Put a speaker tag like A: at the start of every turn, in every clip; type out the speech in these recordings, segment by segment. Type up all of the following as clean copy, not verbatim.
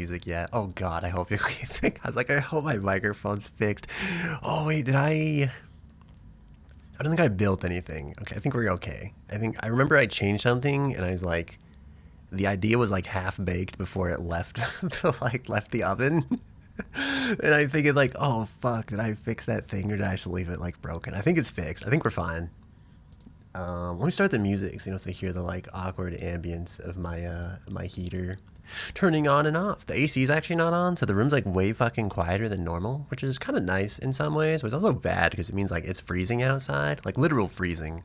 A: music yet. Oh god, I hope you think. I was like, I hope my microphone's fixed. Oh wait, I don't think I built anything. Okay, I think we're okay. I remember I changed something and I was like, the idea was like half baked before it left left the oven. And I think it like, oh fuck, did I fix that thing or did I just leave it like broken? I think it's fixed. I think we're fine. Let me start the music so you don't have to hear the like awkward ambience of my heater turning on and off. The AC is actually not on, so the room's like way fucking quieter than normal, which is kind of nice in some ways, but it's also bad because it means like it's freezing outside, like literal freezing.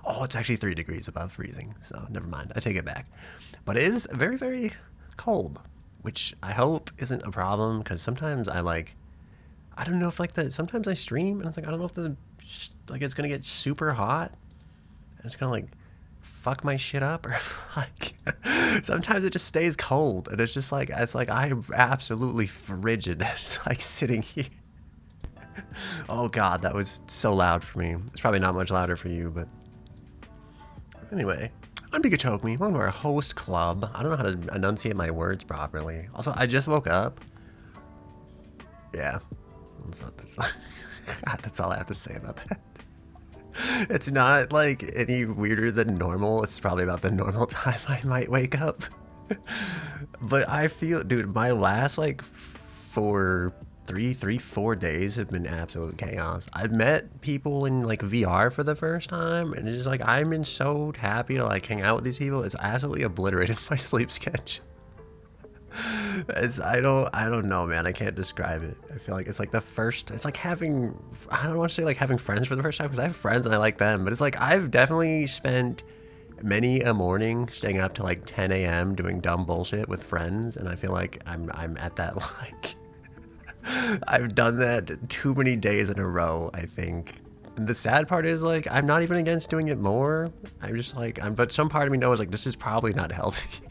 A: Oh, it's actually 3 degrees above freezing, so never mind. I take it back. But it is very, very cold, which I hope isn't a problem because sometimes I don't know if like sometimes I stream and it's like, I don't know if like it's gonna get super hot and it's gonna like fuck my shit up or like sometimes it just stays cold and it's like I'm absolutely frigid just like sitting here. Oh god, that was so loud for me. It's probably not much louder for you, but anyway, I'm Pikachu. Welcome to our host club. I don't know how to enunciate my words properly. Also, I just woke up. Yeah, that's all I have to say about that. It's not like any weirder than normal. It's probably about the normal time I might wake up. But I feel, dude, my last like 4 days have been absolute chaos. I've met people in like VR for the first time, and it's just like I've been so happy to like hang out with these people. It's absolutely obliterated my sleep sketch. I don't know, man. I can't describe it. I feel like it's like it's like having, I don't want to say like having friends for the first time because I have friends and I like them, but it's like I've definitely spent many a morning staying up to like 10 a.m. doing dumb bullshit with friends, and I feel like I'm at that like I've done that too many days in a row, I think. And the sad part is like I'm not even against doing it more. I'm just like but some part of me knows like this is probably not healthy.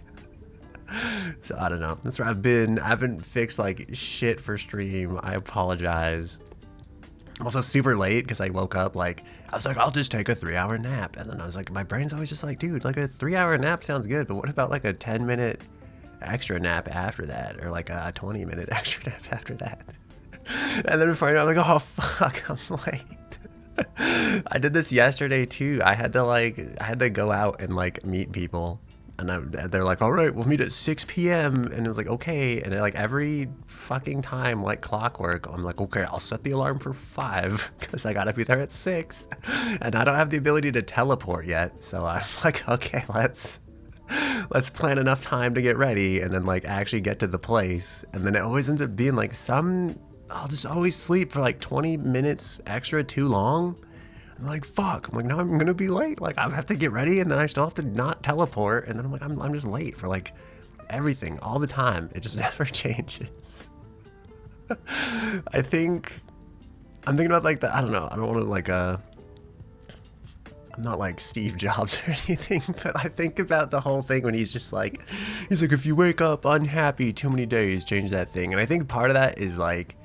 A: So I don't know. That's where I've been. I haven't fixed like shit for stream. I apologize. I'm also super late because I woke up like I was like, I'll just take a 3-hour nap, and then I was like, my brain's always just like, dude, like a 3-hour nap sounds good, but what about like a 10-minute extra nap after that, or like a 20-minute extra nap after that? And then before I know, I'm like, oh fuck, I'm late. I did this yesterday too. I had to go out and like meet people. And they're like, all right, we'll meet at 6 p.m. And it was like, okay. And like every fucking time, like clockwork, I'm like, okay, I'll set the alarm for 5 because I gotta be there at 6. And I don't have the ability to teleport yet. So I'm like, okay, let's plan enough time to get ready and then like actually get to the place. And then it always ends up being like I'll just always sleep for like 20 minutes extra too long. I'm like, fuck. I'm like, now I'm gonna be late. Like, I have to get ready, and then I still have to not teleport, and then I'm like, I'm just late for like everything all the time. It just never changes. I'm thinking about like I don't know. I don't want to like I'm not like Steve Jobs or anything, but I think about the whole thing when he's like, if you wake up unhappy too many days, change that thing. And I think part of that is like,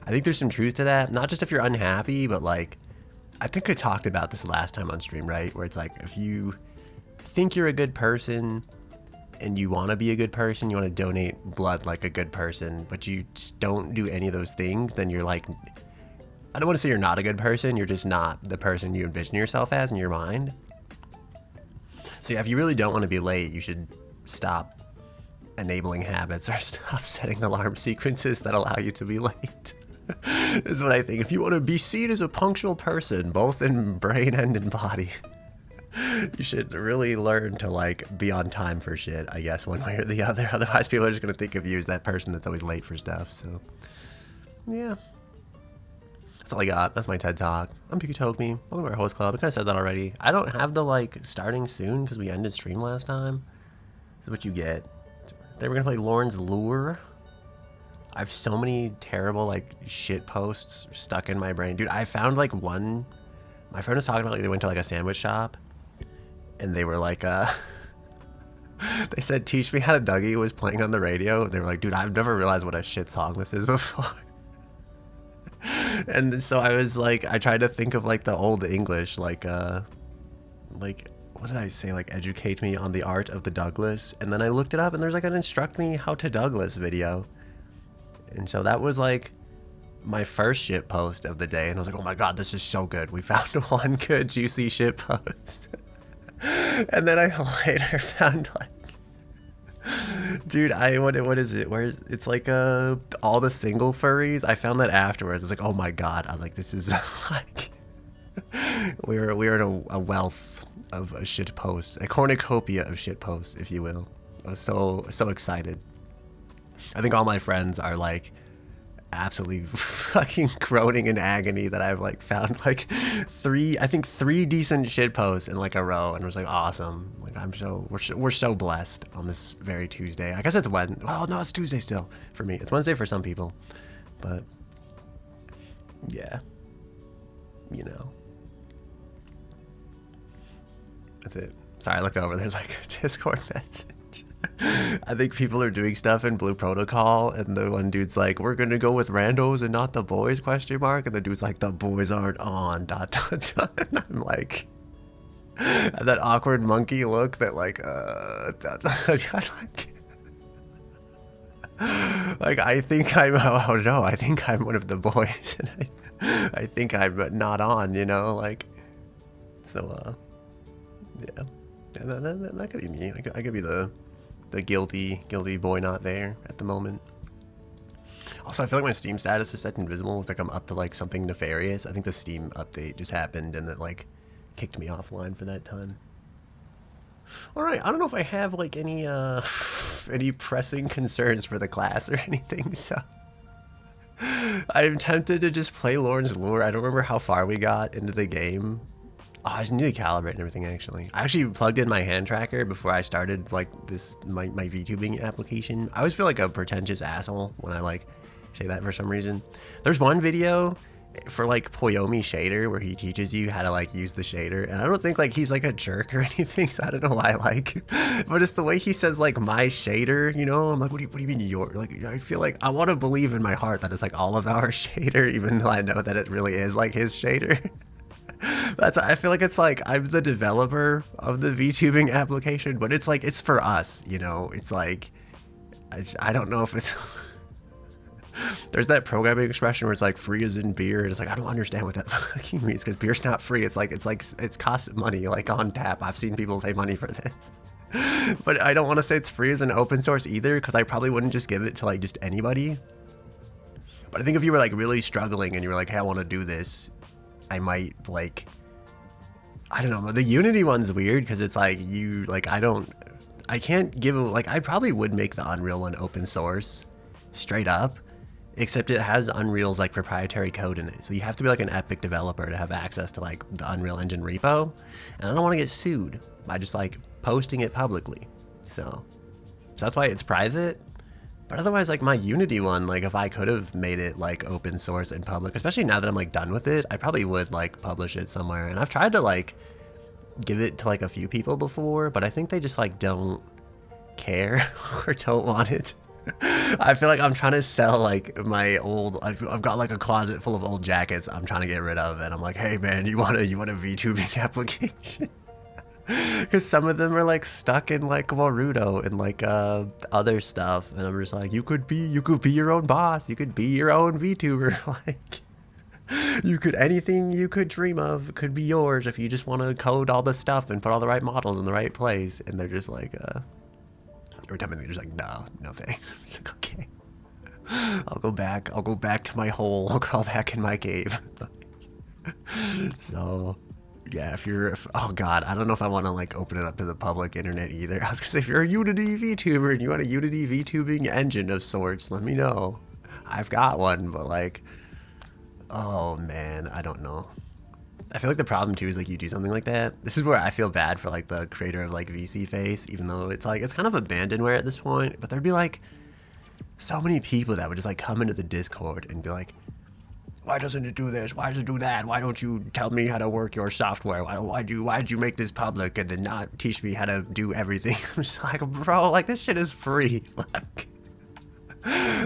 A: I think there's some truth to that. Not just if you're unhappy, but like, I think I talked about this last time on stream, right? Where it's like, if you think you're a good person and you want to be a good person, you want to donate blood like a good person, but you just don't do any of those things, then you're like, I don't want to say you're not a good person, you're just not the person you envision yourself as in your mind. So yeah, if you really don't want to be late, you should stop enabling habits or stop setting alarm sequences that allow you to be late. Is what I think. If you want to be seen as a punctual person, both in brain and in body, you should really learn to like be on time for shit, I guess, one way or the other. Otherwise, people are just going to think of you as that person that's always late for stuff. So, yeah. That's all I got. That's my TED Talk. I'm Pikachu. Welcome to our host club. I kind of said that already. I don't have the like starting soon because we ended stream last time. This is what you get. Today we're going to play Lorn's Lure. I have so many terrible like shit posts stuck in my brain. Dude, I found like one, my friend was talking about like they went to like a sandwich shop and they were like, they said, teach me how to Dougie was playing on the radio. They were like, dude, I've never realized what a shit song this is before. And so I was like, I tried to think of like the old English, like what did I say? Like, educate me on the art of the Douglas. And then I looked it up, and there's like an instruct me how to Douglas video. And so that was like my first shit post of the day. And I was like, oh my God, this is so good. We found one good, juicy shit post. And then I later found like, dude, what is it? It's like all the single furries. I found that afterwards. It's like, oh my God. I was like, this is like, we're in a wealth of shit posts, a cornucopia of shit posts, if you will. I was so excited. I think all my friends are like absolutely fucking groaning in agony that I've like found like three decent shit posts in like a row, and it was like awesome. Like we're so blessed on this very Tuesday. I guess it's Wednesday. Well, no, it's Tuesday still for me. It's Wednesday for some people, but yeah, you know, that's it. Sorry, I looked over. There's like a Discord message. I think people are doing stuff in Blue Protocol, and the one dude's like, we're gonna go with randos and not the boys, ? And the dude's like, the boys aren't on, ... And I'm like, that awkward monkey look that like, like, I think I'm, oh no, I think I'm one of the boys, and I think I'm not on, you know, like, so, yeah, that could be me. I could be the guilty boy not there at the moment. Also, I feel like my Steam status is set invisible. It's like I'm up to like something nefarious. I think the Steam update just happened and it like kicked me offline for that time. Alright, I don't know if I have like any any pressing concerns for the class or anything, so I'm tempted to just play Lorn's Lure. I don't remember how far we got into the game. Oh, I just need to calibrate and everything, actually. I actually plugged in my hand tracker before I started, like, my VTubing application. I always feel like a pretentious asshole when I, like, say that for some reason. There's one video for, like, Poyomi Shader where he teaches you how to, like, use the shader. And I don't think, like, he's, like, a jerk or anything, so I don't know why, like... But it's the way he says, like, my shader, you know? I'm like, what do you mean your? Like, I feel like I want to believe in my heart that it's, like, all of our shader, even though I know that it really is, like, his shader. I feel like it's like I'm the developer of the VTubing application, but it's like it's for us, you know. It's like I don't know if it's there's that programming expression where it's like free as in beer, and it's like I don't understand what that fucking means because beer's not free. It's cost money, like on tap. I've seen people pay money for this, but I don't want to say it's free as an open source either because I probably wouldn't just give it to like just anybody. But I think if you were like really struggling and you were like, hey, I want to do this, I might like, I don't know, the Unity one's weird because it's like I can't give, like, I probably would make the Unreal one open source straight up, except it has Unreal's like proprietary code in it. So you have to be like an Epic developer to have access to like the Unreal Engine repo. And I don't want to get sued by just like posting it publicly. So that's why it's private. But otherwise, like my Unity one, like if I could have made it like open source and public, especially now that I'm like done with it, I probably would like publish it somewhere. And I've tried to like give it to like a few people before, but I think they just like don't care or don't want it. I feel like I'm trying to sell like my old, I've got like a closet full of old jackets I'm trying to get rid of, and I'm like, hey man, you want a VTubing application? Because some of them are like stuck in like Warudo and like other stuff, and I'm just like, you could be your own boss, you could be your own VTuber, like anything you could dream of could be yours if you just want to code all the stuff and put all the right models in the right place. And they're just like every time they're just like, no thanks. I'm just like, okay, I'll go back to my hole, I'll crawl back in my cave. So yeah, oh god, I don't know if I want to like open it up to the public internet either. I was gonna say, if you're a Unity VTuber and you want a Unity VTubing engine of sorts, let me know. I've got one, but like, oh man, I don't know. I feel like the problem too is like you do something like that. This is where I feel bad for like the creator of like VC Face, even though it's like, it's kind of abandonware at this point, but there'd be like so many people that would just like come into the Discord and be like, why doesn't it do this? Why does it do that? Why don't you tell me how to work your software? Why'd you make this public and then not teach me how to do everything? I'm just like, bro, like this shit is free.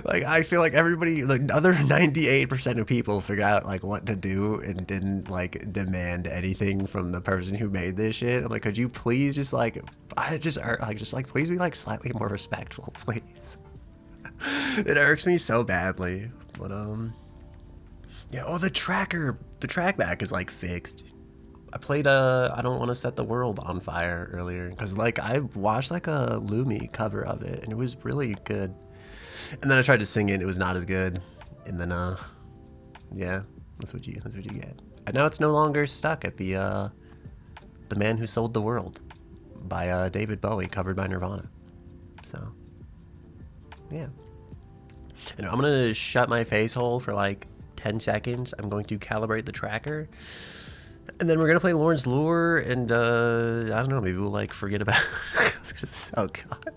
A: Like, I feel like everybody, like, other 98% of people figured out, like, what to do and didn't, like, demand anything from the person who made this shit. I'm like, could you please just, like, please be, like, slightly more respectful, please. It irks me so badly. But, yeah, oh, the track back is, like, fixed. I played, I Don't Want to Set the World on Fire earlier, because, like, I watched, like, a Lumi cover of it, and it was really good. And then I tried to sing it, it was not as good. And then, yeah, that's what you get. And now it's no longer stuck at the Man Who Sold the World by, David Bowie, covered by Nirvana. So, yeah. And I'm gonna shut my face hole for, like, 10 seconds. I'm going to calibrate the tracker. And then we're gonna play Lorn's Lure, and, I don't know, maybe we'll, like, forget about... oh, God.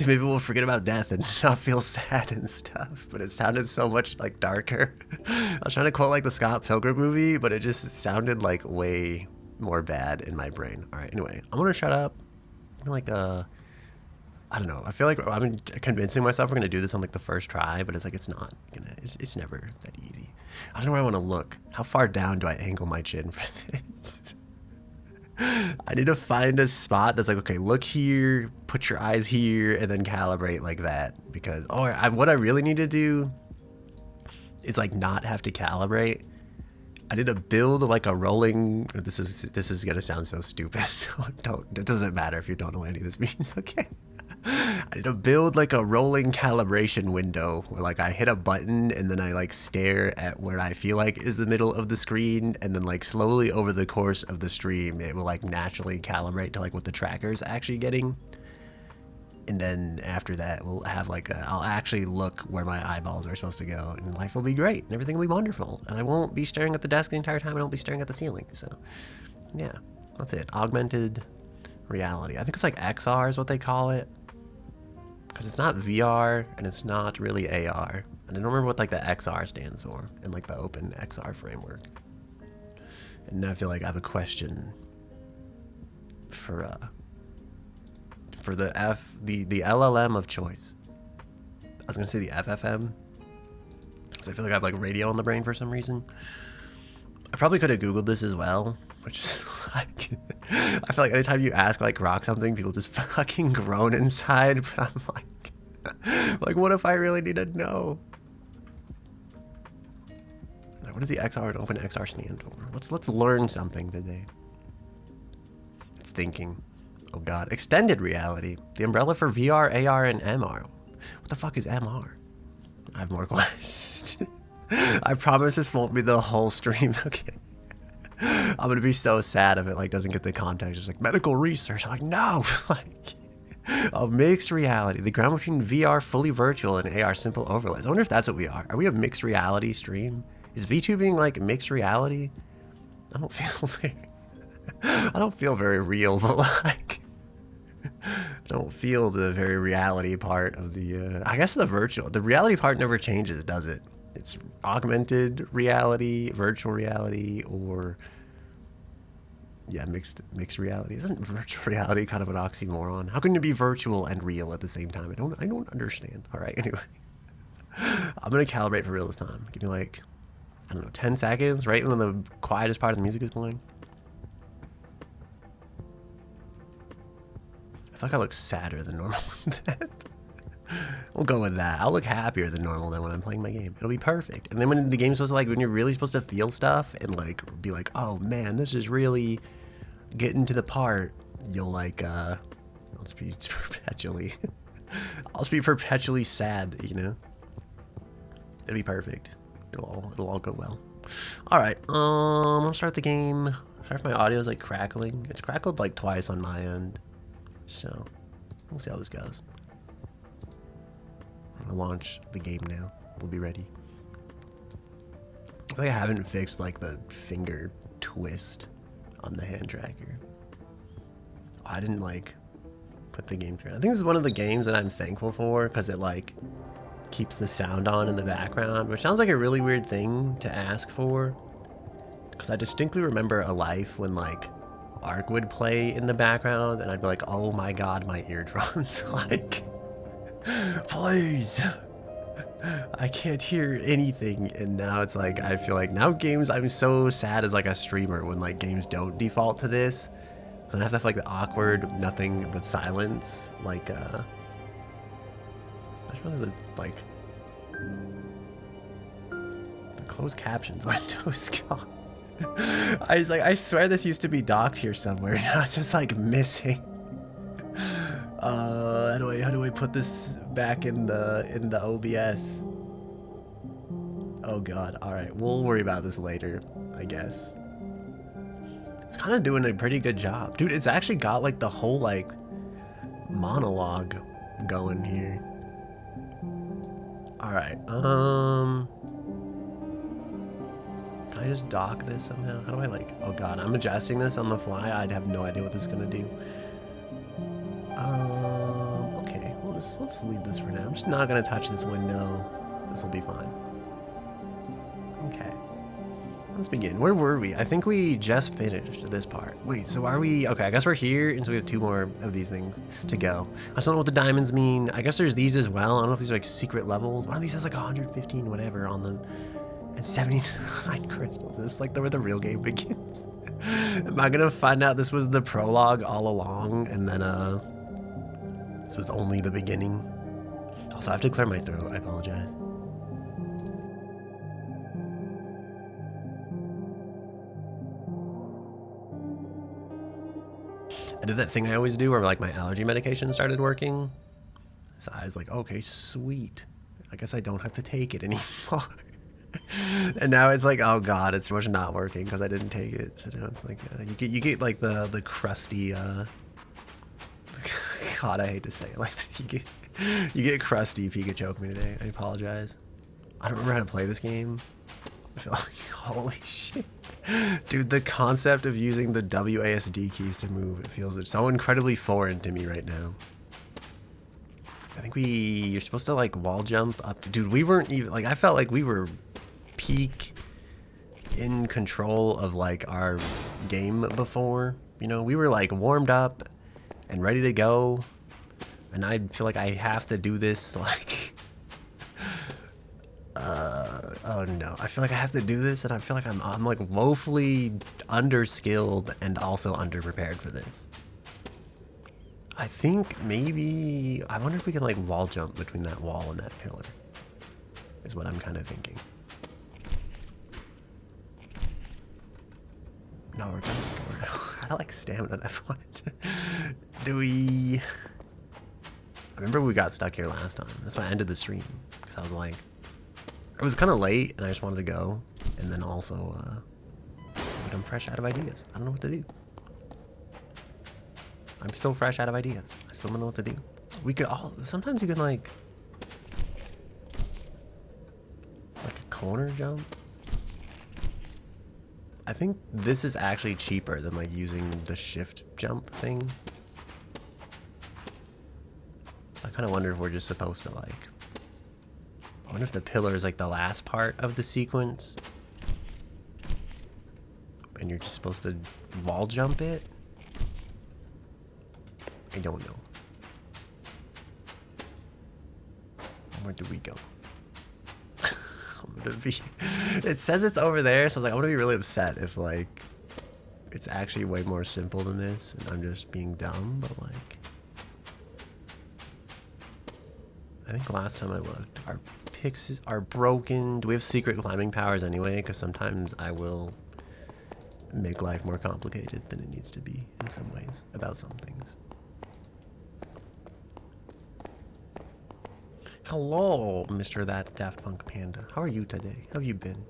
A: Maybe we'll forget about death and not feel sad and stuff, but it sounded so much like darker. I was trying to quote like the Scott Pilgrim movie, but it just sounded like way more bad in my brain. All right, anyway, I'm gonna shut up. Like, I don't know. I feel like I'm convincing myself we're gonna do this on like the first try, but it's like it's not gonna. It's never that easy. I don't know where I want to look. How far down do I angle my chin for this? I need to find a spot that's like, okay, look here, put your eyes here, and then calibrate like that. Because, what I really need to do is like not have to calibrate. I need to build like a rolling, this is gonna sound so stupid. It doesn't matter if you don't know what any of this means, okay? I need to build like a rolling calibration window where like I hit a button and then I like stare at where I feel like is the middle of the screen, and then like slowly over the course of the stream it will like naturally calibrate to like what the tracker's actually getting. And then after that we'll have like I'll actually look where my eyeballs are supposed to go, and life will be great and everything will be wonderful, and I won't be staring at the desk the entire time. I won't be staring at the ceiling. So yeah, that's it. Augmented reality. I think it's like XR is what they call it. Because it's not VR and it's not really AR. And I don't remember what like the XR stands for in like the open XR framework. And now I feel like I have a question for the LLM of choice. I was gonna say the FFM, because I feel like I have like radio in the brain for some reason. I probably could have Googled this as well, which is like, I feel like anytime you ask like Grok something, people just fucking groan inside. But I'm like what if I really need to know? What does the XR and open XR stand for? Let's learn something today. It's thinking. Oh God, extended reality, the umbrella for VR, AR, and MR. What the fuck is MR? I have more questions. I promise this won't be the whole stream. Okay. I'm gonna be so sad if it like doesn't get the context. It's like medical research. I'm like, no, like mixed reality, the ground between VR fully virtual and AR simple overlays. I wonder if that's what we are. Are we a mixed reality stream? Is VTubing like mixed reality? I don't feel very real, but like I don't feel the very reality part of the I guess the reality part never changes, does it? It's augmented reality, virtual reality, or yeah, mixed reality. Isn't virtual reality kind of an oxymoron? How can it be virtual and real at the same time? I don't understand. All right, anyway. I'm gonna calibrate for real this time. Give me like, I don't know, 10 seconds, right when the quietest part of the music is playing. I feel like I look sadder than normal with that. We'll go with that. I'll look happier than normal then when I'm playing my game. It'll be perfect. And then when the game's supposed to like, when you're really supposed to feel stuff and like be like, oh man, this is really getting to the part, you'll like, I'll just be perpetually sad, you know? It'll be perfect. It'll all go well. All right, I'll start the game. Sorry if my audio is like crackling. It's crackled like twice on my end. So we'll see how this goes. I'm gonna launch the game now. We'll be ready. I think I haven't fixed like the finger twist on the hand tracker. I didn't like put the game through. I think this is one of the games that I'm thankful for because it like keeps the sound on in the background, which sounds like a really weird thing to ask for. Because I distinctly remember a life when like Ark would play in the background and I'd be like, oh my God, my eardrums, like, please. I can't hear anything, and now it's like I feel like now games. I'm so sad as like a streamer when like games don't default to this. Then I have to have like the awkward nothing but silence. Like I suppose it's like the closed captions window is gone. I was like, I swear this used to be docked here somewhere. Now it's just like missing. How do I put this back in the OBS? Oh god. All right, we'll worry about this later, I guess. It's kind of doing a pretty good job, dude. It's actually got like the whole like monologue going here. All right. Can I just dock this somehow? How do I like? Oh god, I'm adjusting this on the fly. I'd have no idea what this is gonna do. Okay, well, let's leave this for now. I'm just not gonna touch this window. This will be fine. Okay, let's begin. Where were we? I think we just finished this part. Wait, so are we? Okay, I guess we're here, and so we have 2 more of these things to go. I still don't know what the diamonds mean. I guess there's these as well. I don't know if these are like secret levels. One of these has like 115 whatever on them, and 79 crystals. This is like where the real game begins. Am I gonna find out this was the prologue all along, and then this was only the beginning? Also, I have to clear my throat. I apologize. I did that thing I always do where like my allergy medication started working. So I was like, okay, sweet. I guess I don't have to take it anymore. And now it's like, oh god, it's much not working because I didn't take it. So now it's like you get like the crusty god, I hate to say it like this. You get crusty if you could choke me today. I apologize. I don't remember how to play this game. I feel like, holy shit. Dude, the concept of using the WASD keys to move, it feels so incredibly foreign to me right now. I think you're supposed to like wall jump up. Dude, we weren't even, like, I felt like we were peak in control of like our game before. You know, we were like warmed up and ready to go. And I feel like I have to do this like, oh no, I feel like I have to do this, and I feel like I'm like woefully underskilled and also underprepared for this. I think maybe, I wonder if we can like wall jump between that wall and that pillar, is what I'm kind of thinking. No, we're I don't like stamina at that point. Do we? I remember we got stuck here last time. That's why I ended the stream, because I was like, it was kind of late and I just wanted to go, and then also it's like I'm fresh out of ideas. I don't know what to do. I'm still fresh out of ideas. I still don't know what to do. We could all, sometimes you can like a corner jump. I think this is actually cheaper than like using the shift jump thing. So I kind of wonder if we're just supposed to like, I wonder if the pillar is like the last part of the sequence and you're just supposed to wall jump it. I don't know. Where do we go? I'm gonna be, it says it's over there, so I was like, I'm gonna be really upset if like it's actually way more simple than this and I'm just being dumb, but like, I think last time I looked, our picks are broken. Do we have secret climbing powers anyway? Because sometimes I will make life more complicated than it needs to be in some ways about some things. Hello, Mr. That Daft Punk Panda. How are you today? How have you been?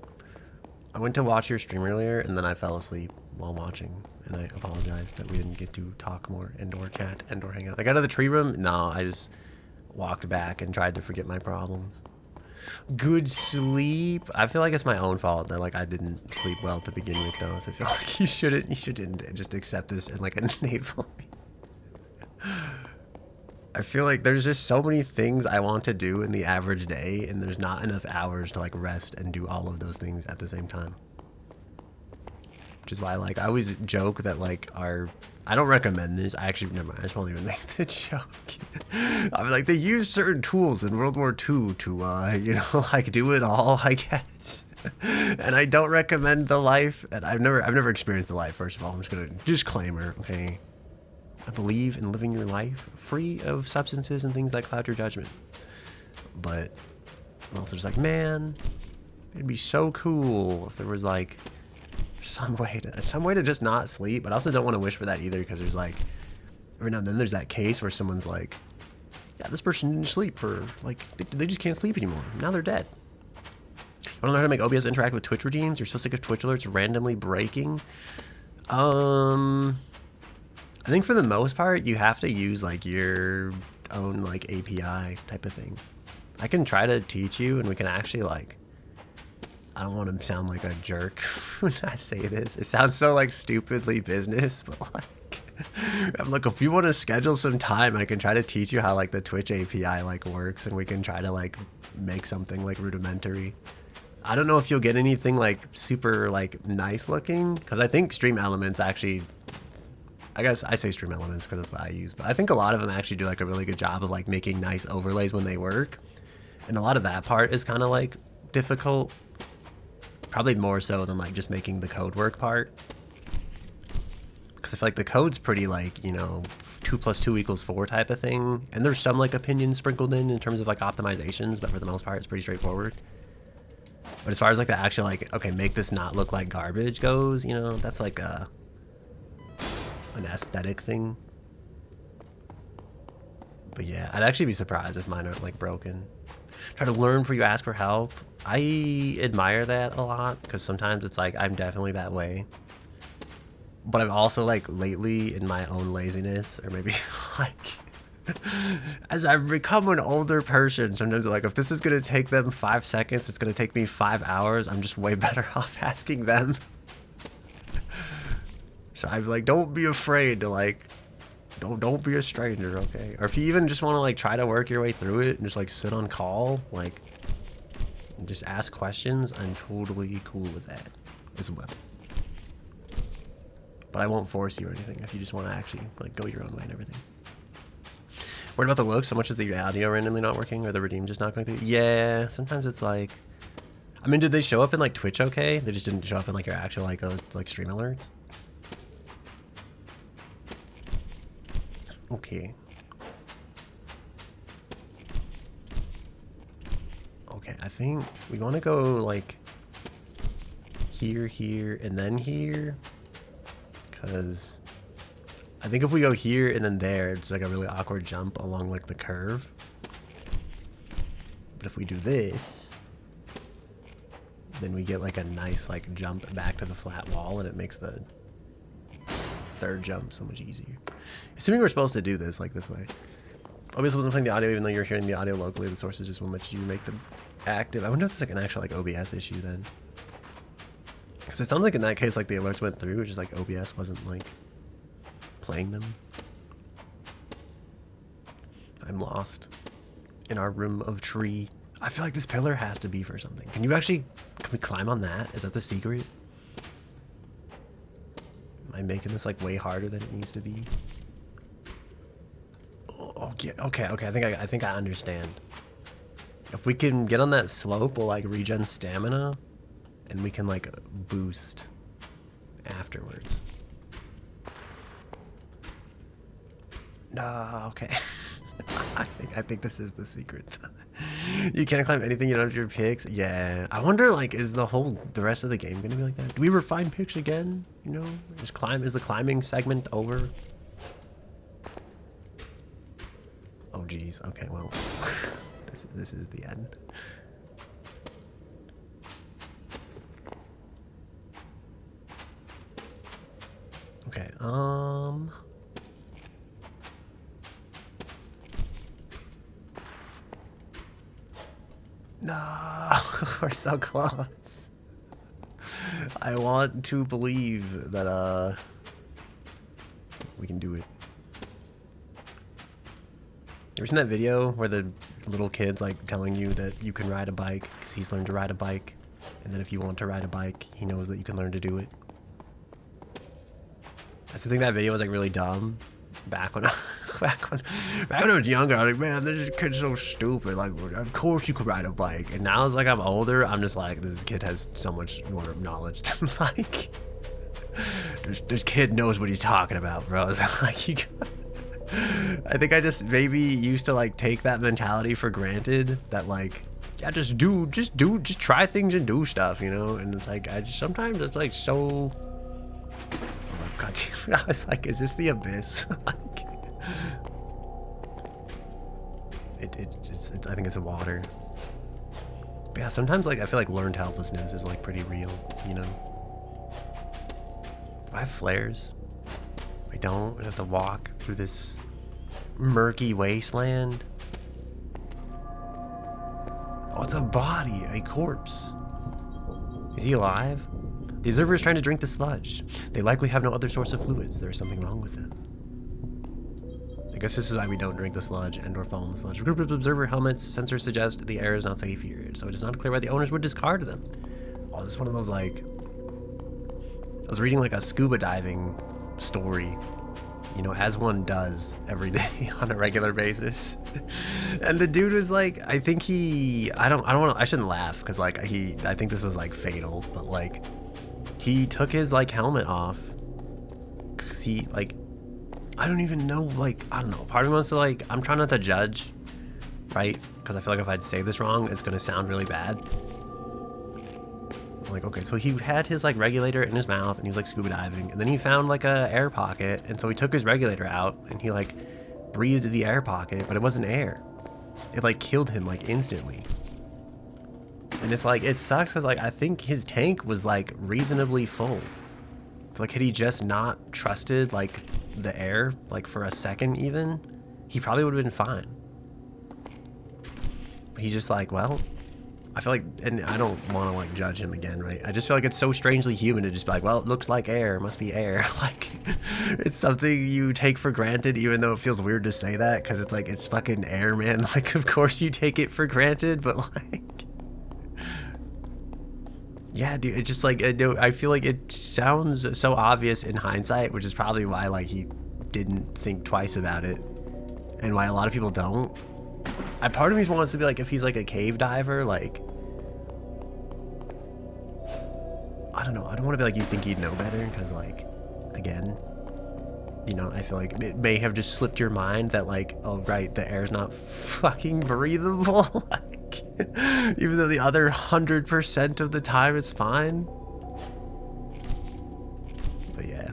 A: I went to watch your stream earlier and then I fell asleep while watching, and I apologize that we didn't get to talk more and or chat and or hang out. I got out of the tree room. No, I just walked back and tried to forget my problems. Good sleep. I feel like it's my own fault that like I didn't sleep well to begin with, though. So I feel like you shouldn't just accept this and like enable me. I feel like there's just so many things I want to do in the average day, and there's not enough hours to like rest and do all of those things at the same time. which is why like I always joke that like I don't recommend this. I actually never mind. I just won't even make the joke. I'm like they used certain tools in World War II to you know like do it all, I guess. And I don't recommend the life. And I've never experienced the life. First of all, I'm just gonna disclaimer. Okay, I believe in living your life free of substances and things that cloud your judgment. But I'm also just like, man, it'd be so cool if there was like some way to just not sleep. But I also don't want to wish for that either, because there's like every now and then there's that case where someone's like, yeah, this person didn't sleep for like they just can't sleep anymore. Now they're dead. I want to learn how to make OBS interact with Twitch redeems. You're so sick of Twitch alerts randomly breaking. I think for the most part you have to use like your own like API type of thing. I can try to teach you, and we can actually like, I don't want to sound like a jerk when I say this. It sounds so like stupidly business, but like, I'm like, if you want to schedule some time, I can try to teach you how like the Twitch API like works, and we can try to like make something like rudimentary. I don't know if you'll get anything like super like nice looking, because I think Stream Elements actually, I guess I say Stream Elements because that's what I use, but I think a lot of them actually do like a really good job of like making nice overlays when they work. And a lot of that part is kind of like difficult, probably more so than like just making the code work part. Because I feel like the code's pretty like, you know, 2 + 2 = 4 type of thing. And there's some like opinions sprinkled in terms of like optimizations, but for the most part, it's pretty straightforward. But as far as like the actual like, okay, make this not look like garbage goes, you know, that's like an aesthetic thing. But yeah, I'd actually be surprised if mine are like broken. Try to learn before you ask for help. I admire that a lot, because sometimes it's like I'm definitely that way. But I've also like lately in my own laziness, or maybe like as I've become an older person, sometimes like if this is gonna take them 5 seconds, it's gonna take me 5 hours. I'm just way better off asking them. So I'm like, don't be afraid to like, don't be a stranger, okay? Or if you even just want to like try to work your way through it and just like sit on call, like just ask questions, I'm totally cool with that as well. But I won't force you or anything if you just want to actually like go your own way and everything. Worried about the looks so much as the audio randomly not working, or the redeem just not going through? Yeah, sometimes it's like, I mean, did they show up in like Twitch okay? They just didn't show up in like your actual like stream alerts? Okay. Okay, I think we want to go like here, here, and then here. Because I think if we go here and then there, it's like a really awkward jump along like the curve. But if we do this, then we get like a nice like jump back to the flat wall, and it makes the third jump so much easier. Assuming we're supposed to do this like this way. OBS wasn't playing the audio, even though you're hearing the audio locally. The sources just won't let you make them active. I wonder if it's like an actual like OBS issue then. Because it sounds like in that case like the alerts went through, which is like OBS wasn't like playing them. I'm lost in our room of tree. I feel like this pillar has to be for something. Can we climb on that? Is that the secret? Am I making this like way harder than it needs to be? Okay. I think I understand. If we can get on that slope, we'll like regen stamina, and we can like boost afterwards. No, okay. I think this is the secret. You can't climb anything you don't have your picks. Yeah, I wonder like is the rest of the game gonna be like that? Do we refine picks again? You know, is the climbing segment over? Oh geez. Okay, well, this is the end. Okay. No, we're so close. I want to believe that we can do it. You ever seen that video where the little kid's like telling you that you can ride a bike because he's learned to ride a bike, and then if you want to ride a bike, he knows that you can learn to do it? used to think that video was like really dumb back when back when I was younger. I was like, man, this kid's so stupid. Like, of course you could ride a bike. And now as like I'm older, I'm just like, this kid has so much more knowledge than like this kid knows what he's talking about, bro. It's like I think I just maybe used to like take that mentality for granted that like, yeah, just try things and do stuff, you know? And it's like, sometimes it's like so, oh my God, dude, I was like, is this the abyss? Like, I think it's the water. But yeah, sometimes like, I feel like learned helplessness is like pretty real, you know? I have flares. I don't. I have to walk through this murky wasteland. Oh, it's a body, a corpse. Is he alive? The observer is trying to drink the sludge. They likely have no other source of fluids. There is something wrong with them. I guess this is why we don't drink the sludge and or fall in the sludge. A group of observer helmets sensors suggest the air is not safe here, so it is not clear why the owners would discard them. Oh, this is one of those like, I was reading like a scuba diving story, you know, as one does every day on a regular basis. And the dude was like, I think he, I shouldn't laugh because like I think this was like fatal, but like he took his like helmet off because he like, I don't even know, like, I don't know. Part of me wants to like, I'm trying not to judge, right? Because I feel like if I'd say this wrong, it's going to sound really bad. Like, okay, so he had his like regulator in his mouth and he was like scuba diving, and then he found like a air pocket, and so he took his regulator out and he like breathed the air pocket, but it wasn't air. It like killed him like instantly. And it's like, it sucks because like I think his tank was like reasonably full. It's like, had he just not trusted like the air like for a second even, he probably would have been fine. But he's just like, well, I feel like, and I don't want to like judge him again, right? I just feel like it's so strangely human to just be like, well, it looks like air, must be air. Like, it's something you take for granted, even though it feels weird to say that, because it's like, it's fucking air, man. Like, of course you take it for granted, but like, yeah, dude, it's just like, I feel like it sounds so obvious in hindsight, which is probably why like he didn't think twice about it, and why a lot of people don't. Part of me wants to be like, if he's like a cave diver, like, I don't know. I don't want to be like, you think you'd know better, because like, again, you know, I feel like it may have just slipped your mind that like, oh right, the air's not fucking breathable. Like, even though the other 100% of the time it's fine. But yeah,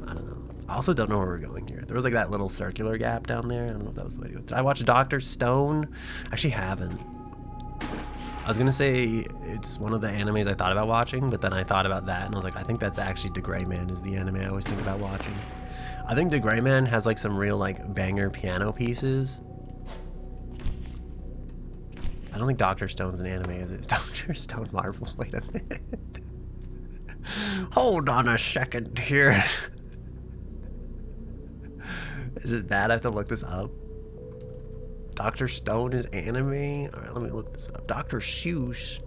A: I don't know. I also don't know where we're going here. There was like that little circular gap down there. I don't know if that was the way to go. Did I watch Dr. Stone? Actually haven't. I was gonna say it's one of the animes I thought about watching, but then I thought about that and I was like, I think that's actually The Gray Man is the anime I always think about watching. I think The Gray Man has like some real like banger piano pieces. I don't think Dr. Stone's an anime, is it? It's Dr. Stone Marvel. Wait a minute. Hold on a second here. Is it bad I have to look this up? Dr. Stone is anime? Alright, let me look this up. Dr. Seuss.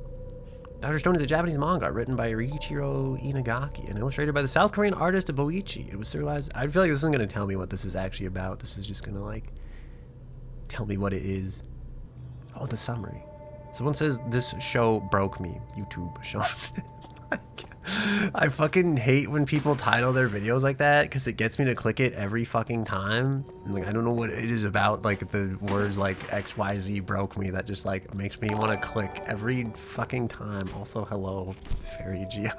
A: Dr. Stone is a Japanese manga written by Riichiro Inagaki and illustrated by the South Korean artist Boichi. It was serialized. I feel like this isn't going to tell me what this is actually about. This is just going to like tell me what it is. Oh, the summary. Someone says this show broke me. YouTube show. I fucking hate when people title their videos like that because it gets me to click it every fucking time. And like, I don't know what it is about like the words like XYZ broke me that just like makes me want to click every fucking time. Also, hello, Fairy Gia.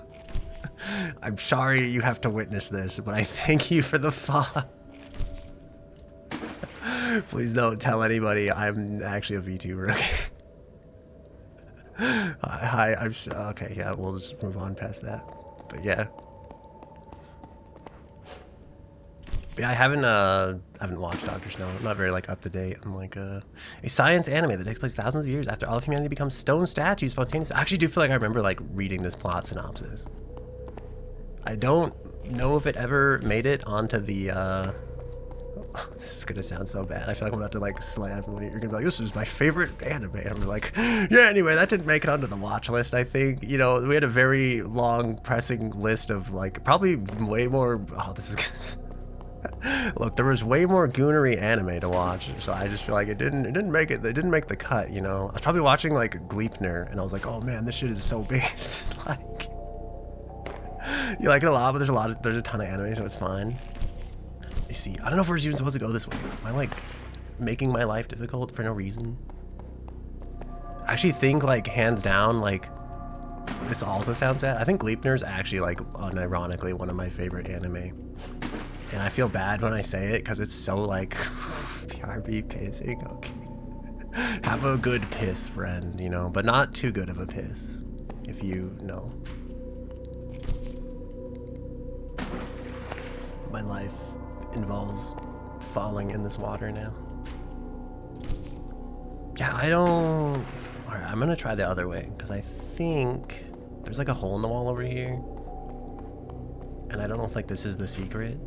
A: I'm sorry you have to witness this, but I thank you for the follow. Please don't tell anybody I'm actually a VTuber. Hi, I'm okay. Yeah, we'll just move on past that. But yeah, I haven't watched Dr. Snow. I'm not very like up to date. I'm like a science anime that takes place thousands of years after all of humanity becomes stone statues spontaneously. I actually do feel like I remember like reading this plot synopsis. I don't know if it ever made it onto the This is gonna sound so bad. I feel like I'm about to like slam when you're gonna be like, this is my favorite anime. And I'm like, yeah, anyway, that didn't make it onto the watch list, I think. You know, we had a very long pressing list of like probably way more, oh, this is gonna look, there was way more goonery anime to watch, so I just feel like it didn't make the cut, you know. I was probably watching like Gleipnir and I was like, oh man, this shit is so base. Like, you like it a lot, but there's a ton of anime, so it's fine. You see, I don't know if we're even supposed to go this way. Am I like making my life difficult for no reason? I actually think like hands down, like this also sounds bad. I think Gleipnir is actually like unironically one of my favorite anime. And I feel bad when I say it because it's so like BRB pissing. Okay. Have a good piss, friend, you know, but not too good of a piss, if you know. My life involves falling in this water now. Yeah, I don't... Alright, I'm gonna try the other way, because I think there's like a hole in the wall over here. And I don't know if like this is the secret.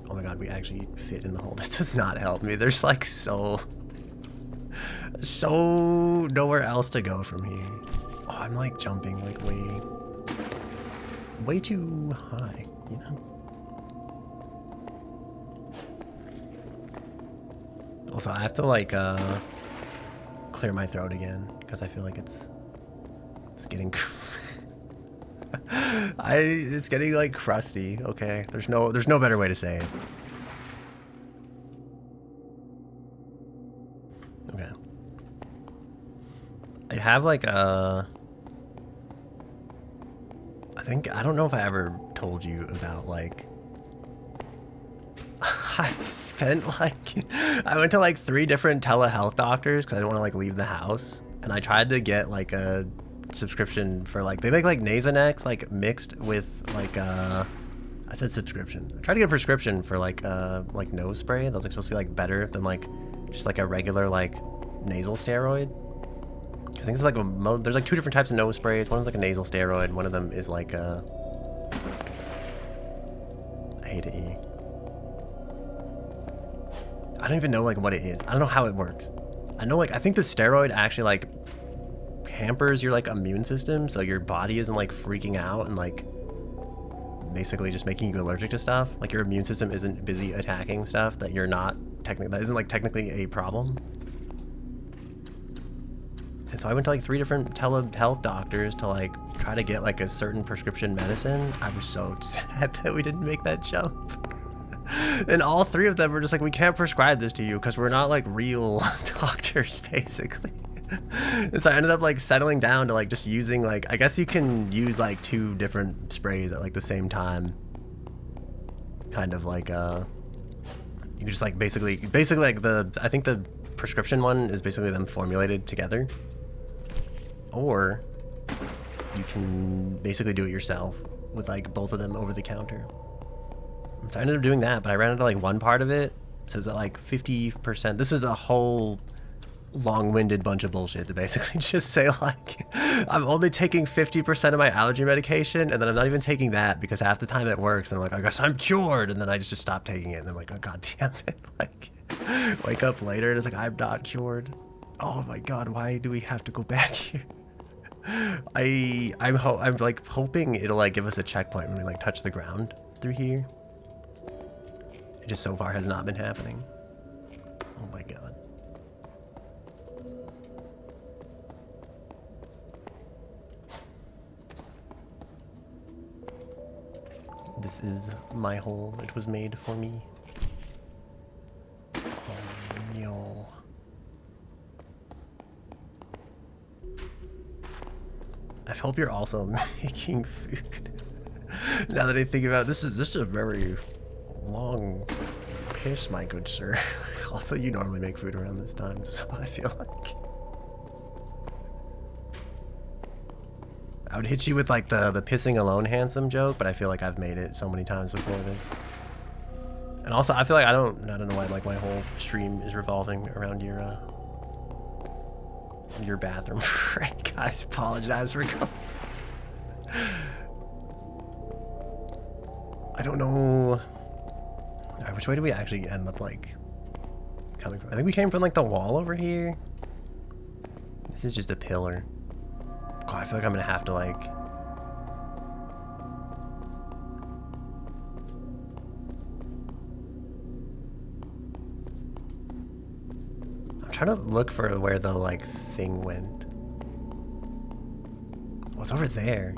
A: Oh my god, we actually fit in the hole. This does not help me. There's like so nowhere else to go from here. Oh, I'm like jumping like way too high, you know? Also, I have to like clear my throat again because I feel like it's getting it's getting like crusty. Okay, there's no better way to say it. Okay, I have like I don't know if I ever told you about like I spent like I went to like 3 different telehealth doctors because I didn't want to like leave the house, and I tried to get like a subscription for like they make like Nasonex like mixed with like I said subscription. I tried to get a prescription for like nose spray that was like supposed to be like better than like just like a regular like nasal steroid. I think it's like there's like 2 different types of nose sprays. One is like a nasal steroid. One of them is like I hate it. I don't even know like what it is. I don't know how it works. I know like I think the steroid actually like hampers your like immune system, so your body isn't like freaking out and like basically just making you allergic to stuff. Like your immune system isn't busy attacking stuff that you're not that isn't like technically a problem. And so I went to like 3 different telehealth doctors to like try to get like a certain prescription medicine. I was so sad that we didn't make that jump. And all 3 of them were just like, we can't prescribe this to you because we're not like real doctors, basically. And so I ended up like settling down to like just using like, I guess you can use like 2 different sprays at like the same time. Kind of like, you can just like basically like I think the prescription one is basically them formulated together. Or you can basically do it yourself with like both of them over the counter. So I ended up doing that, but I ran into like one part of it. So it's at like 50%. This is a whole long-winded bunch of bullshit to basically just say like, I'm only taking 50% of my allergy medication, and then I'm not even taking that because half the time it works. And I'm like, I guess I'm cured. And then I just stop taking it. And I'm like, oh, God damn it. Like, wake up later and it's like, I'm not cured. Oh my God, why do we have to go back here? I'm like hoping it'll like give us a checkpoint when we like touch the ground through here. It just so far has not been happening. Oh my God. This is my hole. It was made for me. Oh, no. I hope you're also making food. Now that I think about it, this is a very long piss, my good sir. Also, you normally make food around this time, so I feel like I would hit you with like the pissing alone handsome joke, but I feel like I've made it so many times before this. And also, I feel like I don't know why like my whole stream is revolving around your bathroom break. I apologize for coming. I don't know. which way did we actually end up like coming from? I think we came from like the wall over here. This is just a pillar. God, I feel like I'm gonna have to like... I'm trying to look for where the like thing went. Oh, it's over there.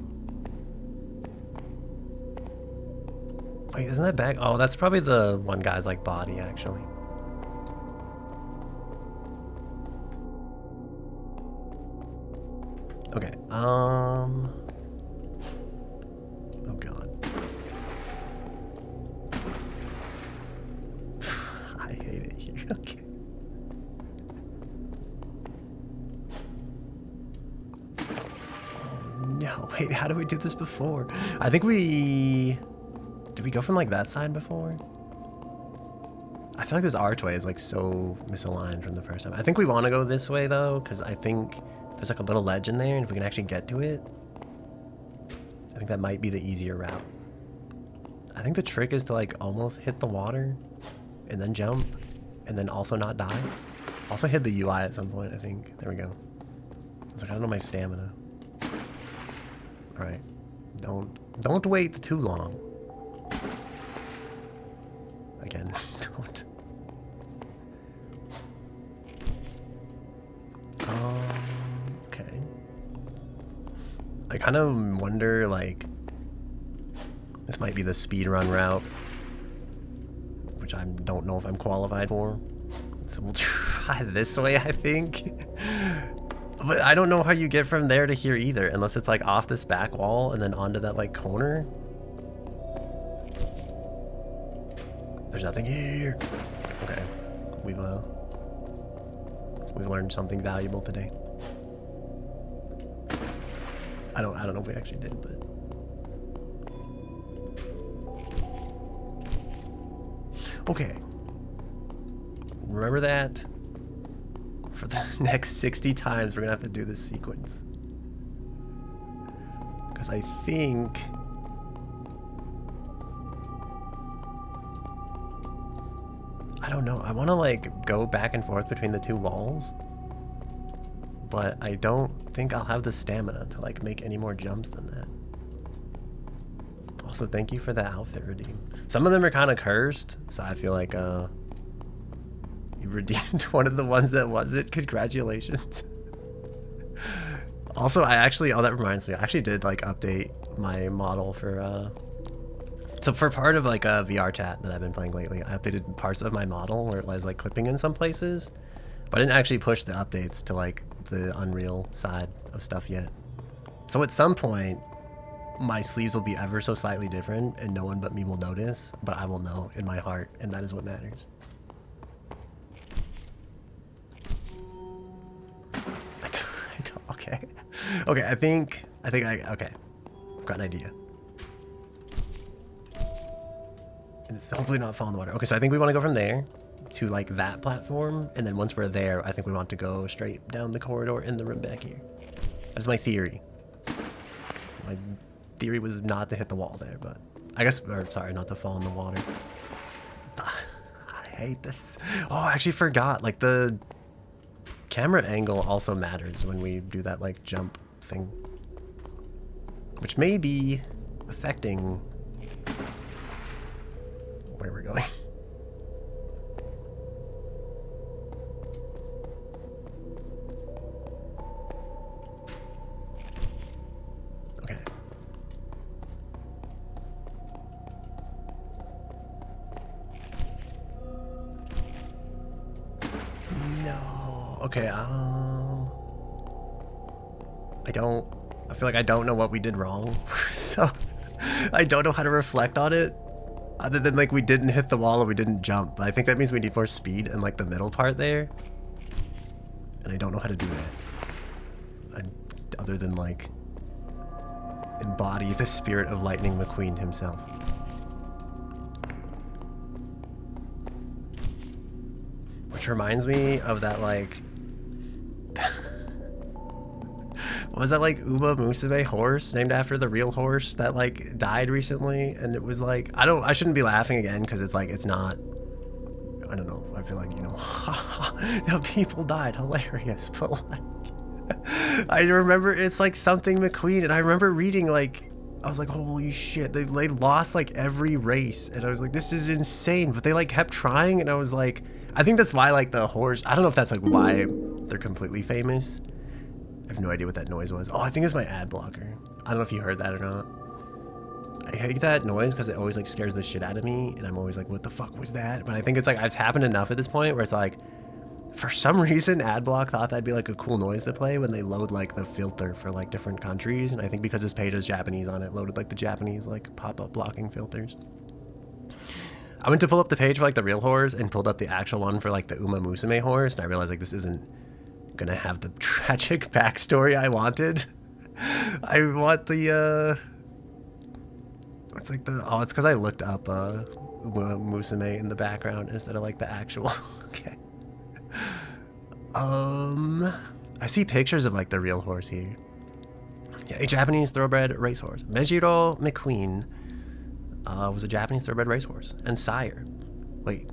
A: Wait, isn't that back? Oh, that's probably the one guy's like body actually. Okay, oh god. I hate it here, okay. Oh no, wait, how did we do this before? I think we... Did we go from like that side before? I feel like this archway is like so misaligned from the first time. I think we want to go this way though, because I think there's like a little ledge in there, and if we can actually get to it, I think that might be the easier route. I think the trick is to like almost hit the water and then jump and then also not die. Also hit the UI at some point, I think. There we go. I was like, I don't know my stamina. All right. Don't wait too long. Again, don't. Okay. I kind of wonder, like, this might be the speedrun route, which I don't know if I'm qualified for. So we'll try this way, I think. But I don't know how you get from there to here either, unless it's like off this back wall and then onto that like corner. There's nothing here. Okay, we've learned something valuable today. I don't know if we actually did, but okay. Remember that for the next 60 times we're gonna have to do this sequence, because I think I don't know. I want to like go back and forth between the two walls, but I don't think I'll have the stamina to like make any more jumps than that. Also, thank you for the outfit redeem. Some of them are kind of cursed, so I feel like you redeemed one of the ones that wasn't. Congratulations. Also, oh, that reminds me, I actually did like update my model for so for part of like a VR chat that I've been playing lately, I updated parts of my model where it was like clipping in some places, but I didn't actually push the updates to like the Unreal side of stuff yet. So at some point, my sleeves will be ever so slightly different and no one but me will notice, but I will know in my heart, and that is what matters. Okay. Okay, I think okay. I've got an idea. And it's hopefully not fall in the water. Okay, so I think we want to go from there to like that platform, and then once we're there, I think we want to go straight down the corridor in the room back here. That's my theory. My theory was not to hit the wall there, but I guess, or sorry, not to fall in the water. I hate this. Oh, I actually forgot, like the camera angle also matters when we do that like jump thing, which may be affecting where we're going. Okay. No. Okay, I feel like I don't know what we did wrong. So I don't know how to reflect on it. Other than like we didn't hit the wall or we didn't jump. But I think that means we need more speed in like the middle part there. And I don't know how to do that. Other than like embody the spirit of Lightning McQueen himself. Which reminds me of that like Was that like Uma Musume horse named after the real horse that like died recently? And it was like, I shouldn't be laughing again because it's like, it's not, I don't know. I feel like, you know, people died. Hilarious. But like, I remember it's like something McQueen. And I remember reading like, I was like, holy shit. They lost like every race. And I was like, this is insane. But they like kept trying. And I was like, I think that's why like the horse, I don't know if that's like why they're completely famous. I have no idea what that noise was. Oh, I think it's my ad blocker. I don't know if you heard that or not. I hate that noise because it always like scares the shit out of me, and I'm always like, what the fuck was that? But I think it's like, it's happened enough at this point where it's like, for some reason, Adblock thought that'd be like a cool noise to play when they load like the filter for like different countries, and I think because this page has Japanese on it, loaded like the Japanese like pop-up blocking filters. I went to pull up the page for like the real horse and pulled up the actual one for like the Uma Musume horse, and I realized like this isn't gonna have the tragic backstory I wanted. I want the it's like the, oh, it's because I looked up Uma Musume in the background instead of like the actual. Okay. I see pictures of like the real horse here. Yeah, a Japanese thoroughbred racehorse. Mejiro McQueen was a Japanese thoroughbred racehorse and sire. Wait.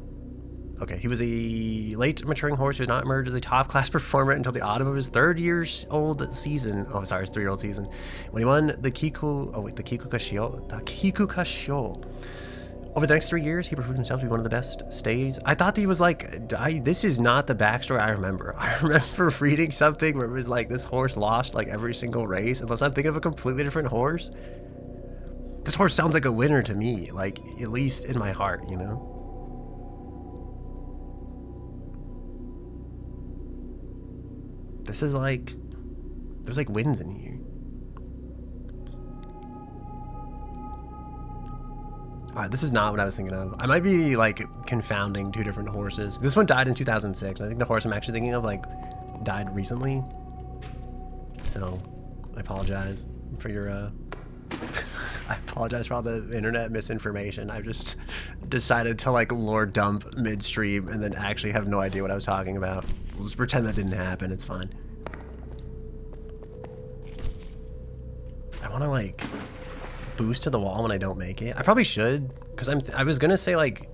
A: Okay, he was a late maturing horse who did not emerge as a top class performer until the autumn of his 3-year-old season. Oh, sorry, his 3-year-old season, when he won the Kikuka-sho. Over the next 3 years, he proved himself to be one of the best stays. I thought he was like, this is not the backstory I remember. I remember reading something where it was like this horse lost like every single race, unless I'm thinking of a completely different horse. This horse sounds like a winner to me, like at least in my heart, you know? This is like, there's like wins in here. All right, this is not what I was thinking of. I might be like confounding two different horses. This one died in 2006. I think the horse I'm actually thinking of like died recently. So I apologize for your, I apologize for all the internet misinformation. I just decided to like lore dump midstream and then actually have no idea what I was talking about. We'll just pretend that didn't happen. It's fine. I want to like boost to the wall when I don't make it. I probably should, because I was gonna say like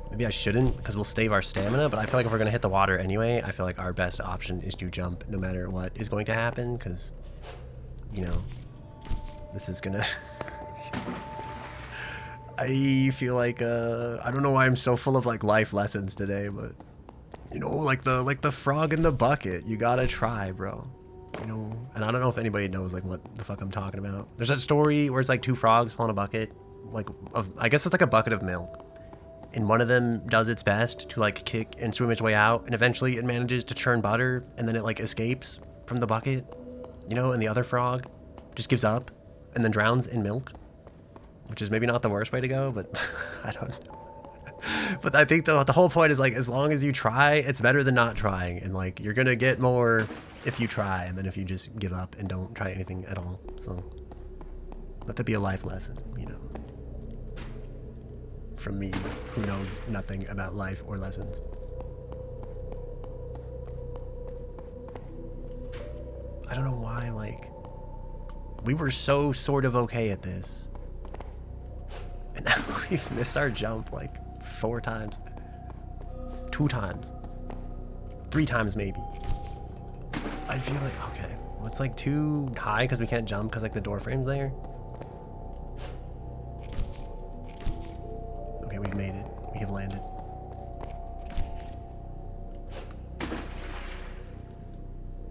A: maybe I shouldn't because we'll save our stamina, but I feel like if we're gonna hit the water anyway, I feel like our best option is to jump no matter what is going to happen, because you know this is gonna I feel like I don't know why I'm so full of like life lessons today, but you know, like the frog in the bucket, you gotta try, bro. You know, and I don't know if anybody knows like what the fuck I'm talking about. There's that story where it's like two frogs fall in a bucket, like I guess it's like a bucket of milk, and one of them does its best to like kick and swim its way out, and eventually it manages to churn butter, and then it like escapes from the bucket, you know, and the other frog just gives up and then drowns in milk, which is maybe not the worst way to go, but I don't know. But I think the whole point is like, as long as you try, it's better than not trying, and like you're gonna get more if you try, and then if you just give up and don't try anything at all. So let that be a life lesson, you know, from me, who knows nothing about life or lessons. I don't know why, like, we were so sort of okay at this, and now we've missed our jump like 4 times, 2 times, 3 times maybe. I feel like, okay, well, it's like too high because we can't jump because like the door frame's there. Okay, we've made it. We have landed.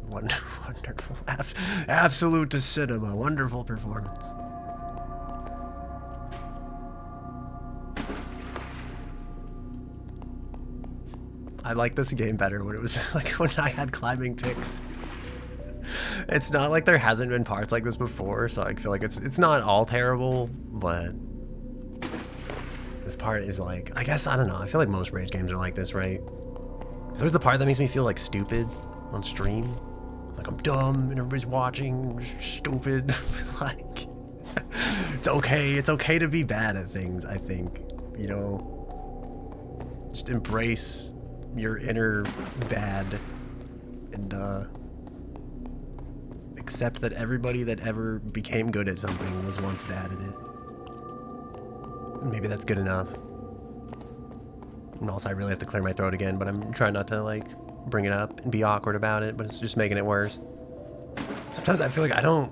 A: Wonderful. Absolute to cinema. Wonderful performance. I like this game better when it was like when I had climbing picks. It's not like there hasn't been parts like this before, so I feel like it's not all terrible, but this part is like, I guess, I don't know, I feel like most rage games are like this, right? So there's the part that makes me feel like stupid on stream, like I'm dumb and everybody's watching, stupid. Like it's okay to be bad at things, I think, you know, just embrace your inner bad, and accept that everybody that ever became good at something was once bad at it. Maybe that's good enough. And also I really have to clear my throat again, but I'm trying not to like bring it up and be awkward about it, but it's just making it worse. Sometimes I feel like I don't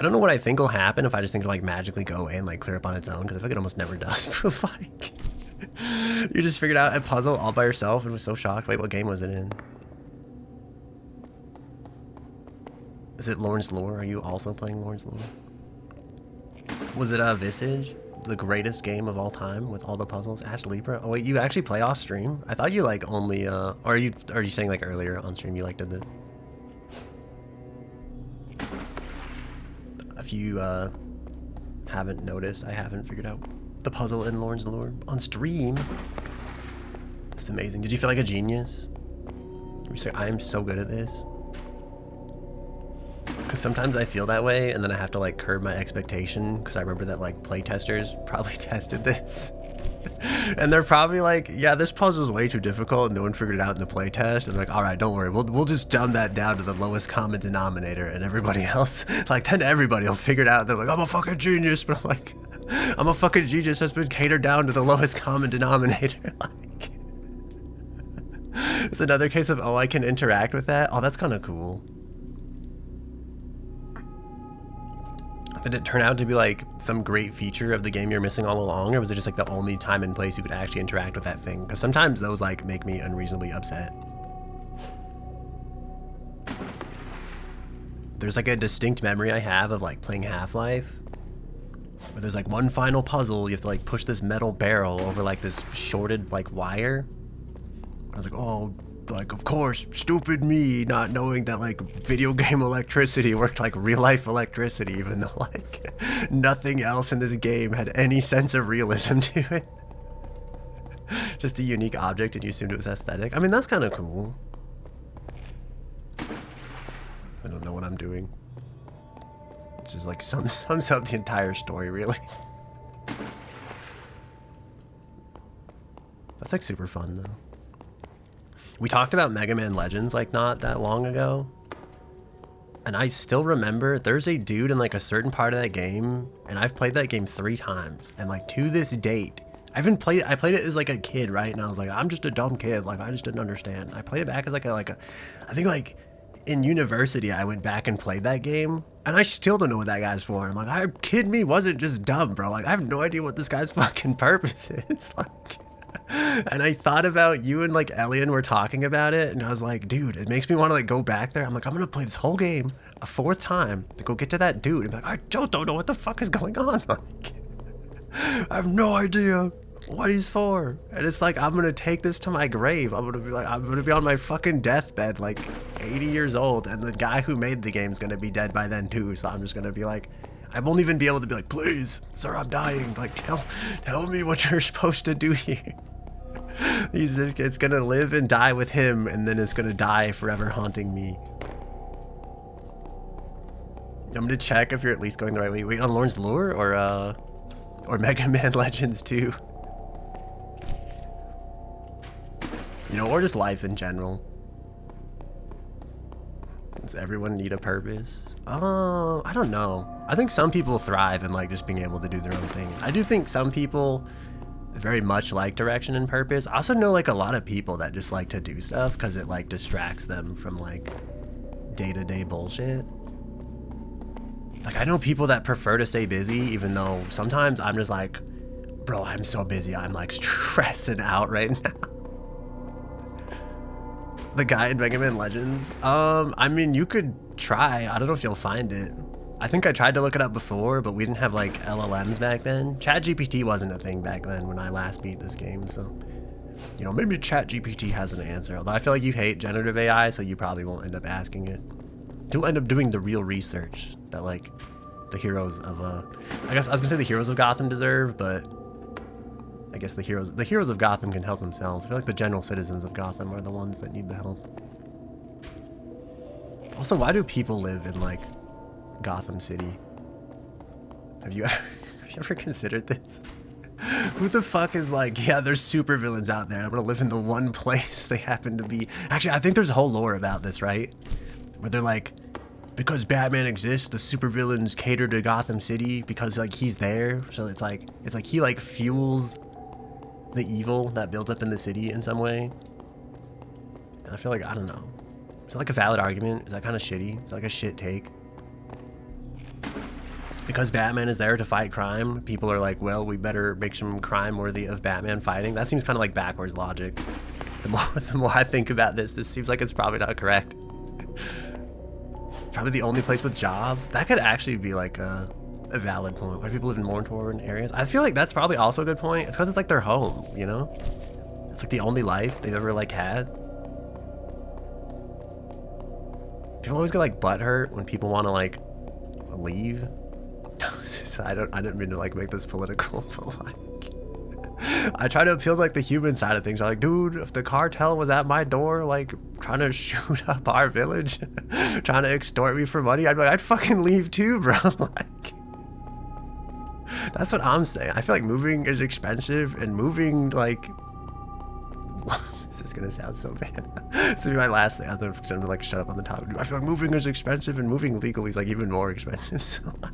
A: know what I think will happen if I just think it'll like magically go away and like clear up on its own, because I feel like it almost never does. But like, you just figured out a puzzle all by yourself and was so shocked. Wait, what game was it in? Is it Lorn's Lore? Are you also playing Lorn's Lore? Was it Visage? The greatest game of all time with all the puzzles? Ask Libra. Oh wait, you actually play off stream? I thought you like only or are you saying like earlier on stream you like did this? If you haven't noticed, I haven't figured out the puzzle in Lorn's Lore on stream. It's amazing. Did you feel like a genius? You say, I am so good at this. Because sometimes I feel that way, and then I have to like curb my expectation, because I remember that like playtesters probably tested this. And they're probably like, yeah, this puzzle is way too difficult, and no one figured it out in the playtest. And like, all right, don't worry, we'll just dumb that down to the lowest common denominator, and everybody else, like, then everybody will figure it out. They're like, I'm a fucking genius, but I'm like, I'm a fucking genius that's been catered down to the lowest common denominator. Like, it's another case of, oh, I can interact with that. Oh, that's kind of cool. Did it turn out to be like some great feature of the game you're missing all along, or was it just like the only time and place you could actually interact with that thing? Because sometimes those like make me unreasonably upset. There's like a distinct memory I have of like playing Half-Life, where there's like one final puzzle, you have to like push this metal barrel over like this shorted like wire. I was like, oh, like, of course, stupid me, not knowing that like video game electricity worked like real life electricity, even though like nothing else in this game had any sense of realism to it. Just a unique object and you assumed it was aesthetic. I mean, that's kind of cool. I don't know what I'm doing. It's just like sums up the entire story, really. That's like super fun though. We talked about Mega Man Legends like not that long ago, and I still remember there's a dude in like a certain part of that game, and I've played that game 3 times, and like to this date, I played it as like a kid, right? And I was like, I'm just a dumb kid, like I just didn't understand. I played it back as like a I think like in university I went back and played that game, and I still don't know what that guy's for. I'm like, I kid me wasn't just dumb, bro. Like I have no idea what this guy's fucking purpose is. Like. And I thought about you and like Elian were talking about it, and I was like, dude, it makes me want to like go back there. I'm like, I'm gonna play this whole game a 4th time to go get to that dude. And be like, I don't know what the fuck is going on. Like, I have no idea what he's for. And it's like, I'm gonna take this to my grave. I'm gonna be on my fucking deathbed, like 80 years old, and the guy who made the game is gonna be dead by then too. So I'm just gonna be like, I won't even be able to be like, please, sir, I'm dying. Like, tell me what you're supposed to do here. It's gonna live and die with him, and then it's gonna die forever haunting me. I'm gonna check if you're at least going the right way. Wait, on Lorn's Lure or Mega Man Legends 2? You know, or just life in general. Does everyone need a purpose? I don't know. I think some people thrive in like just being able to do their own thing. I do think some people very much like direction and purpose. I also know like a lot of people that just like to do stuff because it like distracts them from like day-to-day bullshit. Like I know people that prefer to stay busy, even though sometimes I'm just like, bro, I'm so busy, I'm like stressing out right now. The guy in Mega Man Legends? I mean, you could try. I don't know if you'll find it. I think I tried to look it up before, but we didn't have like LLMs back then. ChatGPT wasn't a thing back then when I last beat this game, so you know, maybe ChatGPT has an answer. Although I feel like you hate generative AI, so you probably won't end up asking it. You'll end up doing the real research that like the heroes of I guess I was gonna say the heroes of Gotham deserve, but I guess the heroes of Gotham can help themselves. I feel like the general citizens of Gotham are the ones that need the help. Also, why do people live in like Gotham City? Have you ever considered this? Who the fuck is like, yeah, there's super villains out there. I'm gonna live in the one place they happen to be. Actually, I think there's a whole lore about this, right? Where they're like, because Batman exists, the supervillains cater to Gotham City because like he's there. So it's like he like fuels the evil that builds up in the city in some way. And I feel like, I don't know. Is that like a valid argument? Is that kind of shitty? Is that like a shit take? Because Batman is there to fight crime, people are like, well, we better make some crime worthy of Batman fighting. That seems kind of like backwards logic. The more I think about this seems like it's probably not correct. It's probably the only place with jobs. That could actually be like a valid point. Why do people live in more torn areas? I feel like that's probably also a good point. It's because it's like their home, you know? It's like the only life they've ever like had. People always get like butthurt when people want to like leave. I didn't mean to like make this political, but like I try to appeal to like the human side of things. I'm like, dude, if the cartel was at my door like trying to shoot up our village, trying to extort me for money, I'd be like, I'd fucking leave too, bro. Like, that's what I'm saying. I feel like moving is expensive, and moving like this is gonna sound so bad. This will be my last thing. I'm gonna like shut up on the topic. I feel like moving is expensive, and moving legally is like even more expensive. So like,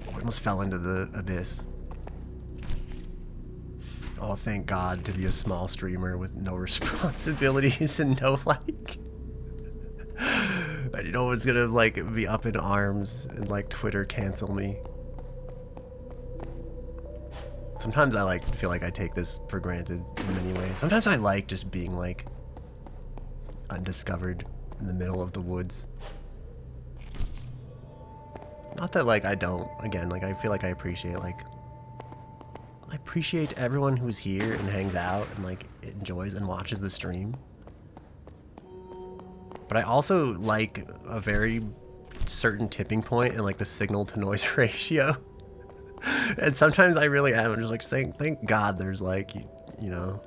A: I almost fell into the abyss. Oh, thank God to be a small streamer with no responsibilities and no like. I know it's gonna like be up in arms and like Twitter cancel me. Sometimes I like feel like I take this for granted in many ways. Sometimes I like just being like undiscovered in the middle of the woods. Not that like I don't, again, like I feel like I appreciate everyone who's here and hangs out and like enjoys and watches the stream. But I also like a very certain tipping point in like the signal to noise ratio. And sometimes I really am. I'm just like saying, thank God there's like, you know,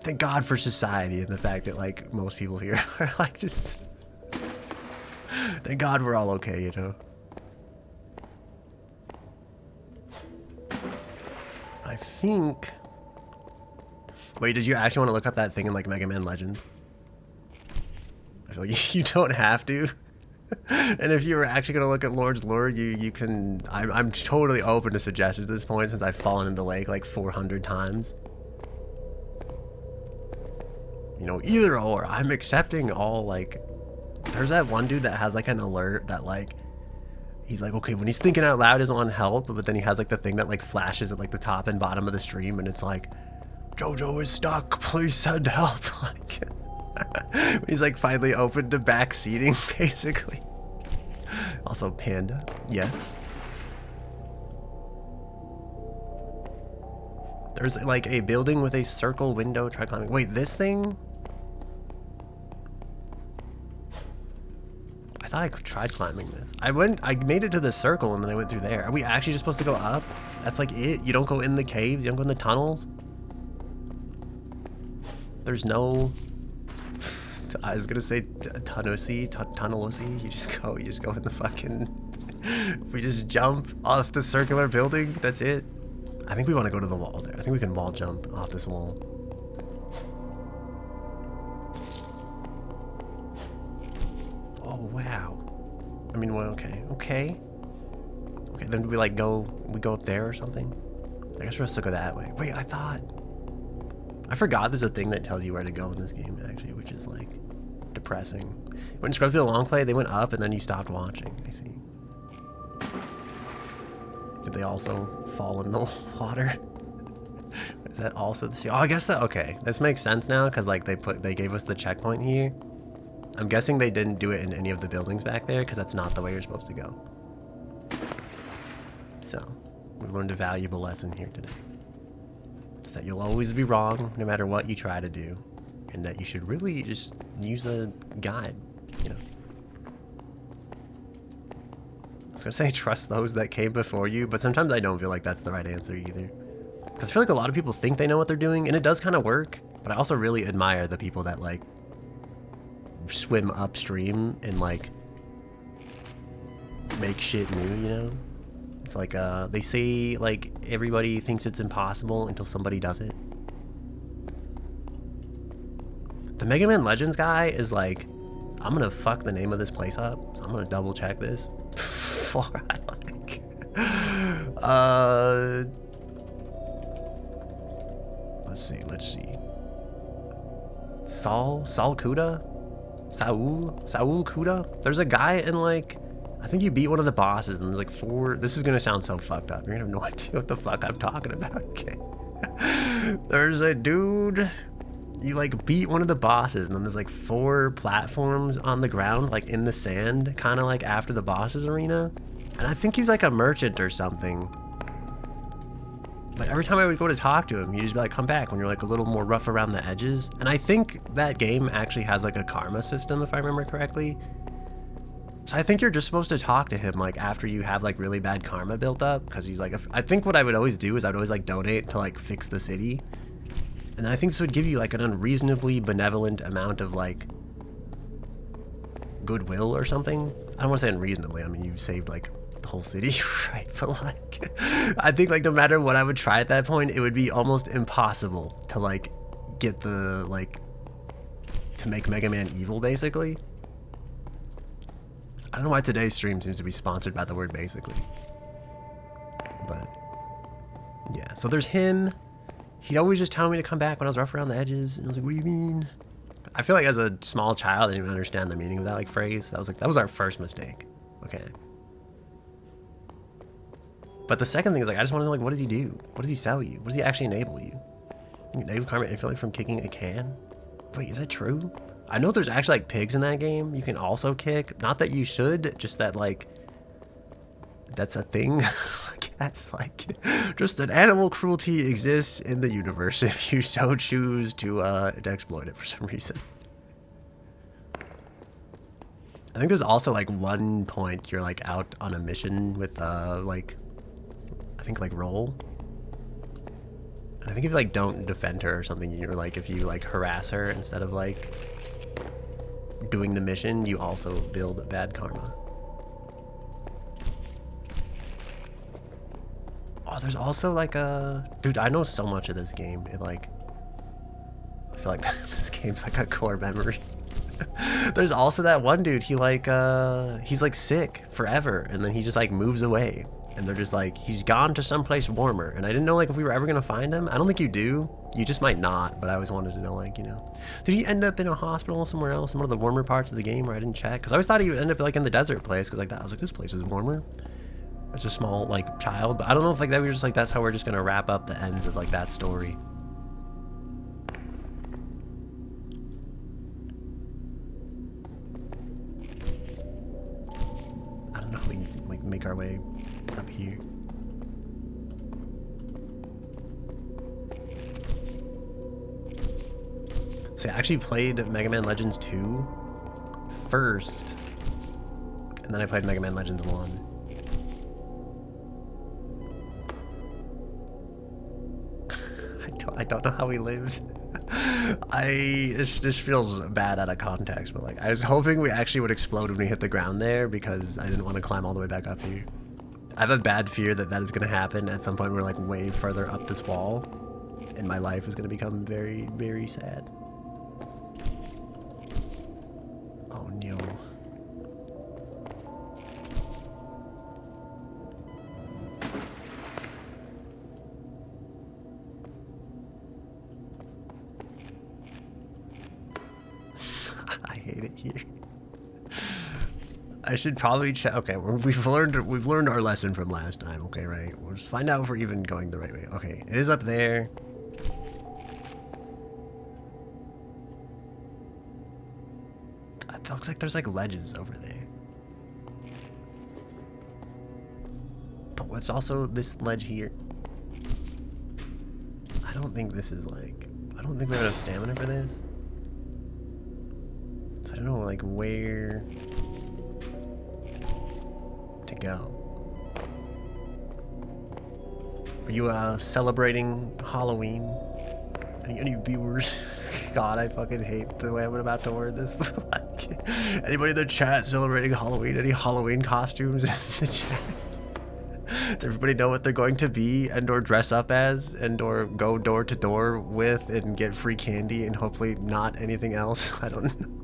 A: thank God for society and the fact that like most people here are like just, thank God we're all okay, you know. I think, wait, did you actually want to look up that thing in like Mega Man Legends? I feel like you don't have to. And if you were actually going to look at Lord's lore, you can, I'm totally open to suggestions at this point since I've fallen in the lake like 400 times. You know, either or, I'm accepting all like, there's that one dude that has like an alert that like, he's like, okay, when he's thinking out loud, he doesn't want help, but then he has like the thing that like flashes at like the top and bottom of the stream and it's like, Jojo is stuck, please send help. Like, he's like finally open to back seating, basically. Also, Panda, yes. There's like a building with a circle window. Try climbing. Wait, this thing? I thought I tried climbing this. I made it to the circle and then I went through there. Are we actually just supposed to go up? That's like it? You don't go in the caves? You don't go in the tunnels? There's no... I was gonna say tunnelosi. You just go in the fucking. We just jump off the circular building. That's it. I think we want to go to the wall there. I think we can wall jump off this wall. Oh wow. I mean, well, okay. Then we like go up there or something. I guess we're supposed to go that way. Wait, I forgot there's a thing that tells you where to go in this game, actually, which is like depressing. When scrub through the long play, they went up and then you stopped watching. I see. Did they also fall in the water? Is that also the sea? Oh, I guess that, okay. This makes sense now because like they gave us the checkpoint here. I'm guessing they didn't do it in any of the buildings back there because that's not the way you're supposed to go. So, we've learned a valuable lesson here today. It's that you'll always be wrong no matter what you try to do, and that you should really just use a guide, you know. I was gonna say trust those that came before you, but sometimes I don't feel like that's the right answer either. Because I feel like a lot of people think they know what they're doing, and it does kind of work, but I also really admire the people that like swim upstream and like make shit new, you know? It's like, they say, like, everybody thinks it's impossible until somebody does it. The Mega Man Legends guy is like, I'm gonna fuck the name of this place up, so I'm gonna double check this before I, like, let's see. Saul Kuda? Saul Kuda? There's a guy in, like, I think you beat one of the bosses and there's like 4, this is gonna sound so fucked up. You're gonna have no idea what the fuck I'm talking about, okay? There's a dude, you like beat one of the bosses and then there's like 4 platforms on the ground, like in the sand, kind of like after the boss's arena. And I think he's like a merchant or something. But every time I would go to talk to him, he'd just be like, come back when you're like a little more rough around the edges. And I think that game actually has like a karma system, if I remember correctly. So I think you're just supposed to talk to him like after you have like really bad karma built up, because he's like, I think what I would always do is I'd always like donate to like fix the city. And then I think this would give you like an unreasonably benevolent amount of like goodwill or something. I don't want to say unreasonably, I mean you saved like the whole city, right? But like, I think like no matter what I would try at that point, it would be almost impossible to like get the like, to make Mega Man evil basically. I don't know why today's stream seems to be sponsored by the word basically. But yeah, so there's him. He'd always just tell me to come back when I was rough around the edges. And I was like, what do you mean? I feel like as a small child, I didn't even understand the meaning of that like phrase. That was our first mistake. Okay. But the second thing is like, I just want to know like, what does he do? What does he sell you? What does he actually enable you? Negative karma infinitely from kicking a can? Wait, is that true? I know there's actually like pigs in that game you can also kick. Not that you should, just that like, that's a thing. That's like, just that animal cruelty exists in the universe if you so choose to exploit it for some reason. I think there's also like one point you're like out on a mission with like, I think like Roll. And I think if you like don't defend her or something, you're like, if you like harass her instead of like doing the mission, you also build bad karma. Oh, there's also like a, dude, I know so much of this game. It like, I feel like this game's like a core memory. There's also that one dude, he like, he's like sick forever, and then he just like moves away, and they're just like, he's gone to someplace warmer. And I didn't know like if we were ever gonna find him. I don't think you do. You just might not, but I always wanted to know, like, you know, did he end up in a hospital somewhere else in one of the warmer parts of the game where I didn't check? Because I always thought he would end up like in the desert place, because like that, I was like, this place is warmer. It's a small like child, but I don't know if like that we were just like, that's how we're just gonna wrap up the ends of like that story. I don't know how we like make our way up here. So I actually played Mega Man Legends 2 first, and then I played Mega Man Legends 1. I don't know how we lived. This just feels bad out of context, but like I was hoping we actually would explode when we hit the ground there, because I didn't want to climb all the way back up here. I have a bad fear that that is going to happen at some point. We're like way further up this wall, and my life is going to become very, very sad. Oh no. I hate it here. I should probably check. Okay, we've learned our lesson from last time. Okay, right. We'll just find out if we're even going the right way. Okay, it is up there. It looks like there's like ledges over there. But what's also this ledge here? I don't think this is like, I don't think we have enough stamina for this. So I don't know like where to go. Are you celebrating Halloween? Any viewers? God, I fucking hate the way I'm about to word this. But like, anybody in the chat celebrating Halloween? Any Halloween costumes in the chat? Does everybody know what they're going to be and or dress up as and or go door to door with and get free candy and hopefully not anything else? I don't know.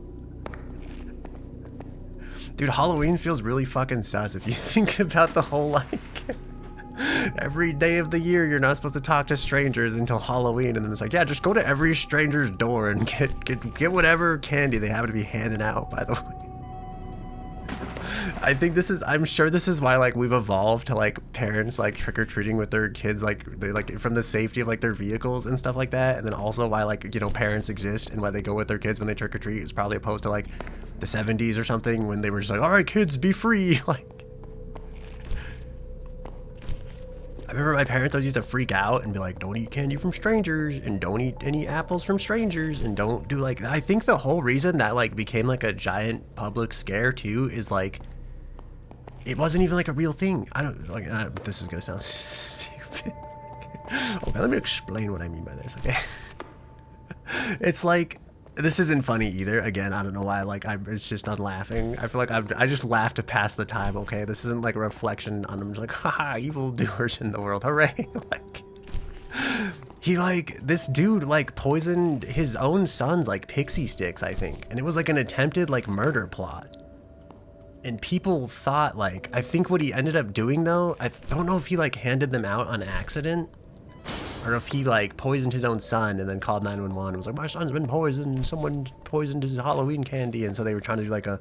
A: Dude, Halloween feels really fucking sus if you think about the whole, like, every day of the year you're not supposed to talk to strangers until Halloween, and then it's like, yeah, just go to every stranger's door and get whatever candy they happen to be handing out, by the way. I think this is, I'm sure this is why, like, we've evolved to, like, parents, like, trick-or-treating with their kids, like, they, like, from the safety of, like, their vehicles and stuff like that, and then also why, like, you know, parents exist and why they go with their kids when they trick-or-treat is probably opposed to, like, the 70s or something when they were just like, all right, kids, be free. Like, I remember my parents always used to freak out and be like, don't eat candy from strangers and don't eat any apples from strangers and don't do, like, I think the whole reason that, like, became like a giant public scare too is like, it wasn't even like a real thing. I don't, like, this is gonna sound stupid. Okay, let me explain what I mean by this, okay? It's like, this isn't funny either. Again, I don't know why, like, it's just on laughing. I feel like I just laugh to pass the time, okay? This isn't like a reflection on them, just like, haha, evil doers in the world, hooray. Like, he, like, this dude, like, poisoned his own son's, like, pixie sticks, I think. And it was like an attempted, like, murder plot. And people thought, like, I think what he ended up doing, though, I don't know if he, like, handed them out on accident, or if he, like, poisoned his own son and then called 911 and was like, my son's been poisoned, someone poisoned his Halloween candy, and so they were trying to do, like, a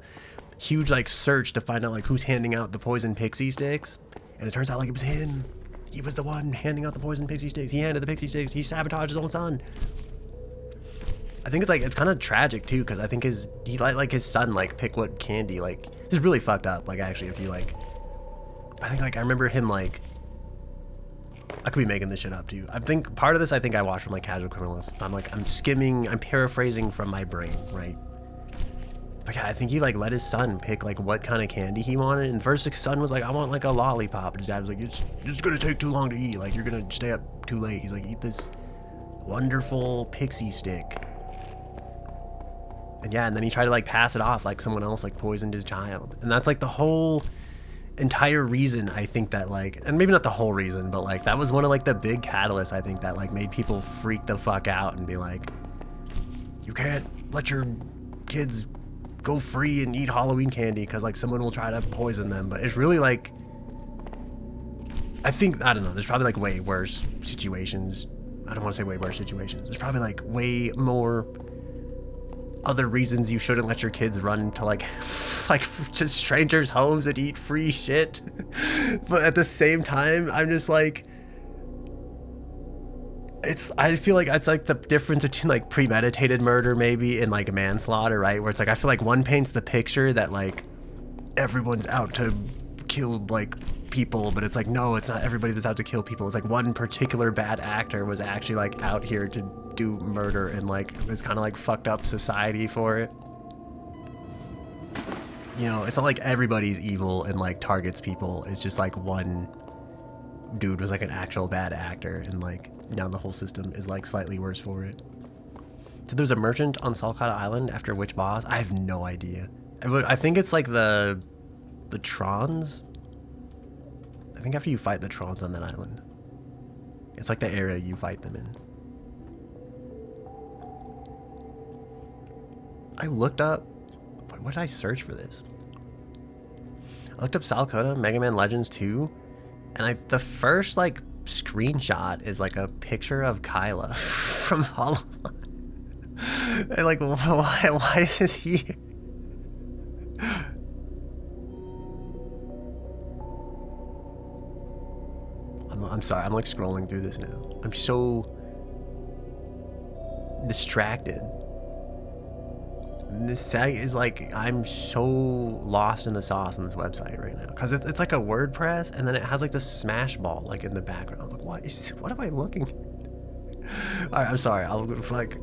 A: huge, like, search to find out, like, who's handing out the poisoned pixie sticks, and it turns out, like, it was him. He was the one handing out the poisoned pixie sticks. He handed the pixie sticks. He sabotaged his own son. I think it's, like, it's kind of tragic, too, because I think he let, like, his son, like, pick what candy, like, this is really fucked up, like, actually, if you, like, I think, like, I remember him, like, I could be making this shit up too. I think part of this, I think I watched from, like, Casual Criminals. I'm skimming, I'm paraphrasing from my brain, right? But yeah, I think he, like, let his son pick, like, what kind of candy he wanted. And first his son was like, I want, like, a lollipop. And his dad was like, it's gonna take too long to eat. Like, you're gonna stay up too late. He's like, eat this wonderful pixie stick. And yeah, and then he tried to, like, pass it off like someone else, like, poisoned his child. And that's, like, the whole entire reason, I think, that, like, and maybe not the whole reason, but, like, that was one of, like, the big catalysts, I think, that, like, made people freak the fuck out and be like, you can't let your kids go free and eat Halloween candy because, like, someone will try to poison them. But it's really, like, I think, I don't know, there's probably, like, way worse situations. I don't want to say way worse situations. There's probably, like, way more other reasons you shouldn't let your kids run to, like, like, just strangers' homes and eat free shit. But at the same time, I'm just like, I feel like it's like the difference between, like, premeditated murder maybe and, like, manslaughter, right? Where it's like, I feel like one paints the picture that, like, everyone's out to kill, like, people, but it's like, no, it's not everybody that's out to kill people. It's like one particular bad actor was actually, like, out here to do murder and, like, was kind of, like, fucked up society for it. You know, it's not like everybody's evil and, like, targets people. It's just, like, one dude was, like, an actual bad actor, and, like, now the whole system is, like, slightly worse for it. So there's a merchant on Salcata Island after which boss? I have no idea. I think it's, like, the Trons. I think after you fight the Trons on that island. It's, like, the area you fight them in. I looked up, what did I search for this? I looked up Salcota, Mega Man Legends 2, and the first, like, screenshot is, like, a picture of Kyla from Hollow Knight. And, like, why is this here? I'm sorry, I'm, like, scrolling through this now. I'm so distracted. This site is like, I'm so lost in the sauce on this website right now because it's like a WordPress, and then it has, like, the Smash Ball, like, in the background. I'm like, what am I looking at? All right, I'm sorry. I'll, like,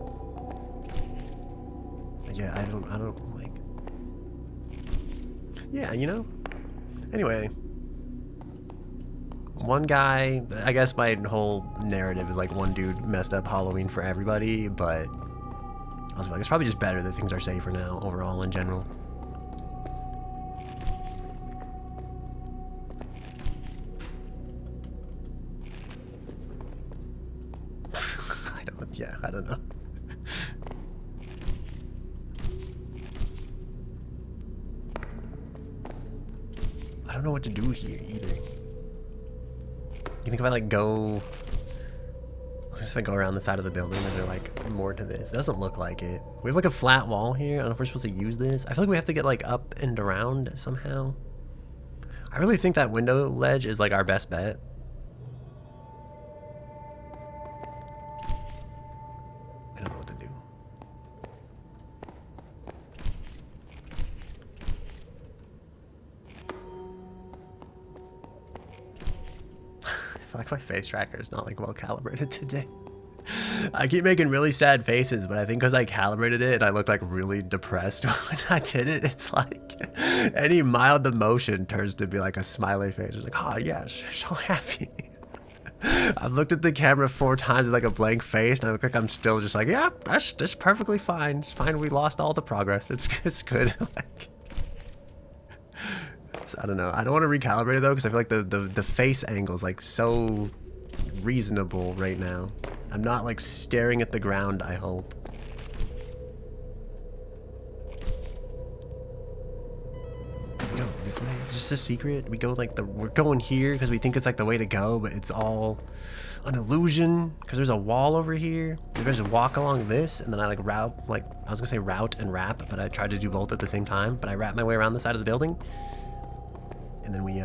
A: yeah, I don't like, yeah, you know. Anyway, one guy, I guess my whole narrative is, like, one dude messed up Halloween for everybody, but I was like, it's probably just better that things are safer now, overall, in general. I don't know. I don't know what to do here either. You think if I like go... I guess if I go around the side of the building, is there like more to this? It doesn't look like it. We have like a flat wall here. I don't know if we're supposed to use this. I feel like we have to get like up and around somehow. I really think that window ledge is like our best bet. I don't know what to do. I feel like my face tracker is not like well calibrated today. I keep making really sad faces, but I think because I calibrated it and I look like really depressed when I did it, it's like any mild emotion turns to be like a smiley face. It's like, oh yes, so happy. I've looked at the camera 4 times with like a blank face, and I look like I'm still just like, yeah, that's perfectly fine. It's fine. We lost all the progress. It's good. Like, so I don't know. I don't want to recalibrate it though, because I feel like the face angle is like so reasonable right now. I'm not like staring at the ground, I hope. We go this way. It's just a secret. We go like we're going here because we think it's like the way to go, but it's all an illusion because there's a wall over here. You guys just walk along this, and then I like route, like I was gonna say route and wrap, but I tried to do both at the same time. But I wrap my way around the side of the building, and then we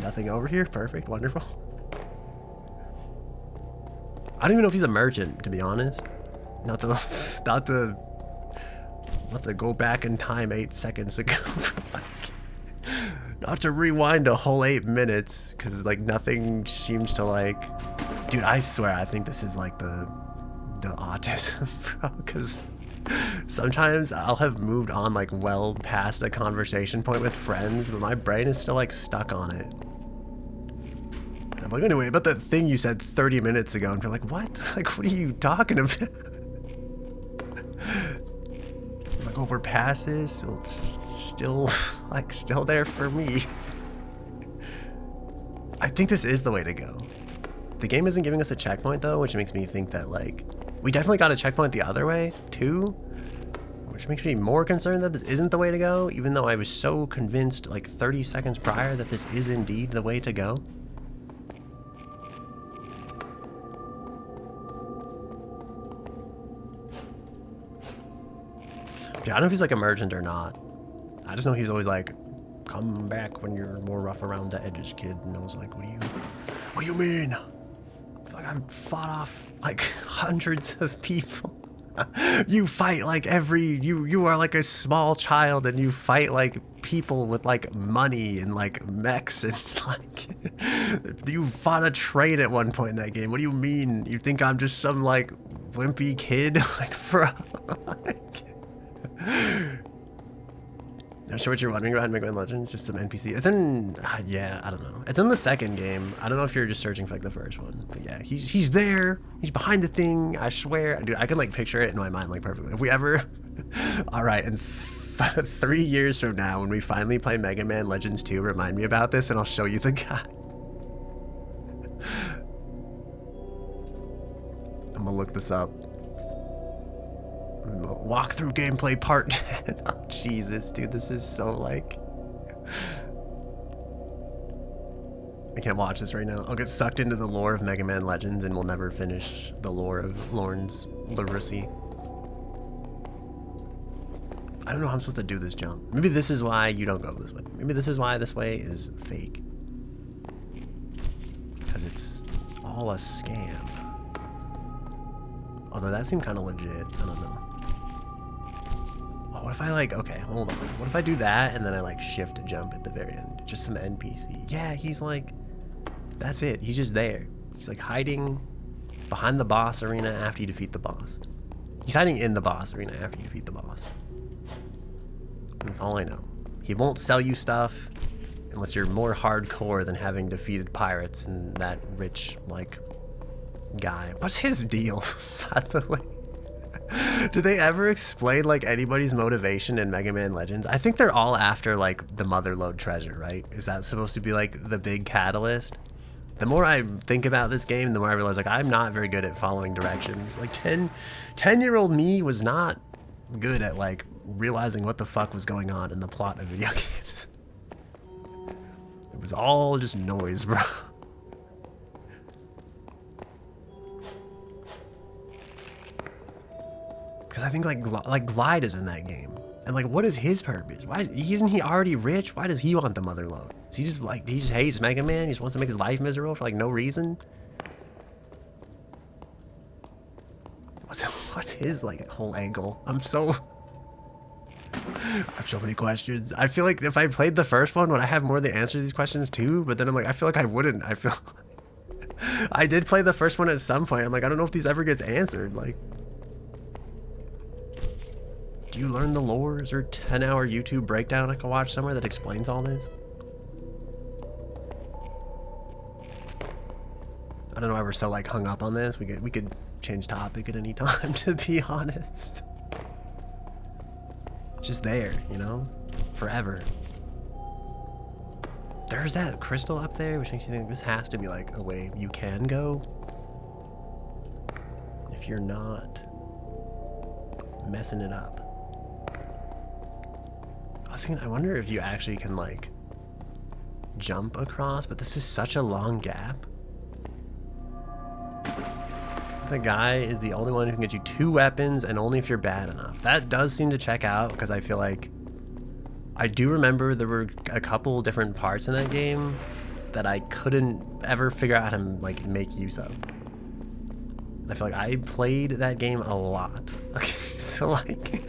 A: nothing over here. Perfect, wonderful. I don't even know if he's a merchant, to be honest. Not to go back in time 8 seconds ago. Not to rewind a whole 8 minutes, because like nothing seems to like. Dude, I swear I think this is like the autism, bro. Because sometimes I'll have moved on like well past a conversation point with friends, but my brain is still like stuck on it. I'm like, anyway, about that thing you said 30 minutes ago, and you're like, what? Like, what are you talking about? I'm like, oh, we're past this? Well, it's still, like, still there for me. I think this is the way to go. The game isn't giving us a checkpoint, though, which makes me think that, like, we definitely got a checkpoint the other way, too. Which makes me more concerned that this isn't the way to go, even though I was so convinced, like, 30 seconds prior that this is indeed the way to go. I don't know if he's like a merchant or not. I just know he's always like, come back when you're more rough around the edges, kid. And I was like, what do you mean? I feel like I've fought off like hundreds of people. You fight like you are like a small child, and you fight like people with like money and like mechs, and like you fought a train at one point in that game. What do you mean? You think I'm just some like wimpy kid? Like, bro, like, I'm sure what you're wondering about Mega Man Legends, just some NPC. It's in, yeah, I don't know. It's in the second game. I don't know if you're just searching for like the first one, but yeah, he's there. He's behind the thing. I swear, dude, I can like picture it in my mind like perfectly. If we ever, all right, and 3 years from now, when we finally play Mega Man Legends 2, remind me about this, and I'll show you the guy. I'm gonna look this up. Walkthrough gameplay part 10. Oh, Jesus, dude, this is so like. I can't watch this right now. I'll get sucked into the lore of Mega Man Legends, and we'll never finish the lore of Lorn's literacy. I don't know how I'm supposed to do this jump. Maybe this is why you don't go this way. Maybe this is why this way is fake. Because it's all a scam. Although that seemed kind of legit. I don't know. Oh, what if I like, okay, hold on. What if I do that and then I like shift jump at the very end? Just some NPC. Yeah, he's like, that's it. He's just there. He's like hiding behind the boss arena after you defeat the boss. He's hiding in the boss arena after you defeat the boss. That's all I know. He won't sell you stuff unless you're more hardcore than having defeated pirates and that rich, like, guy. What's his deal, by the way? Did they ever explain like anybody's motivation in Mega Man Legends? I think they're all after like the Motherlode treasure, right? Is that supposed to be like the big catalyst? The more I think about this game, the more I realize, like, I'm not very good at following directions. Like, 10-year-old me was not good at, like, realizing what the fuck was going on in the plot of video games. It was all just noise, bro. Because I think, like, Glide is in that game. And, like, what is his purpose? Isn't he already rich? Why does he want the mother lode? Is he just, like, he just hates Mega Man? He just wants to make his life miserable for, like, no reason? What's his, like, whole angle? I have so many questions. I feel like if I played the first one, would I have more of the answer to these questions too? But then I'm like, I feel like I wouldn't. I did play the first one at some point. I'm like, I don't know if these ever gets answered. Like, do you learn the lore? Is there a 10-hour YouTube breakdown I can watch somewhere that explains all this? I don't know why we're so, like, hung up on this. We could change topic at any time, to be honest. It's just there, you know? Forever. There's that crystal up there, which makes you think this has to be, like, a way you can go. If you're not messing it up. I was thinking, I wonder if you actually can, like, jump across, but this is such a long gap. The guy is the only one who can get you 2 weapons, and only if you're bad enough. That does seem to check out, because I feel like I do remember there were a couple different parts in that game that I couldn't ever figure out how to, like, make use of. I feel like I played that game a lot. Okay, so, like,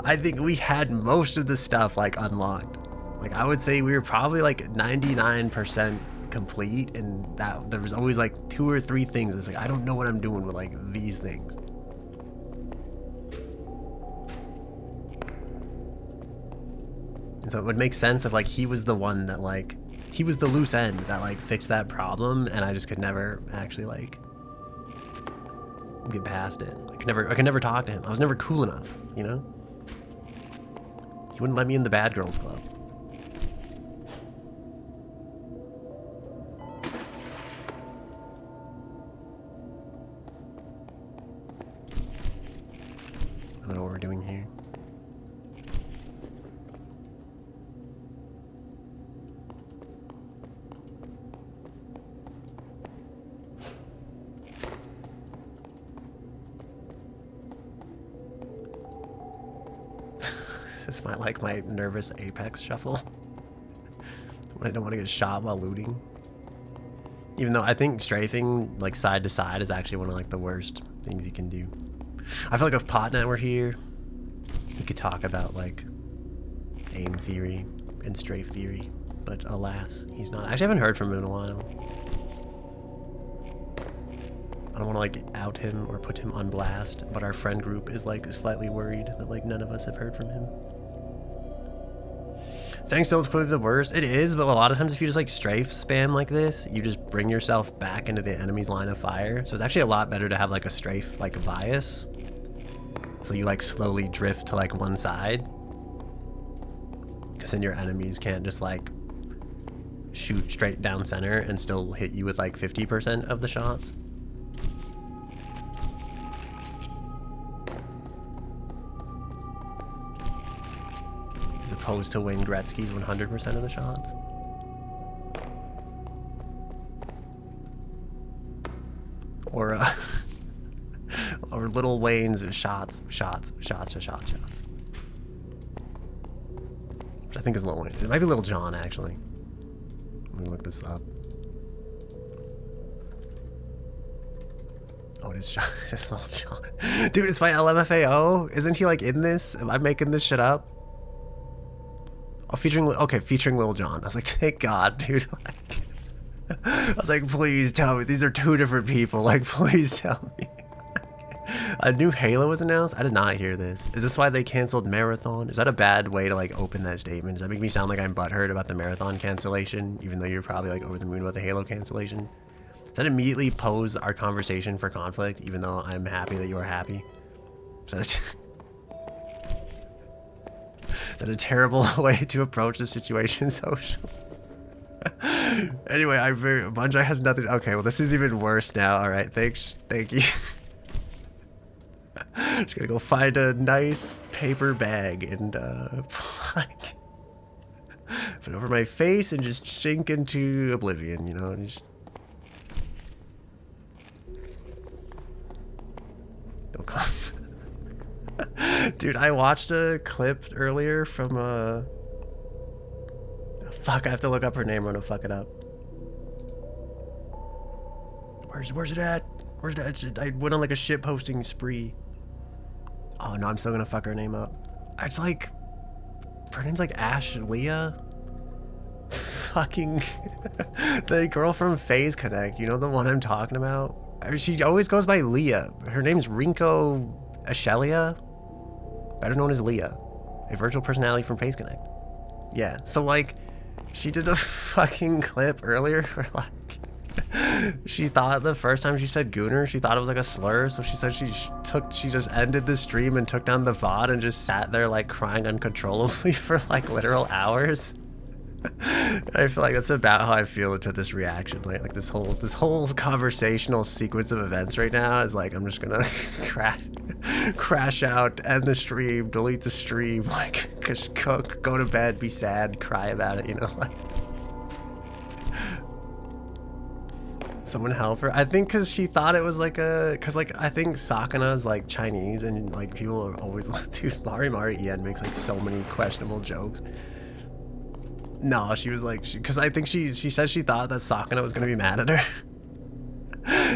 A: I think we had most of the stuff, like, unlocked. Like, I would say we were probably, like, 99% complete, and that there was always, like, 2 or 3 things. It's like, I don't know what I'm doing with, like, these things. And so it would make sense if, like, he was the one that, like, he was the loose end that, like, fixed that problem, and I just could never actually, like, get past it. I could never talk to him. I was never cool enough, you know? He wouldn't let me in the bad girls club. I don't know what we're doing here. This is my nervous apex shuffle. When I don't want to get shot while looting. Even though I think strafing, like, side to side is actually one of, like, the worst things you can do. I feel like if Potnet were here, he could talk about, like, aim theory and strafe theory, but alas, he's not. I actually haven't heard from him in a while. I don't want to, like, out him or put him on blast, but our friend group is, like, slightly worried that, like, none of us have heard from him. Standing still is clearly the worst. It is, but a lot of times if you just, like, strafe spam like this, you just bring yourself back into the enemy's line of fire. So it's actually a lot better to have, like, a strafe, like, bias. So you, like, slowly drift to, like, one side. Because then your enemies can't just, like, shoot straight down center and still hit you with, like, 50% of the shots. As opposed to Wayne Gretzky's 100% of the shots. Or, or Little Wayne's shots. Which I think is Lil Wayne. It might be Little John, actually. Let me look this up. Oh, it is John. It's Little John. Dude, it's by LMFAO. Isn't he, like, in this? Am I making this shit up? Oh, featuring Little John. I was like, thank God, dude. Like, I was like, please tell me. These are 2 different people. Like, please tell me. A new Halo was announced? I did not hear this. Is this why they canceled Marathon? Is that a bad way to, like, open that statement? Does that make me sound like I'm butthurt about the Marathon cancellation, even though you're probably, like, over the moon about the Halo cancellation? Does that immediately pose our conversation for conflict, even though I'm happy that you are happy? Is that a terrible way to approach the situation socially? Anyway, Bungie has nothing. Okay, well, this is even worse now. All right, thanks. Thank you. Just gonna go find a nice paper bag and like put it over my face and just sink into oblivion, you know. Just... Dude, I watched a clip earlier from fuck, I have to look up her name. I'm gonna fuck it up. Where's it at? Where's that? I went on like a shit posting spree. Oh no, I'm still gonna fuck her name up. It's like, her name's like Ash Leah. Fucking the girl from Phase Connect. You know the one I'm talking about? She always goes by Leah. Her name's Rinko Ashelia, better known as Leah, a virtual personality from Phase Connect. Yeah, so like, she did a fucking clip earlier where like, she thought the first time she said gooner, she thought it was like a slur, so she said she just ended the stream and took down the VOD and just sat there like crying uncontrollably for like literal hours. I feel like that's about how I feel to this reaction. Like this whole conversational sequence of events right now is like, I'm just gonna crash out, end the stream, delete the stream, like just cook, go to bed, be sad, cry about it, you know, like. Someone help her. I think because she thought it was like because like I think Sakana is like Chinese and like people are always like, dude, Mari En makes like so many questionable jokes. No, she was like, because I think she said she thought that Sakana was gonna be mad at her.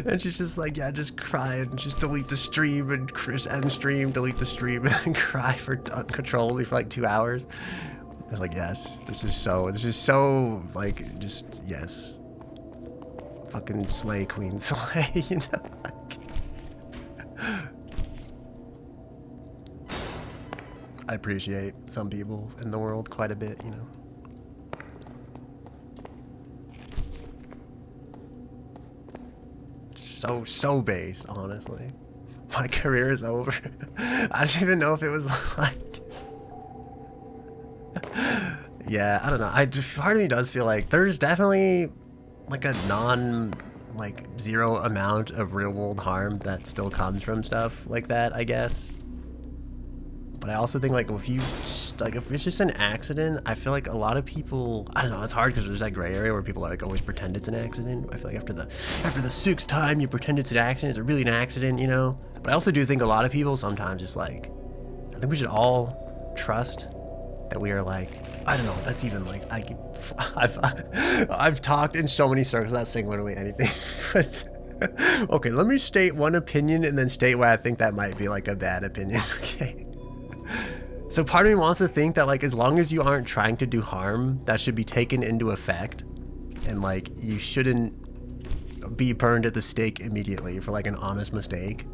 A: And she's just like, yeah, just cry and just delete the stream and end stream, delete the stream and cry for uncontrollably for like 2 hours. I was like, yes, this is so like, just yes. Fucking slay, queen, slay, you know, like. I appreciate some people in the world quite a bit, you know. So base, honestly. My career is over. I don't even know if it was like... Yeah, I don't know. Part of me does feel like there's definitely like a zero amount of real world harm that still comes from stuff like that, I guess. But I also think like if it's just an accident, I feel like a lot of people, I don't know, it's hard because there's that gray area where people like always pretend it's an accident. I feel like after the 6th time you pretend it's an accident, is it really an accident, you know? But I also do think a lot of people sometimes just like, I think we should all trust that we are like, I don't know, that's even like, I've talked in so many circles without saying literally anything, but okay, let me state one opinion and then state why I think that might be like a bad opinion, okay? So part of me wants to think that like as long as you aren't trying to do harm, that should be taken into effect, and like you shouldn't be burned at the stake immediately for like an honest mistake.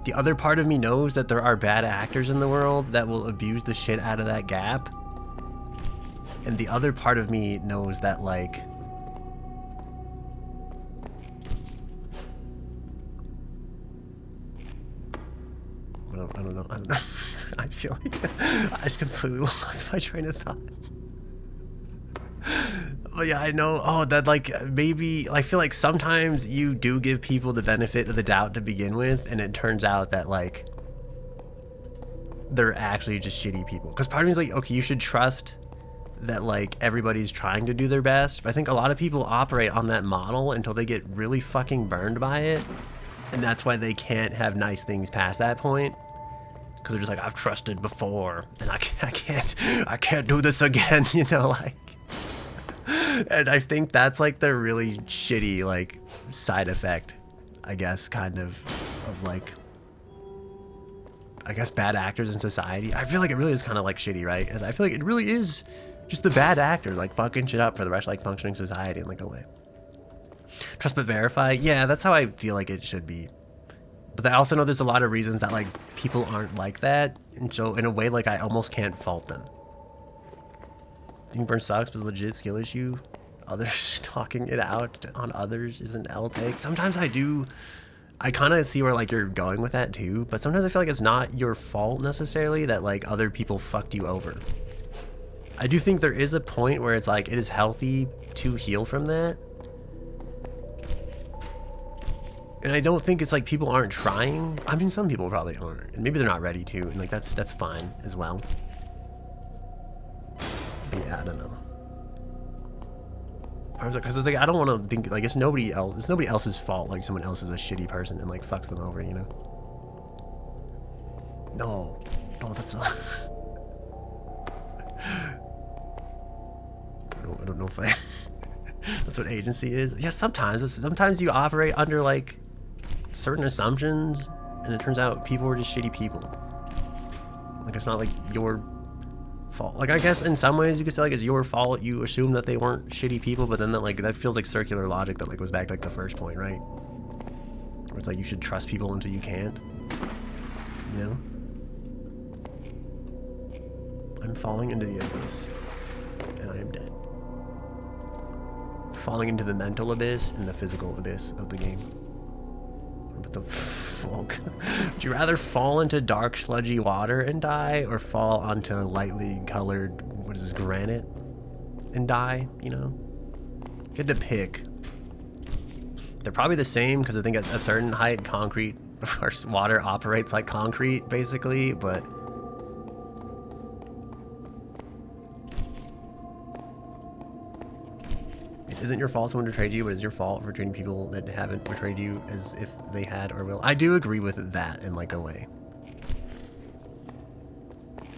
A: The other part of me knows that there are bad actors in the world that will abuse the shit out of that gap. And the other part of me knows that like I don't know. I feel like I just completely lost my train of thought. But yeah, I know. Oh, that like maybe I feel like sometimes you do give people the benefit of the doubt to begin with, and it turns out that like they're actually just shitty people. Because part of me is like, okay, you should trust that like everybody's trying to do their best. But I think a lot of people operate on that model until they get really fucking burned by it, and that's why they can't have nice things past that point. Because they're just like, I've trusted before, and I can't do this again, you know, like. And I think that's like the really shitty like side effect, I guess, kind of like, I guess, bad actors in society. I feel like it really is kind of like shitty, right? As I feel like it really is just the bad actors like fucking shit up for the rest of like functioning society in like a way. Trust but verify. Yeah, that's how I feel like it should be. But I also know there's a lot of reasons that like people aren't like that, and so in a way like I almost can't fault them. I think Burn Sucks was a legit skill issue. Others talking it out on others is an L take. Sometimes I kind of see where like you're going with that too, but sometimes I feel like it's not your fault necessarily that like other people fucked you over. I do think there is a point where it's like it is healthy to heal from that. And I don't think it's like people aren't trying. I mean, some people probably aren't, and maybe they're not ready to, and like that's fine as well. But yeah, I don't know. I was like, because it's like I don't want to think like it's nobody else's fault. Like someone else is a shitty person and like fucks them over, you know? No, that's not. I don't know if I. That's what agency is. Yeah, sometimes you operate under like certain assumptions, and it turns out people are just shitty people. Like it's not like your fault. Like I guess in some ways you could say like it's your fault. You assume that they weren't shitty people, but then that feels like circular logic that like goes back to like the first point, right? Where it's like you should trust people until you can't. You know? I'm falling into the abyss, and I am dead. Falling into the mental abyss and the physical abyss of the game. What the fuck? Would you rather fall into dark, sludgy water and die, or fall onto lightly colored, what is this, granite, and die? You know? You had to pick. They're probably the same, because I think at a certain height, concrete, or water operates like concrete, basically, but it isn't your fault someone betrayed you, but it's your fault for treating people that haven't betrayed you as if they had or will. I do agree with that in like a way.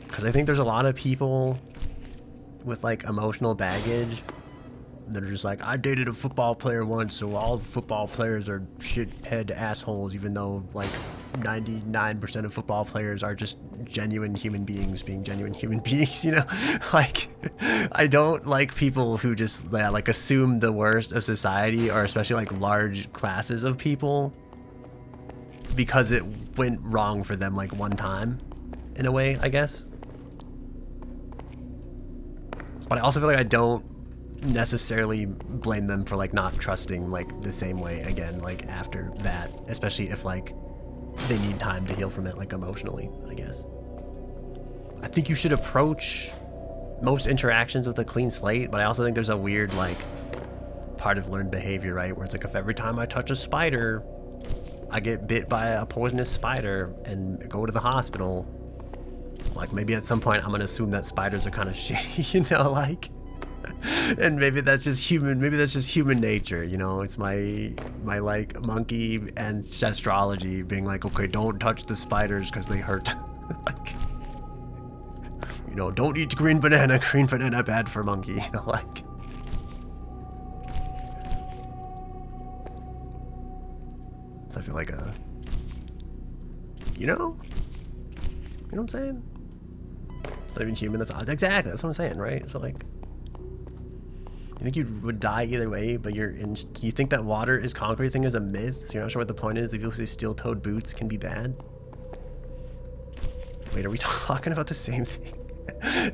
A: Because I think there's a lot of people with like emotional baggage that are just like, I dated a football player once, so all football players are shithead assholes, even though like 99% of football players are just genuine human beings being genuine human beings, you know? Like, I don't like people who just like assume the worst of society, or especially like large classes of people, because it went wrong for them like one time, in a way, I guess. But I also feel like I don't necessarily blame them for like not trusting like the same way again like after that, especially if like they need time to heal from it like emotionally, I guess. I think you should approach most interactions with a clean slate, but I also think there's a weird like part of learned behavior, right, where it's like if every time I touch a spider I get bit by a poisonous spider and go to the hospital, like maybe at some point I'm gonna assume that spiders are kind of shitty, you know, like. And maybe that's just human nature, you know. It's my like monkey ancestrology being like, okay, don't touch the spiders because they hurt. Like, you know, don't eat green banana bad for monkey, you know, like. So I feel like you know what I'm saying? It's not even human, exactly, that's what I'm saying, right? So like, you think you would die either way, but you think that water is concrete thing is a myth, so you're not sure what the point is. The people who say steel-toed boots can be bad. Wait, are we talking about the same thing?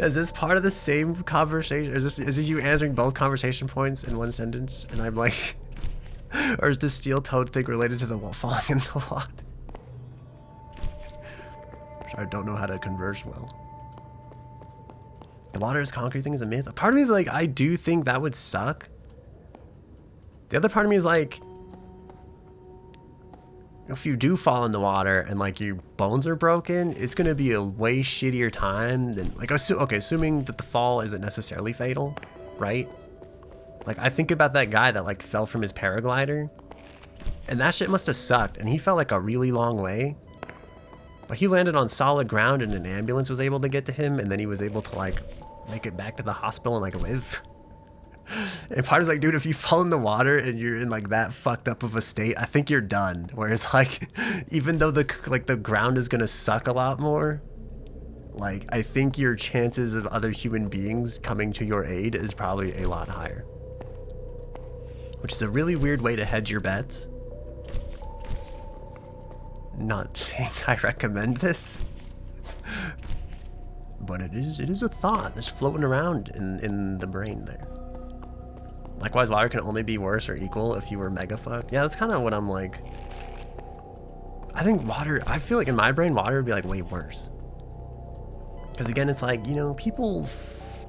A: Is this part of the same conversation? Is this you answering both conversation points in one sentence? And I'm like, or is this steel-toed thing related to the falling in the water? I don't know how to converse well. The water is concrete thing is a myth. A part of me is like, I do think that would suck. The other part of me is like, if you do fall in the water and like your bones are broken, it's gonna be a way shittier time than like, assuming that the fall isn't necessarily fatal, right? Like I think about that guy that like fell from his paraglider, and that shit must have sucked, and he fell like a really long way. But he landed on solid ground and an ambulance was able to get to him, and then he was able to like make it back to the hospital and like live. And part is like, dude, if you fall in the water and you're in like that fucked up of a state, I think you're done. Whereas like, even though the ground is gonna suck a lot more, like I think your chances of other human beings coming to your aid is probably a lot higher. Which is a really weird way to hedge your bets. Not saying I recommend this, but it is a thought that's floating around in the brain there. Likewise, water can only be worse or equal if you were mega fucked. Yeah, that's kind of what I'm like. I think water, I feel like in my brain, water would be like way worse. Because again, it's like, you know, people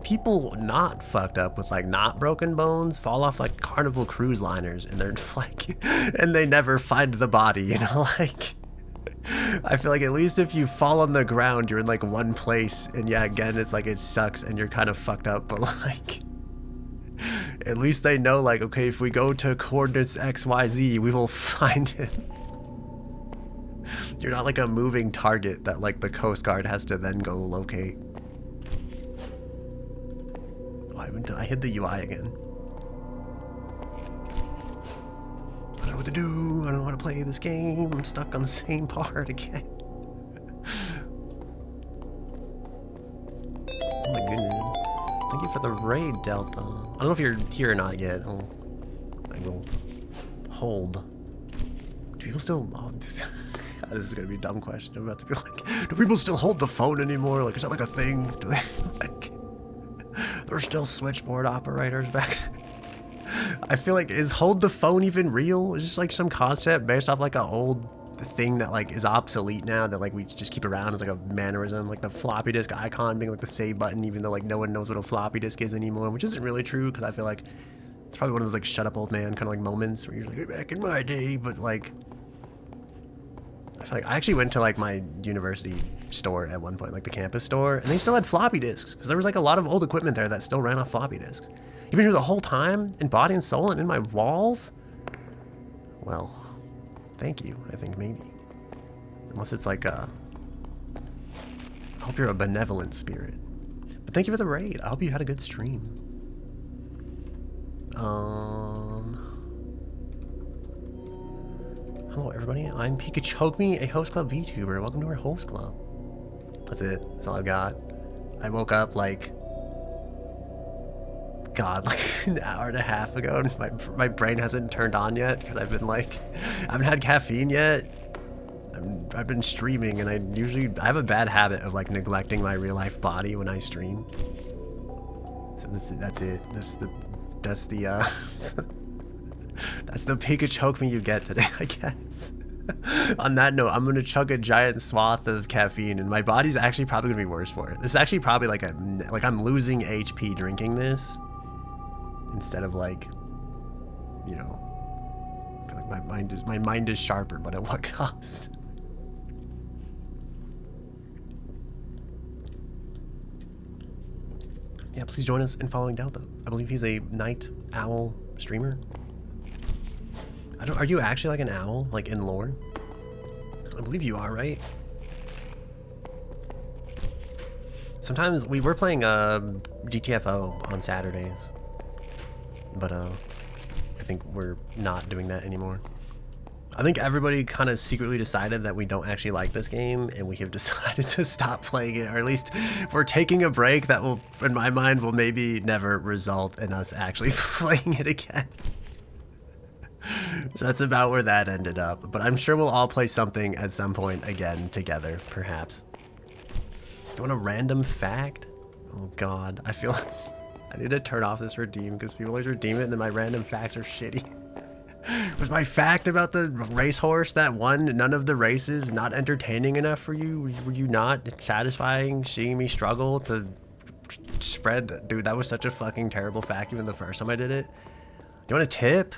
A: people not fucked up with like not broken bones fall off like Carnival cruise liners and they're like, and they never find the body, you know, like. I feel like at least if you fall on the ground, you're in like one place, and yeah, again, it's like it sucks and you're kind of fucked up, but like, at least they know like, okay, if we go to coordinates XYZ, we will find it. You're not like a moving target that like the Coast Guard has to then go locate. Oh, I hit the UI again. I don't know what to do. I don't know how to play this game. I'm stuck on the same part again. Oh my goodness. Thank you for the raid, Delta. I don't know if you're here or not yet. I will hold. Do people still... Oh, this is going to be a dumb question. I'm about to be like, do people still hold the phone anymore? Like, is that like a thing? Do they, like... There's still switchboard operators back there. I feel like, is hold the phone even real? Is this like some concept based off like an old thing that like is obsolete now that like we just keep around as like a mannerism? Like the floppy disk icon being like the save button, even though like no one knows what a floppy disk is anymore, which isn't really true because I feel like it's probably one of those like shut up old man kind of like moments where you're like, hey, back in my day, but like I feel like I actually went to like my university store at one point, like the campus store, and they still had floppy disks because there was like a lot of old equipment there that still ran off floppy disks. You've been here the whole time, in body and soul, and in my walls? Well, thank you, I think, maybe. Unless it's like I hope you're a benevolent spirit. But thank you for the raid. I hope you had a good stream. Hello, everybody. I'm Pikachu Hogme, a Host Club VTuber. Welcome to our Host Club. That's it. That's all I've got. I woke up like... God, like an hour and a half ago, and my brain hasn't turned on yet because I've been like, I haven't had caffeine yet. I've been streaming, and I have a bad habit of like neglecting my real life body when I stream. So that's it. That's the that's the Pikachu choke me you get today, I guess. On that note, I'm gonna chug a giant swath of caffeine, and my body's actually probably gonna be worse for it. This is actually probably like I'm losing HP drinking this. Instead of like, you know, I feel like my mind is sharper, but at what cost? Yeah, please join us in following Delta. I believe he's a night owl streamer. Are you actually like an owl, like in Lorn? I believe you are, right? Sometimes we were playing GTFO on Saturdays. But I think we're not doing that anymore. I think everybody kind of secretly decided that we don't actually like this game, and we have decided to stop playing it, or at least we're taking a break that will, in my mind, will maybe never result in us actually playing it again. So that's about where that ended up. But I'm sure we'll all play something at some point again together, perhaps. Do you want a random fact? Oh God, I feel... I need to turn off this redeem because people always redeem it and then my random facts are shitty. Was my fact about the racehorse that won none of the races not entertaining enough for you? Were you not satisfying seeing me struggle to spread? Dude, that was such a fucking terrible fact even the first time I did it. Do you want a tip?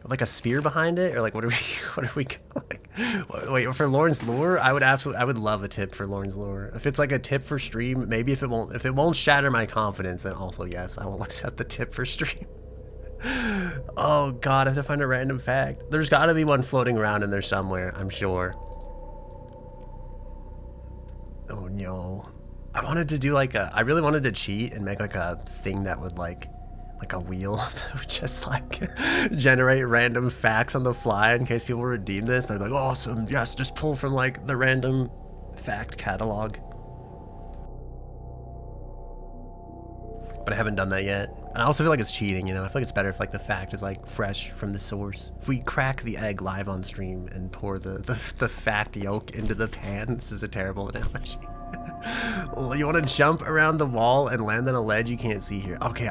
A: Like a spear behind it? Or like what are we like? Wait, for Lorn's lure, I would love a tip for Lorn's lure. If it's like a tip for stream, maybe if it won't shatter my confidence, then also yes, I will accept the tip for stream. Oh God, I have to find a random fact. There's gotta be one floating around in there somewhere, I'm sure. Oh no. I wanted to do like I really wanted to cheat and make like a thing that would like a wheel that would just like generate random facts on the fly in case people redeem this. They're like, awesome, yes, just pull from like the random fact catalog. But I haven't done that yet. And I also feel like it's cheating, you know? I feel like it's better if like the fact is like fresh from the source. If we crack the egg live on stream and pour the fact yolk into the pan, this is a terrible analogy. You want to jump around the wall and land on a ledge you can't see here. Okay,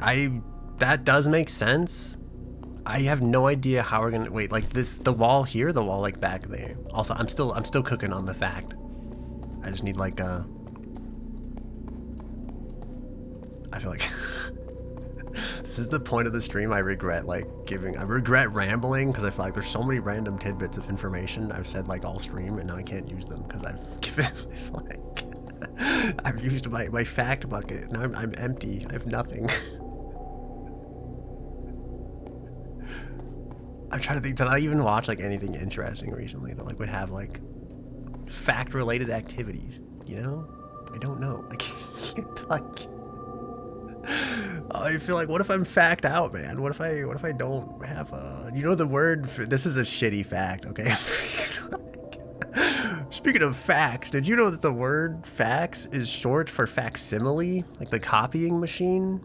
A: that does make sense. I have no idea how we're gonna wait. Like the wall here, the wall like back there. Also, I'm still cooking on the fact. I just need like I feel like this is the point of the stream I regret I regret rambling because I feel like there's so many random tidbits of information I've said like all stream and now I can't use them because I've given I've used my fact bucket. Now I'm empty. I have nothing. I'm trying to think, did I even watch like anything interesting recently that like would have like fact related activities, you know? I don't know. I can't like I feel like, what if I'm fact out, man? What if I don't have you know the word for, this is a shitty fact, okay? Speaking of facts, did you know that the word fax is short for facsimile, like the copying machine?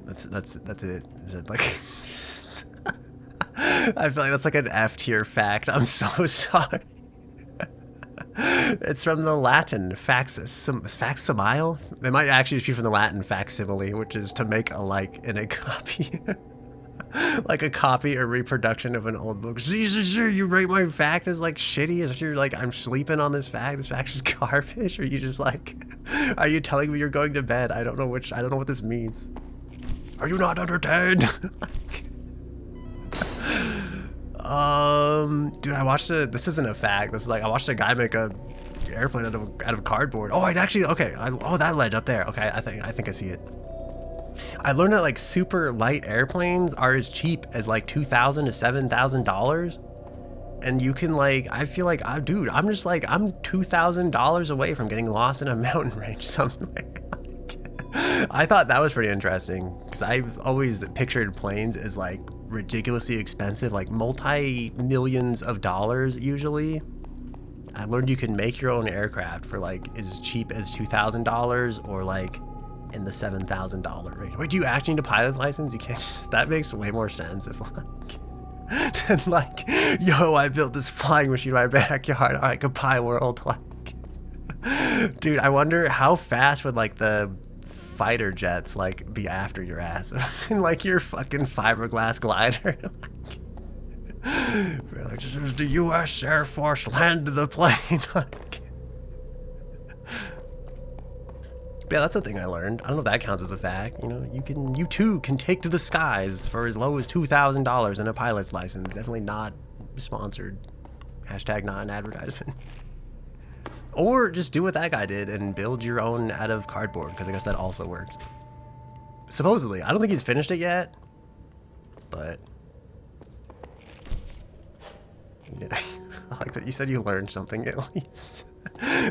A: That's it. Is it like I feel like that's like an F tier fact. I'm so sorry. It's from the Latin facsimile. It might actually be from the Latin facsimile, which is to make a like in a copy. Like a copy or reproduction of an old book. You rate my fact as like shitty? As you're like, I'm sleeping on this fact. This fact is garbage. Or you just like, are you telling me you're going to bed? I don't know what this means. Are you not entertained? Dude, I watched this isn't a fact. This is like, I watched a guy make a airplane out of cardboard. Oh, that ledge up there. Okay, I think I see it. I learned that like super light airplanes are as cheap as like $2,000 to $7,000, and you can like, I feel like I'm $2,000 away from getting lost in a mountain range somewhere. I thought that was pretty interesting because I've always pictured planes as like ridiculously expensive, like multi-millions of dollars usually. I learned you can make your own aircraft for like as cheap as $2,000 or like in the $7,000 range. Wait, do you actually need a pilot's license? You can't just, that makes way more sense if like, than like, yo, I built this flying machine in my backyard. All right, goodbye world. Like, dude, I wonder how fast would like the fighter jets like be after your ass in like your fucking fiberglass glider. Like, this is the U.S. Air Force, land the plane. Like, yeah, that's the thing I learned. I don't know if that counts as a fact. You know, you too can take to the skies for as low as $2,000 and a pilot's license. Definitely not sponsored. Hashtag not an advertisement. Or just do what that guy did and build your own out of cardboard, because I guess that also works. Supposedly. I don't think he's finished it yet, but yeah. I like that you said you learned something at least.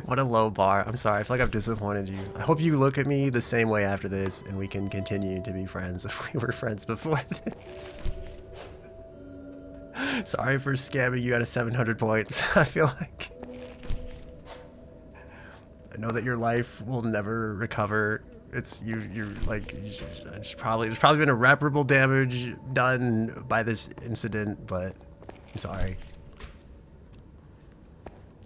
A: What a low bar. I'm sorry. I feel like I've disappointed you. I hope you look at me the same way after this and we can continue to be friends if we were friends before this. Sorry for scamming you out of 700 points. I feel like I know that your life will never recover. You're like, there's probably been irreparable damage done by this incident, but I'm sorry.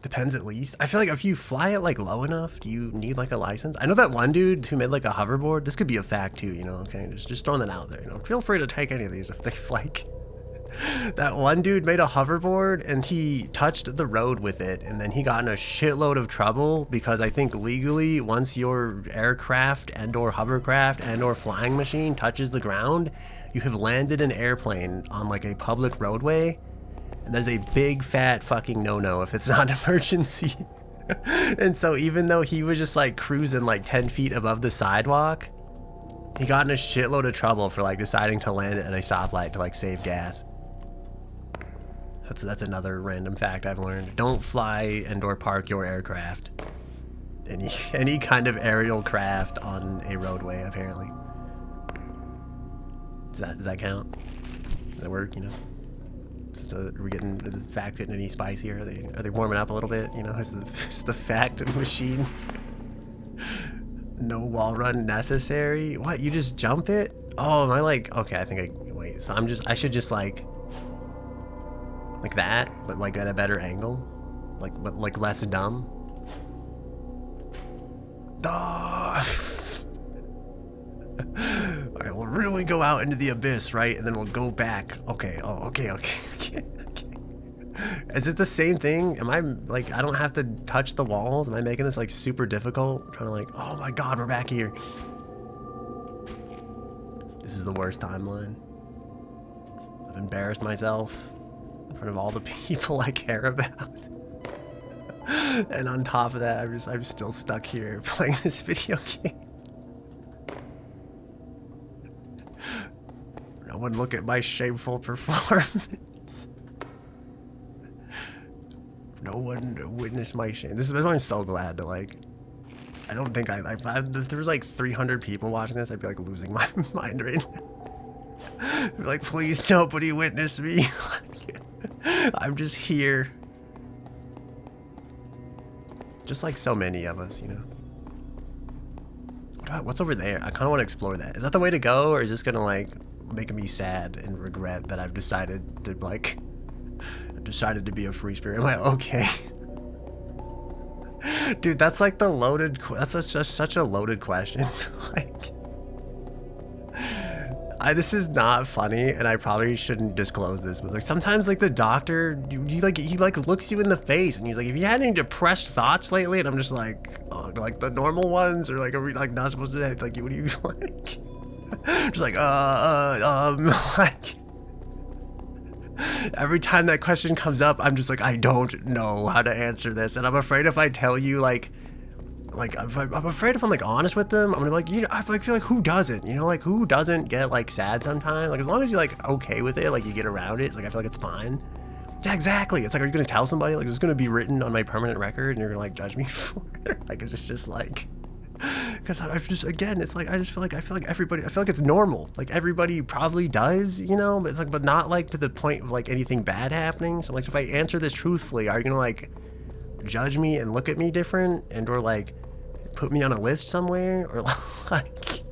A: Depends at least. I feel like if you fly it like low enough, do you need like a license? I know that one dude who made like a hoverboard. This could be a fact too, you know, okay? Just throwing that out there, you know. Feel free to take any of these if they like. That one dude made a hoverboard and he touched the road with it, and then he got in a shitload of trouble because I think legally once your aircraft and or hovercraft and or flying machine touches the ground, you have landed an airplane on like a public roadway. And there's a big fat fucking no-no if it's not an emergency. And so even though he was just like cruising like 10 feet above the sidewalk, he got in a shitload of trouble for like deciding to land at a stoplight to like save gas. That's another random fact I've learned. Don't fly and or park your aircraft. Any kind of aerial craft on a roadway, apparently. Does that count? Does that work, you know? Are we getting, is the fact getting any spicier? Are they warming up a little bit? You know, is the fact machine no wall run necessary? What, you just jump it? Oh, am I like, okay, I think wait, so I should just like that, but like at a better angle? But like less dumb? Alright, we'll really go out into the abyss, right? And then we'll go back. Okay, oh, okay. Is it the same thing? Am I like, I don't have to touch the walls? Am I making this like super difficult? I'm trying to like, oh my God, we're back here. This is the worst timeline. I've embarrassed myself in front of all the people I care about. And on top of that, I'm still stuck here playing this video game. No one look at my shameful performance. No one witness my shame. This is why I'm so glad to like. I don't think if there was like 300 people watching this, I'd be like losing my mind right now. I'd be like, please, nobody witness me. I'm just here. Just like so many of us, you know. What's over there? I kind of want to explore that. Is that the way to go, or is this gonna like make me sad and regret that I've decided to like to be a free spirit? Am I okay? Dude, that's like the loaded. That's just such a loaded question. Like, this is not funny, and I probably shouldn't disclose this, but like sometimes like the doctor, he looks you in the face, and he's like, "Have you had any depressed thoughts lately?" And I'm just like, oh, like the normal ones, or like, are we like not supposed to have, like, what do you like? Just like like. Every time that question comes up, I'm just like, I don't know how to answer this, and I'm afraid if I tell you like I'm afraid if I'm like honest with them, I'm gonna be like, you know, I feel like who doesn't, you know, like who doesn't get like sad sometimes? Like as long as you're like okay with it, like you get around it, it's like I feel like it's fine. Yeah, exactly. It's like, are you gonna tell somebody? Like it's gonna be written on my permanent record, and you're gonna like judge me for it? Like it's just like, because I've just, again, it's like I feel like everybody, I feel like it's normal. Like everybody probably does, you know, but it's like, but not like to the point of like anything bad happening. So like if I answer this truthfully, are you gonna like judge me and look at me different, and or like put me on a list somewhere, or like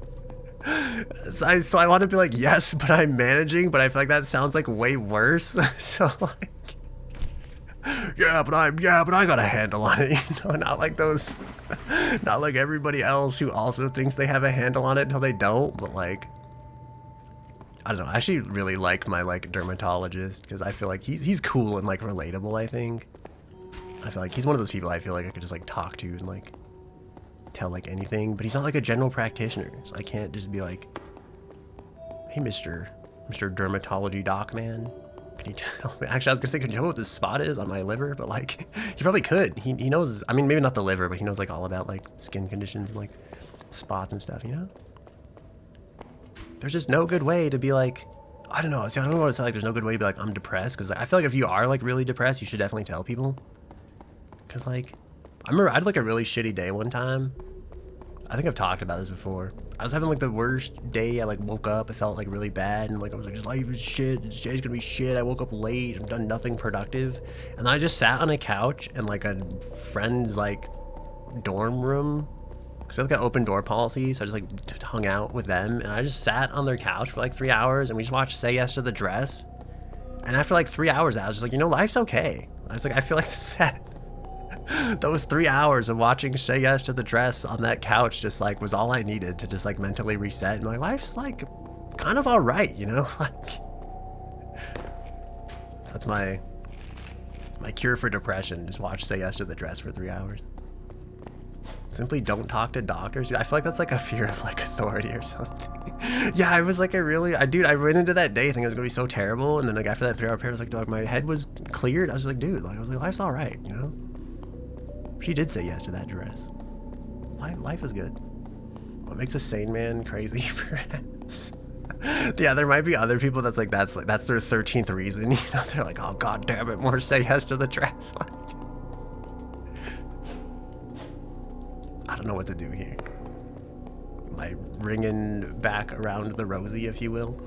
A: so I want to be like, yes, but I'm managing, but I feel like that sounds like way worse. So like, yeah, but I got a handle on it, you know, not like those, not like everybody else who also thinks they have a handle on it until they don't. But like, I don't know, I actually really like my like dermatologist, because I feel like he's cool and like relatable. I feel like he's one of those people I feel like I could just like talk to and like tell like anything, but he's not like a general practitioner, so I can't just be like, hey, Mr. Dermatology Doc Man, can you tell me? Actually, I was gonna say, can you tell me what this spot is on my liver? But like, he probably could. He knows, I mean, maybe not the liver, but he knows like all about like skin conditions and like spots and stuff, you know? There's just no good way to be like, I don't know. See, I don't know what to say. Like, there's no good way to be like, I'm depressed, because I feel like if you are like really depressed, you should definitely tell people. Because like, I remember I had like a really shitty day one time. I think I've talked about this before. I was having like the worst day. I like woke up, I felt like really bad, and like I was like, this life is shit, this day's gonna be shit. I woke up late, I've done nothing productive. And then I just sat on a couch in like a friend's like dorm room, because we have like an open door policy, so I just like hung out with them, and I just sat on their couch for like 3 hours, and we just watched Say Yes to the Dress. And after like 3 hours, I was just like, you know, life's okay. I was like, I feel like that those 3 hours of watching Say Yes to the Dress on that couch just like was all I needed to just like mentally reset, and like life's like kind of all right, you know? Like, so that's my cure for depression. Just watch Say Yes to the Dress for 3 hours. Simply don't talk to doctors. Dude, I feel like that's like a fear of like authority or something. Yeah, I was like, dude, I went into that day thinking it was gonna be so terrible, and then like after that 3 hour period, I was like, dog, my head was cleared. I was like, dude, like I was like, life's all right, you know? She did say yes to that dress. Life is good. What makes a sane man crazy, perhaps? Yeah, there might be other people that's their 13th reason. You know, they're like, oh god damn it, more say yes to the dress. Like, I don't know what to do here. Am I ringing back around the rosy, if you will?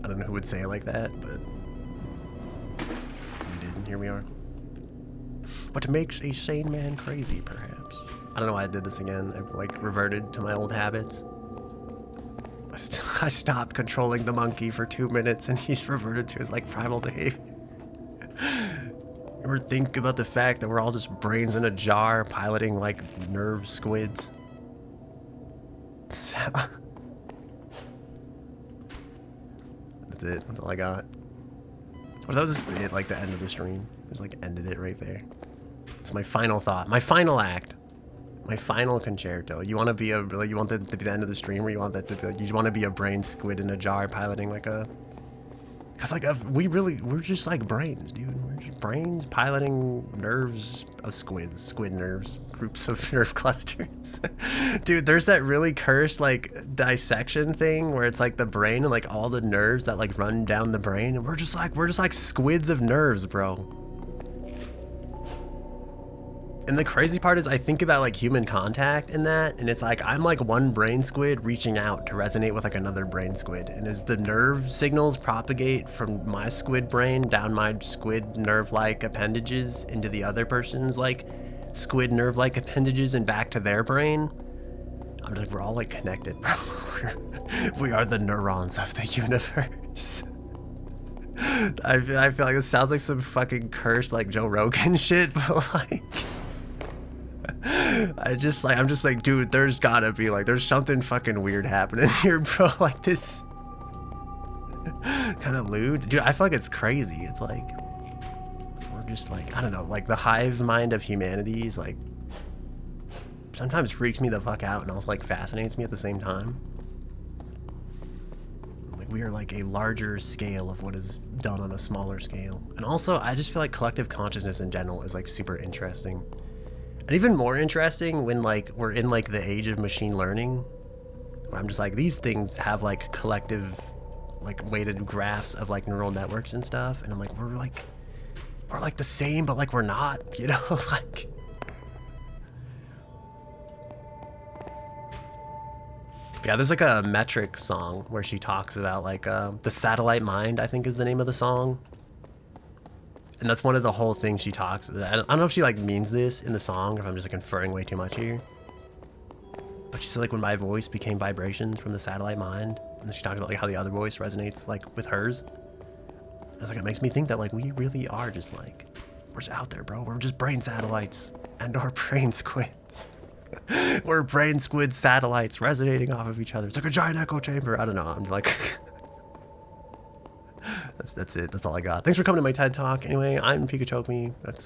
A: I don't know who would say it like that, but here we are. What makes a sane man crazy, perhaps? I don't know why I did this again. I like reverted to my old habits. I stopped controlling the monkey for 2 minutes, and he's reverted to his like primal behavior. You ever think about the fact that we're all just brains in a jar piloting like nerve squids? That's it. That's all I got. Or that was just it, like the end of the stream. Just like ended it right there. It's my final thought, my final act, my final concerto. You want to be you want that to be the end of the stream, or you want that to be like, you want to be a brain squid in a jar piloting like a, cause like we're just like brains, dude. We're just brains piloting nerves of squid nerves, groups of nerve clusters. Dude, there's that really cursed like dissection thing where it's like the brain and like all the nerves that like run down the brain, and we're just like squids of nerves, bro. And the crazy part is I think about like human contact in that, and it's like I'm like one brain squid reaching out to resonate with like another brain squid, and as the nerve signals propagate from my squid brain down my squid nerve-like appendages into the other person's like squid nerve-like appendages and back to their brain, I'm like, we're all like connected, bro. We are the neurons of the universe. I feel like this sounds like some fucking cursed like Joe Rogan shit, but like I'm just like, dude, there's gotta be like, there's something fucking weird happening here, bro. Like this kind of lewd. Dude, I feel like it's crazy. It's like, we're just like, I don't know, like the hive mind of humanity is like, sometimes freaks me the fuck out and also like fascinates me at the same time. Like we are like a larger scale of what is done on a smaller scale. And also I just feel like collective consciousness in general is like super interesting. And even more interesting when like we're in like the age of machine learning, where I'm just like, these things have like collective like weighted graphs of like neural networks and stuff, and I'm like, we're like the same, but like we're not, you know. Like yeah, there's like a Metric song where she talks about like the satellite mind, I think is the name of the song. And that's one of the whole things she talks. I don't know if she like means this in the song, or if I'm just like inferring way too much here. But she said like when my voice became vibrations from the satellite mind, and then she talked about like how the other voice resonates like with hers. I was like, it makes me think that like we really are just like, we're just out there, bro. We're just brain satellites and our brain squids. We're brain squid satellites resonating off of each other. It's like a giant echo chamber. I don't know. I'm like. That's it. That's all I got. Thanks for coming to my TED Talk. Anyway, I'm Pikachu. That's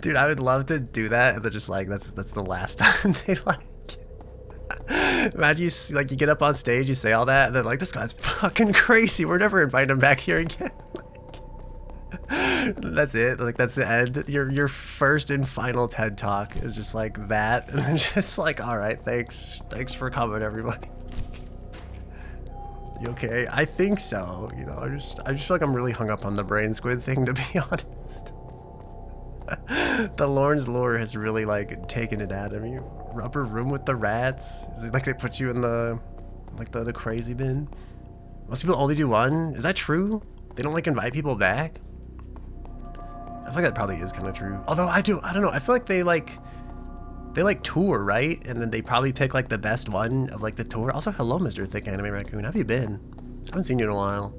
A: dude, I would love to do that, and then just like that's the last time they like. Imagine you like you get up on stage, you say all that, and then like, this guy's fucking crazy. We're never inviting him back here again. That's it. Like that's the end. Your first and final TED Talk is just like that, and then just like, all right, thanks for coming, everybody. You okay? I think so. You know, I just feel like I'm really hung up on the brain squid thing, to be honest. The Lorn's lore has really like taken it out of me. Rubber room with the rats. Is it like they put you in the like the crazy bin? Most people only do one. Is that true? They don't like invite people back? I feel like that probably is kind of true. Although I don't know. I feel like they like tour, right? And then they probably pick like the best one of like the tour. Also, hello, Mr. Thick Anime Raccoon. How have you been? I haven't seen you in a while.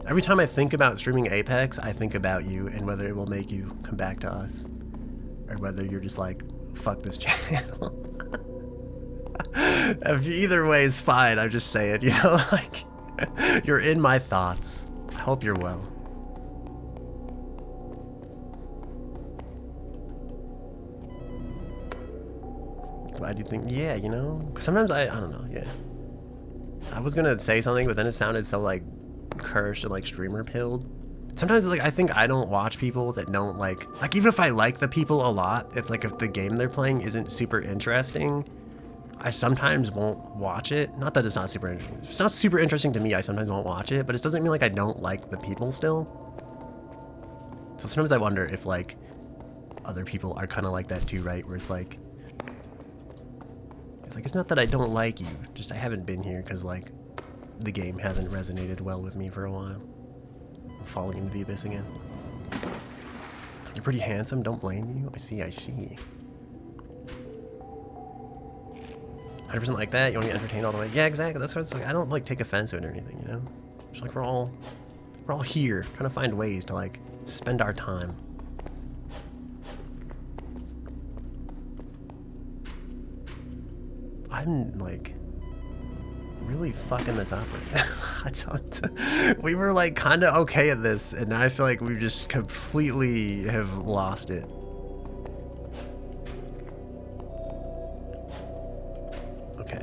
A: Every time I think about streaming Apex, I think about you and whether it will make you come back to us, or whether you're just like, fuck this channel. Either way is fine. I'm just saying, you know, like you're in my thoughts. I hope you're well. Why do you think? Yeah, you know, sometimes I don't know. Yeah, I was gonna say something, but then it sounded so like cursed and like streamer pilled. Sometimes like I think I don't watch people that don't like even if I like the people a lot, it's like if the game they're playing isn't super interesting, I sometimes won't watch it. Not that it's not super interesting. If it's not super interesting to me, I sometimes won't watch it, but it doesn't mean like I don't like the people still. So sometimes I wonder if like other people are kind of like that too, right? Where it's like it's not that I don't like you, just I haven't been here because like the game hasn't resonated well with me for a while. I'm falling into the abyss again. You're pretty handsome, don't blame you. I see. 100% like that. You want to get entertained all the way? Yeah, exactly. That's what it's like. I don't like take offense to it or anything, you know. It's like we're all here trying to find ways to like spend our time. I'm like really fucking this up right now. I don't. We were like kind of okay at this, and now I feel like we just completely have lost it. Okay.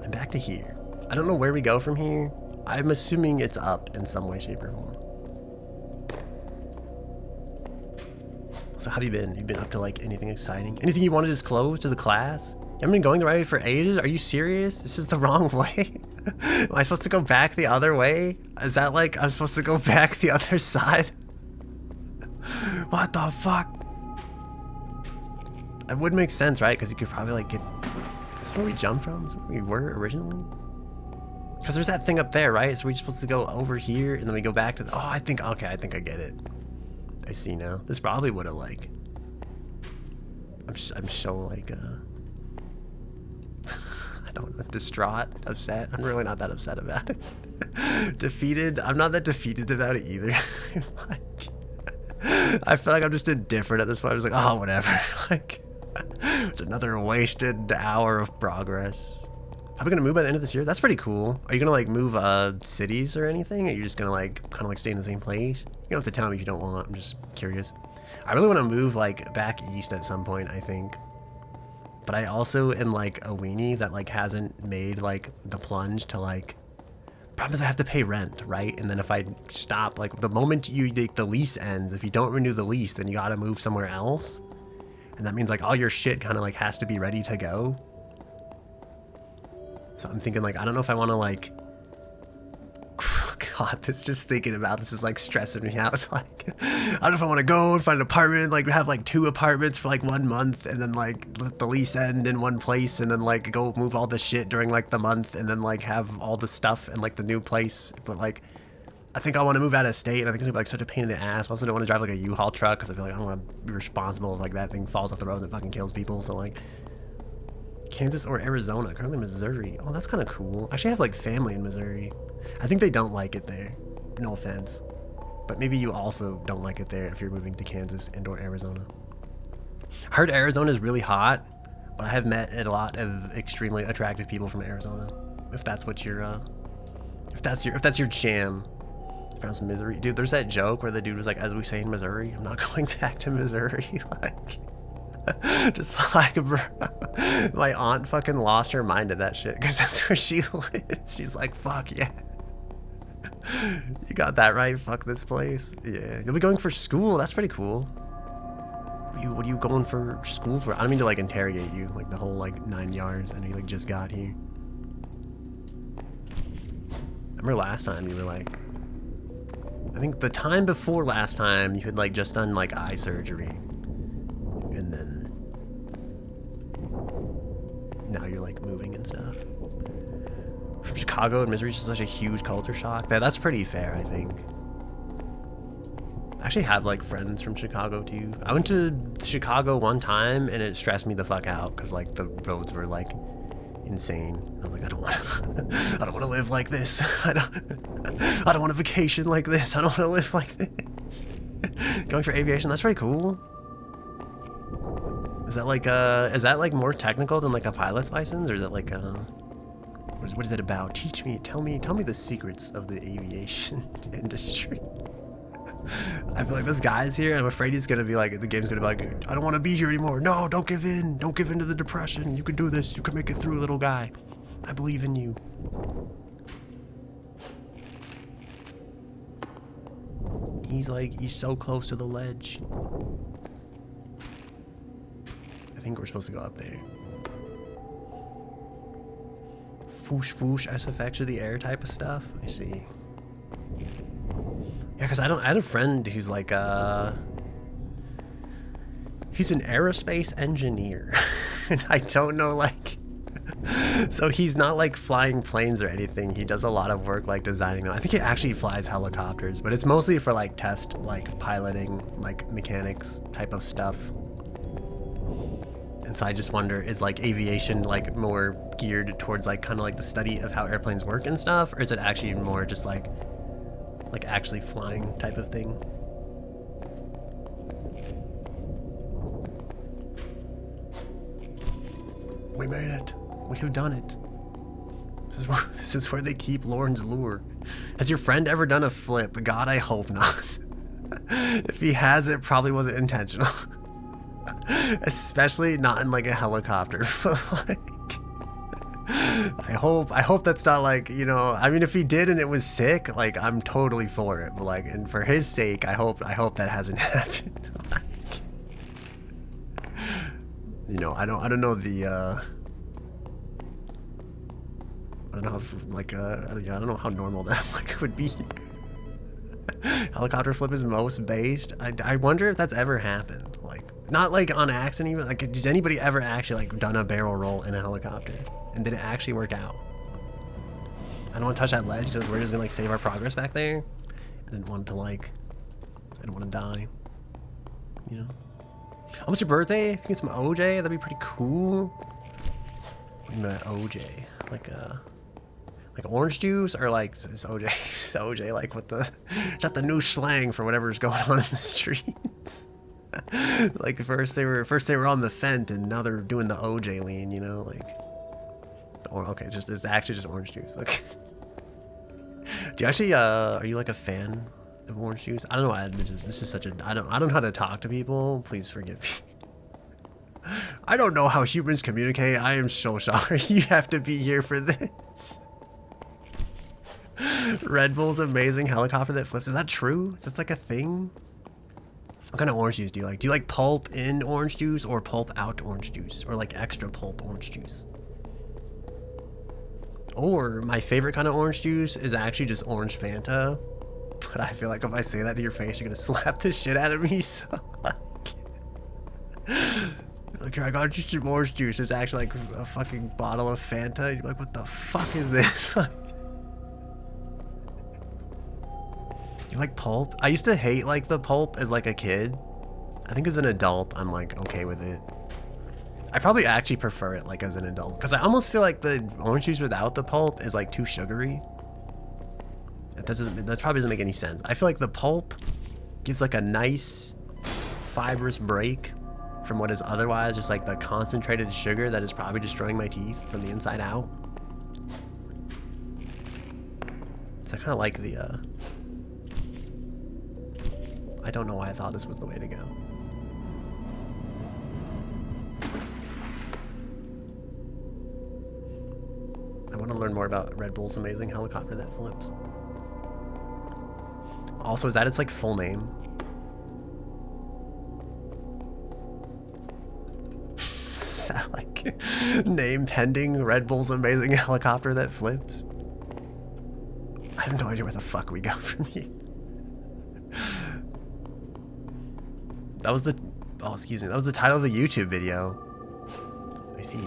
A: I'm back to here. I don't know where we go from here. I'm assuming it's up in some way, shape, or form. So how have you been? You've been up to like anything exciting? Anything you want to disclose to the class? You haven't been going the right way for ages? Are you serious? This is the wrong way? Am I supposed to go back the other way? Is that like I'm supposed to go back the other side? What the fuck? That would make sense, right? Because you could probably like get... Is this where we jumped from? Is this where we were originally? Because there's that thing up there, right? So we're supposed to go over here and then we go back to the... Oh, I think... Okay, I think I get it. I see now. This probably would have like... I'm so like... I don't know. Distraught? Upset? I'm really not that upset about it. Defeated? I'm not that defeated about it either. Like... I feel like I'm just indifferent at this point. I was like, oh, whatever. Like... It's another wasted hour of progress. Are we gonna move by the end of this year? That's pretty cool. Are you gonna like move cities or anything? Or are you just gonna like kind of like stay in the same place? You don't have to tell me if you don't want. I'm just curious. I really want to move like back east at some point, I think. But I also am like a weenie that like hasn't made like the plunge to like... Problem is I have to pay rent, right? And then if I stop, like the moment you like, the lease ends, if you don't renew the lease, then you gotta move somewhere else. And that means like all your shit kind of like has to be ready to go. So I'm thinking like, I don't know if I want to like, God, this just thinking about this is like stressing me out. It's like, I don't know if I want to go and find an apartment, like have like 2 apartments for like 1 month and then like let the lease end in one place and then like go move all the shit during like the month and then like have all the stuff in like the new place. But like, I think I want to move out of state, and I think it's gonna be like such a pain in the ass. I also don't want to drive like a U-Haul truck because I feel like I don't want to be responsible if like that thing falls off the road and it fucking kills people. So like, Kansas or Arizona, currently Missouri. Oh, that's kind of cool. I actually have like family in Missouri. I think they don't like it there. No offense, but maybe you also don't like it there if you're moving to Kansas and or Arizona. I heard Arizona is really hot, but I have met a lot of extremely attractive people from Arizona. If that's what you're, if that's your jam. Pronounce Missouri. Dude, there's that joke where the dude was like, as we say in Missouri, I'm not going back to Missouri. Like, just like, bro. My aunt fucking lost her mind at that shit because that's where she lives. She's like, fuck yeah. You got that right. Fuck this place. Yeah. You'll be going for school. That's pretty cool. What are you going for school for? I don't mean to like interrogate you, like the whole like 9 yards. I know you like just got here. Remember last time you were like, I think the time before last time you had like just done like eye surgery, and then now you're like moving and stuff. From Chicago and Missouri is just such a huge culture shock. That's pretty fair, I think. I actually have like friends from Chicago too. I went to Chicago one time and it stressed me the fuck out because like the roads were like insane. I was like, I don't want to live like this. I don't want a vacation like this. I don't want to live like this. Going for aviation, that's pretty cool. Is that like more technical than like a pilot's license, or is that like what is it about? Teach me, tell me the secrets of the aviation industry. I feel like this guy's here, and I'm afraid he's gonna be like, the game's gonna be like, I don't want to be here anymore. No, don't give in. Don't give in to the depression. You can do this. You can make it through, little guy. I believe in you. He's so close to the ledge. I think we're supposed to go up there. Foosh foosh, SFX or the air type of stuff. I see. Yeah, because I had a friend who's like, he's an aerospace engineer. And I don't know, like, so he's not like flying planes or anything. He does a lot of work like designing them. I think he actually flies helicopters, but it's mostly for like test, like piloting, like mechanics type of stuff. And so I just wonder, is like aviation like more geared towards like kind of like the study of how airplanes work and stuff? Or is it actually more just like actually flying type of thing? We made it. We have done it. This is where they keep Lorn's lure. Has your friend ever done a flip? God, I hope not. If he has, it probably wasn't intentional. Especially not in like a helicopter. Like, I hope that's not like, you know, I mean, if he did and it was sick, like, I'm totally for it. But like, and for his sake, I hope that hasn't happened. Like, you know, I don't know the I don't know if like I don't know how normal that like would be. Helicopter flip is most based. I wonder if that's ever happened. Like, not like on accident even. Like, did anybody ever actually like done a barrel roll in a helicopter? And did it actually work out? I don't want to touch that ledge because we're just gonna like save our progress back there. I didn't want to like, I don't want to die. You know? Oh, what's your birthday? If you get some OJ, that'd be pretty cool. What do you mean by OJ? Like orange juice, or like is OJ? Is OJ like what the? Is that the new slang for whatever's going on in the streets? Like first they were on the Fent, and now they're doing the OJ lean. You know, like. Or okay, it's actually just orange juice. Okay. Do you actually are you like a fan of orange juice? I don't know why this is such a I don't know how to talk to people. Please forgive me. I don't know how humans communicate. I am so sorry. You have to be here for this. Red Bull's amazing helicopter that flips. Is that true? Is that like a thing? What kind of orange juice do you like? Do you like pulp in orange juice or pulp out orange juice, or like extra pulp orange juice? Or my favorite kind of orange juice is actually just orange Fanta. But I feel like if I say that to your face, you're gonna slap the shit out of me. So like, here, I got just some orange juice. It's actually like a fucking bottle of Fanta. You're like, what the fuck is this? You like pulp? I used to hate like the pulp as like a kid. I think as an adult, I'm like okay with it. I probably actually prefer it like as an adult because I almost feel like the orange juice without the pulp is like too sugary. That probably doesn't make any sense. I feel like the pulp gives like a nice fibrous break from what is otherwise just like the concentrated sugar that is probably destroying my teeth from the inside out. So I kind of like the I don't know why I thought this was the way to go. I want to learn more about Red Bull's amazing helicopter that flips. Also, is that its like full name? Is that like name pending Red Bull's amazing helicopter that flips? I have no idea where the fuck we go from here. That was the, oh excuse me, that was the title of the YouTube video. I see.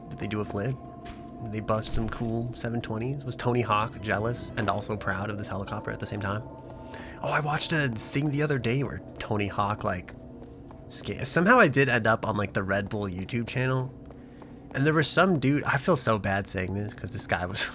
A: Did they do a flip? Did they bust some cool 720s? Was Tony Hawk jealous and also proud of this helicopter at the same time? Oh, I watched a thing the other day where Tony Hawk like somehow I did end up on like the Red Bull YouTube channel, and there was some dude, I feel so bad saying this because this guy was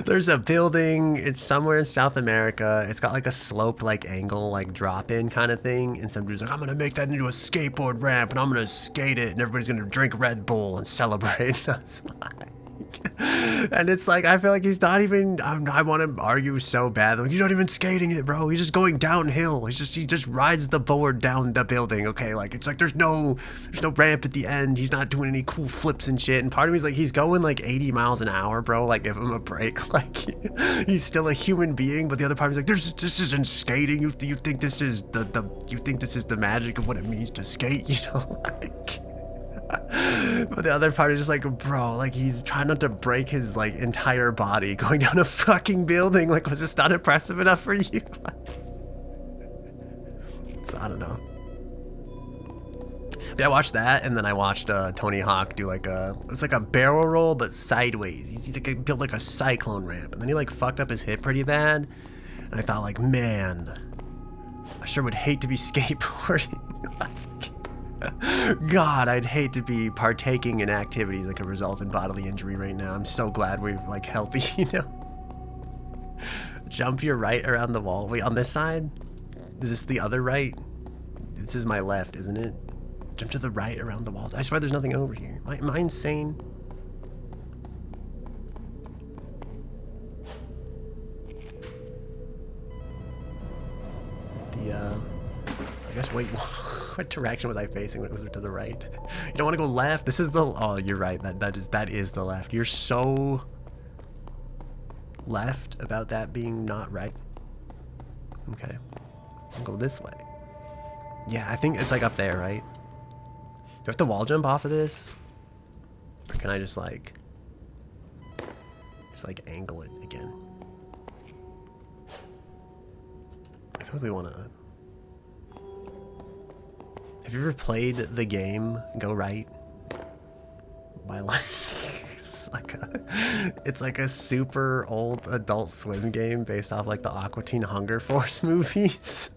A: there's a building, it's somewhere in South America, it's got like a sloped like angle like drop in kind of thing, and some dude's like, I'm gonna make that into a skateboard ramp and I'm gonna skate it and everybody's gonna drink Red Bull and celebrate. And it's like, I feel like he's not even, I want to argue so bad, like, he's not even skating it, bro, he's just going downhill, he just rides the board down the building, okay, like, it's like, there's no ramp at the end, he's not doing any cool flips and shit, and part of me is like, he's going like 80 miles an hour, bro, like, give him a break, like, he's still a human being, but the other part of me is like, this isn't skating, you think this is the magic of what it means to skate, you know, like... But the other part is just like, bro, like he's trying not to break his like entire body going down a fucking building. Like, was this not impressive enough for you? So I don't know. But I watched that, and then I watched Tony Hawk do like it's like a barrel roll but sideways. He's like built like a cyclone ramp, and then he like fucked up his hip pretty bad. And I thought like, man, I sure would hate to be skateboarding. God, I'd hate to be partaking in activities that could result in bodily injury right now. I'm so glad we're like healthy, you know. Jump your right around the wall. Wait, on this side? Is this the other right? This is my left, isn't it? Jump to the right around the wall. I swear there's nothing over here. Am I insane? I guess, wait, what direction was I facing when it was to the right? You don't want to go left. This is the, oh, you're right. That is the left. You're so left about that being not right. Okay. I'll go this way. Yeah, I think it's like up there, right? Do I have to wall jump off of this? Or can I just like angle it again? I feel like we want to. Have you ever played the game Go Right? By like, it's like a super old Adult Swim game based off like the Aqua Teen Hunger Force movies.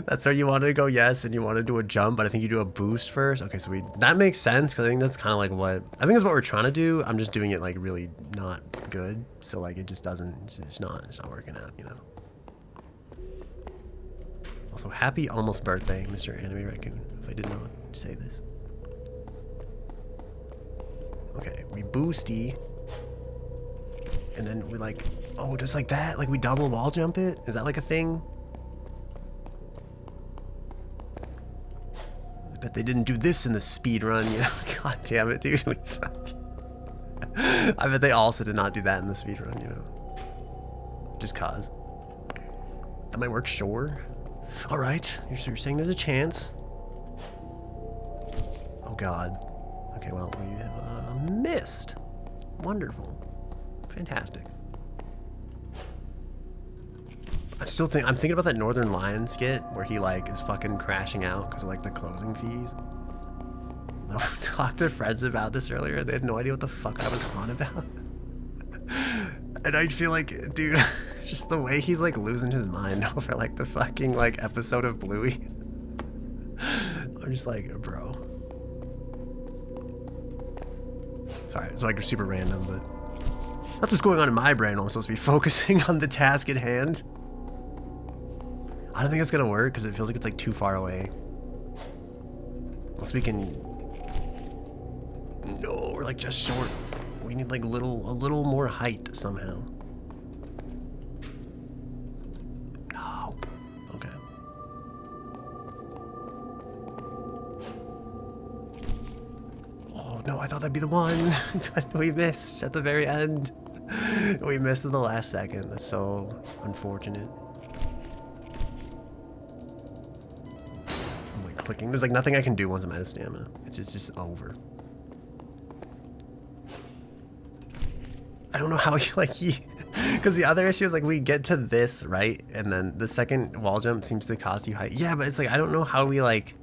A: That's where you want to go yes, and you want to do a jump, but I think you do a boost first. Okay, so that makes sense because I think that's kind of like that's what we're trying to do. I'm just doing it like really not good, so like it just doesn't. It's not working out, you know. Also, happy almost birthday, Mr. Anime Raccoon. If I did not say this. Okay, we boosty, and then we like, oh, just like that, like we double wall jump it. Is that like a thing? I bet they didn't do this in the speed run, you know? God damn it, dude. I bet they also did not do that in the speed run, you know? Just cause. That might work, sure. All right, you're saying there's a chance. Oh God. Okay, well, we have missed. Wonderful. Fantastic. I'm thinking about that Northern Lion skit where he like is fucking crashing out because of like the closing fees. I talked to friends about this earlier. They had no idea what the fuck I was on about. And I feel like, dude, just the way he's like losing his mind over like the fucking like episode of Bluey. I'm just like, bro. Sorry, it's like super random, but that's what's going on in my brain. I'm supposed to be focusing on the task at hand. I don't think it's gonna work because it feels like it's like too far away. Unless we can. No, we're like just short. We need like a little more height somehow. No. Okay. Oh no, I thought that'd be the one. But we missed at the very end. We missed at the last second. That's so unfortunate. I'm like clicking. There's like nothing I can do once I'm out of stamina. It's just over. I don't know how because the other issue is like we get to this, right? And then the second wall jump seems to cost you height. Yeah, but it's like, I don't know how we like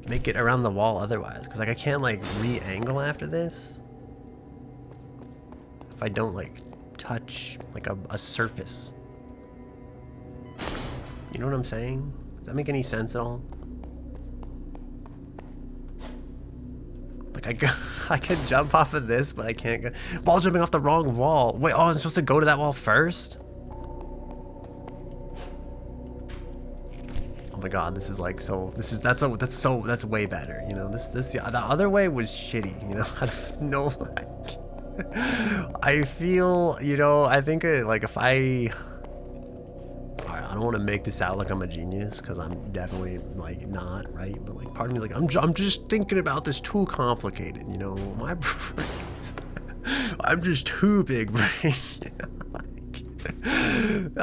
A: make it around the wall otherwise. Cause like I can't like re-angle after this. If I don't like touch like a surface. You know what I'm saying? Does that make any sense at all? Like I could jump off of this, but I can't go. Wall jumping off the wrong wall. Wait, oh, I'm supposed to go to that wall first? Oh my God, this is like so. That's way better. You know, the other way was shitty. You know, I don't know. Like, I feel, you know, I think like if I don't want to make this out like I'm a genius because I'm definitely like not, right? But like part of me is like I'm just thinking about this too complicated, you know. My brains, I'm just too big brain.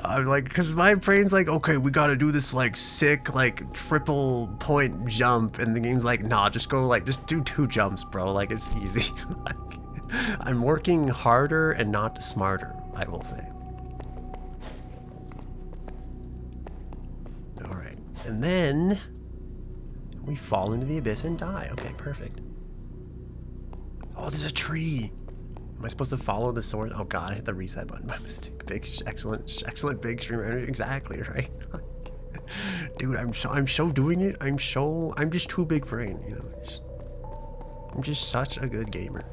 A: I'm like, because my brain's like, okay, we got to do this like sick like triple point jump, and the game's like, nah, just do 2 jumps, bro. Like it's easy. Like, I'm working harder and not smarter, I will say. And then we fall into the abyss and die. Okay, perfect. Oh, there's a tree. Am I supposed to follow the sword? Oh God, I hit the reset button by mistake. Excellent big streamer. Exactly, right? Dude, I'm so doing it. I'm just too big brain, you know. I'm just such a good gamer.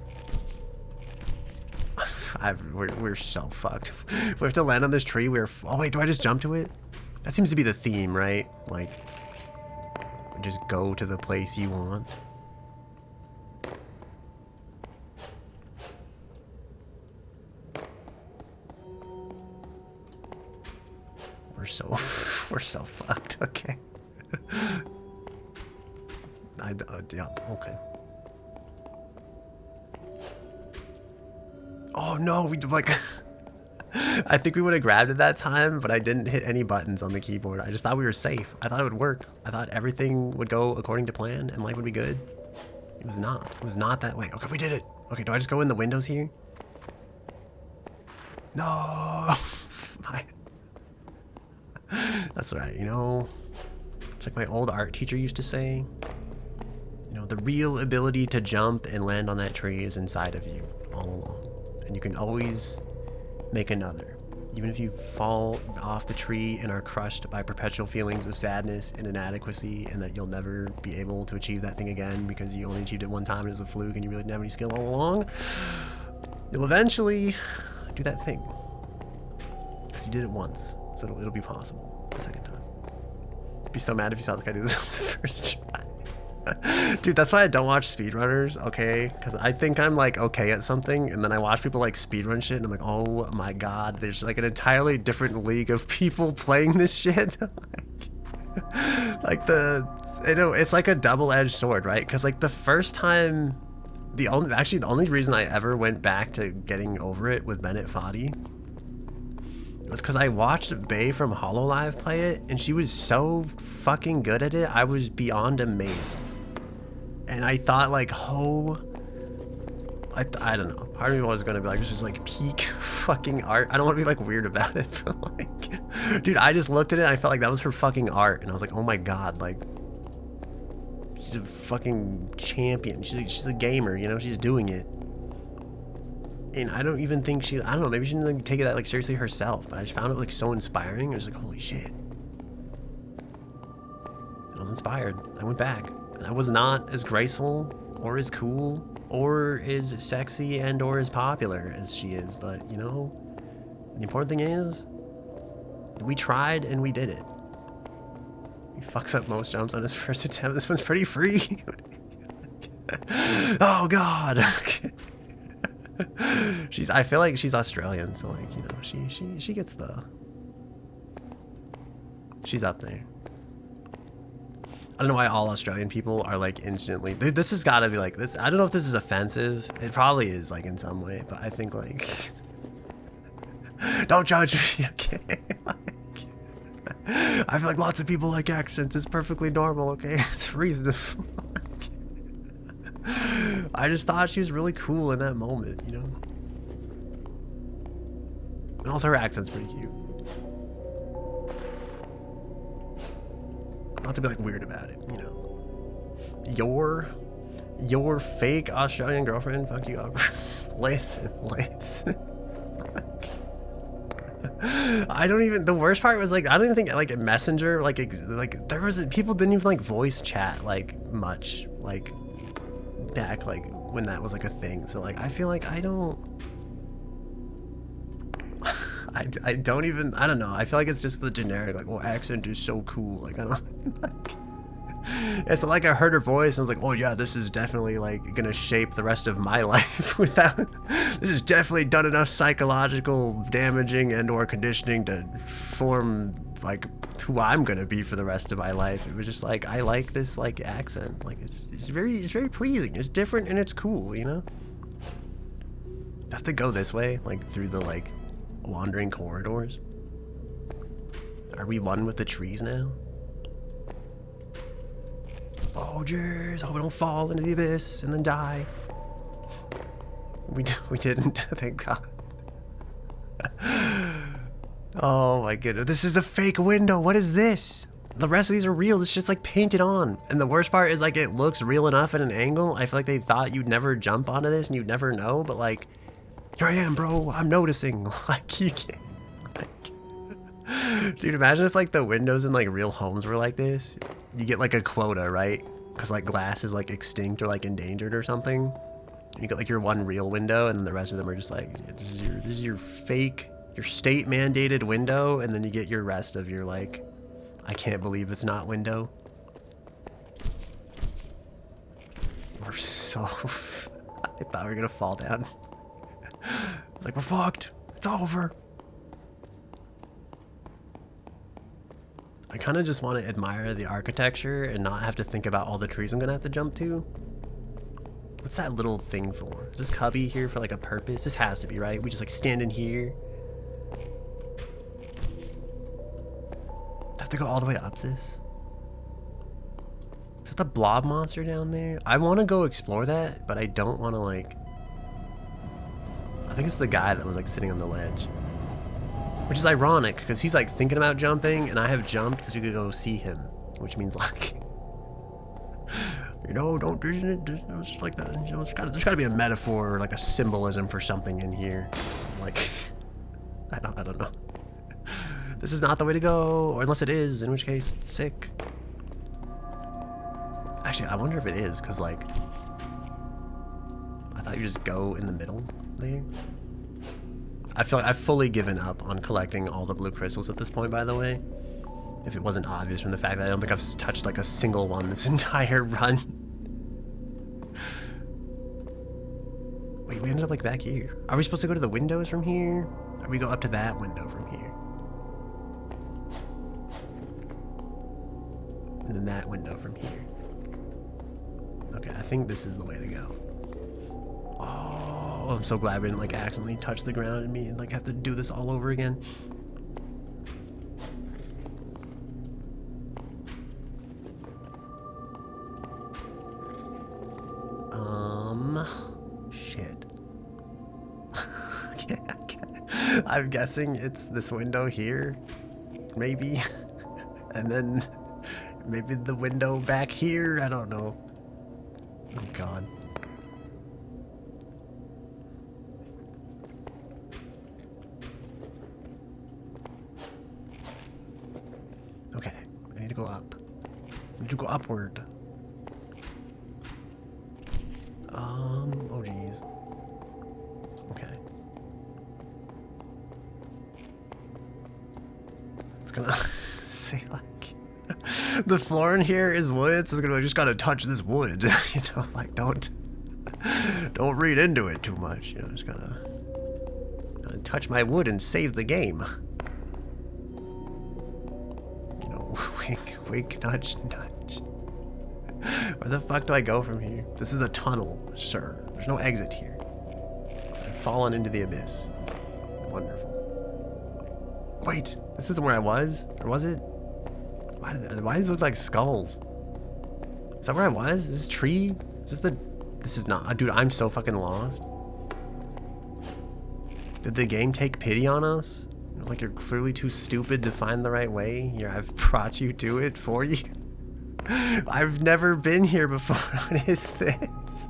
A: We're so fucked. If we have to land on this tree, oh wait, do I just jump to it? That seems to be the theme, right? Like, and just go to the place you want. We're so fucked. Okay. Yeah, okay. Oh no, we like. I think we would have grabbed it that time, but I didn't hit any buttons on the keyboard. I just thought we were safe. I thought it would work. I thought everything would go according to plan and life would be good. It was not. It was not that way. Okay, we did it. Okay, do I just go in the windows here? No. That's all right. You know, it's like my old art teacher used to say, you know, the real ability to jump and land on that tree is inside of you all along. And you can always make another. Even if you fall off the tree and are crushed by perpetual feelings of sadness and inadequacy and that you'll never be able to achieve that thing again because you only achieved it one time and it was a fluke and you really didn't have any skill all along, you'll eventually do that thing. Because you did it once, so it'll be possible the second time. I'd be so mad if you saw this guy do this on the first try. Dude, that's why I don't watch speedrunners, okay? Because I think I'm like okay at something, and then I watch people like speedrun shit, and I'm like, oh my god, there's like an entirely different league of people playing this shit. Like you know, it's like a double-edged sword, right? Because like the first time, the only reason I ever went back to getting over it with Bennett Foddy was because I watched Bae from Hololive play it, and she was so fucking good at it, I was beyond amazed. And I thought like, oh, I don't know. Part of me was gonna be like, this is like peak fucking art. I don't want to be like weird about it, but like, dude, I just looked at it and I felt like that was her fucking art, and I was like, oh my god, like, she's a fucking champion. She's a gamer, you know, she's doing it. And I don't even think I don't know, maybe she didn't like, take it that like seriously herself, but I just found it like so inspiring. I was like, holy shit. And I was inspired. I went back. And I was not as graceful or as cool or as sexy and or as popular as she is, but you know, the important thing is we tried and we did it. He fucks up most jumps on his first attempt. This one's pretty free. Oh god. I feel like she's Australian, so like, you know, she gets she's up there. I don't know why all Australian people are like instantly, this has got to be like this. I don't know if this is offensive. It probably is like in some way, but I think like, don't judge me, okay? Like, I feel like lots of people like accents. It's perfectly normal, okay? It's reasonable. I just thought she was really cool in that moment, you know? And also her accent's pretty cute. Not to be like weird about it, you know. Your fake Australian girlfriend fucked you up. Listen. I don't even, the worst part was like, I don't even think like Messenger, like there was, people didn't even like voice chat like much, like back like when that was like a thing. So like, I feel like I don't even, I don't know. I feel like it's just the generic, like, well, accent is so cool. Like, I don't, like, yeah, so like I heard her voice and I was like, oh yeah, this is definitely like gonna shape the rest of my life without, this has definitely done enough psychological damaging and or conditioning to form like who I'm gonna be for the rest of my life. It was just like, I like this like accent. Like it's very pleasing. It's different and it's cool, you know? I have to go this way, like through the like wandering corridors. Are we one with the trees now? Oh jeez, hope we don't fall into the abyss and then die. We didn't, thank God. Oh my goodness, this is a fake window. What is this? The rest of these are real. This shit's like painted on. And the worst part is like it looks real enough at an angle. I feel like they thought you'd never jump onto this and you'd never know, but like, here I am, bro. I'm noticing. Like, you can't. Like, dude, imagine if like the windows in like real homes were like this. You get like a quota, right? Because like glass is like extinct or like endangered or something. And you get like your one real window, and then the rest of them are just like, this is your fake, your state mandated window, and then you get your rest of your like, I can't believe it's not window. We're so... I thought we were gonna fall down. I was like, we're fucked. It's over. I kind of just want to admire the architecture and not have to think about all the trees I'm gonna have to jump to. What's that little thing for? Is this cubby here for like a purpose? This has to be, right? We just like stand in here. Have to go all the way up this? Is that the blob monster down there? I want to go explore that, but I don't want to like... I think it's the guy that was like sitting on the ledge. Which is ironic, because he's like thinking about jumping, and I have jumped to go see him. Which means like... you know, don't do it, just like that. You know, there's gotta be a metaphor or like a symbolism for something in here. Like... I don't know. This is not the way to go, or unless it is, in which case, sick. Actually, I wonder if it is, because, like, I thought you just go in the middle there. I feel like I've fully given up on collecting all the blue crystals at this point, by the way. If it wasn't obvious from the fact that I don't think I've touched, like, a single one this entire run. Wait, we ended up, like, back here. Are we supposed to go to the windows from here? Or we go up to that window from here? And then that window from here. Okay, I think this is the way to go. Oh, I'm so glad we didn't like accidentally touch the ground and me and like have to do this all over again. Shit. Okay. I'm guessing it's this window here, maybe, and then maybe the window back here. I don't know. Oh God. Okay, I need to go up. I need to go upward. Oh geez. Okay. It's gonna say like the floor in here is wood, so it's gonna be like, just gotta touch this wood. You know, like don't read into it too much. You know, just gotta touch my wood and save the game. You know, wink, wink, nudge, nudge. Where the fuck do I go from here? This is a tunnel, sir. There's no exit here. I've fallen into the abyss. Wonderful. Wait, this isn't where I was, or was it? Why does it look like skulls? Is that where I was? Is this tree? Is this the... This is not... Dude, I'm so fucking lost. Did the game take pity on us? It was like you're clearly too stupid to find the right way. Here, I've brought you to it for you. I've never been here before. What is this?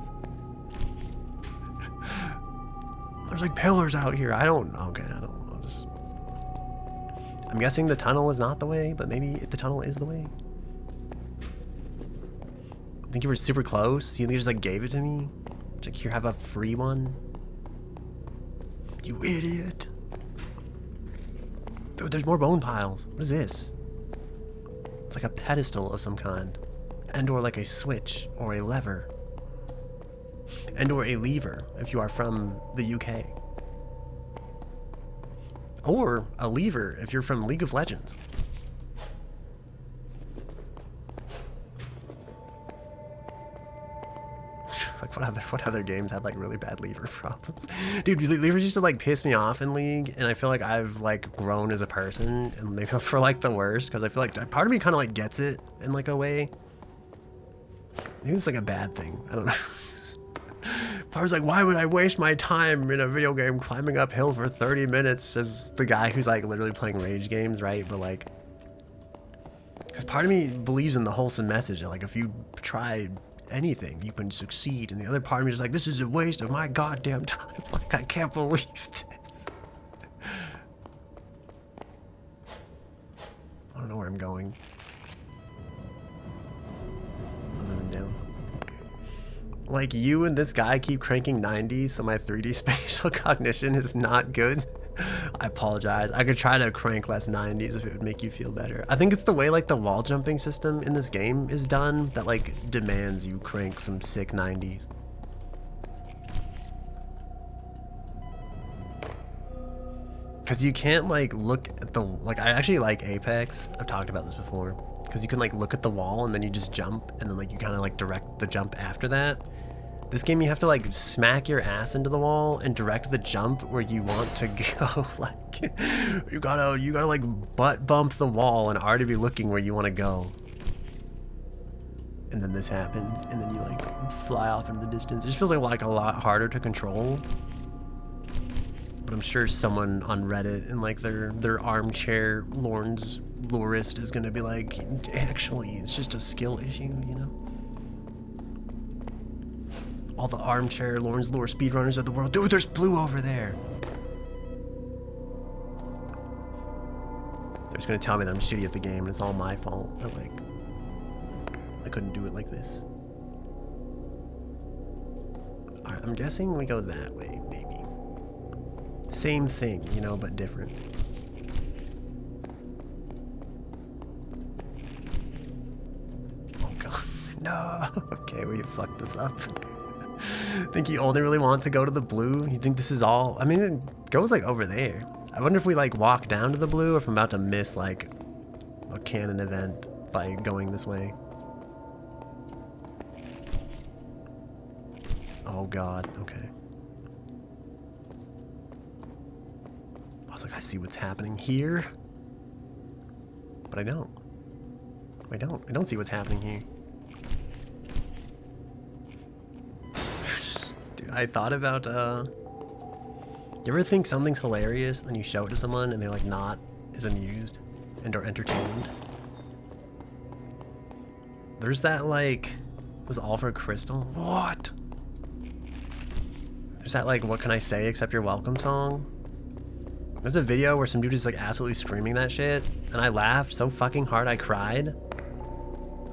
A: There's like pillars out here. I don't... Okay, I don't... I'm guessing the tunnel is not the way, but maybe the tunnel is the way. I think you were super close. You just like gave it to me. Just like, here, have a free one. You idiot. Dude, there's more bone piles. What is this? It's like a pedestal of some kind. And or like a switch or a lever. And or a lever if you are from the UK. Or a lever if you're from League of Legends. Like what other games had like really bad lever problems? Dude, levers used to like piss me off in League, and I feel like I've like grown as a person, and maybe for like the worst, because I feel like part of me kind of like gets it in like a way. Maybe it's like a bad thing. I don't know. I was like, why would I waste my time in a video game climbing uphill for 30 minutes as the guy who's like literally playing rage games, right? But like, because part of me believes in the wholesome message that like if you try anything, you can succeed. And the other part of me is like, this is a waste of my goddamn time. Like, I can't believe this. I don't know where I'm going. Other than down. Like, you and this guy keep cranking 90, so my 3D spatial cognition is not good. I apologize. I could try to crank less 90s if it would make you feel better. I think it's the way like the wall jumping system in this game is done that like demands you crank some sick 90s. Because you can't like look at the, like I actually like Apex. I've talked about this before. Because you can like look at the wall and then you just jump and then like you kind of like direct the jump after that. This game you have to like smack your ass into the wall and direct the jump where you want to go. Like you gotta like butt bump the wall and already be looking where you want to go. And then this happens and then you like fly off into the distance. It just feels like a lot harder to control. But I'm sure someone on Reddit in like their armchair Lorn's lorist is gonna be like, actually it's just a skill issue, you know? All the armchair Lorn's lore speedrunners of the world. Dude, there's blue over there. They're just gonna tell me that I'm shitty at the game and it's all my fault. That like, I couldn't do it like this. Alright, I'm guessing we go that way, maybe. Same thing, you know, but different. Oh god, no. Okay, we fucked this up. Think you only really want to go to the blue? You think this is all? I mean, it goes like over there. I wonder if we like walk down to the blue or if I'm about to miss like a canon event by going this way. Oh god, okay. I was like, I see what's happening here. But I don't. I don't see what's happening here. I thought about, you ever think something's hilarious, then you show it to someone and they're like not as amused and or entertained? There's that like, was all for Crystal? What? There's that like, what can I say except you're welcome song? There's a video where some dude is like absolutely screaming that shit and I laughed so fucking hard I cried.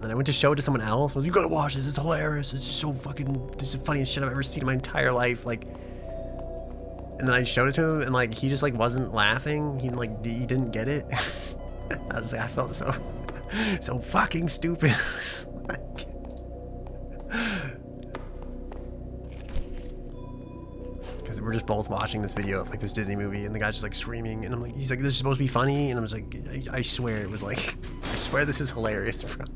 A: And I went to show it to someone else. I was like, you gotta watch this, it's hilarious. It's so fucking, this is the funniest shit I've ever seen in my entire life. Like, and then I showed it to him and like, he just like wasn't laughing. He didn't get it. I was like, I felt so fucking stupid. Like, because we're just both watching this video of like this Disney movie and the guy's just like screaming and I'm like, he's like, this is supposed to be funny. And I was like, I swear it was like, I swear this is hilarious, bro.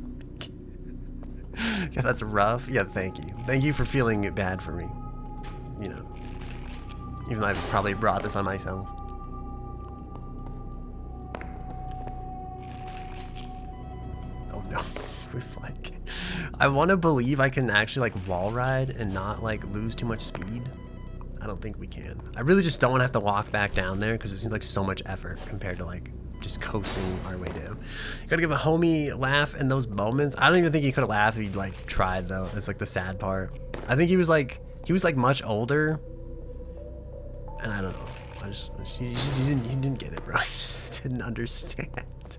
A: Yeah, that's rough. Yeah, thank you. Thank you for feeling bad for me. You know, even though I've probably brought this on myself. Oh no, with like, I want to believe I can actually like wall ride and not like lose too much speed. I don't think we can. I really just don't want to have to walk back down there because it seems like so much effort compared to like just coasting our way down. You gotta give a homie laugh in those moments. I don't even think he could have laughed if he'd like tried though. That's like the sad part. I think he was like much older, and I don't know. He didn't get it, bro. He just didn't understand.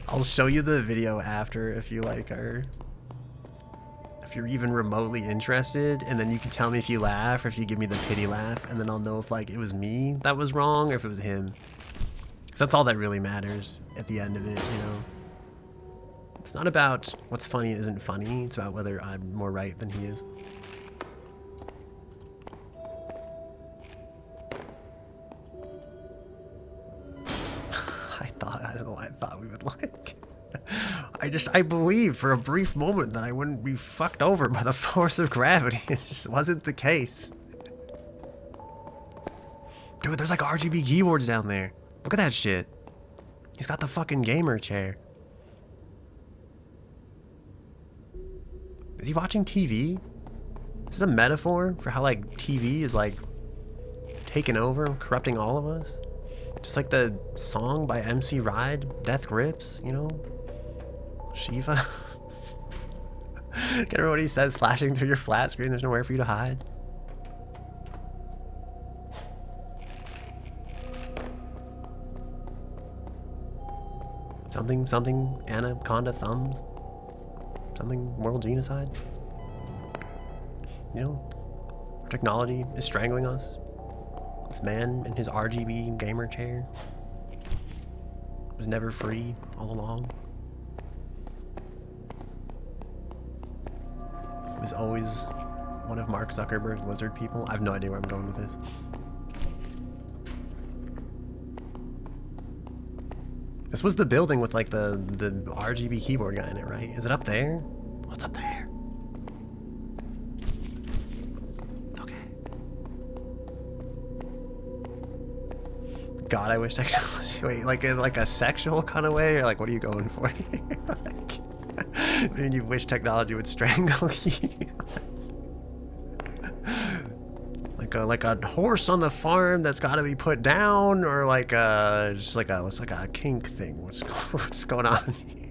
A: I'll show you the video after if you like are. If you're even remotely interested, and then you can tell me if you laugh or if you give me the pity laugh, and then I'll know if like it was me that was wrong or if it was him. Because that's all that really matters at the end of it, you know? It's not about what's funny and isn't funny, it's about whether I'm more right than he is. I don't know why I thought we would like. I believed for a brief moment that I wouldn't be fucked over by the force of gravity. It just wasn't the case. Dude, there's like RGB keyboards down there. Look at that shit. He's got the fucking gamer chair. Is he watching TV? Is this a metaphor for how like TV is like taking over, corrupting all of us? Just like the song by MC Ride, Death Grips, you know? Shiva. Get remember what he says, slashing through your flat screen, there's nowhere for you to hide. Something anaconda thumbs. Something world genocide. You know, technology is strangling us. This man in his RGB gamer chair was never free all along. Was always one of Mark Zuckerberg's lizard people. I have no idea where I'm going with this. This was the building with like the RGB keyboard guy in it, right? Is it up there? What's up there? Okay. God, I wish technology. Wait, like in like a sexual kind of way, or like what are you going for here? Like, I mean, you wish technology would strangle you. Like a horse on the farm that's got to be put down, or like just like it's like a kink thing. What's going on here?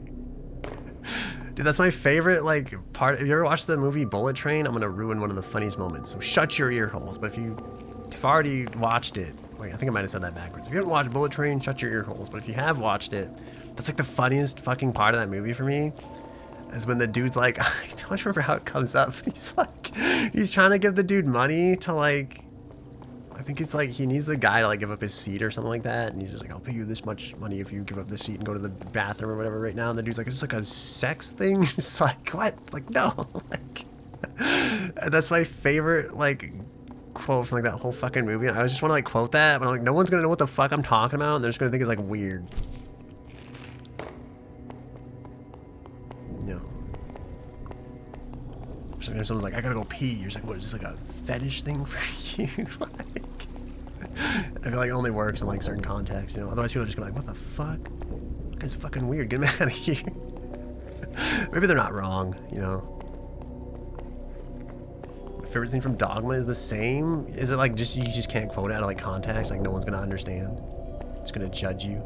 A: Dude, that's my favorite like part. Have you ever watched the movie Bullet Train? I'm gonna ruin one of the funniest moments, so shut your ear holes. But if you've already watched it, wait, I think I might have said that backwards. If you haven't watched Bullet Train, shut your ear holes. But if you have watched it, that's like the funniest fucking part of that movie for me. Is when the dude's like, I don't remember how it comes up. He's like, he's trying to give the dude money to like, I think it's like he needs the guy to like give up his seat or something like that. And he's just like, I'll pay you this much money if you give up the seat and go to the bathroom or whatever right now. And the dude's like, is this like a sex thing? It's like, what? Like, no. Like, that's my favorite like quote from like that whole fucking movie. And I just want to like quote that, but I'm like, no one's gonna know what the fuck I'm talking about, and they're just gonna think it's like weird. No. So if someone's like, I gotta go pee, you're just like, what is this, like a fetish thing for you? Like, I feel like it only works in like certain contexts, you know? Otherwise people are just gonna be like, what the fuck? That guy's fucking weird, get him out of here. Maybe they're not wrong, you know? My favorite scene from Dogma is the same. Is it like just, you just can't quote it out of like context, like no one's gonna understand? It's gonna judge you.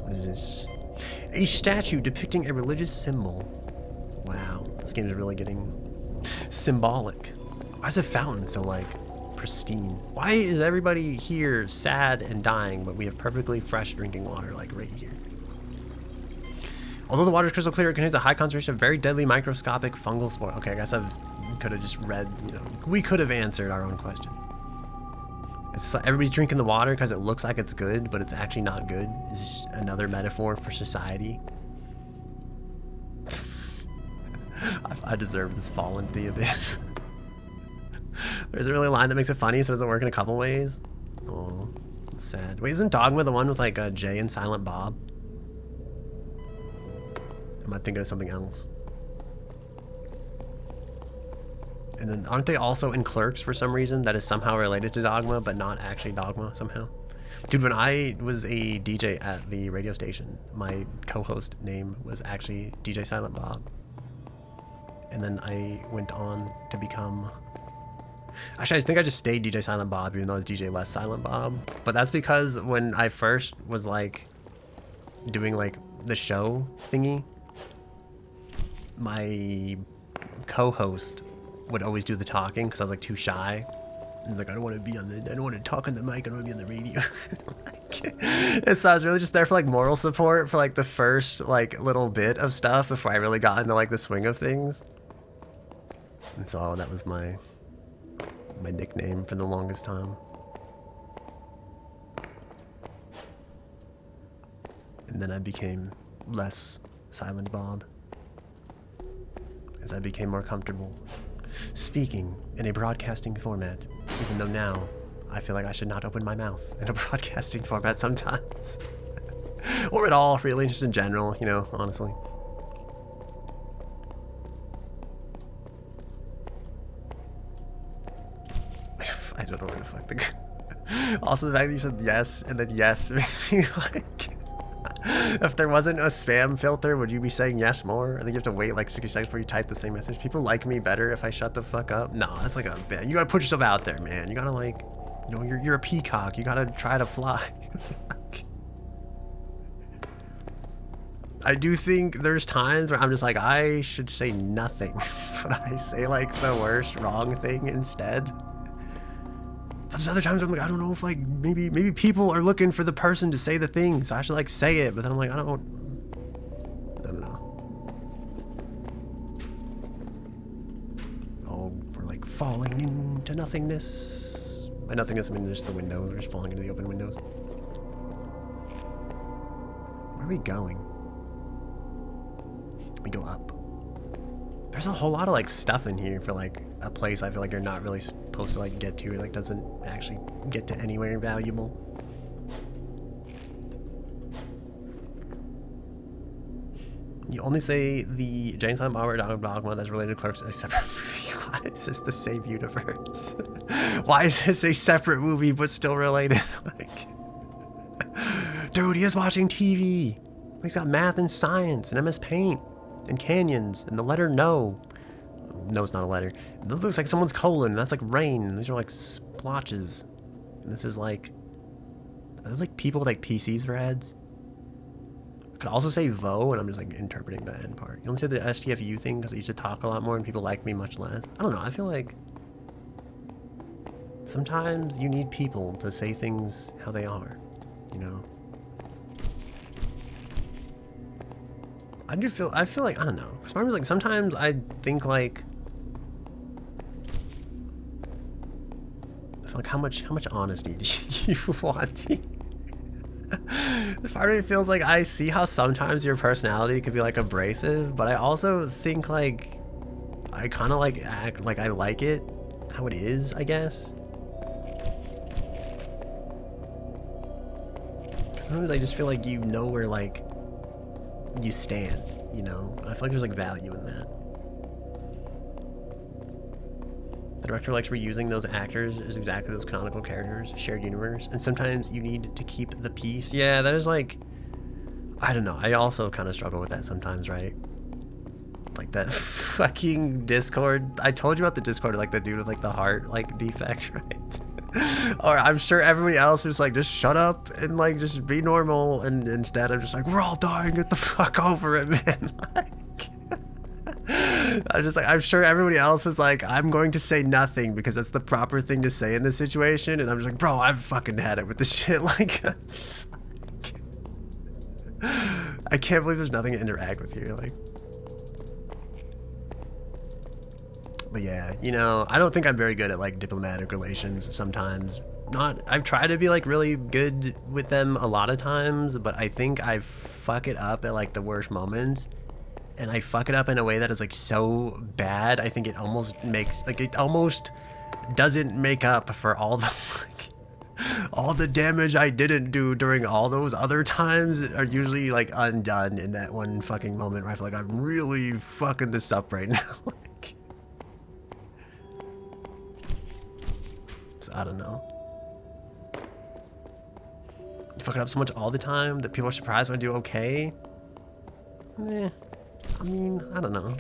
A: What is this? A statue depicting a religious symbol. Wow, this game is really getting symbolic. Why is a fountain so like pristine? Why is everybody here sad and dying, but we have perfectly fresh drinking water like right here? Although the water is crystal clear, it contains a high concentration of very deadly microscopic fungal spore. Okay, I guess could have just read, you know, we could have answered our own question. It's like everybody's drinking the water because it looks like it's good, but it's actually not good. Is this another metaphor for society? I deserve this fall into the abyss. There's a really line that makes it funny, so it doesn't work in a couple ways. Oh, it's sad. Wait, isn't Dogma the one with like Jay and Silent Bob? Am I thinking of something else? And then aren't they also in Clerks for some reason that is somehow related to Dogma, but not actually Dogma somehow? Dude, when I was a DJ at the radio station, my co-host name was actually DJ Silent Bob. And then I went on to become... Actually, I think I just stayed DJ Silent Bob, even though I was DJ Less Silent Bob. But that's because when I first was like doing like the show thingy, my co-host would always do the talking because I was like too shy. He's like, I don't want to be on the, I don't want to talk on the mic, I don't want to be on the radio. And so I was really just there for like moral support for like the first like little bit of stuff before I really got into like the swing of things. And so that was my nickname for the longest time. And then I became less Silent Bob as I became more comfortable speaking in a broadcasting format, even though now I feel like I should not open my mouth in a broadcasting format sometimes. Or at all, really, just in general, you know, honestly. I don't know where the fuck to go. Also, the fact that you said yes and then yes makes me like... If there wasn't a spam filter, would you be saying yes more? I think you have to wait like 60 seconds before you type the same message. People like me better if I shut the fuck up. No, that's like a bit. You gotta put yourself out there, man. You gotta like, you know, you're a peacock. You gotta try to fly. I do think there's times where I'm just like, I should say nothing, but I say like the worst wrong thing instead. But there's other times I'm like, I don't know if like maybe people are looking for the person to say the thing, so I should like say it. But then I'm like, I don't know. Oh, we're like falling into nothingness. By nothing, I mean just the window. We're just falling into the open windows. Where are we going? We go up. There's a whole lot of like stuff in here for like a place I feel like you're not really supposed to like get to, or like doesn't actually get to anywhere valuable. You only say the Jane Silent Bob or Dogma that's related to Clerks is a separate movie. Why is this the same universe? Why is this a separate movie but still related? Like, dude, he is watching TV. He's got math and science and MS Paint and canyons and the letter no. No, it's not a letter. That looks like someone's colon. That's like rain. These are like splotches. And this is like, there's like people with like PCs for heads. Could also say Vo, and I'm just like interpreting the end part. You only say the STFU thing because I used to talk a lot more and people like me much less. I don't know. I feel like sometimes you need people to say things how they are, you know? I feel like, I don't know. Because like sometimes I think like, I feel like how much honesty do you want? The part of me feels like I see how sometimes your personality could be like abrasive, but I also think like I kind of like act like I like it how it is, I guess. Sometimes I just feel like you know where like you stand, you know? I feel like there's like value in that. The director likes reusing those actors as exactly those canonical characters, shared universe, and sometimes you need to keep the peace. Yeah, that is like, I don't know. I also kind of struggle with that sometimes, right? Like that fucking Discord. I told you about the Discord, like the dude with like the heart like defect, right? Or I'm sure everybody else was like, just shut up and like just be normal, and instead I'm just like, we're all dying, get the fuck over it, man. Like, I'm just like, I'm sure everybody else was like, I'm going to say nothing because that's the proper thing to say in this situation, and I'm just like, bro, I've fucking had it with this shit. Like, I'm just like, I can't believe there's nothing to interact with here. Like, but yeah, you know, I don't think I'm very good at like diplomatic relations sometimes. I've tried to be like really good with them a lot of times, but I think I fuck it up at like the worst moments. And I fuck it up in a way that is like so bad, I think it almost makes, like, it almost doesn't make up for all the like, all the damage I didn't do during all those other times are usually like undone in that one fucking moment where I feel like I'm really fucking this up right now. Like, so I don't know. You fuck it up so much all the time that people are surprised when I do okay. Eh. I mean, I don't know.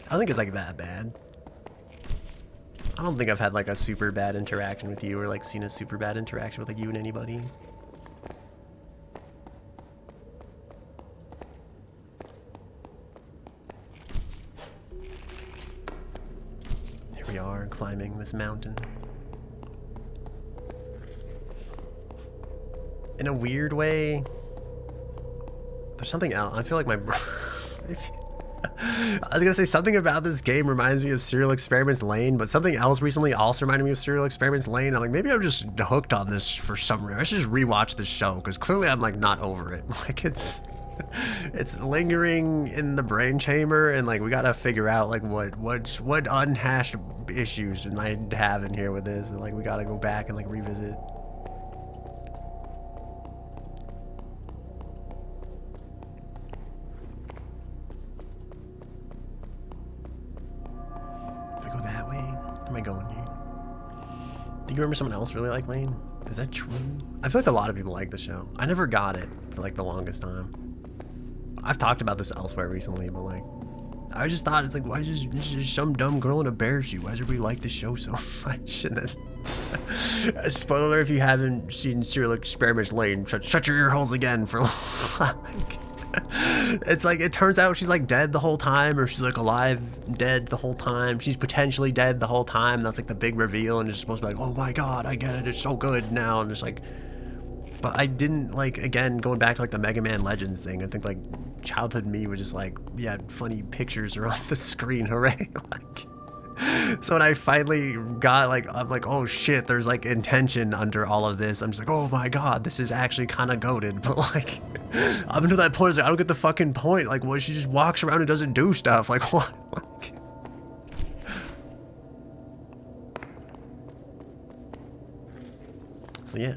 A: I don't think it's like that bad. I don't think I've had like a super bad interaction with you or like seen a super bad interaction with like you and anybody. Here we are climbing this mountain. In a weird way, there's something else. I feel like my I was gonna say something about this game reminds me of Serial Experiments Lane, but something else recently also reminded me of Serial Experiments Lane. I'm like, maybe I'm just hooked on this for some reason. I should just rewatch this show because clearly I'm like not over it. Like it's lingering in the brain chamber, and like we gotta figure out like what unhashed issues am I have in here with this, and like we gotta go back and like revisit. Am I going here? Do you remember someone else really like Lane? Is that true? I feel like a lot of people like the show. I never got it for like the longest time. I've talked about this elsewhere recently, but like, I just thought it's like, why is this just some dumb girl in a bear suit? Why does everybody like this show so much? And then, spoiler if you haven't seen Serial Experiments Lane, shut your ear holes again for like, it's like, it turns out she's like dead the whole time, or she's like alive, dead the whole time. She's potentially dead the whole time. That's like the big reveal, and it's supposed to be like, oh my god, I get it, it's so good now. And it's like, but I didn't like, again, going back to like the Mega Man Legends thing, I think like childhood me was just like, yeah, funny pictures are on the screen, hooray. Like, So when I finally got like, I'm like, oh shit, there's like intention under all of this. I'm just like, oh my god, this is actually kind of goated. But like, up until that point, it's like, I don't get the fucking point. Like, what? She just walks around and doesn't do stuff. Like, what? Like, so yeah,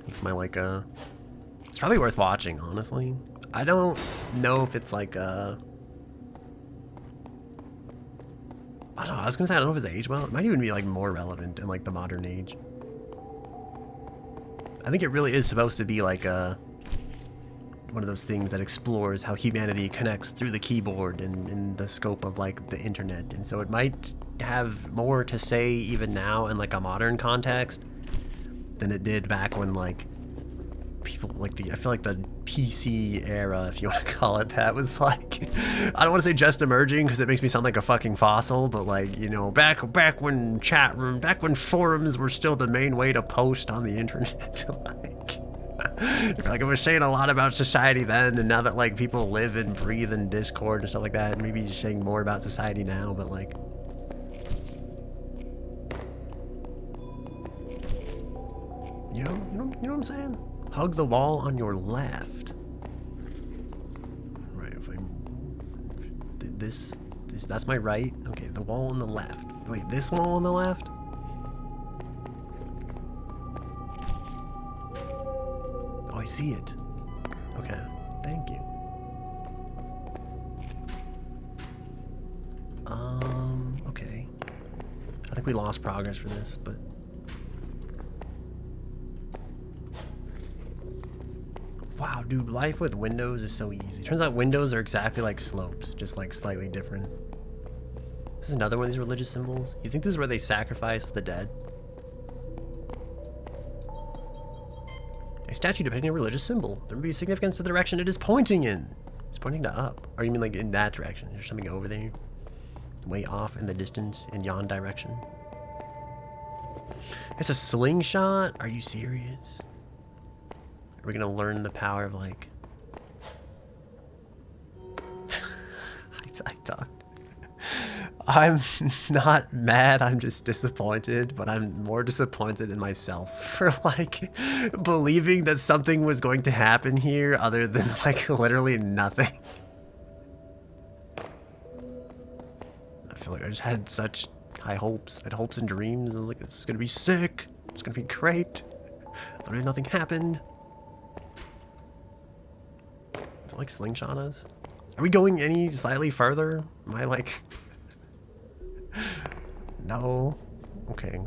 A: it's my like, it's probably worth watching, honestly. I don't know if it's like, I don't know, I was gonna say I don't know if it's aged well. It might even be like more relevant in like the modern age. I think it really is supposed to be like one of those things that explores how humanity connects through the keyboard and in the scope of like the internet. And so it might have more to say even now in like a modern context than it did back when like people like I feel like the PC era, if you want to call it that, was like, I don't want to say just emerging because it makes me sound like a fucking fossil, but like, you know, back when back when forums were still the main way to post on the internet. Like it was saying a lot about society then, and now that like people live and breathe in Discord and stuff like that, maybe just saying more about society now, but like, you know what I'm saying? Hug the wall on your left. Right, if I'm this that's my right. Okay, the wall on the left. Wait, this wall on the left? Oh, I see it. Okay, thank you. Okay. I think we lost progress for this, but wow, dude, life with windows is so easy. Turns out windows are exactly like slopes, just like slightly different. This is another one of these religious symbols. You think this is where they sacrifice the dead? A statue depicting a religious symbol. There may be significance to the direction it is pointing in. It's pointing to up. Or you mean like in that direction? There's something over there? Way off in the distance in yon direction. It's a slingshot? Are you serious? Are we gonna learn the power of like... I don't. I'm not mad, I'm just disappointed, but I'm more disappointed in myself for like believing that something was going to happen here other than like literally nothing. I feel like I just had such high hopes. I had hopes and dreams. I was like, this is gonna be sick. It's gonna be great. Literally nothing happened. Is it like slingshot us? Are we going any slightly further? Am I like... No. Okay.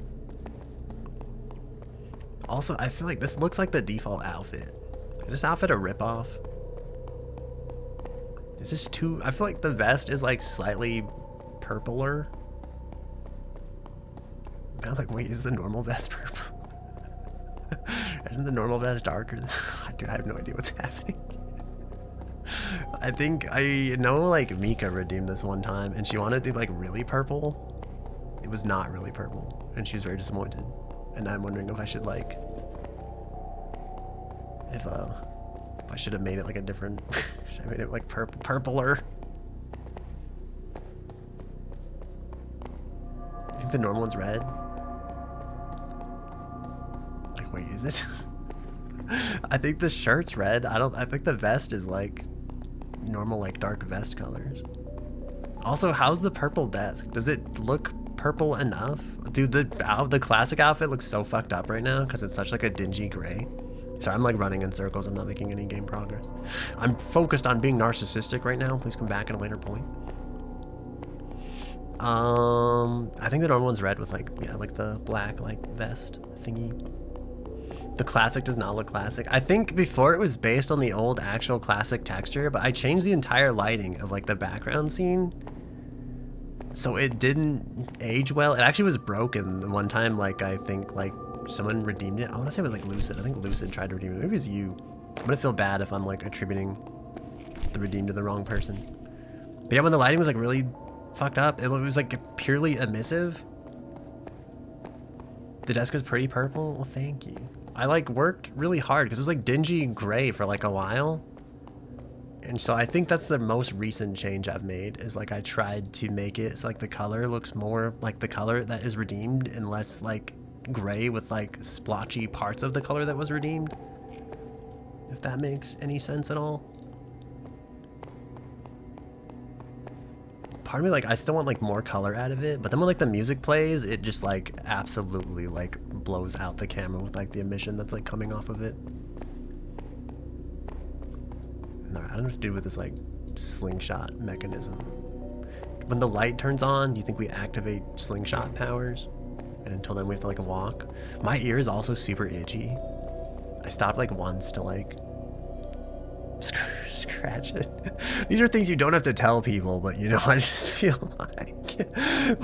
A: Also, I feel like this looks like the default outfit. Is this outfit a ripoff? Is this too... I feel like the vest is like slightly purpler. But I'm like, wait, is the normal vest purple? Isn't the normal vest darker? Dude, I have no idea what's happening. I think I know like Mika redeemed this one time and she wanted to be like really purple. It was not really purple and she was very disappointed. And I'm wondering if I should like, if I should have made it like a different, should I made it like purpler? I think the normal one's red. Like, wait, is it? I think the shirt's red. I think the vest is like normal, like dark vest colors. Also, how's the purple desk? Does it look purple enough? Dude, the classic outfit looks so fucked up right now because it's such like a dingy gray. Sorry, I'm like running in circles. I'm not making any game progress. I'm focused on being narcissistic right now. Please come back at a later point. I think the normal one's red with like, yeah, like the black like vest thingy. The classic does not look classic. I think before it was based on the old actual classic texture, but I changed the entire lighting of like the background scene. So it didn't age well. It actually was broken the one time, like I think like someone redeemed it. I want to say it was like Lucid. I think Lucid tried to redeem it. Maybe it was you. I'm gonna feel bad if I'm like attributing the redeem to the wrong person. But yeah, when the lighting was like really fucked up, it was like purely emissive. The desk is pretty purple. Well, thank you. I like worked really hard because it was like dingy gray for like a while. And so I think that's the most recent change I've made, is like I tried to make it so like the color looks more like the color that is redeemed and less like gray with like splotchy parts of the color that was redeemed. If that makes any sense at all. Part of me, like, I still want like more color out of it, but then when like the music plays, it just like absolutely like blows out the camera with like the emission that's like coming off of it. Alright, I don't know what to do with this like slingshot mechanism. When the light turns on, do you think we activate slingshot powers? And until then we have to like walk. My ear is also super itchy. I stopped like once to like scratch it. These are things you don't have to tell people, but you know, I just feel like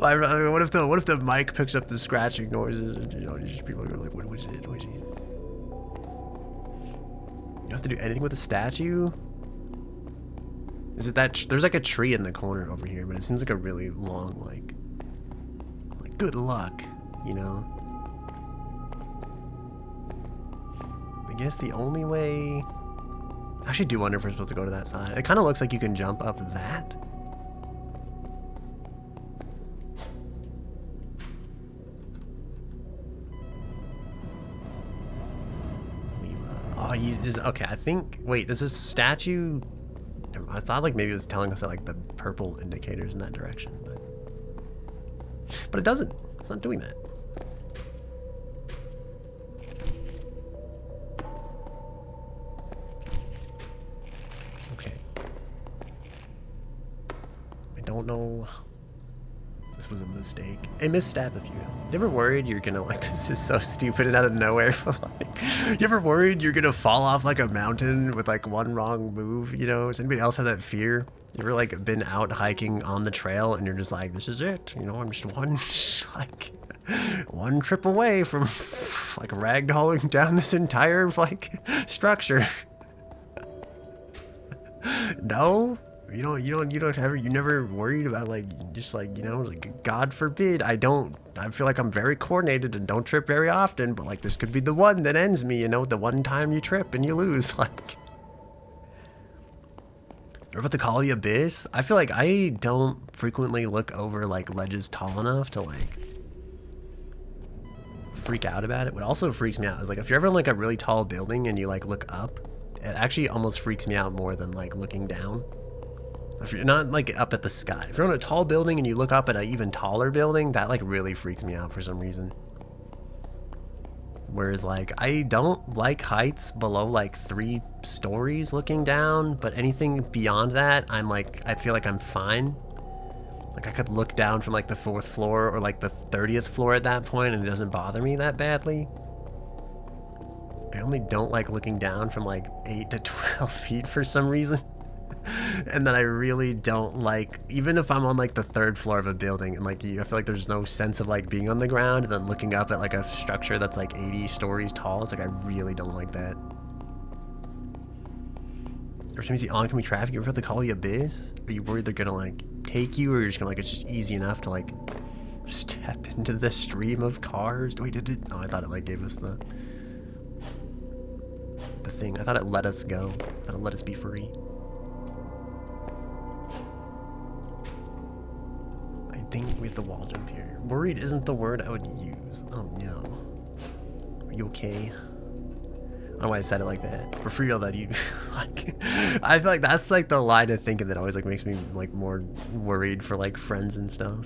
A: I mean, what if the mic picks up the scratching noises and you know, just people are like, what was it? What was it? You don't have to do anything with the statue. Is it that there's like a tree in the corner over here, but it seems like a really long like good luck, you know? I guess the only way... I actually do wonder if we're supposed to go to that side. It kind of looks like you can jump up that. Oh, you just... Okay, I think... Wait, does this statue... I thought like maybe it was telling us that like the purple indicators in that direction, but it doesn't. It's not doing that. Okay. I don't know. This was a mistake. A misstep, if you will. You ever worried you're gonna like, this is so stupid and out of nowhere, but like, you ever worried you're gonna fall off like a mountain with like one wrong move, you know? Does anybody else have that fear? You ever like been out hiking on the trail and you're just like, this is it, you know, I'm just one trip away from like ragdolling down this entire like structure. No? You never worried about like, just like, you know, like God forbid, I feel like I'm very coordinated and don't trip very often, but like this could be the one that ends me, you know, the one time you trip and you lose, like. Or about to call the abyss? I feel like I don't frequently look over like ledges tall enough to like freak out about it. What also freaks me out is like if you're ever in like a really tall building and you like look up, it actually almost freaks me out more than like looking down. If you're not like up at the sky, if you're on a tall building and you look up at an even taller building, that like really freaks me out for some reason. Whereas like I don't like heights below like 3 stories looking down, but anything beyond that, I'm like, I feel like I'm fine. Like I could look down from like the 4th floor or like the 30th floor at that point and it doesn't bother me that badly. I only don't like looking down from like 8 to 12 feet for some reason. And then I really don't like, even if I'm on like the 3rd floor of a building and like I feel like there's no sense of like being on the ground and then looking up at like a structure that's like 80 stories tall, it's like I really don't like that. Every time you see oncoming traffic, you ever have to call the abyss? Are you worried they're gonna like take you, or you're just gonna like, it's just easy enough to like step into the stream of cars? Wait, did it? Oh, I thought it like gave us the thing. I thought it let us go. I thought it let us be free. I think we have to wall jump here. Worried isn't the word I would use. Oh no. Are you okay? I don't know why I said it like that. For free, all that you like. I feel like that's like the line of thinking that always like makes me like more worried for like friends and stuff.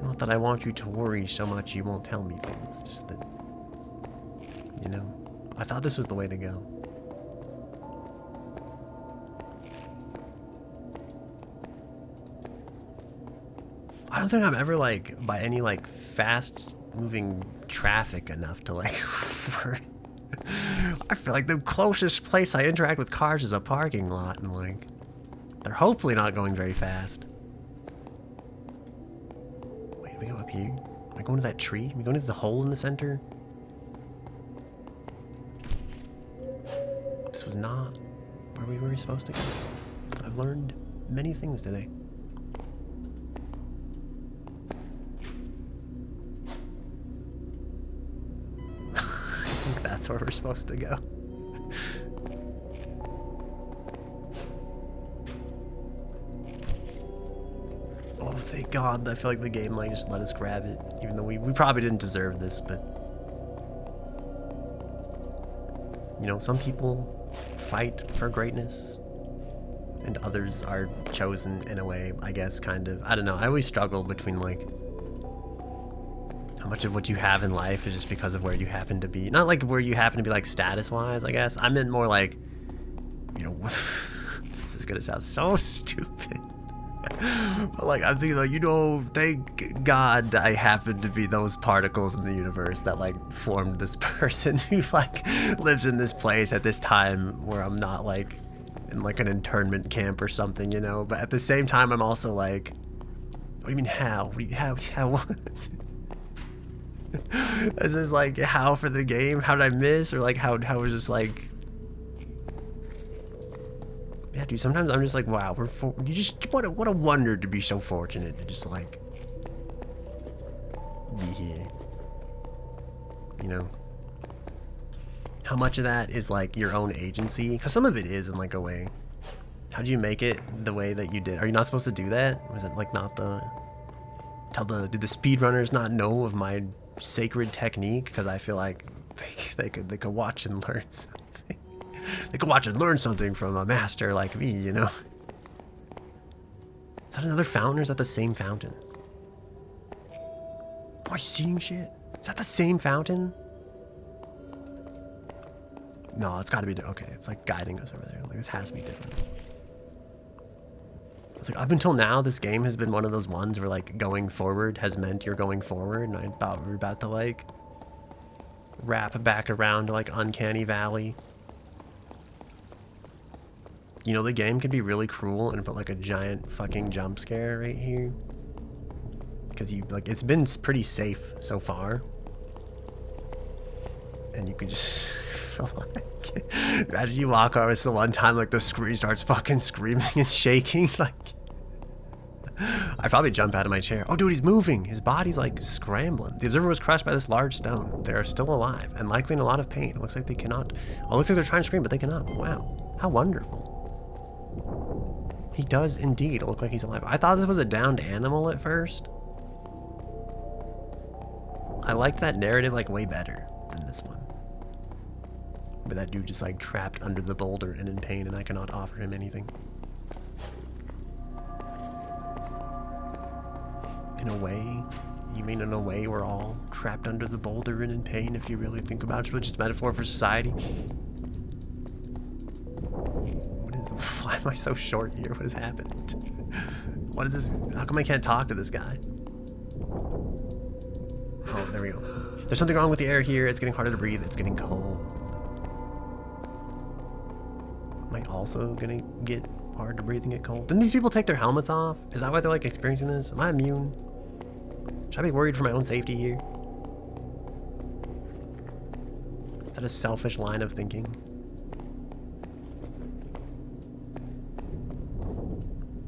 A: Not that I want you to worry so much you won't tell me things. Just that, you know, I thought this was the way to go. I don't think I'm ever like by any like fast moving traffic enough to like I feel like the closest place I interact with cars is a parking lot, and like they're hopefully not going very fast. Wait, do we go up here? Am I going to that tree? Am I going to the hole in the center? This was not where we were supposed to go. I've learned many things today. That's where we're supposed to go. Oh, thank God. I feel like the game like just let us grab it. Even though we probably didn't deserve this, but... You know, some people fight for greatness. And others are chosen in a way, I guess, kind of. I don't know. I always struggle between, like... How much of what you have in life is just because of where you happen to be. Not like where you happen to be, like, status-wise, I guess. I meant more like... You know, this is gonna sound so stupid. But like I'm thinking like, you know, thank God I happen to be those particles in the universe that like formed this person who like lives in this place at this time where I'm not like in like an internment camp or something, you know. But at the same time I'm also like, what do you mean how? What? Is this like how for the game? How did I miss? Or like how was just like, yeah, dude, sometimes I'm just like, wow, you just, what a wonder to be so fortunate to just, like, be here. You know? How much of that is, like, your own agency? Because some of it is, in, like, a way. How'd you make it the way that you did? Are you not supposed to do that? Was it, like, not the... Did the speedrunners not know of my sacred technique? Because I feel like they could watch and learn something. They could watch and learn something from a master like me, you know? Is that another fountain or is that the same fountain? Am I seeing shit? Is that the same fountain? No, it's gotta be, okay, it's like guiding us over there. Like, this has to be different. It's like, up until now, this game has been one of those ones where like going forward has meant you're going forward, and I thought we were about to like wrap back around to like Uncanny Valley. You know, the game could be really cruel and put like a giant fucking jump scare right here. Because you, like, it's been pretty safe so far. And you could just feel like, imagine you walk over, it's the one time like the screen starts fucking screaming and shaking. Like, I'd probably jump out of my chair. Oh, dude, he's moving. His body's like scrambling. The observer was crushed by this large stone. They are still alive and likely in a lot of pain. It looks like they cannot. Oh, it looks like they're trying to scream, but they cannot. Wow. How wonderful. He does indeed look like he's alive. I thought this was a downed animal at first. I liked that narrative like way better than this one. But that dude just like trapped under the boulder and in pain, and I cannot offer him anything. In a way? You mean in a way we're all trapped under the boulder and in pain if you really think about it, which is metaphor for society? Why am I so short here? What has happened? What is this? How come I can't talk to this guy? Oh, there we go. There's something wrong with the air here. It's getting harder to breathe. It's getting cold. Am I also gonna get hard to breathe and get cold? Didn't these people take their helmets off? Is that why they're like experiencing this? Am I immune? Should I be worried for my own safety here? Is that a selfish line of thinking?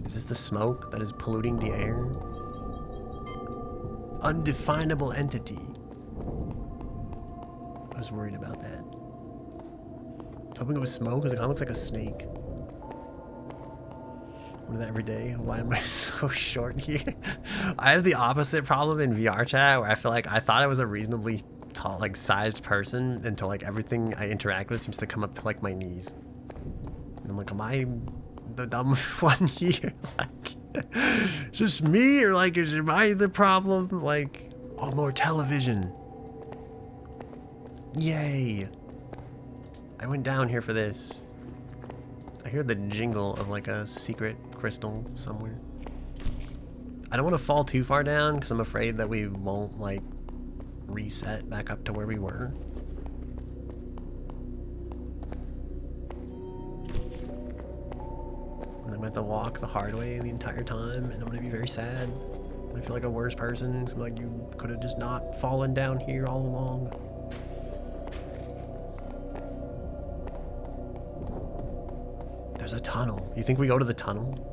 A: Is this the smoke that is polluting the air? Undefinable entity. I was worried about that. I was hoping it was smoke because it kind of looks like a snake. I do that every day. Why am I so short here? I have the opposite problem in VR chat where I feel like I thought I was a reasonably tall, like sized person until like everything I interact with seems to come up to like my knees. And I'm like, am I the dumb one here? Like, is this me or like am I the problem? Like, oh, more television. Yay. I went down here for this. I hear the jingle of like a secret crystal somewhere. I don't want to fall too far down because I'm afraid that we won't like reset back up to where we were. And I'm gonna have to walk the hard way the entire time, and I'm gonna be very sad. I'm gonna feel like a worse person because I'm like, you could have just not fallen down here all along. There's a tunnel. You think we go to the tunnel?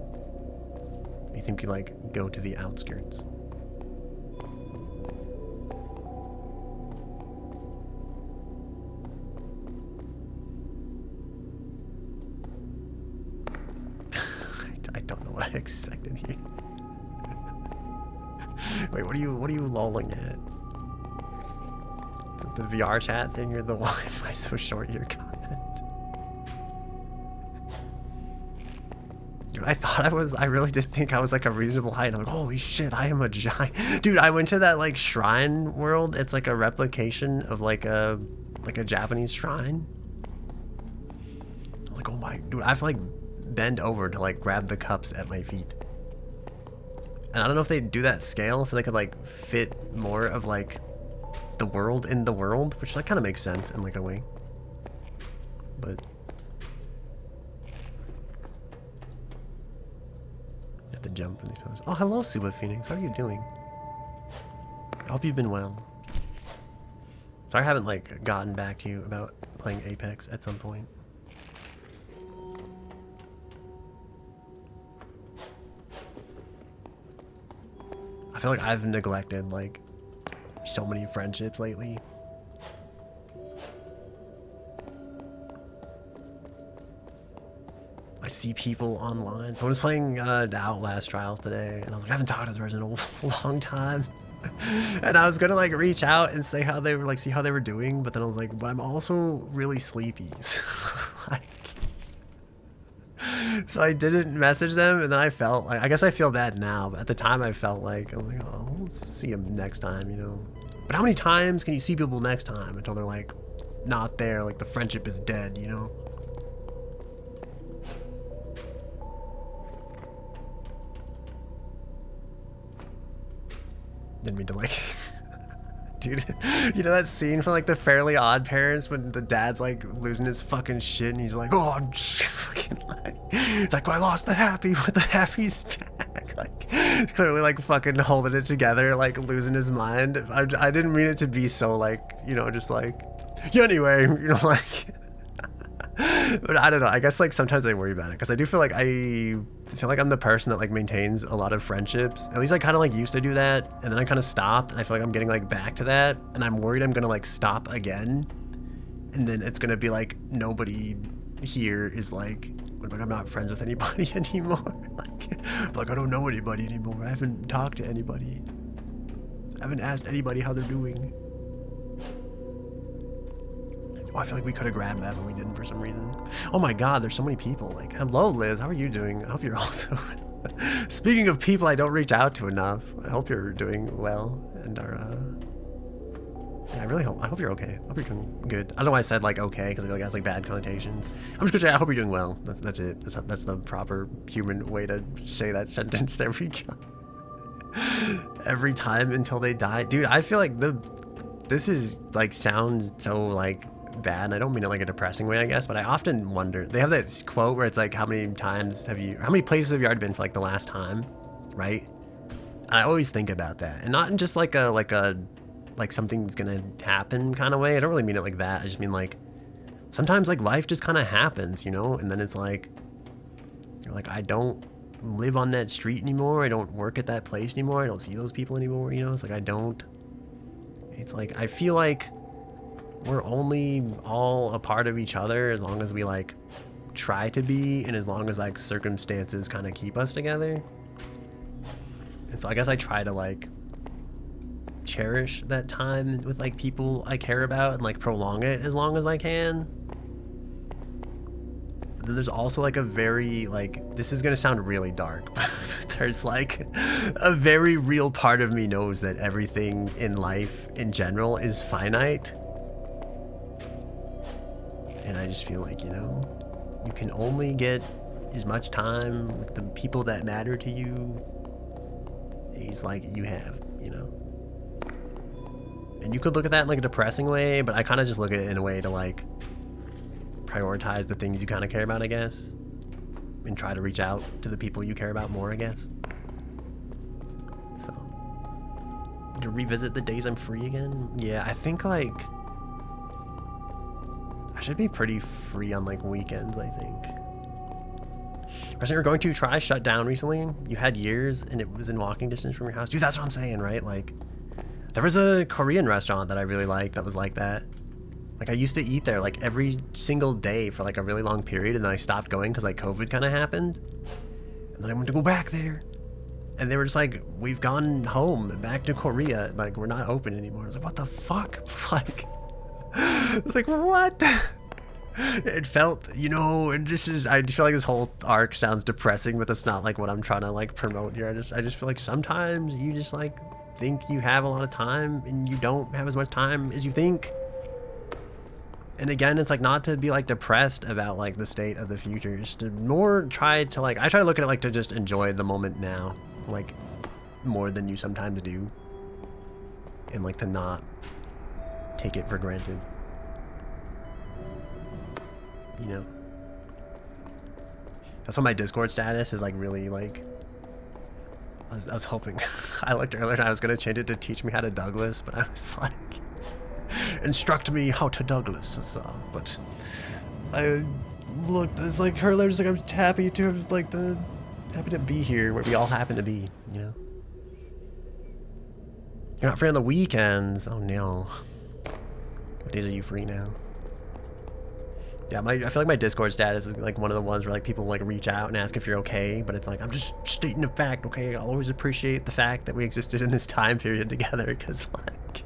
A: You think we like go to the outskirts? expected here? Wait, what are you lolling at? Is it the VR chat thing or the why am I so short here comment? Dude, I really did think I was like a reasonable height. I'm like, holy shit, I am a giant. Dude, I went to that like shrine world. It's like a replication of like a Japanese shrine. I was like, oh my, dude, I have to like bend over to like grab the cups at my feet. And I don't know if they do that scale so they could like fit more of like the world in the world, which like kind of makes sense in like a way. But you have to jump from these pillars. Oh, hello, Suba Phoenix. How are you doing? I hope you've been well. Sorry I haven't like gotten back to you about playing Apex at some point. I feel like I've neglected like so many friendships lately. I see people online. Someone was playing the Outlast Trials today, and I was like, I haven't talked to this person in a long time. And I was gonna like reach out and say how they were, like see how they were doing, but then I was like, but I'm also really sleepy. So, like, so I didn't message them, and then I felt like, I guess I feel bad now, but at the time I felt like, I was like, oh, we'll see them next time, you know. But how many times can you see people next time until they're like not there, like the friendship is dead, you know? Didn't mean to like dude, you know that scene from like the Fairly Odd Parents when the dad's like losing his fucking shit and he's like, oh, I'm just fucking like, it's like, well, I lost the happy, but the happy's back. Like clearly like fucking holding it together, like losing his mind. I didn't mean it to be so like, you know, just like, yeah, anyway, you know, like but I don't know, I guess like sometimes I worry about it because I do feel like I'm the person that like maintains a lot of friendships. At least I kind of like used to do that, and then I kind of stopped, and I feel like I'm getting like back to that, and I'm worried I'm gonna like stop again, and then it's gonna be like nobody here is like I'm not friends with anybody anymore. like I don't know anybody anymore. I haven't talked to anybody. I haven't asked anybody how they're doing. Oh, I feel like we could have grabbed that, but we didn't for some reason. Oh my god, there's so many people. Like, hello, Liz. How are you doing? I hope you're also... Speaking of people I don't reach out to enough, I hope you're doing well and are... Yeah, I hope you're okay. I hope you're doing good. I don't know why I said, like, okay, because I feel like it has, like, bad connotations. I'm just gonna say I hope you're doing well. That's it. That's the proper human way to say that sentence. There we go. Every time until they die. Dude, I feel like this is, like, sounds so, like... bad, and I don't mean it like a depressing way, I guess, but I often wonder, they have this quote where it's like, how many places have you already been for like the last time, right? And I always think about that, and not in just like something's gonna happen kind of way. I don't really mean it like that. I just mean like sometimes like life just kind of happens, you know, and then it's like you're like, I don't live on that street anymore, I don't work at that place anymore, I don't see those people anymore, you know. It's like it's like I feel like we're only all a part of each other as long as we like try to be, and as long as like circumstances kind of keep us together. And so I guess I try to like cherish that time with like people I care about and like prolong it as long as I can. But then there's also like a very like, this is gonna sound really dark, but there's like a very real part of me knows that everything in life in general is finite. And I just feel like, you know, you can only get as much time with the people that matter to you as like you have, you know. And you could look at that in like a depressing way, but I kind of just look at it in a way to like prioritize the things you kind of care about, I guess, and try to reach out to the people you care about more, I guess. So, to revisit the days I'm free again? Yeah, I think like I should be pretty free on like weekends, I think. Person you're going to try shut down recently. You had years and it was in walking distance from your house. Dude, that's what I'm saying, right? Like, there was a Korean restaurant that I really liked that was like that. Like, I used to eat there like every single day for like a really long period, and then I stopped going because like COVID kind of happened. And then I wanted to go back there. And they were just like, we've gone home, back to Korea. Like, we're not open anymore. I was like, what the fuck? Like, it's like, what? It felt, you know, and this is, I feel like this whole arc sounds depressing, but that's not like what I'm trying to like promote here. I just feel like sometimes you just like think you have a lot of time and you don't have as much time as you think. And again, it's like not to be like depressed about like the state of the future, just to more try to like, I try to look at it like to just enjoy the moment now, like more than you sometimes do. And like to not take it for granted. You know? That's why my Discord status is like really like, I was hoping, I looked earlier and I was gonna change it to teach me how to Douglas, but I was like, instruct me how to Douglas, but I looked, it's like her letters like I'm happy to have like happy to be here where we all happen to be, you know? You're not free on the weekends. Oh no. What days are you free now? Yeah, I feel like my Discord status is like one of the ones where like people like reach out and ask if you're okay, but it's like, I'm just stating a fact, okay? I'll always appreciate the fact that we existed in this time period together, because like,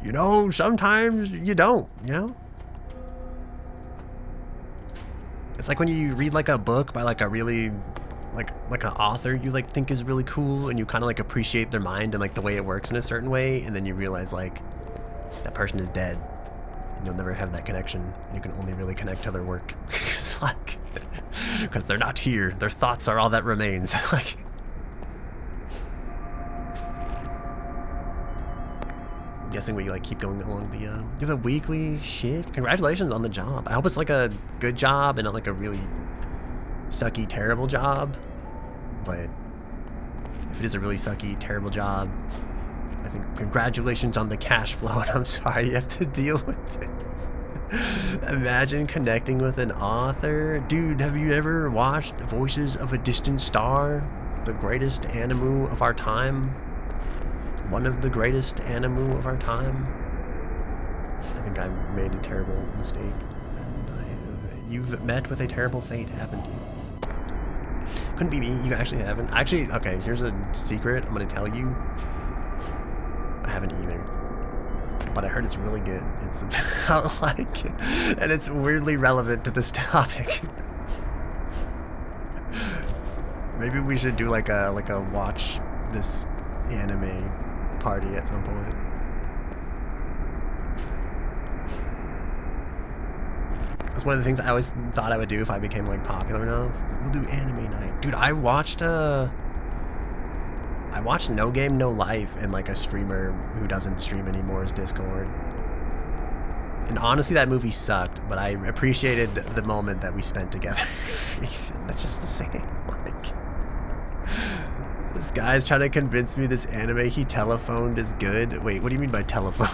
A: you know, sometimes you don't, you know? It's like when you read like a book by like a really, like an author you like think is really cool, and you kind of like appreciate their mind and like the way it works in a certain way, and then you realize like that person is dead. You'll never have that connection. You can only really connect to their work. It's like, because they're not here. Their thoughts are all that remains. Like, I'm guessing we like keep going along the weekly shit. Congratulations on the job. I hope it's like a good job and not like a really sucky, terrible job. But if it is a really sucky, terrible job, I think congratulations on the cash flow, and I'm sorry you have to deal with this. Imagine connecting with an author. Dude, have you ever watched Voices of a Distant Star? The greatest anime of our time. One of the greatest anime of our time. I think I made a terrible mistake. And you've met with a terrible fate, haven't you? Couldn't be me. You actually haven't. Actually, okay, here's a secret I'm going to tell you. I haven't either, but I heard it's really good. It's about like, and it's weirdly relevant to this topic. Maybe we should do like a watch this anime party at some point. That's one of the things I always thought I would do if I became like popular enough. Like, we'll do anime night, dude. I watched No Game No Life in like a streamer who doesn't stream animore's Discord. And honestly, that movie sucked, but I appreciated the moment that we spent together. That's just the same. Like, this guy's trying to convince me this anime he telephoned is good. Wait, what do you mean by telephone?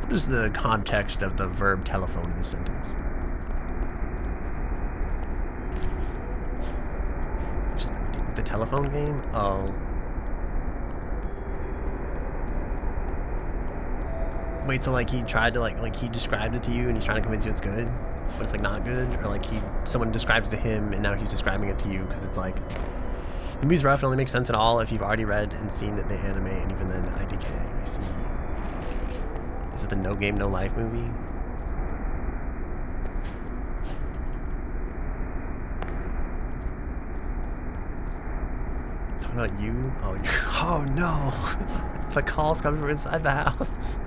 A: What is the context of the verb telephone in this sentence? The telephone game? Oh. Wait, so like he tried to like he described it to you and he's trying to convince you it's good, but it's like not good? Or like someone described it to him and now he's describing it to you because it's like, the movie's rough, it only makes sense at all if you've already read and seen the anime, and even then IDK, I see. Is it the No Game No Life movie? About you? Oh, oh no! The call's coming from inside the house.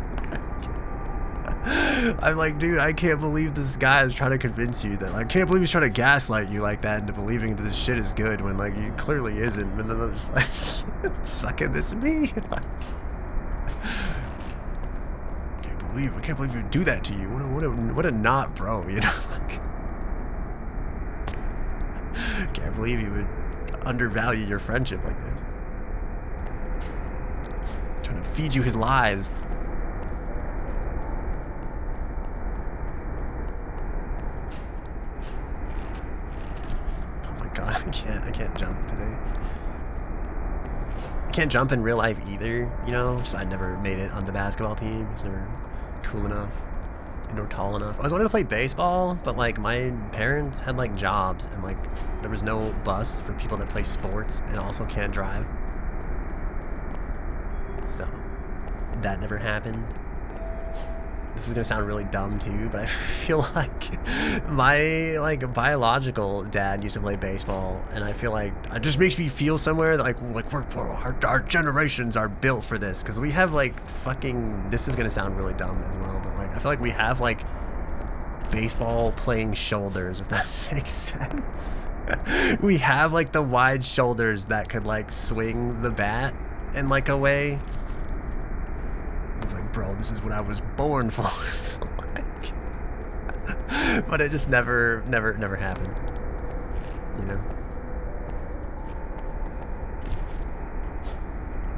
A: I'm like, dude, I can't believe this guy is trying to convince you that, like, I can't believe he's trying to gaslight you like that into believing that this shit is good when, like, he clearly isn't. And then I'm just like, it's fucking this me. Like, I can't believe you do that to you. What a not, bro, you know? Like, can't believe you would undervalue your friendship like this. I'm trying to feed you his lies. Oh my god, I can't jump today. I can't jump in real life either, you know? So I never made it on the basketball team. It's never cool enough. and or tall enough. I was wanting to play baseball, but like my parents had like jobs and like there was no bus for people that play sports and also can't drive. So that never happened. This is gonna sound really dumb too, but I feel like my like biological dad used to play baseball, and I feel like it just makes me feel somewhere that like our generations are built for this, because we have like fucking, this is gonna sound really dumb as well, but like I feel like we have like baseball playing shoulders, if that makes sense. We have like the wide shoulders that could like swing the bat in like a way. It's like, bro, this is what I was born for. But it just never happened. You know?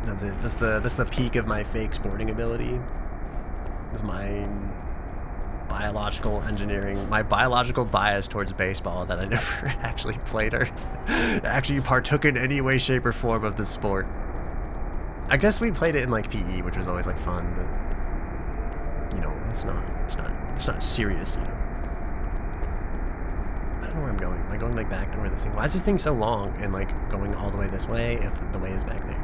A: That's it. That's the peak of my fake sporting ability. This is my biological engineering, my biological bias towards baseball, that I never actually played or actually partook in any way, shape, or form of the sport. I guess we played it in like PE, which was always like fun, but you know, it's not serious, you know. I don't know where I'm going. Am I going like back to where this thing? Why is this thing so long and like going all the way this way if the way is back there?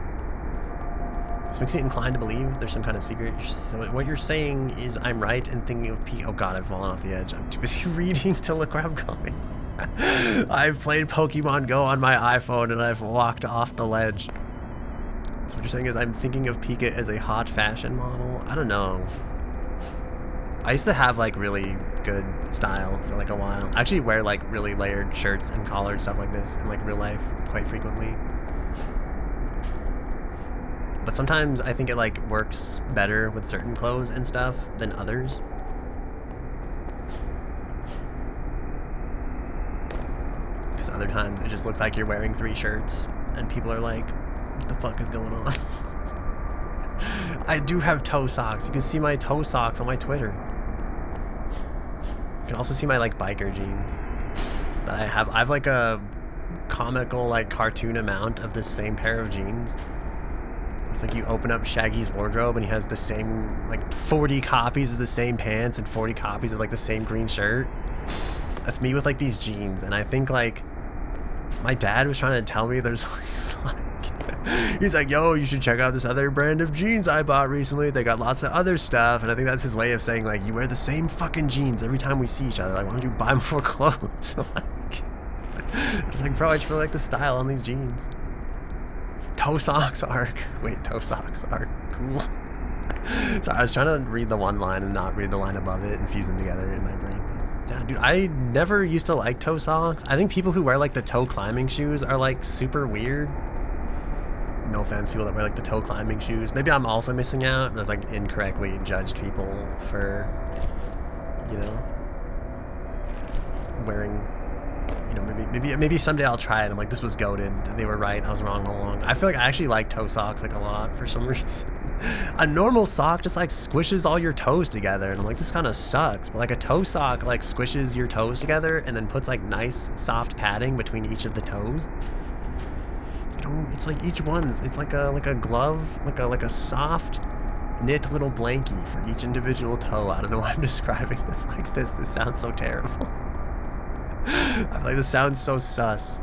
A: This makes me inclined to believe there's some kind of secret. So what you're saying is I'm right in thinking of PE. Oh god, I've fallen off the edge. I'm too busy reading to look where I'm going. I've played Pokemon Go on my iPhone and I've walked off the ledge. So what you're saying is I'm thinking of Pika as a hot fashion model? I don't know. I used to have like really good style for like a while. I actually wear like really layered shirts and collared stuff like this in like real life quite frequently. But sometimes I think it like works better with certain clothes and stuff than others. Because other times it just looks like you're wearing 3 shirts and people are like, what the fuck is going on? I do have toe socks. You can see my toe socks on my Twitter. You can also see my like biker jeans that I have. I have like a comical like cartoon amount of this same pair of jeans. It's like you open up Shaggy's wardrobe and he has the same like 40 copies of the same pants and 40 copies of like the same green shirt. That's me with like these jeans, and I think like my dad was trying to tell me there's like he's like, yo, you should check out this other brand of jeans I bought recently. They got lots of other stuff. And I think that's his way of saying, like, you wear the same fucking jeans every time we see each other. Like, why don't you buy more clothes? Like, it's like, bro, I just really like the style on these jeans. Toe socks are cool. So I was trying to read the one line and not read the line above it and fuse them together in my brain. But yeah, dude, I never used to like toe socks. I think people who wear like the toe climbing shoes are like super weird. No offense, people that wear like the toe climbing shoes. Maybe I'm also missing out and I've like incorrectly judged people for, you know, wearing, you know, maybe someday I'll try it. I'm like, this was goated. They were right. I was wrong all along. I feel like I actually like toe socks like a lot for some reason. A normal sock just like squishes all your toes together, and I'm like, this kind of sucks. But like a toe sock like squishes your toes together and then puts like nice soft padding between each of the toes. It's like each one's, it's like a glove, like a soft knit little blankie for each individual toe. I don't know why I'm describing this like this. This sounds so terrible. I'm like, this sounds so sus.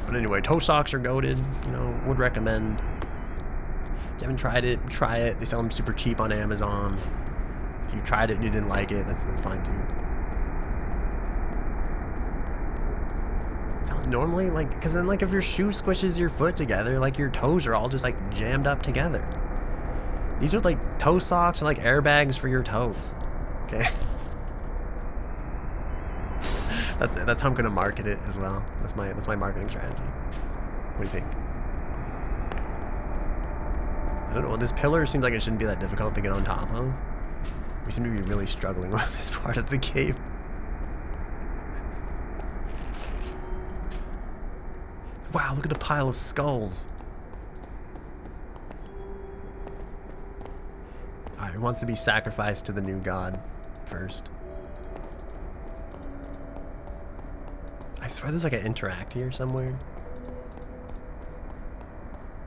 A: But anyway, toe socks are goated. You know, would recommend. If you haven't tried it, try it. They sell them super cheap on Amazon. If you tried it and you didn't like it, that's fine too. Normally, like, because then like if your shoe squishes your foot together, like your toes are all just like jammed up together. These are like toe socks or like airbags for your toes. Okay. That's how I'm gonna market it as well. That's my marketing strategy. What do you think? I don't know. This pillar seems like it shouldn't be that difficult to get on top of. We seem to be really struggling with this part of the game. Wow, look at the pile of skulls. Alright, who wants to be sacrificed to the new god first? I swear there's like an interact here somewhere.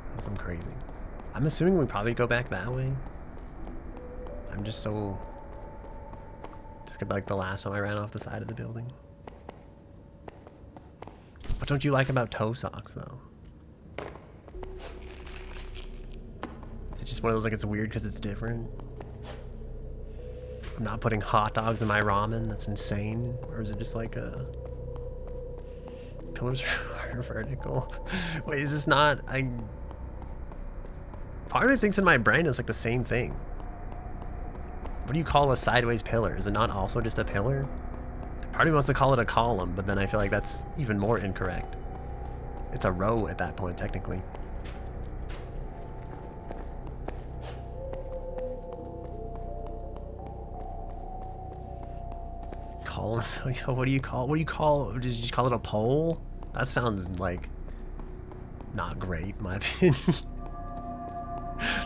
A: Unless I'm crazy. I'm assuming we probably go back that way. I'm just so... This could be like the last time I ran off the side of the building. What don't you like about toe socks, though? Is it just one of those, like, it's weird because it's different? I'm not putting hot dogs in my ramen? That's insane. Or is it just like a... Pillars are vertical. Wait, is this not... Part of me thinks in my brain it's like the same thing. What do you call a sideways pillar? Is it not also just a pillar? Part of me wants to call it a column, but then I feel like that's even more incorrect. It's a row at that point, technically. Column? So what do you call? Did you just call it a pole? That sounds like not great, in my opinion.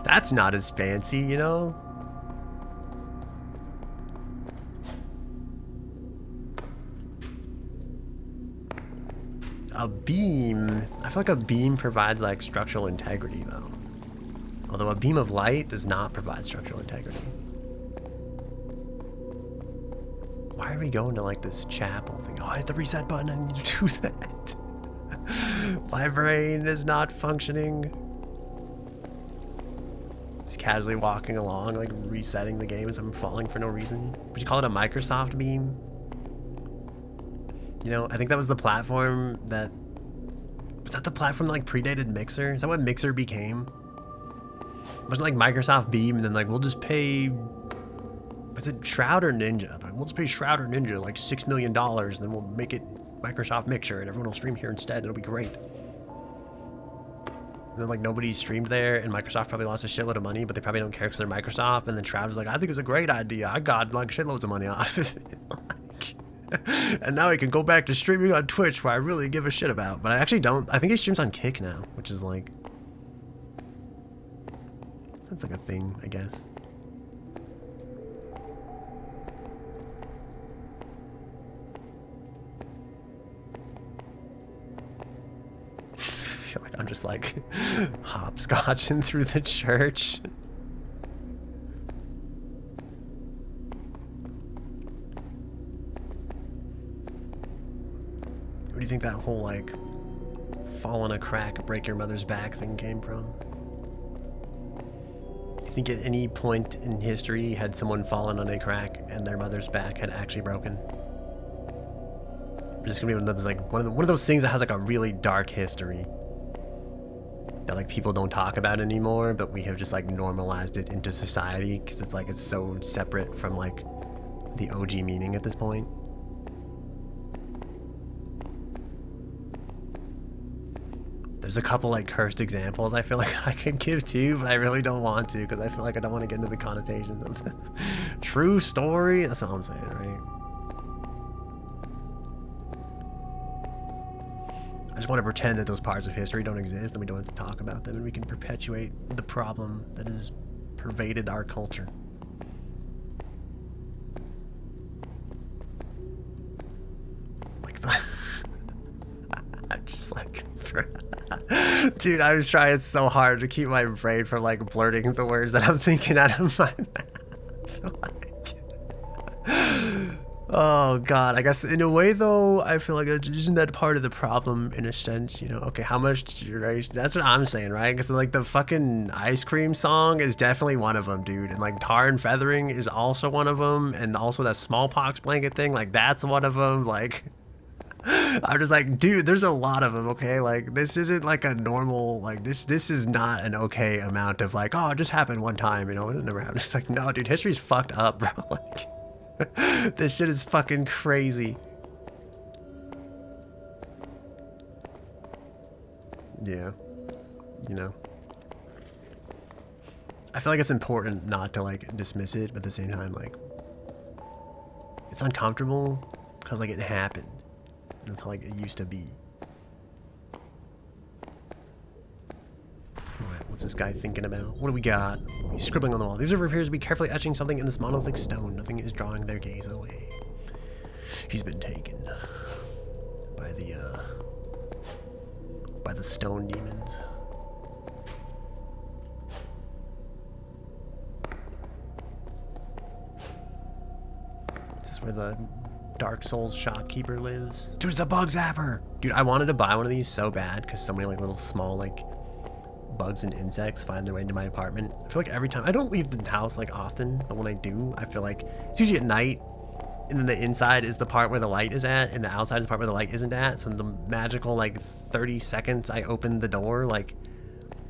A: That's not as fancy, you know? A beam, I feel like a beam provides like structural integrity though. Although a beam of light does not provide structural integrity. Why are we going to like this chapel thing? Oh, I hit the reset button, I need to do that. My brain is not functioning. Just casually walking along, like resetting the game as I'm falling for no reason. Would you call it a Microsoft beam? You know, I think that was the platform that... Was that the platform that like predated Mixer? Is that what Mixer became? Wasn't like Microsoft Beam and then like, we'll just pay... Was it Shroud or Ninja? Like, we'll just pay Shroud or Ninja like $6 million and then we'll make it Microsoft Mixer and everyone will stream here instead. It'll be great. And then like nobody streamed there and Microsoft probably lost a shitload of money, but they probably don't care because they're Microsoft. And then Shroud was like, I think it's a great idea. I got like shitloads of money off of it. And now he can go back to streaming on Twitch, where I really give a shit about. But I actually don't. I think he streams on Kick now, which is like... That's like a thing, I guess. I feel like I'm just like hopscotching through the church. Where do you think that whole, like, fall in a crack, break your mother's back thing came from? Do you think at any point in history had someone fallen on a crack and their mother's back had actually broken? It's just gonna be one of those, like, one of those things that has, like, a really dark history that, like, people don't talk about anymore, but we have just, like, normalized it into society because it's, like, it's so separate from, like, the OG meaning at this point. There's a couple like cursed examples I feel like I could give too, but I really don't want to because I feel like I don't want to get into the connotations of the true story. That's what I'm saying, right? I just want to pretend that those parts of history don't exist and we don't have to talk about them and we can perpetuate the problem that has pervaded our culture. Like the... I'm just like... Dude, I was trying so hard to keep my brain from like blurting the words that I'm thinking out of my mouth. Like, oh god, I guess in a way though, I feel like isn't that part of the problem in a sense, you know? Okay, how much did you raise? That's what I'm saying, right? Because like the fucking ice cream song is definitely one of them, dude. And like tar and feathering is also one of them. And also that smallpox blanket thing, like that's one of them. Like... I'm just like, dude, there's a lot of them, okay? Like, this isn't like a normal, like, this is not an okay amount of like, oh, it just happened one time, you know? It never happened. It's like, no, dude, history's fucked up, bro. Like, this shit is fucking crazy. Yeah. You know? I feel like it's important not to, like, dismiss it, but at the same time, like, it's uncomfortable because, like, it happened. That's how like it used to be. Alright, what's this guy thinking about? What do we got? He's scribbling on the wall. The observer appears to be carefully etching something in this monolithic stone. Nothing is drawing their gaze away. He's been taken by the stone demons. where the Dark Souls shopkeeper lives. Dude, it's a bug zapper. Dude, I wanted to buy one of these so bad because so many like little small like bugs and insects find their way into my apartment. I feel like every time, I don't leave the house like often, but when I do, I feel like it's usually at night, and then the inside is the part where the light is at, and the outside is the part where the light isn't at. So in the magical like 30 seconds I open the door, like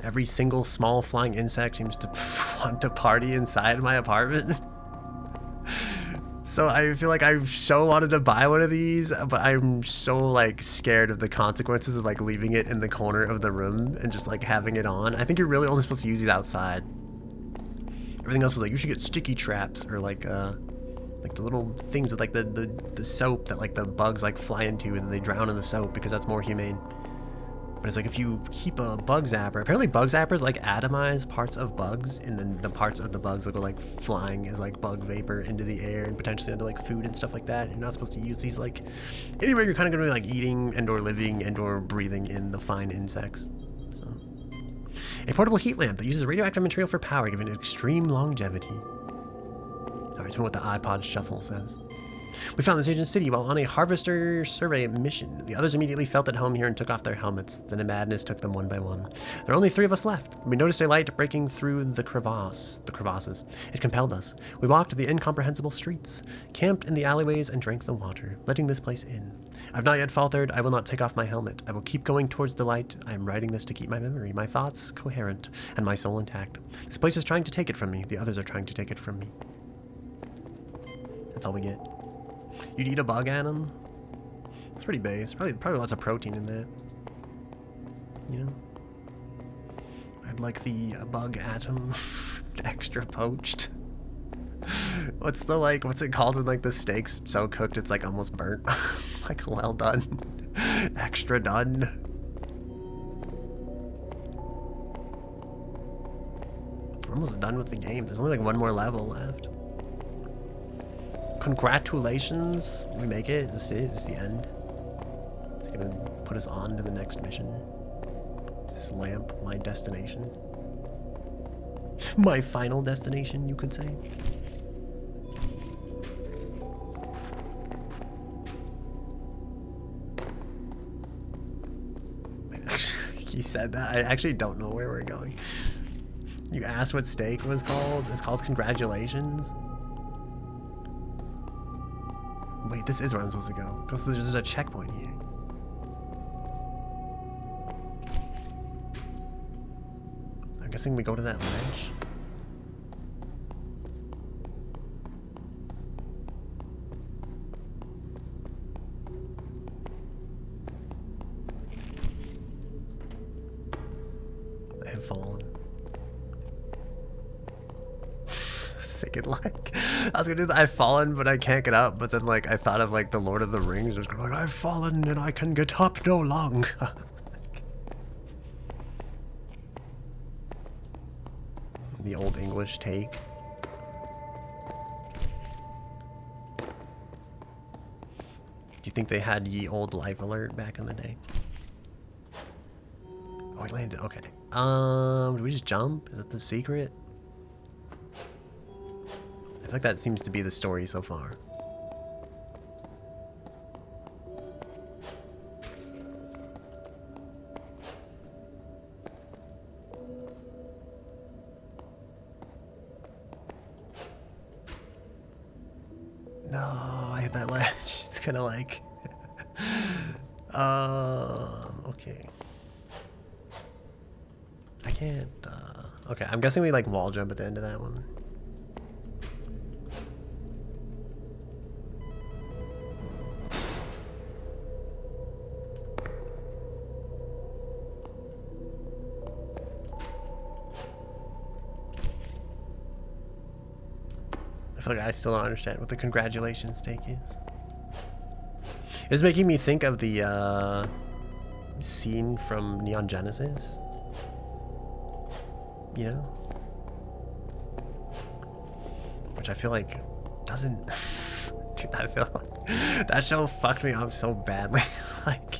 A: every single small flying insect seems to want to party inside my apartment. So I feel like I so wanted to buy one of these, but I'm so like scared of the consequences of like leaving it in the corner of the room and just like having it on. I think you're really only supposed to use these outside. Everything else was like, you should get sticky traps or like the little things with like the soap that like the bugs like fly into and then they drown in the soap because that's more humane. But it's like if you keep a bug zapper, apparently bug zappers like atomize parts of bugs, and then the parts of the bugs will go like flying as like bug vapor into the air and potentially into like food and stuff like that. You're not supposed to use these like anywhere you're kind of going to be like eating and or living and or breathing in the fine insects. So a portable heat lamp that uses radioactive material for power, giving it extreme longevity. All right, tell me what the iPod shuffle says. We found this ancient city while on a harvester survey mission. The others immediately felt at home here and took off their helmets. Then a madness took them one by one. There are only 3 of us left. We noticed a light breaking through the crevasses. It compelled us. We walked the incomprehensible streets, camped in the alleyways, and drank the water, letting this place in. I've not yet faltered. I will not take off my helmet. I will keep going towards the light. I am writing this to keep my memory, my thoughts coherent, and my soul intact. This place is trying to take it from me. The others are trying to take it from me. That's all we get. You'd eat a bug atom? It's pretty base. Probably lots of protein in that. You know? I'd like the bug atom extra poached. What's it called when like the steak's so cooked it's like almost burnt? Like well done. Extra done. We're almost done with the game. There's only like one more level left. Congratulations, we make it. This is the end. It's gonna put us on to the next mission. Is this lamp my destination? My final destination, you could say. You said that? I actually don't know where we're going. You asked what steak was called? It's called Congratulations? Wait, this is where I'm supposed to go, because there's a checkpoint here. I'm guessing we go to that ledge. I have fallen. Thinking like I was gonna do that. I've fallen, but I can't get up. But then like I thought of like the Lord of the Rings. I was going like, I've fallen and I can get up no longer. The old English take. Do you think they had ye old life alert back in the day? Oh, we landed. Okay. Do we just jump? Is that the secret? I feel like that seems to be the story so far. No, I hit that ledge. It's kind of like... okay. I can't... Okay, I'm guessing we like wall jump at the end of that one. I feel like I still don't understand what the congratulations take is. It's making me think of the scene from Neon Genesis. You know? Which I feel like doesn't... Dude, I feel like... That show fucked me up so badly. Like...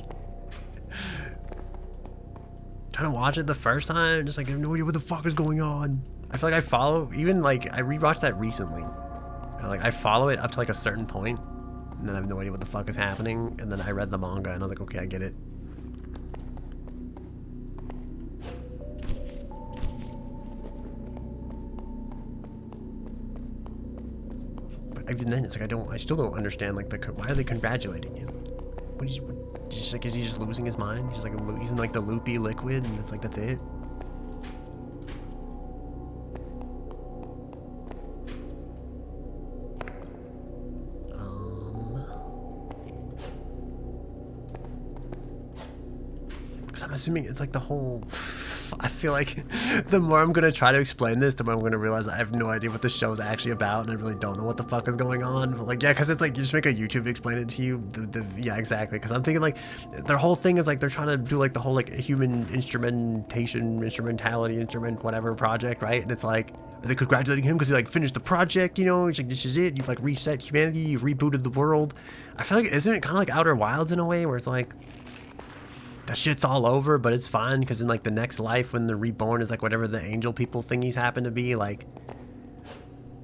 A: Trying to watch it the first time, just like I have no idea what the fuck is going on. I feel like I follow... Even like, I rewatched that recently. And, like, I follow it up to like a certain point, and then I have no idea what the fuck is happening. And then I read the manga, and I was like, okay, I get it. But even then, it's like I still don't understand. Like, why are they congratulating him? What is just like, is he just losing his mind? He's just like he's in like the loopy liquid, and it's like that's it. I'm assuming it's like the whole. I feel like the more I'm gonna try to explain this, the more I'm gonna realize I have no idea what the show is actually about, and I really don't know what the fuck is going on. But like, yeah, because it's like you just make a YouTube to explain it to you. Yeah, exactly. Because I'm thinking like their whole thing is like they're trying to do like the whole like human instrumentality, whatever project, right? And it's like, are they congratulating him because he like finished the project? You know, he's like, this is it. You've like reset humanity. You've rebooted the world. I feel like isn't it kind of like Outer Wilds in a way where it's like. The shit's all over, but it's fine because in like the next life when they're reborn is like whatever the angel people thingies happen to be, like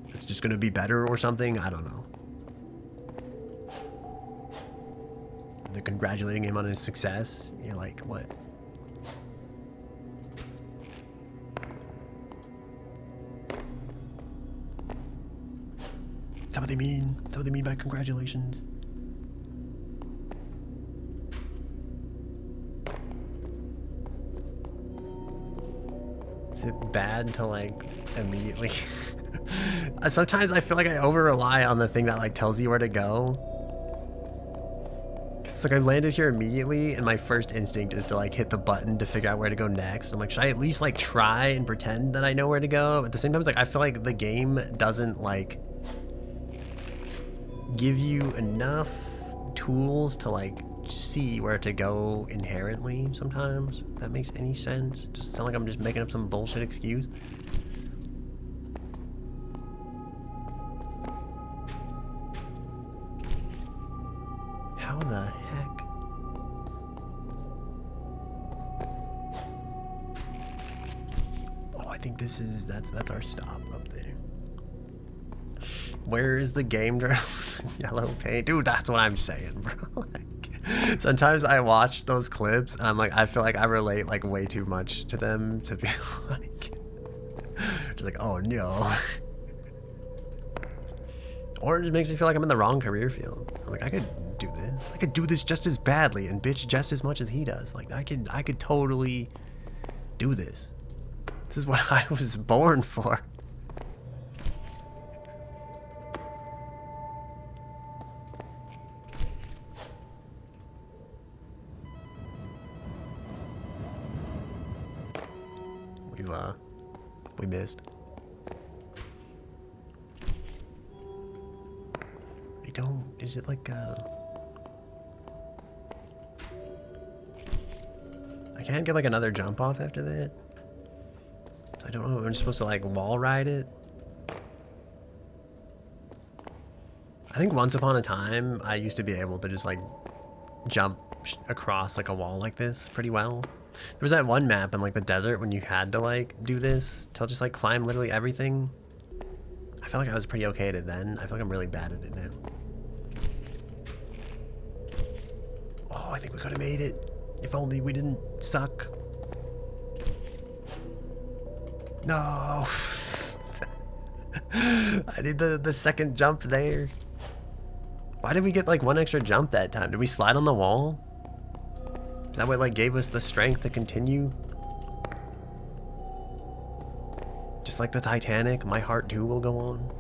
A: it's just gonna be better or something. I don't know. They're congratulating him on his success. You're like, what? Is that what they mean? Is that what they mean by congratulations? Is it bad to like immediately? Sometimes I feel like I over rely on the thing that like tells you where to go. It's like I landed here immediately and my first instinct is to like hit the button to figure out where to go next. I'm like, should I at least like try and pretend that I know where to go? But at the same time, it's like I feel like the game doesn't like give you enough tools to like see where to go inherently sometimes. If that makes any sense. Just sound like I'm just making up some bullshit excuse. How the heck? Oh, I think this is that's our stop up there. Where is the game journals? Yellow paint. Dude, that's what I'm saying, bro. Like, sometimes I watch those clips and I'm like, I feel like I relate like way too much to them to be like, just like, oh no. Or it just makes me feel like I'm in the wrong career field. I'm like, I could do this. I could do this just as badly and bitch just as much as he does. Like I could totally do this. This is what I was born for. We missed. I don't, is it like I can't get like another jump off after that? So I don't know, I'm supposed to like wall ride it? I think once upon a time, I used to be able to just like jump across like a wall like this pretty well. There was that one map in like the desert when you had to like do this to just like climb literally everything. I felt like I was pretty okay at it then. I feel like I'm really bad at it now. Oh, I think we could have made it. If only we didn't suck. No. I did the second jump there. Why did we get like one extra jump that time? Did we slide on the wall? Is that what like gave us the strength to continue? Just like the Titanic, my heart too will go on.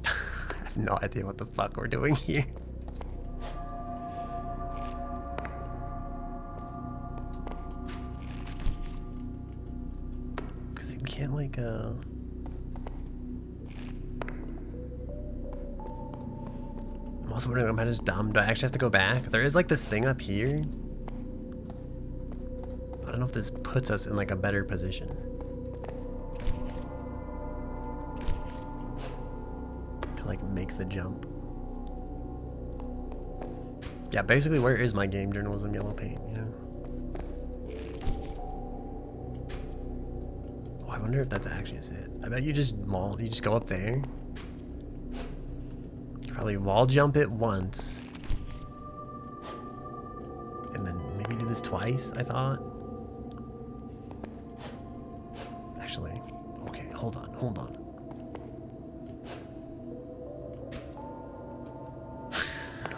A: I have no idea what the fuck we're doing here. Can't like I'm also wondering, am I just dumb? Do I actually have to go back? There is like this thing up here. I don't know if this puts us in like a better position. To like make the jump. Yeah, basically, where is my game journalism yellow paint, you know? Oh, I wonder if that's actually it. I bet you just go up there. You probably wall jump it once. And then maybe do this twice, I thought. Actually, okay, hold on.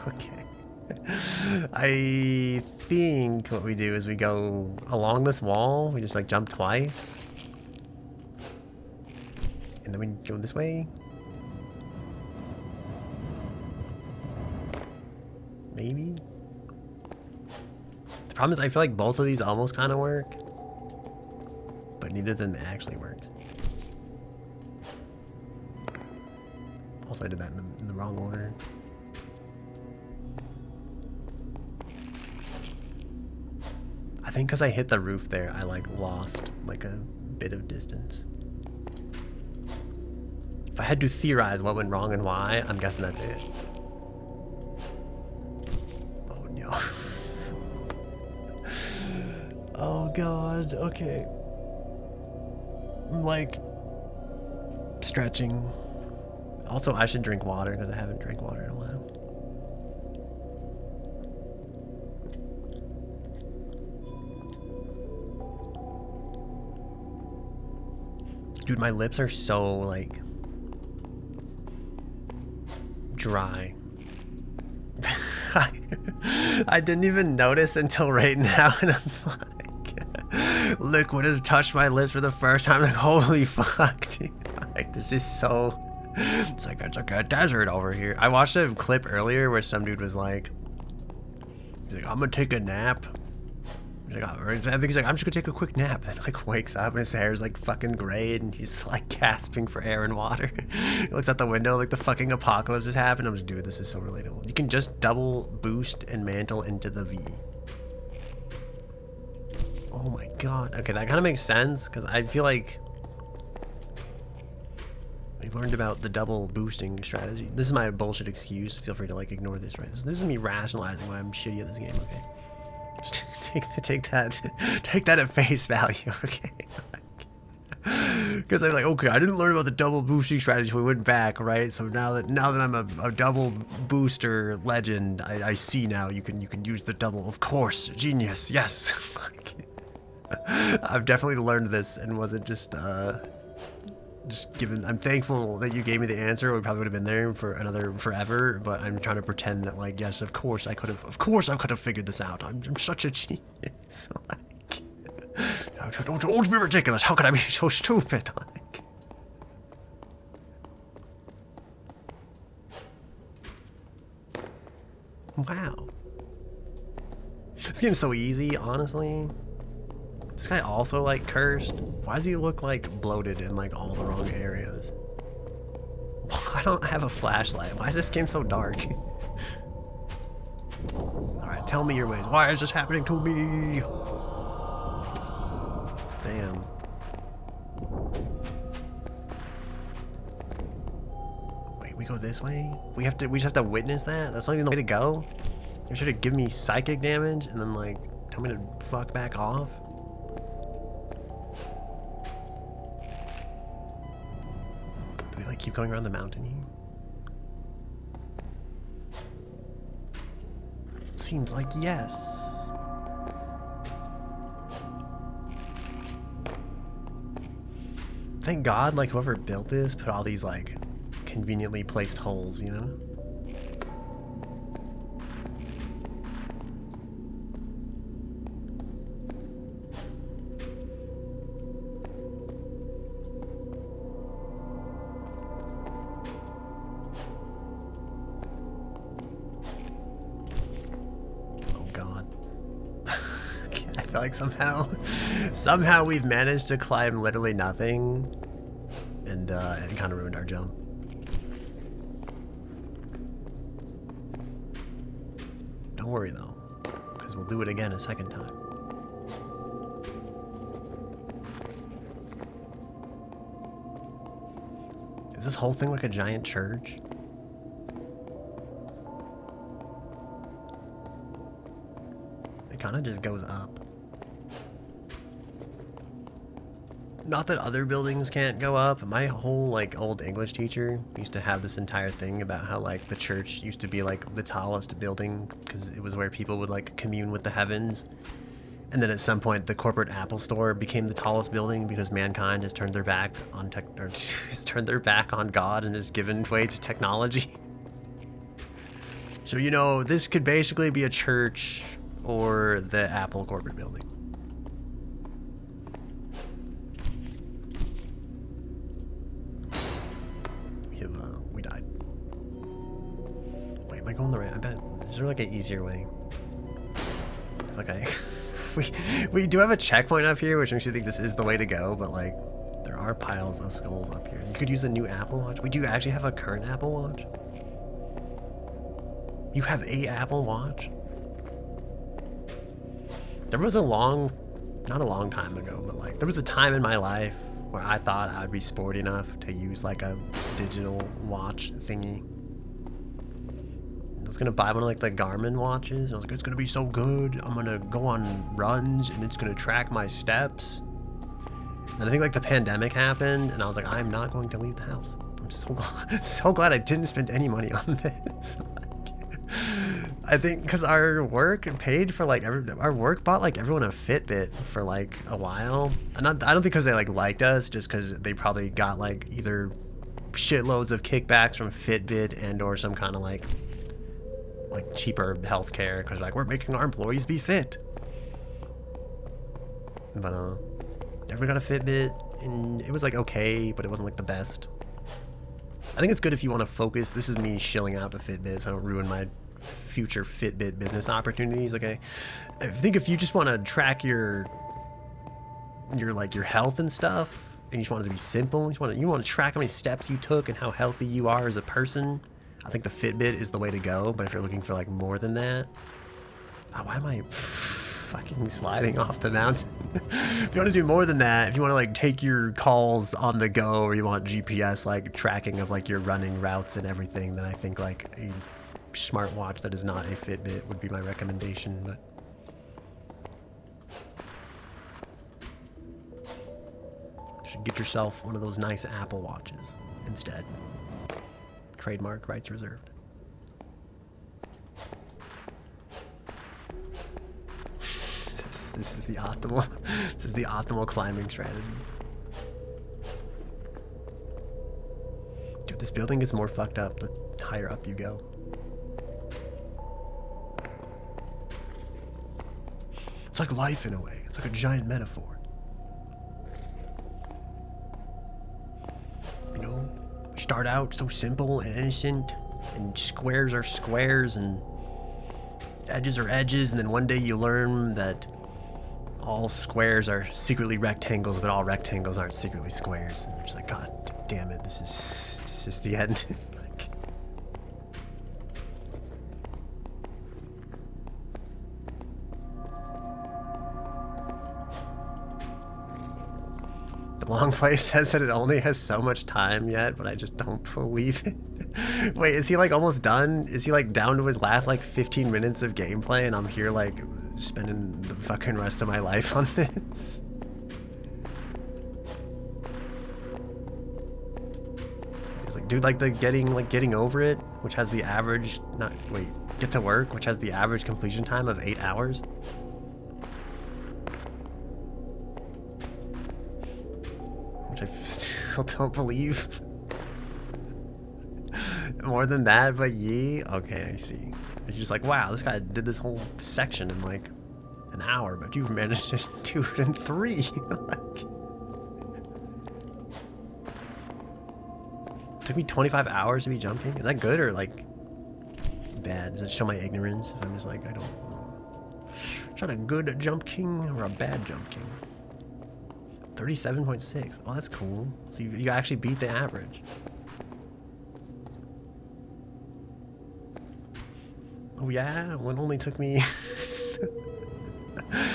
A: Okay. I think what we do is we go along this wall, we just like jump twice. And then we go this way. Maybe? The problem is I feel like both of these almost kind of work. But neither of them actually works. Also, I did that in the wrong order. I think because I hit the roof there, I like lost like a bit of distance. If I had to theorize what went wrong and why, I'm guessing that's it. Oh no. Oh god, okay. I'm like stretching. Also, I should drink water because I haven't drank water in a while. Dude, my lips are so like dry. I didn't even notice until right now, and I'm like, liquid has touched my lips for the first time. Like, holy fuck, dude. Like, this is so. It's like a desert over here. I watched a clip earlier where some dude was like, he's like, I'm gonna take a nap. He's like, I think he's like, I'm just gonna take a quick nap. And like wakes up and his hair is like fucking gray and he's like gasping for air and water. He looks out the window like the fucking apocalypse has happened. I'm just, dude, this is so relatable. You can just double boost and mantle into the V. Oh my god. Okay, that kind of makes sense because I feel like I learned about the double boosting strategy. This is my bullshit excuse. Feel free to like ignore this, right? This is me rationalizing why I'm shitty at this game, okay? Just take that at face value, okay? Because I'm like, okay, I didn't learn about the double boosting strategy. We went back, right? So now that I'm a double booster legend, I see now you can use the double. Of course, genius, yes. I've definitely learned this and wasn't just given. I'm thankful that you gave me the answer. We probably would have been there for another forever, but I'm trying to pretend that like, yes, of course I could have figured this out. I'm such a genius. Like, don't be ridiculous. How could I be so stupid? Like, wow, this game's so easy, honestly. This guy also like cursed. Why does he look like bloated in like all the wrong areas? I don't have a flashlight. Why is this game so dark? Alright, tell me your ways. Why is this happening to me? Damn. Wait, we go this way? We just have to witness that? That's not even the way to go? You're trying to give me psychic damage and then like tell me to fuck back off? Like keep going around the mountain here? Seems like yes. Thank God, like whoever built this put all these like conveniently placed holes, you know? Like somehow we've managed to climb literally nothing, and it kind of ruined our jump. Don't worry though, because we'll do it again a second time. Is this whole thing like a giant church? kind of just goes up. Not that other buildings can't go up. My whole like old English teacher used to have this entire thing about how like the church used to be like the tallest building because it was where people would like commune with the heavens. And then at some point the corporate Apple store became the tallest building because mankind has turned their back on has turned their back on God and has given way to technology. So, you know, this could basically be a church or the Apple corporate building. We died. Wait, am I going the right? I bet. Is there like an easier way? I feel like we do have a checkpoint up here, which makes you think this is the way to go, but like there are piles of skulls up here. You could use a new Apple Watch. We do actually have a current Apple Watch. You have a Apple Watch? There was a not a long time ago, but like there was a time in my life where I thought I'd be sporty enough to use like a digital watch thingy. I was gonna buy one of like the Garmin watches. And I was like, it's gonna be so good. I'm gonna go on runs and it's gonna track my steps. And I think like the pandemic happened and I was like, I'm not going to leave the house. I'm so glad I didn't spend any money on this. I think because our work paid for like our work bought like everyone a Fitbit for like a while. And I don't think because they like liked us, just because they probably got like either shitloads of kickbacks from Fitbit and or some kind of like cheaper healthcare because like we're making our employees be fit. But everybody got a Fitbit and it was like okay, but it wasn't like the best. I think it's good if you want to focus. This is me shilling out to Fitbit so I don't ruin my future Fitbit business opportunities. Okay, I think if you just want to track your health and stuff, and you just want it to be simple, you want to track how many steps you took and how healthy you are as a person, I think the Fitbit is the way to go. But if you're looking for like more than that, why am I fucking sliding off the mountain? If you want to do more than that, if you want to like take your calls on the go, or you want GPS like tracking of like your running routes and everything, then I think like a smartwatch that is not a Fitbit would be my recommendation. But you should get yourself one of those nice Apple Watches instead. Trademark rights reserved. This is the optimal climbing strategy. Dude, this building gets more fucked up the higher up you go. It's like life in a way. It's like a giant metaphor. You know, we start out so simple and innocent, and squares are squares and edges are edges, and then one day you learn that all squares are secretly rectangles, but all rectangles aren't secretly squares. And you're just like, God damn it, this is the end. Like, the long play says that it only has so much time yet, but I just don't believe it. Wait, is he like almost done? Is he like down to his last like 15 minutes of gameplay and I'm here like spending the fucking rest of my life on this? He's like, dude, like the getting over it, which has the average get to work, which has the average completion time of 8 hours. Which I still don't believe. More than that, but yeah, okay, I see. It's just like, wow, this guy did this whole section in like an hour, but you've managed to do it in 3. Like, it took me 25 hours to be jumping. Is that good or like bad? Does it show my ignorance if I'm just like, I don't know? Is that a good jump king or a bad jump king? 37.6. Oh, that's cool. So you actually beat the average. Oh yeah, it only took me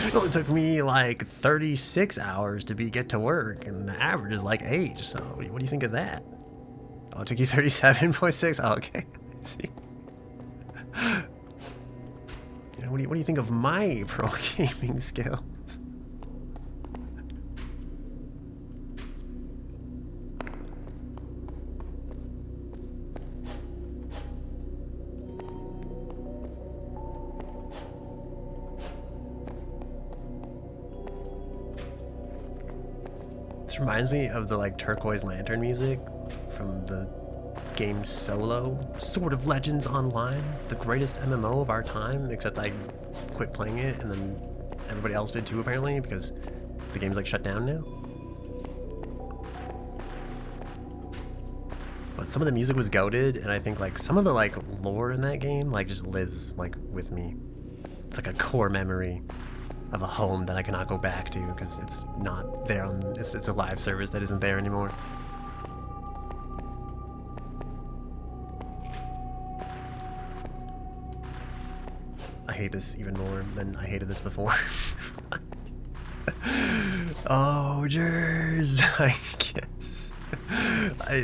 A: it only took me like 36 hours to get to work, and the average is like 8. So what do you think of that? Oh, it took you 37.6. Oh, okay. See, you know, what do you think of my pro gaming skills? This reminds me of the like turquoise lantern music from the game Solo, Sword of Legends Online, the greatest MMO of our time, except I quit playing it and then everybody else did too apparently because the game's like shut down now. But some of the music was goated, and I think like some of the like lore in that game like just lives like with me. It's like a core memory of a home that I cannot go back to because it's not there on it's a live service that isn't there anymore. I hate this even more than I hated this before. Oh, Jers, I guess.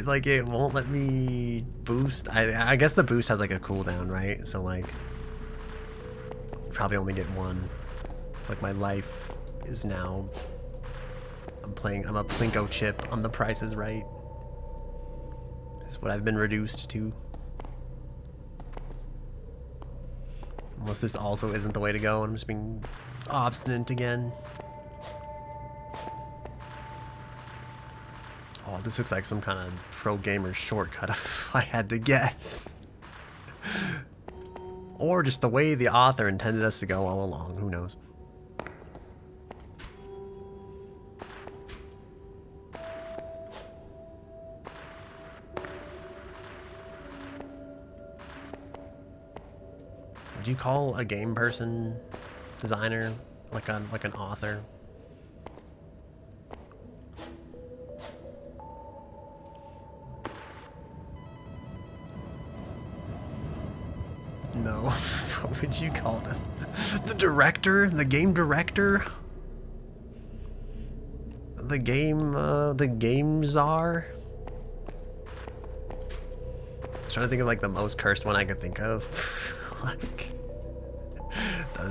A: Like it won't let me boost. I guess the boost has like a cooldown, right? So like probably only get one. Like my life is now I'm a Plinko chip on The Price is Right. That's what I've been reduced to. Unless this also isn't the way to go and I'm just being obstinate again. Oh, this looks like some kind of pro gamer shortcut if I had to guess. Or just the way the author intended us to go all along, who knows. Would you call a game person designer like an author? No. What would you call them? The director? The game director? The game czar? I was trying to think of like the most cursed one I could think of. Like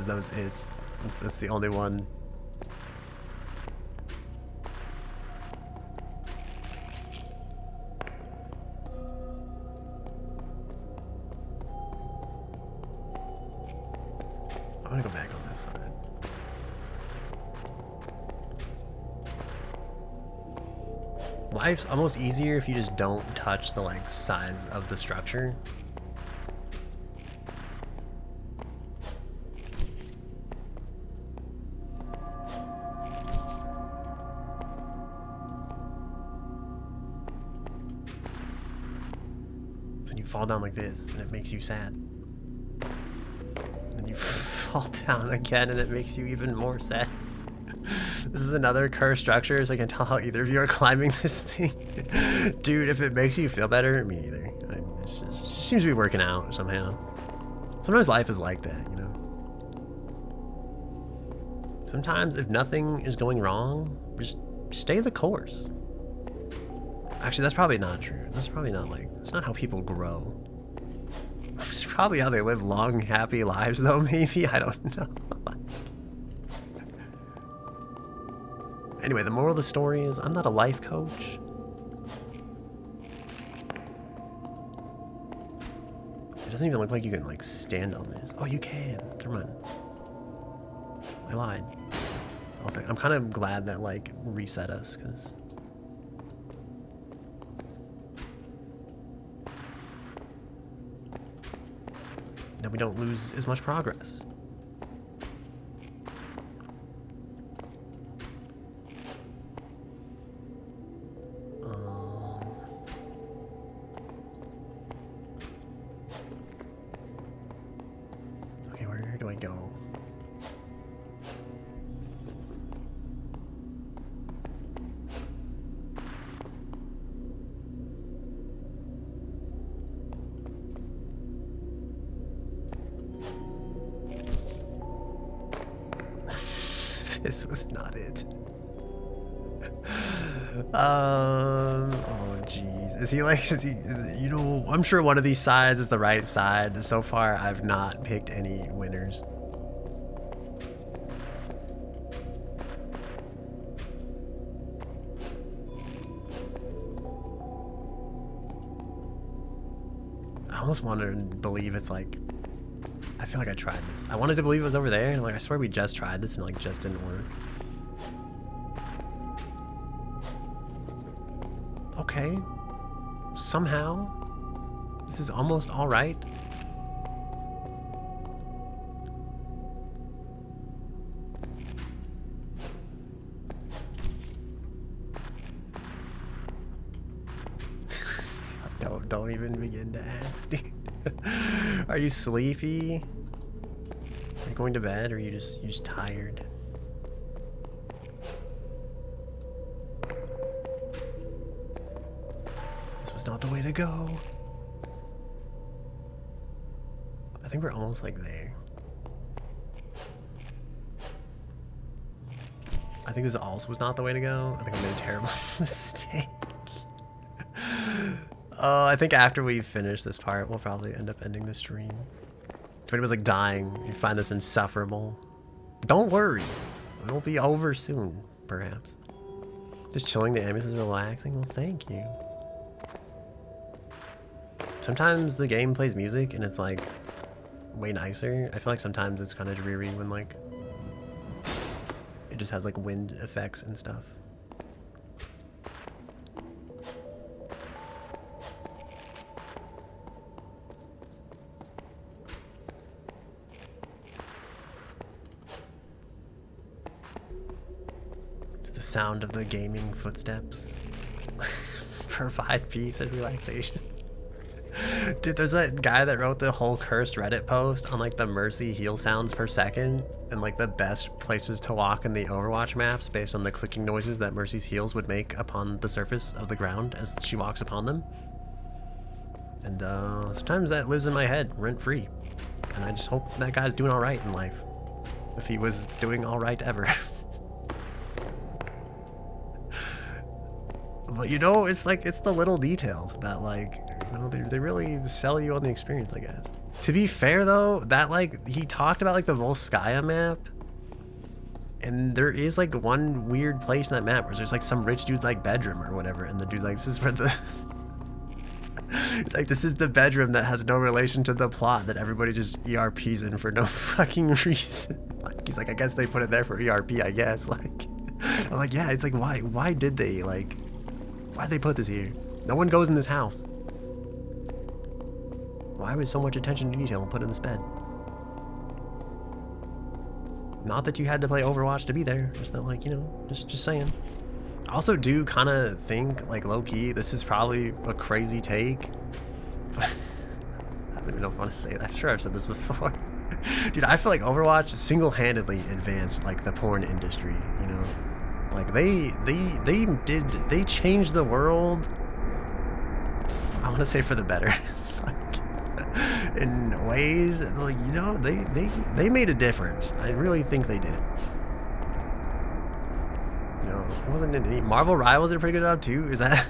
A: that was it. That's the only one. I'm gonna go back on this side. Life's almost easier if you just don't touch the like sides of the structure. So you fall down like this and it makes you sad. And you fall down again and it makes you even more sad. This is another cursed structure, so I can tell how either of you are climbing this thing. Dude, if it makes you feel better, me neither. It just seems to be working out somehow. Sometimes life is like that, you know? Sometimes if nothing is going wrong, just stay the course. Actually, that's probably not true. That's probably not like, that's not how people grow. It's probably how they live long, happy lives though, maybe? I don't know. Anyway, the moral of the story is I'm not a life coach. It doesn't even look like you can like stand on this. Oh, you can. Never mind. I lied. I'm kind of glad that like reset us because now we don't lose as much progress. Okay, where do I go? This was not it. Oh jeez. Is he like, you know, I'm sure one of these sides is the right side. So far, I've not picked any winners. almost wanted to believe it's like, I feel like I tried this. I wanted to believe it was over there, and I'm like, I swear we just tried this and like just didn't work. Okay. Somehow, this is almost all right. Don't even begin to ask, dude. Are you sleepy? Are you going to bed, or are you just tired? This was not the way to go. I think we're almost like there. I think this also was not the way to go. I think I made a terrible mistake. I think after we finish this part, we'll probably end up ending the stream. If anyone's like dying, you find this insufferable, don't worry. It'll be over soon, perhaps. Just chilling, the ambience is relaxing. Well, thank you. Sometimes the game plays music and it's like way nicer. I feel like sometimes it's kind of dreary when like it just has like wind effects and stuff. Sound of the gaming footsteps provide peace and relaxation. Dude, there's that guy that wrote the whole cursed Reddit post on like the Mercy heal sounds per second and like the best places to walk in the Overwatch maps based on the clicking noises that Mercy's heals would make upon the surface of the ground as she walks upon them. And sometimes that lives in my head rent free, and I just hope that guy's doing all right in life, if he was doing all right ever. But you know, it's like, it's the little details that like, you know, they really sell you on the experience, I guess. To be fair though, that like, he talked about like the Volskaya map, and there is like one weird place in that map where there's like some rich dude's like bedroom or whatever, and the dude's like, this is where the it's like, this is the bedroom that has no relation to the plot that everybody just ERPs in for no fucking reason. Like, he's like, I guess they put it there for ERP, I guess. Like, I'm like, yeah, it's like, why did they, like, why'd they put this here? No one goes in this house. Why was so much attention to detail put in this bed? Not that you had to play Overwatch to be there, just that, like, you know, just saying. I also do kind of think, like, low-key, this is probably a crazy take, but I don't even know if I want to say that. I'm sure I've said this before. Dude, I feel like Overwatch single-handedly advanced, like, the porn industry, you know? Like, they changed the world, I want to say for the better. Like, in ways, like, you know, they made a difference. I really think they did. You know, it wasn't any, Marvel Rivals did a pretty good job too, is that?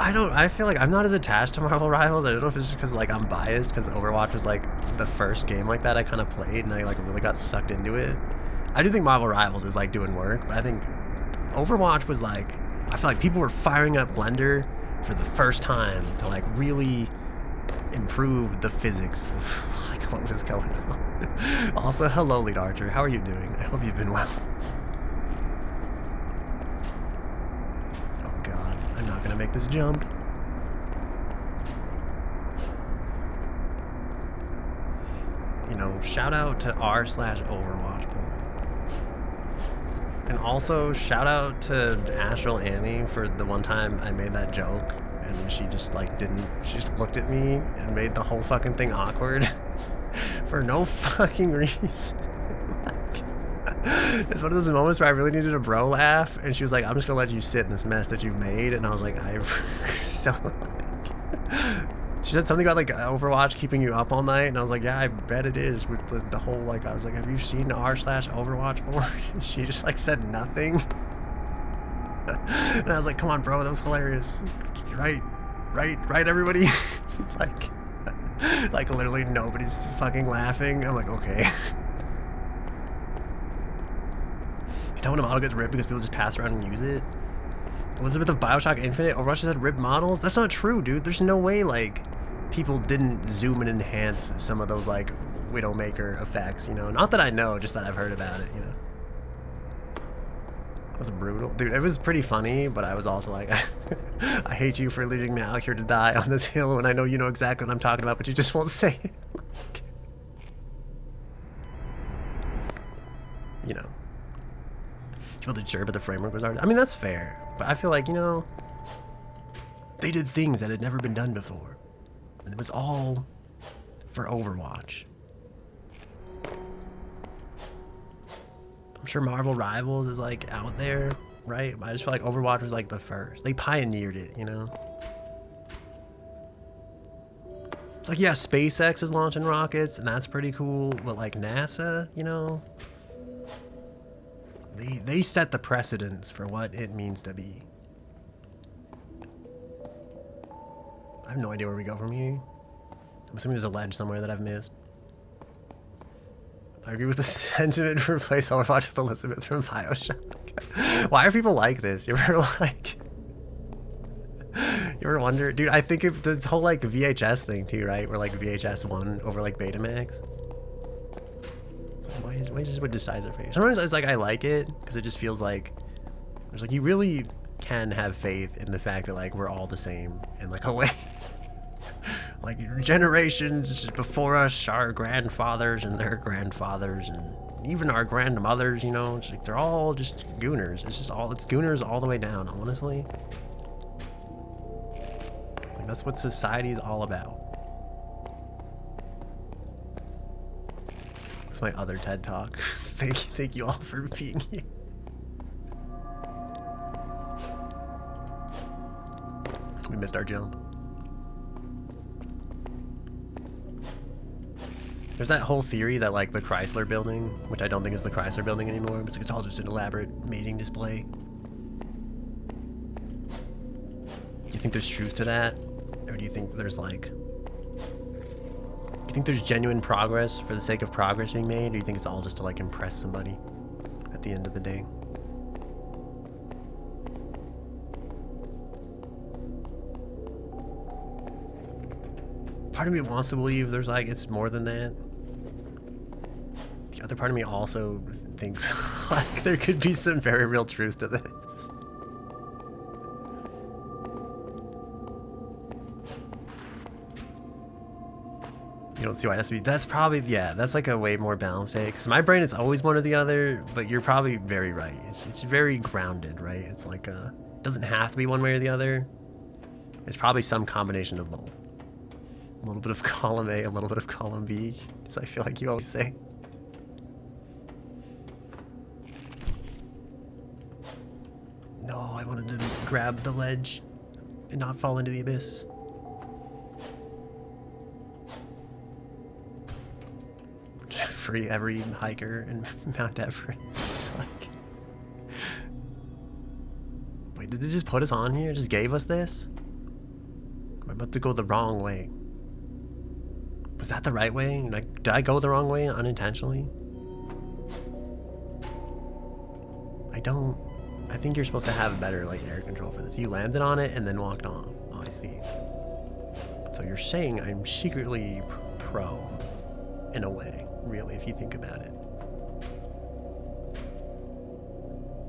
A: I feel like I'm not as attached to Marvel Rivals. I don't know if it's just because like I'm biased because Overwatch was like the first game like that I kind of played and I like really got sucked into it. I do think Marvel Rivals is like doing work, but I think Overwatch was like, I feel like people were firing up Blender for the first time to like really improve the physics of like what was going on. Also, hello Lead Archer, how are you doing? I hope you've been well. Oh god, I'm not gonna make this jump. You know, shout out to r/Overwatch porn. And also, shout out to Astral Annie for the one time I made that joke and she just like she just looked at me and made the whole fucking thing awkward for no fucking reason. It's one of those moments where I really needed a bro laugh and she was like, I'm just gonna let you sit in this mess that you've made. And I was like, so like, she said something about like Overwatch keeping you up all night, and I was like, yeah, I bet it is with the whole like, I was like, have you seen r/Overwatch more? And she just like said nothing. And I was like, come on bro, that was hilarious. Right everybody. like literally nobody's fucking laughing. I'm like, okay. You know when a model gets ripped because people just pass around and use it? Elizabeth of Bioshock Infinite, Overwatch has had ripped models? That's not true, dude. There's no way, like, people didn't zoom and enhance some of those like Widowmaker effects, you know? Not that I know, just that I've heard about it, you know? That's brutal. Dude, it was pretty funny, but I was also like, I hate you for leaving me out here to die on this hill when I know you know exactly what I'm talking about, but you just won't say it. You know. People did sure, but the framework was hard. I mean, that's fair. But I feel like, you know, they did things that had never been done before. And it was all for Overwatch. I'm sure Marvel Rivals is like out there, right? But I just feel like Overwatch was like the first. They pioneered it, you know? It's like, yeah, SpaceX is launching rockets, and that's pretty cool. But like NASA, you know? They set the precedence for what it means to be. I have no idea where we go from here. I'm assuming there's a ledge somewhere that I've missed. I agree with the sentiment to replace Overwatch with Elizabeth from BioShock. Why are people like this? You ever like... You ever wonder? Dude, I think of the whole like VHS thing too, right? Where like VHS won over like Betamax. Why just what decides it for you? Sometimes it's like I like it because it just feels like there's like you really can have faith in the fact that like we're all the same in like a way. Like generations before us, our grandfathers and their grandfathers and even our grandmothers, you know, it's like they're all just gooners. It's gooners all the way down, honestly. Like that's what society is all about. That's my other TED Talk. Thank you all for being here. We missed our jump. There's that whole theory that like the Chrysler building, which I don't think is the Chrysler building anymore, but it's all just an elaborate mating display. Do you think there's truth to that? Or do you think there's like... Do you think there's genuine progress for the sake of progress being made? Or do you think it's all just to like impress somebody at the end of the day? Part of me wants to believe there's like, it's more than that. The other part of me also thinks like there could be some very real truth to this. You don't see why it has to be. That's probably, yeah, that's like a way more balanced take. Because my brain is always one or the other, but you're probably very right. It's very grounded, right? It's like, it doesn't have to be one way or the other. It's probably some combination of both. A little bit of column A, a little bit of column B, as I feel like you always say. No, I wanted to grab the ledge and not fall into the abyss. Free every hiker in Mount Everest. Like, wait, did it just put us on here? It just gave us this? I'm about to go the wrong way. Was that the right way? Like, did I go the wrong way unintentionally? I think you're supposed to have better like air control for this. You landed on it and then walked off. Oh, I see. So you're saying I'm secretly pro in a way, really, if you think about it.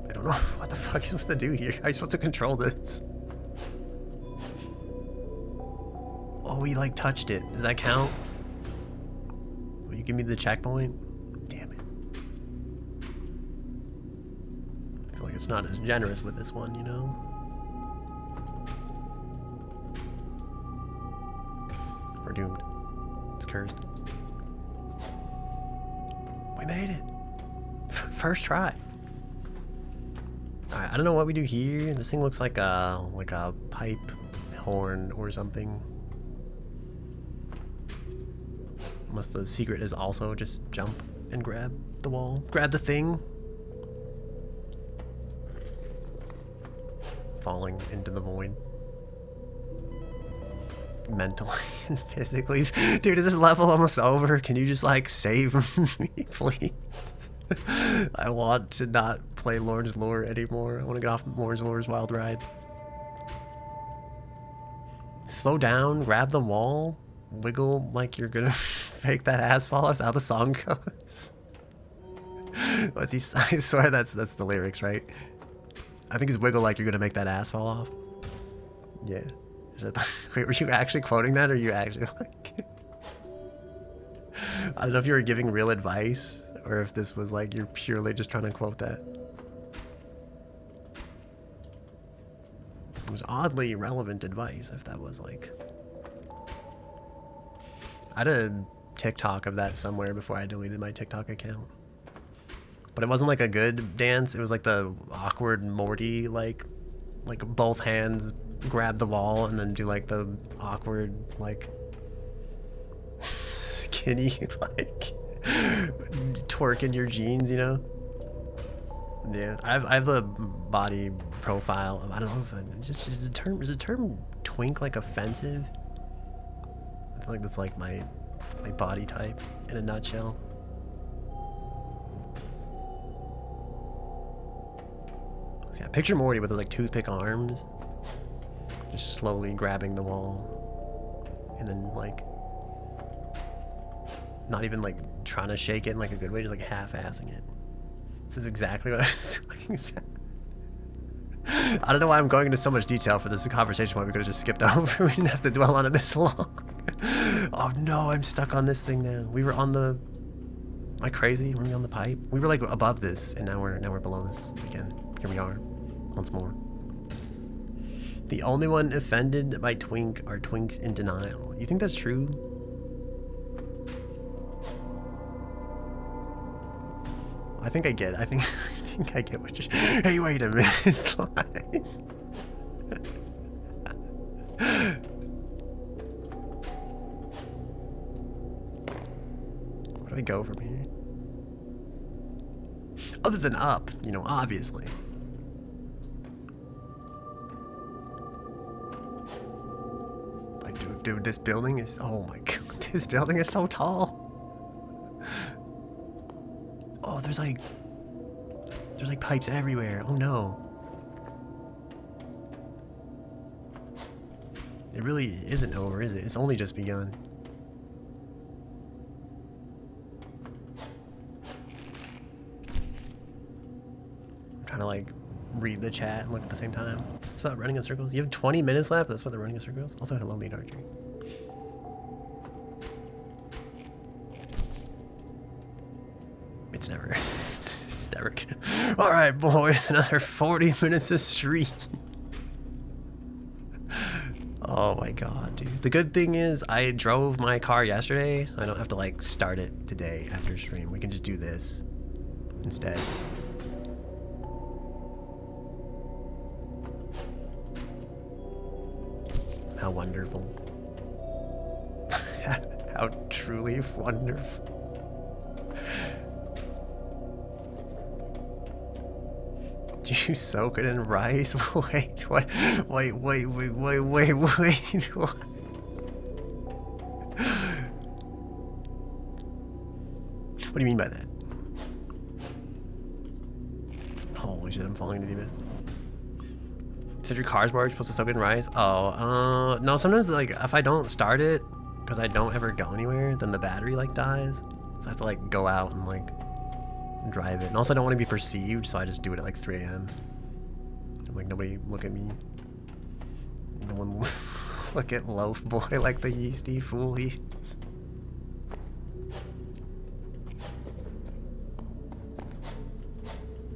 A: I don't know what the fuck you're supposed to do here. How are you supposed to control this? Oh, we like touched it. Does that count? Will you give me the checkpoint? Damn it. I feel like it's not as generous with this one, you know? We're doomed. It's cursed. We made it. First try. Alright, I don't know what we do here. This thing looks like a pipe horn or something. Unless the secret is also just jump and grab the wall. Grab the thing. Falling into the void. Mentally and physically. Dude, is this level almost over? Can you just like save me, please? I want to not play Lorn's Lure anymore. I want to get off Lorn's Lure's wild ride. Slow down, grab the wall. wiggle like you're gonna fake that ass fall off. That's how the song goes. What's he? I swear that's the lyrics, right? I think it's wiggle like you're gonna make that ass fall off. Yeah. Is that wait, were you actually quoting that, or are you actually like? I don't know if you were giving real advice, or if this was like you're purely just trying to quote that. It was oddly relevant advice, if that was like. I had a TikTok of that somewhere before I deleted my TikTok account. But it wasn't like a good dance. It was like the awkward Morty, like both hands grab the wall and then do like the awkward, like skinny, like twerk in your jeans, you know? Yeah, I have the body profile. I don't know if it's just is the term twink like offensive? I feel like that's like my body type in a nutshell. So yeah, picture Morty with those like toothpick arms, just slowly grabbing the wall, and then like not even like trying to shake it in like a good way, just like half-assing it. This is exactly what I was talking about. I don't know why I'm going into so much detail for this conversation point. We could have just skipped over. We didn't have to dwell on it this long. Oh no, I'm stuck on this thing now. We were on the. Am I crazy? Were we on the pipe? We were like above this, and now we're below this again. Here we are, once more. The only one offended by twink are twinks in denial. You think that's true? I think I get it. I think I get what you're. Hey, wait a minute. It's like. Where do I go from here? Other than up, you know, obviously. Like, dude, this building is. Oh my god, this building is so tall. Oh, there's like pipes everywhere. Oh no. It really isn't over, is it? It's only just begun. I'm trying to like read the chat and look at the same time. It's about running in circles. You have 20 minutes left? That's what they're running in circles? Also, hello, lead archery. It's never good. All right, boys, another 40 minutes of stream. Oh my god, dude. The good thing is I drove my car yesterday, so I don't have to like start it today after stream. We can just do this instead. How wonderful. How truly wonderful. You soak it in rice? Wait, what? Wait. What? What do you mean by that? Holy shit, I'm falling into the abyss. Said your car's bar, you're supposed to soak it in rice? Oh, no, sometimes like if I don't start it, because I don't ever go anywhere, then the battery like dies. So I have to like go out and like drive it. And also I don't want to be perceived, so I just do it at like 3 AM. I'm like, nobody look at me. No one look at Loaf Boy like the yeasty fool he is.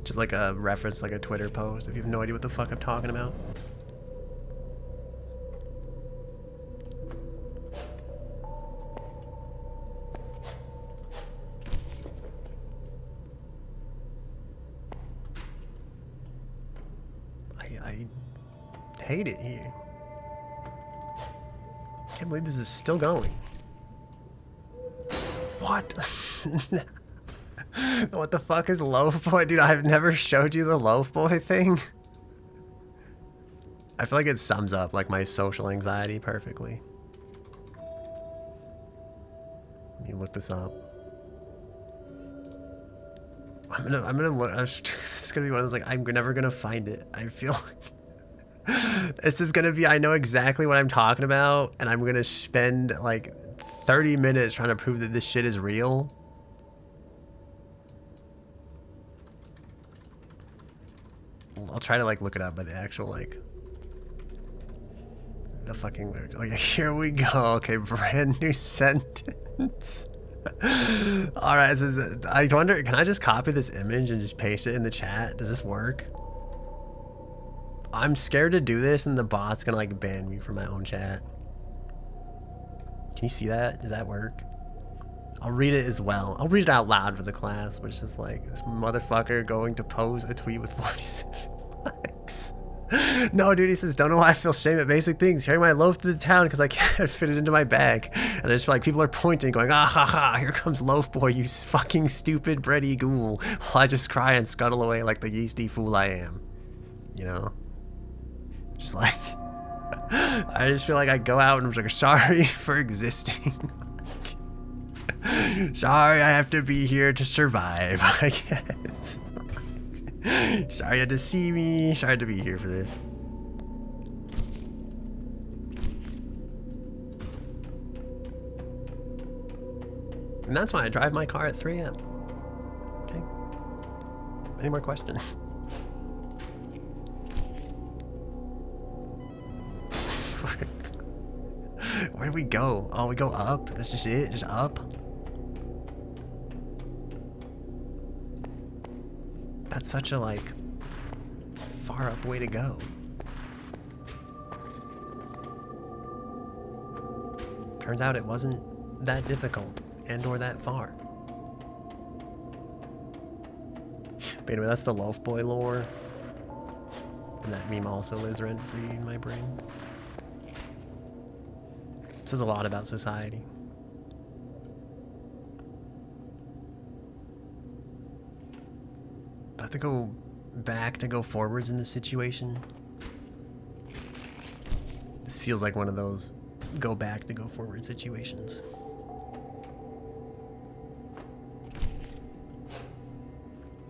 A: Just like a reference, like a Twitter post, if you have no idea what the fuck I'm talking about. I hate it here. Can't believe this is still going. What? What the fuck is Loaf Boy? Dude, I've never showed you the Loaf Boy thing. I feel like it sums up like my social anxiety perfectly. Let me look this up. I'm gonna look. This is gonna be one of those like I'm never gonna find it. I feel like it's just gonna be. I know exactly what I'm talking about, and I'm gonna spend like 30 minutes trying to prove that this shit is real. I'll try to like look it up by the actual like the fucking lyrics. Oh yeah, here we go. Okay, brand new sentence. All right, I wonder, can I just copy this image and just paste it in the chat? Does this work? I'm scared to do this and the bot's gonna like ban me from my own chat. Can you see that? Does that work? I'll read it as well. I'll read it out loud for the class, which is like, this motherfucker going to pose a tweet with 47 likes. No, dude, he says, don't know why I feel shame at basic things. Carrying my loaf to the town because I can't fit it into my bag. And I just feel like people are pointing, going, ah ha ha, here comes Loaf Boy, you fucking stupid bready ghoul. While I just cry and scuttle away like the yeasty fool I am. You know? Just like, I just feel like I go out and I'm like, sorry for existing. Sorry I have to be here to survive, I guess. Sorry you had to see me. Sorry to be here for this. And that's why I drive my car at 3 a.m. Okay. Any more questions? Where do we go? Oh, we go up? That's just it? Just up? That's such a, like, far up way to go. Turns out it wasn't that difficult and or that far. But anyway, that's the Loaf Boy lore. And that meme also lives rent-free in my brain. It says a lot about society. I have to go back to go forwards in this situation. This feels like one of those go back to go forward situations.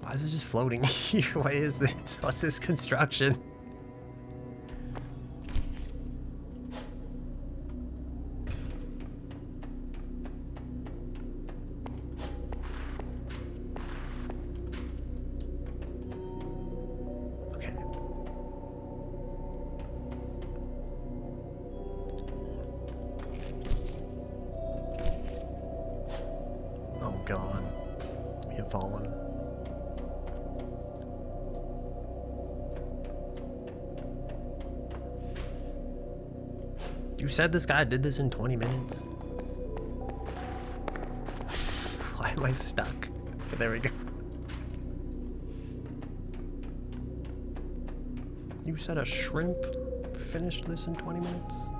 A: Why is it just floating here? What is this? What's this construction? You said this guy did this in 20 minutes? Why am I stuck? Okay, there we go. You said a shrimp finished this in 20 minutes?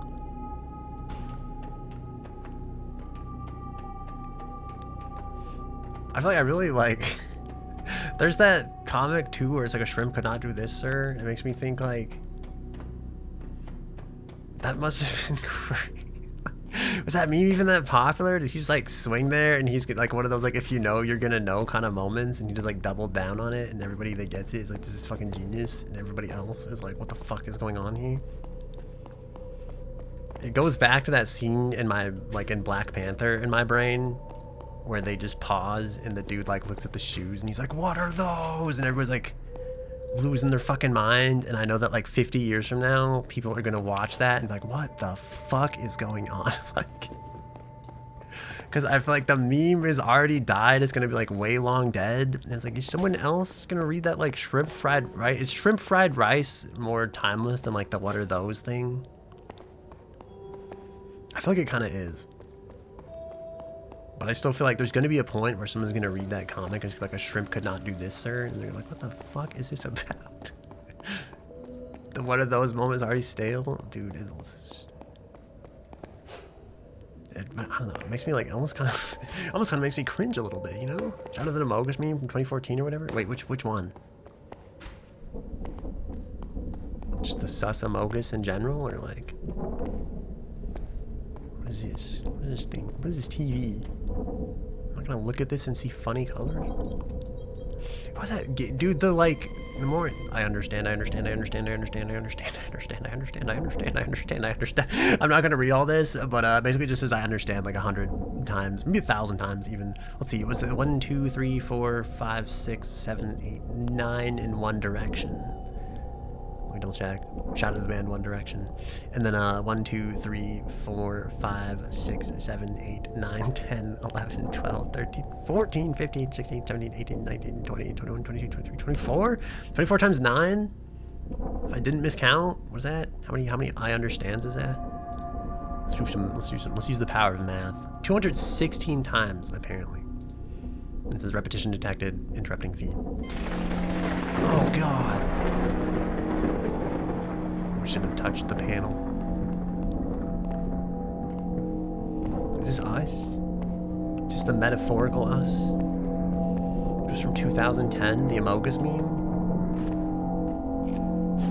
A: I feel like I really like... There's that comic too where it's like a shrimp could not do this, sir. It makes me think like... That must have been great. Was that meme even that popular? Did he just like swing there and he's like one of those like if you know you're gonna know kind of moments and he just like doubled down on it and everybody that gets it is like this is fucking genius and everybody else is like what the fuck is going on here? It goes back to that scene in my like in Black Panther in my brain where they just pause and the dude like looks at the shoes and he's like what are those and everybody's like losing their fucking mind. And I know that like 50 years from now people are gonna watch that and be like what the fuck is going on? Like, because I feel like the meme has already died. It's gonna be like way long dead and it's like is someone else gonna read that like shrimp fried rice? Is shrimp fried rice more timeless than like the what are those thing? I feel like it kind of is. But I still feel like there's going to be a point where someone's going to read that comic and it's like a shrimp could not do this, sir. And they're like, what the fuck is this about? The one of those moments already stale? Dude, it's just... I don't know. It makes me like almost kind of makes me cringe a little bit, you know? Jonathan Amogus meme from 2014 or whatever. Wait, which one? Just the sus Amogus in general or like... What is this? What is this thing? What is this TV? Am I gonna look at this and see funny colors? What's that? Dude, the like The more I understand. I'm not gonna read all this, but basically just as I understand like 100 times, maybe 1,000 times even. Let's see, what's it? 1, 2, 3, 4, 5, 6, 7, 8, 9 in one direction. Let me double check. Shout out to the band One Direction. And then 1, 2, 3, 4, 5, 6, 7, 8, 9, 10, 11, 12, 13, 14, 15, 16, 17, 18, 19, 20, 21, 22, 23, 24? 24 times 9? If I didn't miscount, what is that? How many I understands is that? Let's use the power of math. 216 times apparently. This is repetition detected, interrupting feed. Oh god. We shouldn't have touched the panel. Is this us? Just the metaphorical us? Just from 2010, the Amogus meme?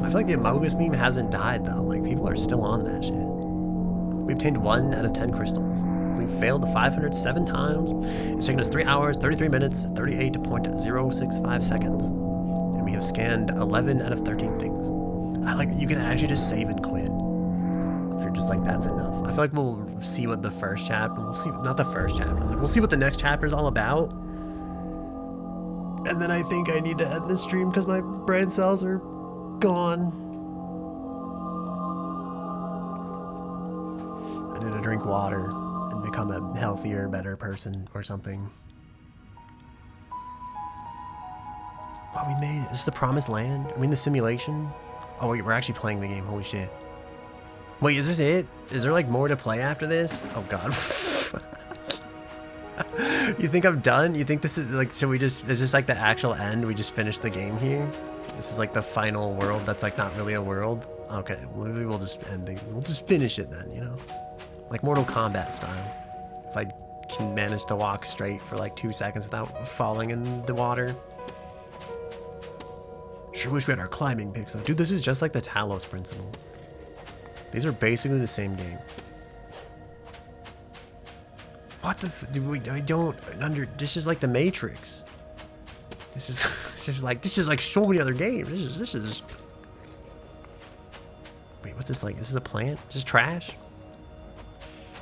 A: I feel like the Amogus meme hasn't died though. Like people are still on that shit. We obtained 1 out of 10 crystals. We failed 507 times. It's taken us 3 hours, 33 minutes, 38.065 seconds. And we have scanned 11 out of 13 things. You can actually just save and quit. If you're just like, that's enough. I feel like we'll see what the first chapter, not the first chapter, we'll see what the next chapter is all about. And then I think I need to end this stream because my brain cells are gone. I need to drink water and become a healthier, better person or something. Oh, we made it. Is this the promised land? Are we in the simulation? Oh wait, we're actually playing the game, holy shit. Wait, is this it? Is there like more to play after this? Oh god. You think I'm done? You think this is like, so is this like the actual end? We just finished the game here? This is like the final world that's like not really a world? Okay, maybe we'll just we'll just finish it then, you know? Like Mortal Kombat style. If I can manage to walk straight for like 2 seconds without falling in the water. Sure wish we had our climbing picks though. Dude, this is just like the Talos principle. These are basically the same game. What the I don't this is like the Matrix. This is like so many other games. This is Wait, what's this like? This is a plant? This is trash?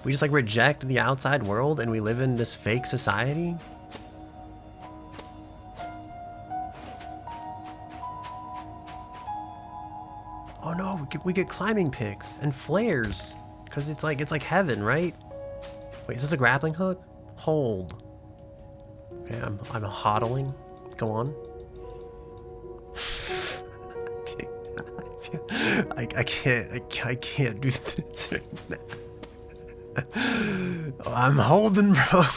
A: We just like reject the outside world and we live in this fake society? Oh no, we get climbing picks and flares. Cause it's like heaven, right? Wait, is this a grappling hook? Hold. Okay, I'm hodling. Go on. I can't do this right now. I'm holding, bro. Am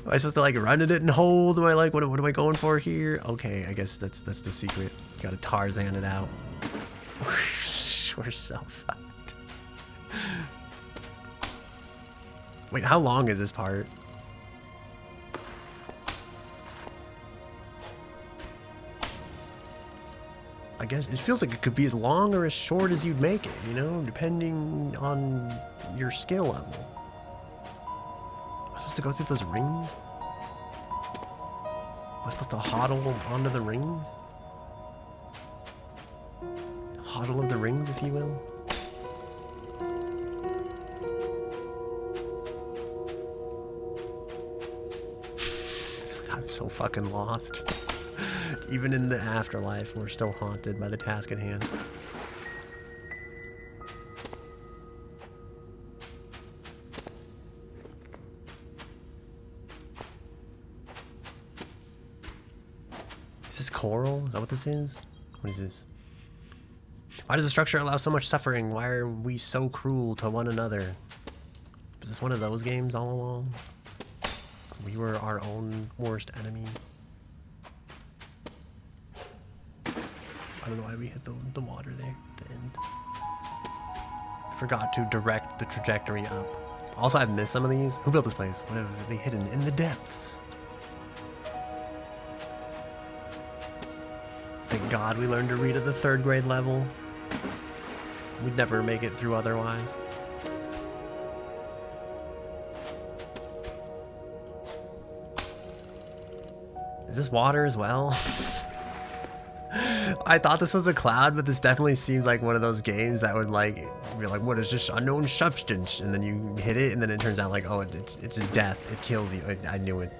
A: I supposed to like run at it and hold? Am I like, what am I going for here? Okay, I guess that's the secret. Gotta Tarzan it out. We're so fucked. Wait, how long is this part? I guess it feels like it could be as long or as short as you'd make it, you know, depending on your skill level. Am I supposed to go through those rings? Am I supposed to hodl onto the rings? Hodl of the rings, if you will. I'm so fucking lost. Even in the afterlife, we're still haunted by the task at hand. Is this coral? Is that what this is? What is this? Why does the structure allow so much suffering? Why are we so cruel to one another? Was this one of those games all along? We were our own worst enemy. I don't know why we hit the water there at the end. Forgot to direct the trajectory up. Also, I've missed some of these. Who built this place? What have they hidden in the depths? Thank God we learned to read at the 3rd grade level. We'd never make it through otherwise. Is this water as well? I thought this was a cloud, but this definitely seems like one of those games that would like be like, what is this unknown substance? And then you hit it, and then it turns out like, oh, it's a death. It kills you. I knew it.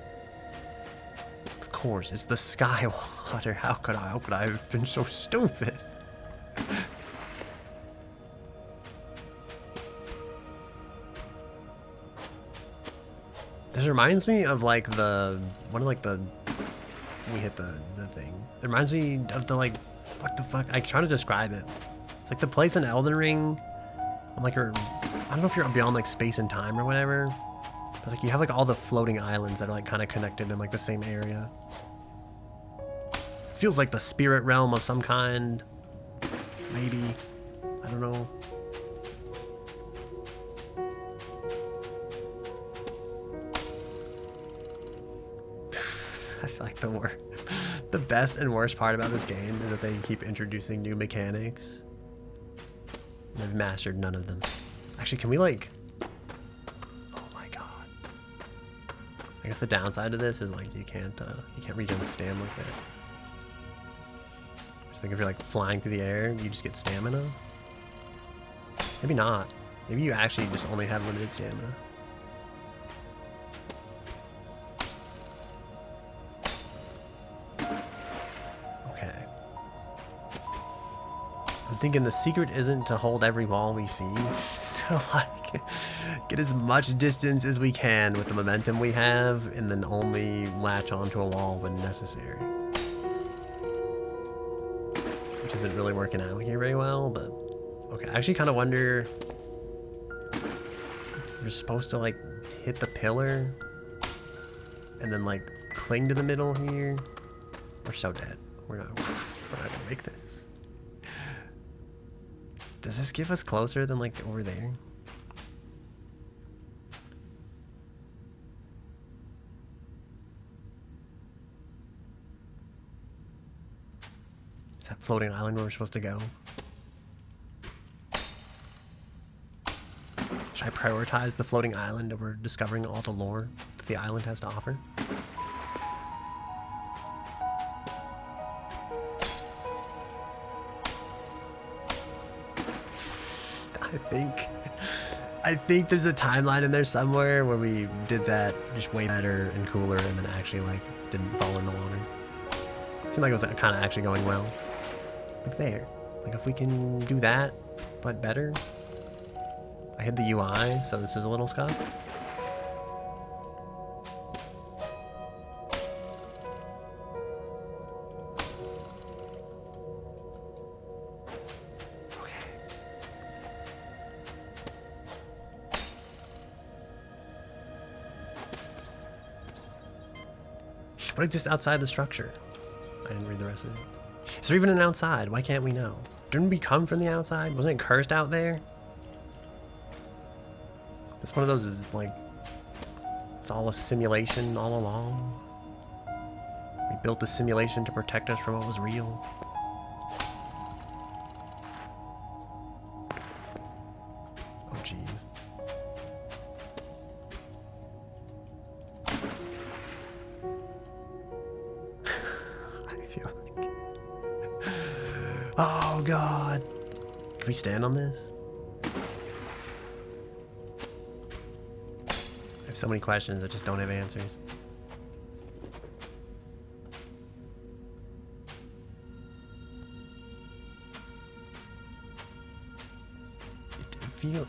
A: Of course, it's the sky water. How could I have been so stupid? This reminds me of like we hit the thing. It reminds me of the like, what the fuck? I'm trying to describe it. It's like the place in Elden Ring. Like I don't know if you're beyond like space and time or whatever. But like you have like all the floating islands that are like kind of connected in like the same area. Feels like the spirit realm of some kind. Maybe. I don't know. I feel like the best and worst part about this game is that they keep introducing new mechanics. They've mastered none of them. Actually, can we like... Oh my god. I guess the downside of this is like you can't regen stam like that. Just think if you're like flying through the air, you just get stamina. Maybe not. Maybe you actually just only have limited stamina. I'm thinking the secret isn't to hold every wall we see. It's to like get as much distance as we can with the momentum we have, and then only latch onto a wall when necessary. Which isn't really working out here very well, but okay. I actually kind of wonder if we're supposed to like hit the pillar and then like cling to the middle here. We're so dead. We're not gonna make this. Does this give us closer than like over there? Is that floating island where we're supposed to go? Should I prioritize the floating island over discovering all the lore that the island has to offer? I think there's a timeline in there somewhere where we did that just way better and cooler and then actually like didn't fall in the water. Seemed like it was kind of actually going well. Like there. Like if we can do that, but better. I hit the UI, so this is a little scuff. What exists outside the structure? I didn't read the rest of it. Is there even an outside? Why can't we know? Didn't we come from the outside? Wasn't it cursed out there? It's one of those is like, it's all a simulation all along. We built the simulation to protect us from what was real. Oh jeez. Oh god. Can we stand on this? I have so many questions that just don't have answers.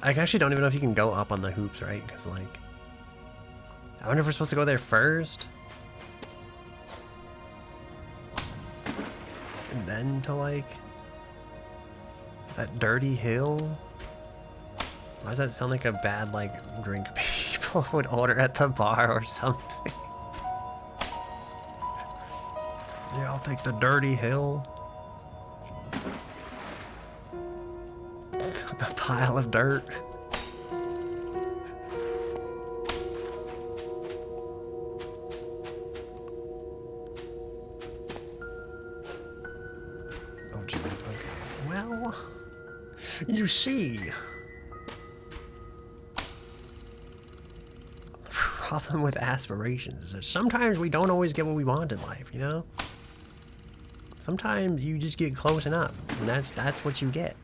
A: I actually don't even know if you can go up on the hoops, right? Because like, I wonder if we're supposed to go there first. And then to like that dirty hill. Why does that sound like a bad like drink people would order at the bar or something? Yeah, I'll take the dirty hill. The pile of dirt. Oh, gee, okay. Well, you see, problem with aspirations is that sometimes we don't always get what we want in life, you know? Sometimes you just get close enough, and that's what you get.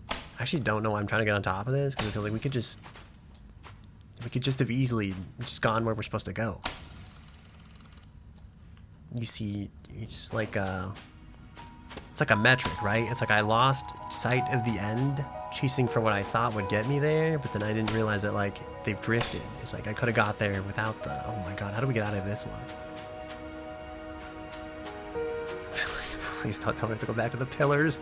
A: I actually don't know why I'm trying to get on top of this, because I feel like we could just have easily just gone where we're supposed to go. You see, it's like a metric, right? It's like I lost sight of the end, chasing for what I thought would get me there, but then I didn't realize that, like, they've drifted. It's like I could have got there without the... Oh my god, how do we get out of this one? Please don't tell me I have to go back to the pillars.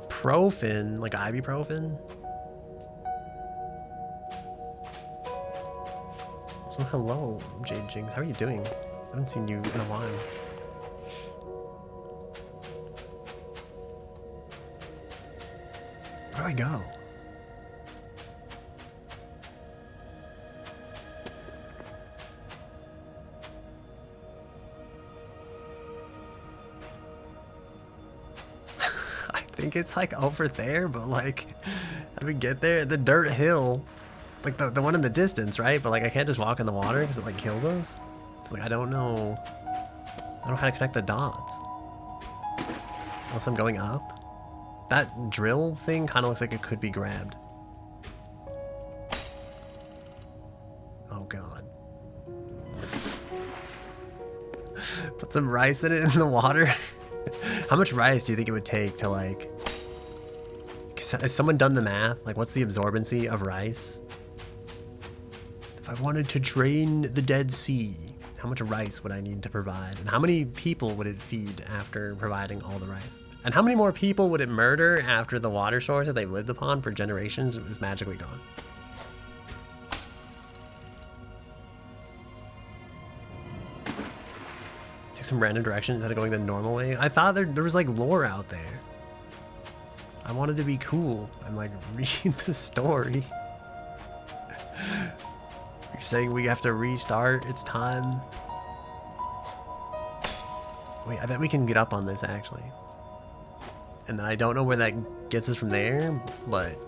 A: Profin? Like ibuprofen? So hello, Jade Jinx. How are you doing? I haven't seen you in a while. Where do I go? I think it's like over there, but like, how do we get there? The dirt hill. Like the one in the distance, right? But like I can't just walk in the water because it like kills us. It's like I don't know how to connect the dots. Unless I'm going up. That drill thing kind of looks like it could be grabbed. Oh god. Put some rice in it in the water. How much rice do you think it would take to like... Has someone done the math? Like what's the absorbency of rice? If I wanted to drain the Dead Sea, how much rice would I need to provide? And how many people would it feed after providing all the rice? And how many more people would it murder after the water source that they've lived upon for generations is magically gone? Take some random direction instead of going the normal way. I thought there was like lore out there. I wanted to be cool and like read the story. You're saying we have to restart? It's time. Wait, I bet we can get up on this actually. And then I don't know where that gets us from there, but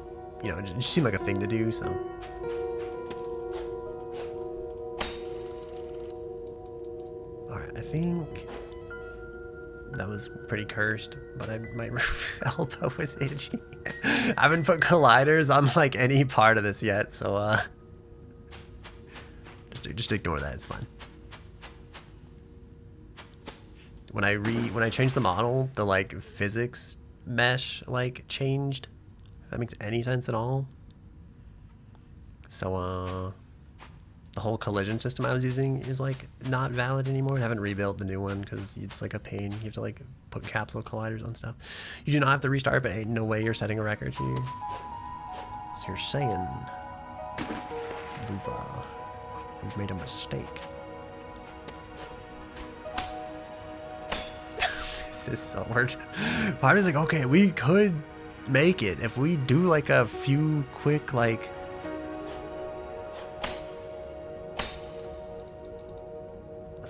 A: you know, it just seemed like a thing to do, so. Alright, I think that was pretty cursed, but my elbow was itchy. I haven't put colliders on like any part of this yet, so just ignore that, it's fine. When I changed the model, the like physics mesh like changed. If that makes any sense at all. So the whole collision system I was using is like not valid anymore. I haven't rebuilt the new one because it's like a pain. You have to like put capsule colliders on stuff. You do not have to restart, but ain't no way you're setting a record here. So you're saying we've made a mistake. This is so hard. Part is like, okay, we could make it if we do like a few quick like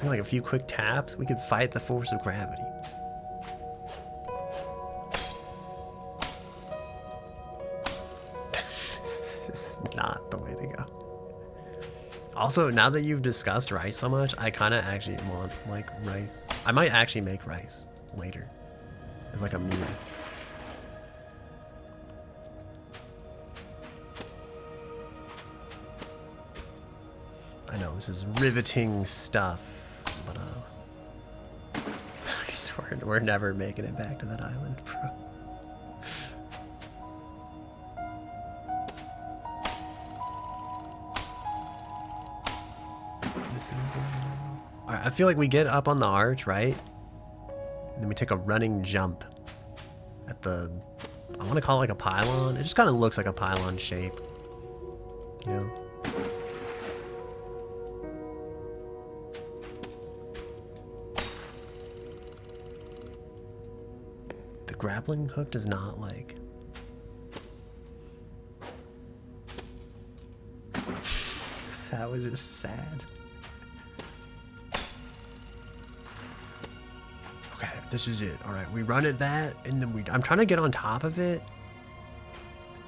A: a few quick taps, we could fight the force of gravity. This is not the way to go. Also, now that you've discussed rice so much, I kind of actually want like rice. I might actually make rice later as like a meal. I know this is riveting stuff. But I swear we're never making it back to that island, bro. This is alright, I feel like we get up on the arch, right? And then we take a running jump at the, I want to call it like a pylon. It just kind of looks like a pylon shape, you know? Grappling hook does not like. That was just sad. Okay, This is it. All right, we run at that, and then I'm trying to get on top of it.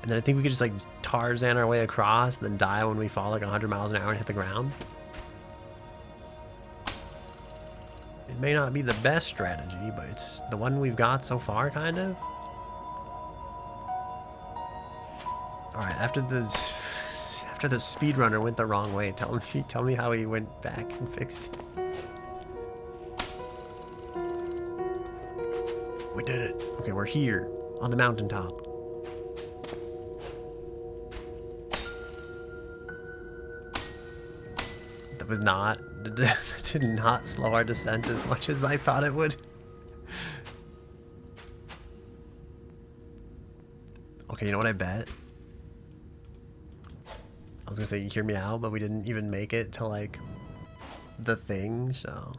A: And then I think we could just like Tarzan our way across, and then die when we fall like 100 miles an hour and hit the ground. It may not be the best strategy, but it's the one we've got so far, kind of. All right, after the speedrunner went the wrong way, tell me how he went back and fixed it. We did it. Okay, we're here on the mountaintop. That was not, that did not slow our descent as much as I thought it would. Okay, you know what I bet? I was gonna say, you hear me out, but we didn't even make it to like the thing, so.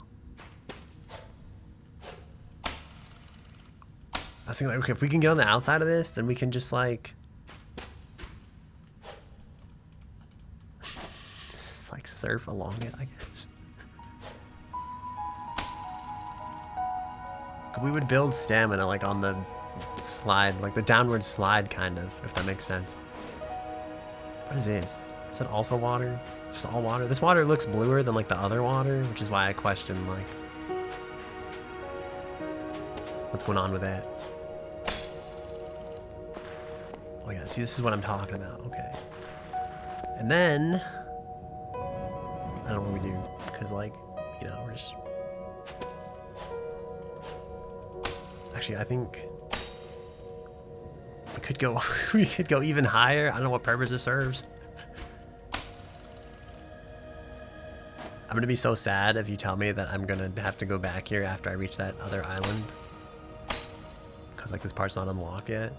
A: I was thinking like, okay, if we can get on the outside of this, then we can just like, just like surf along it, I guess. We would build stamina like on the slide, like the downward slide kind of, if that makes sense. What is this? Is it also water? Just all water? This water looks bluer than like the other water, which is why I question like, what's going on with that? Oh yeah, see, this is what I'm talking about. Okay. And then, I don't know what we do, because like, you know, we're just... Actually, I think we could go, we could go even higher. I don't know what purpose it serves. I'm gonna be so sad if you tell me that I'm gonna have to go back here after I reach that other island. Because like this part's not unlocked yet.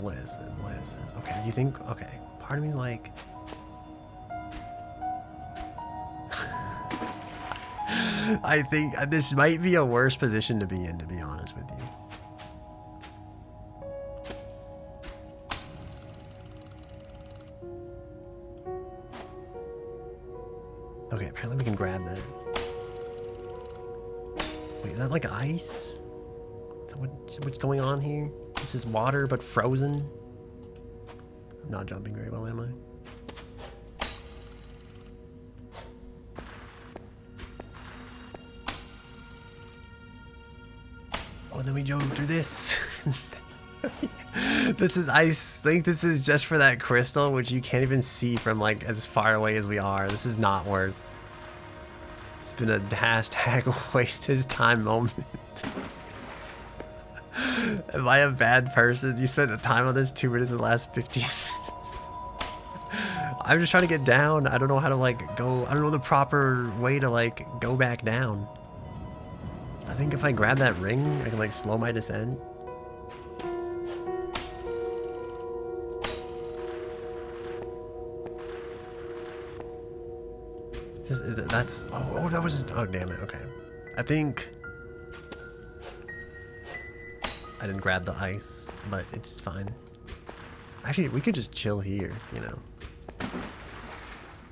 A: Listen. Okay, you think, okay. Part of me's like... I think this might be a worse position to be in, to be honest with you. Okay, apparently we can grab that. Wait, is that like ice? Is that what's going on here? This is water, but frozen? I'm not jumping very well, am I? Oh, and then we go through this. This is ice. I think this is just for that crystal, which you can't even see from like as far away as we are. This is not worth. It's been a hashtag waste his time moment. Am I a bad person? You spent the time on this 2 minutes in the last 15 minutes. I'm just trying to get down. I don't know how to like go. I don't know the proper way to like go back down. I think if I grab that ring, I can like slow my descent. That's, oh, that was, oh, damn it, okay. I think I didn't grab the ice, but it's fine. Actually, we could just chill here, you know.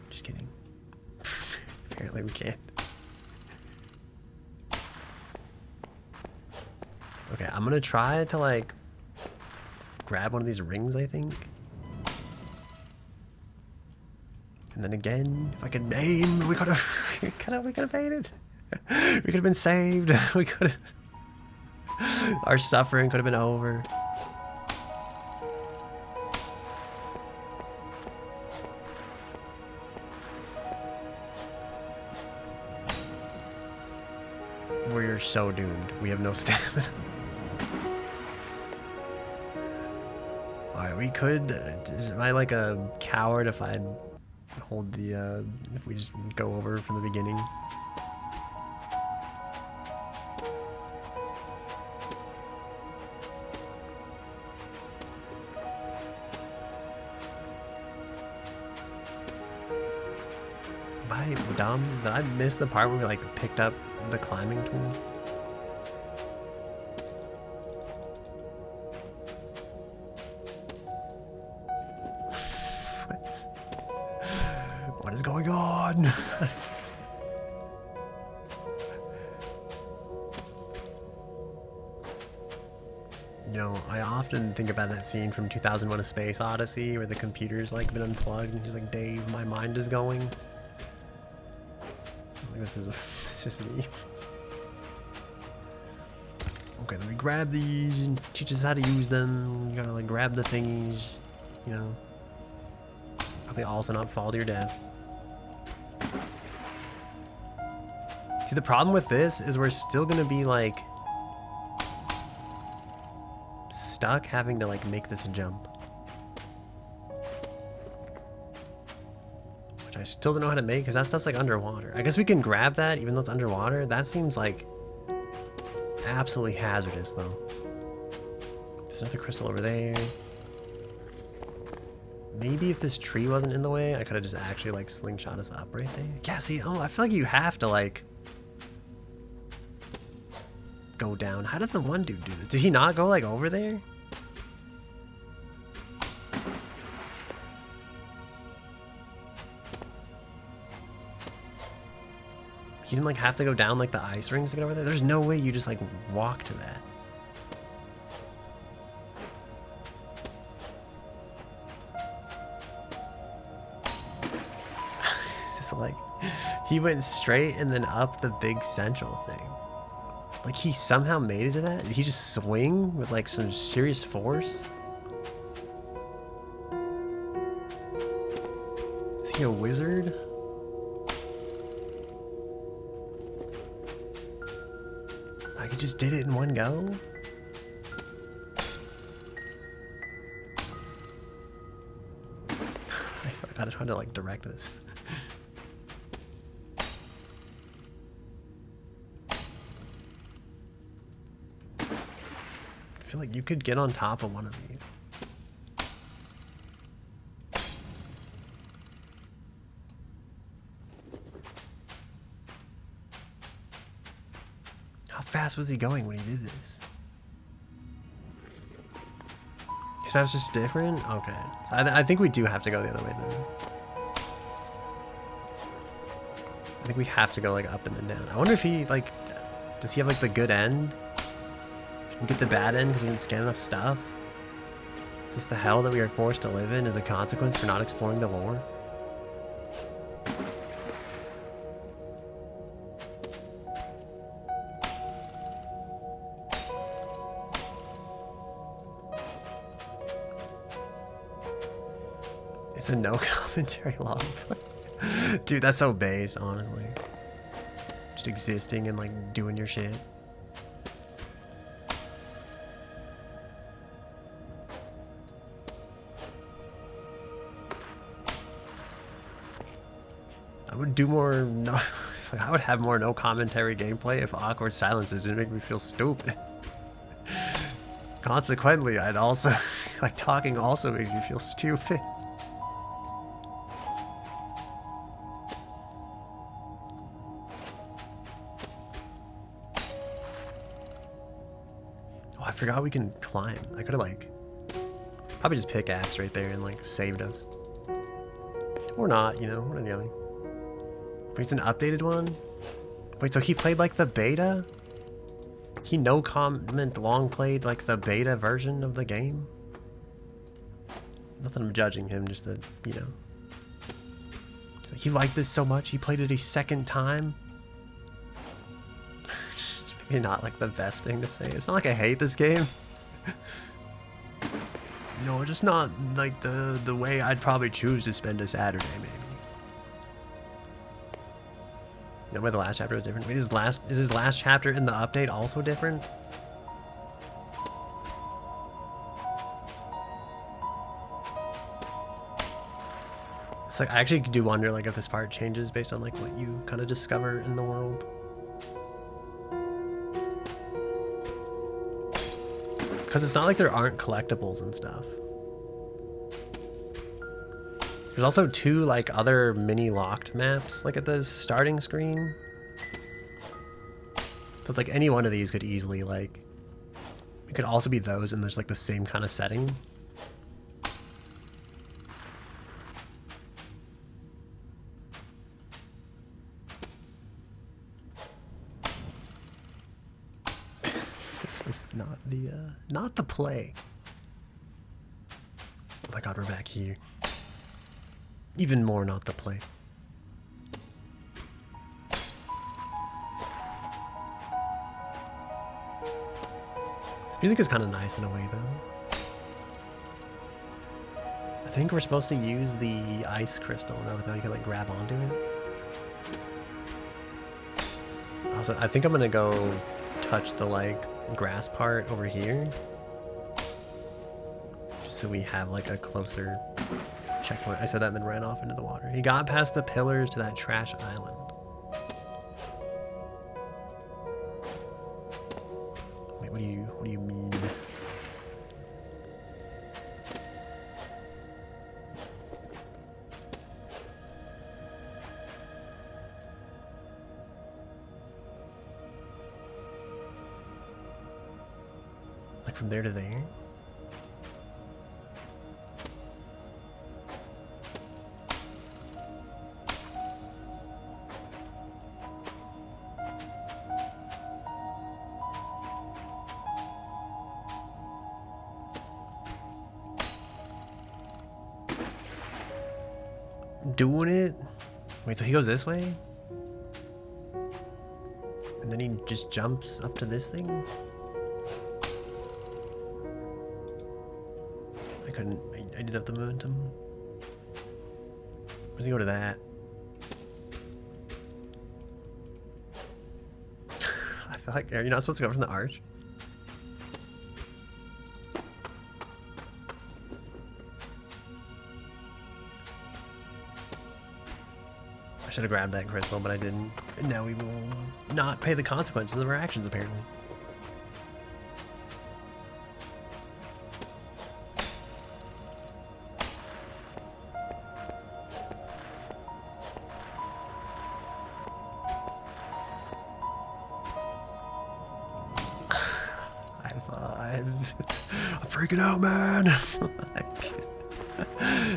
A: Just kidding. Apparently we can't. Okay, I'm gonna try to like grab one of these rings, I think. And then again, if I could aim, we could have made it. We could have been saved. We could have. Our suffering could have been over. We're so doomed. We have no stamina. Alright, we could. Am I like a coward if I hold the, if we just go over from the beginning? Am I dumb? Did I miss the part where we like picked up the climbing tools? What is going on? I often think about that scene from 2001: A Space Odyssey where the computer's like been unplugged and he's like, Dave, my mind is going. Like, this is it's just me. Okay, then we grab these and teach us how to use them. You gotta like grab the thingies, you know. Probably also not fall to your death. See, the problem with this is we're still gonna be like stuck having to like make this jump. Which I still don't know how to make because that stuff's like underwater. I guess we can grab that even though it's underwater. That seems like absolutely hazardous though. There's another crystal over there. Maybe if this tree wasn't in the way, I could have just actually like slingshot us up right there. Yeah, see, oh, I feel like you have to like go down. How did the one dude do this? Did he not go like over there? He didn't like have to go down like the ice rings to get over there? There's no way you just like walk to that. It's just like he went straight and then up the big central thing. Like he somehow made it to that? Did he just swing with like some serious force? Is he a wizard? Like he just did it in one go? I feel like I just want to like direct this. I feel like you could get on top of one of these. How fast was he going when he did this? His map's just different? Okay. So I think we do have to go the other way then. I think we have to go like up and then down. I wonder if he like, does he have like the good end? We get the bad end because we didn't scan enough stuff? Is this the hell that we are forced to live in as a consequence for not exploring the lore? It's a no commentary log. Dude, that's so base, honestly. Just existing and like doing your shit. I would do more no I would have more no commentary gameplay if awkward silences didn't make me feel stupid. Consequently, I'd also like talking also makes me feel stupid. Oh, I forgot we can climb. I could have like probably just pickaxe right there and like saved us. Or not, you know, one or the other. But it's an updated one? Wait, so he played like the beta? He no comment long played like the beta version of the game? Not that I'm judging him, just that, you know. So he liked this so much, he played it a second time? Maybe not like the best thing to say. It's not like I hate this game. You know, just not like the way I'd probably choose to spend a Saturday, maybe. The way the last chapter was different. Wait, is his last chapter in the update also different? It's like I actually do wonder like if this part changes based on like what you kind of discover in the world. Because it's not like there aren't collectibles and stuff. There's also 2 like other mini locked maps like at the starting screen. So it's like any one of these could easily like, it could also be those and there's like the same kind of setting. This This was not the play. Oh my god, we're back here. Even more not the play. This music is kind of nice in a way, though. I think we're supposed to use the ice crystal now that you can like grab onto it. Also, I think I'm gonna go touch the like grass part over here, just so we have like a closer checkpoint. I said that and then ran off into the water. He got past the pillars to that trash island. Wait, what do you mean? Like from there to there? Doing it? Wait, so he goes this way? And then he just jumps up to this thing? I didn't have the momentum. Where's he go to that? I feel like, are you not supposed to go from the arch? I should have grabbed that crystal, but I didn't. And now we will not pay the consequences of our actions, apparently. I'm freaking out, man.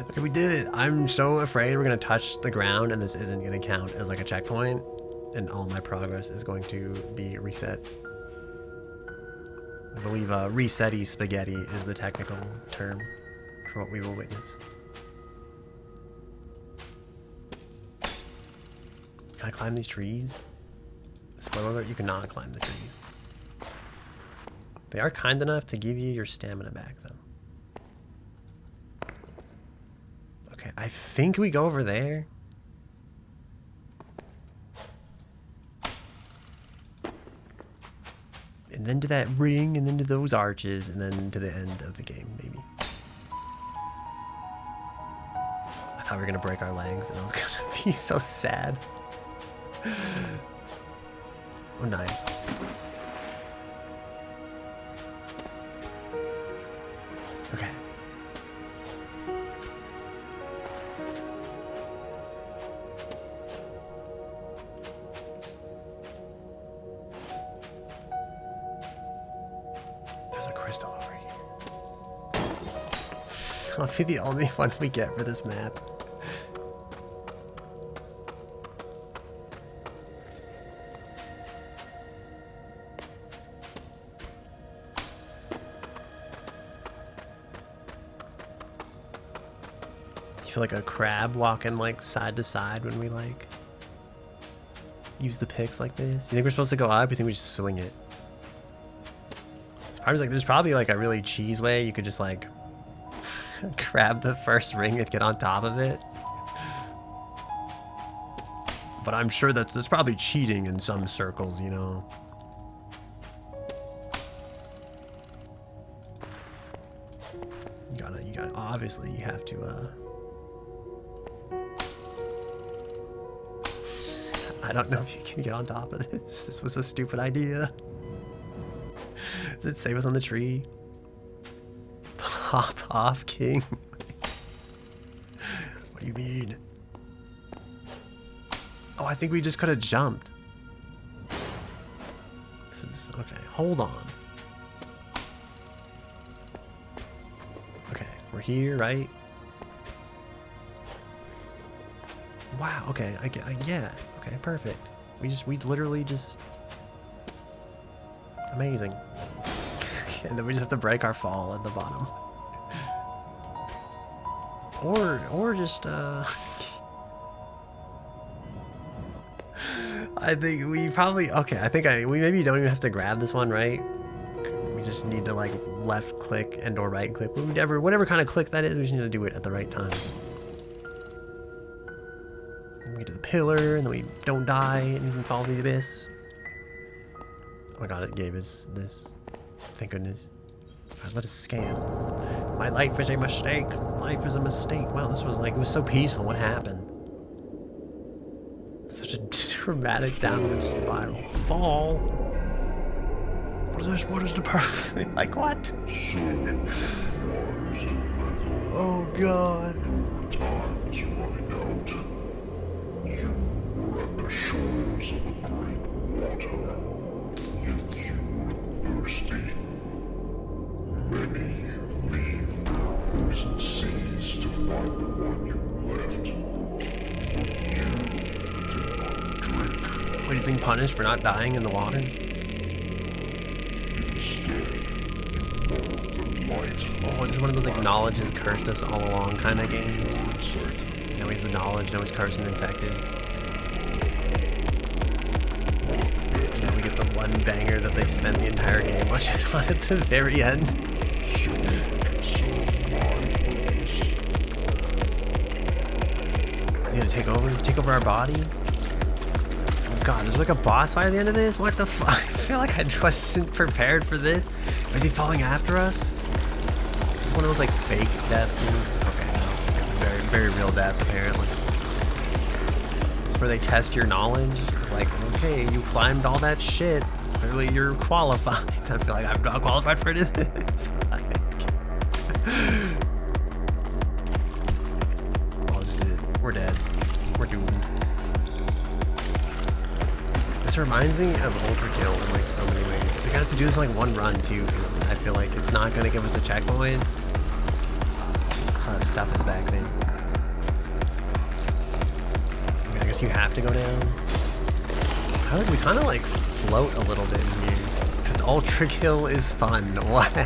A: Okay, we did it. I'm so afraid we're gonna touch the ground and this isn't gonna count as like a checkpoint and all my progress is going to be reset. I believe resetty spaghetti is the technical term for what we will witness. Can I climb these trees? Spoiler alert, you cannot climb the trees. They are kind enough to give you your stamina back, though. Okay, I think we go over there. And then to that ring, and then to those arches, and then to the end of the game, maybe. I thought we were gonna break our legs, and I was gonna be so sad. Oh, nice. Okay. There's a crystal over here. I'll be the only one we get for this map. You feel like a crab walking like side to side when we like use the picks like this? You think we're supposed to go up? You think we just swing it? There's probably like a really cheese way you could just like grab the first ring and get on top of it. But I'm sure that's probably cheating in some circles, you know. You gotta obviously you have to I don't know if you can get on top of this. This was a stupid idea. Does it save us on the tree? Pop off, king. What do you mean? Oh, I think we just could have jumped. This is okay. Hold on. Okay, we're here, right? Wow. Okay. Yeah. Okay. Perfect. We literally just amazing. And then we just have to break our fall at the bottom. Or just, I think we probably, okay, I think we maybe don't even have to grab this one, right? We just need to like left click and or right click. Whatever kind of click that is, we just need to do it at the right time. And we get to the pillar, and then we don't die, and we can follow the abyss. Oh my god, it gave us this. Thank goodness. Alright, let us scan. My life is a mistake. Life is a mistake. Wow, this was like, it was so peaceful. What happened? Such a dramatic downward spiral. Fall. What is this? What is the perfect? Like what? Oh god.
B: Time is running out. You were at the shores of a great water, yet you were thirsty. Many leave the poison seas to find the one you left. But you did not drink.
A: Wait, he's being punished for not dying in the water?
B: Instead, you followed the light.
A: Oh, is this one of those like knowledge has cursed us all along kind of games? Now he's the knowledge, now he's cursed and infected. And now we get the one banger that they spent the entire game watching on at the very end. Is he gonna take over? Take over our body? Oh god, there's like a boss fight at the end of this? What the fuck? I feel like I wasn't prepared for this. Is he falling after us? This is one of those like fake death things. Okay, no. It's very, very real death apparently. It's where they test your knowledge. Like, okay, you climbed all that shit. Clearly you're qualified. I feel like I'm not qualified for this. Oh, this is it. We're dead. We're doomed. This reminds me of Ultrakill in like so many ways. They got to do this in like one run too, because I feel like it's not going to give us a checkpoint. So that stuff is back there. Okay, I guess you have to go down. I like we kind of like float a little bit in here. Ultrakill is fun. What?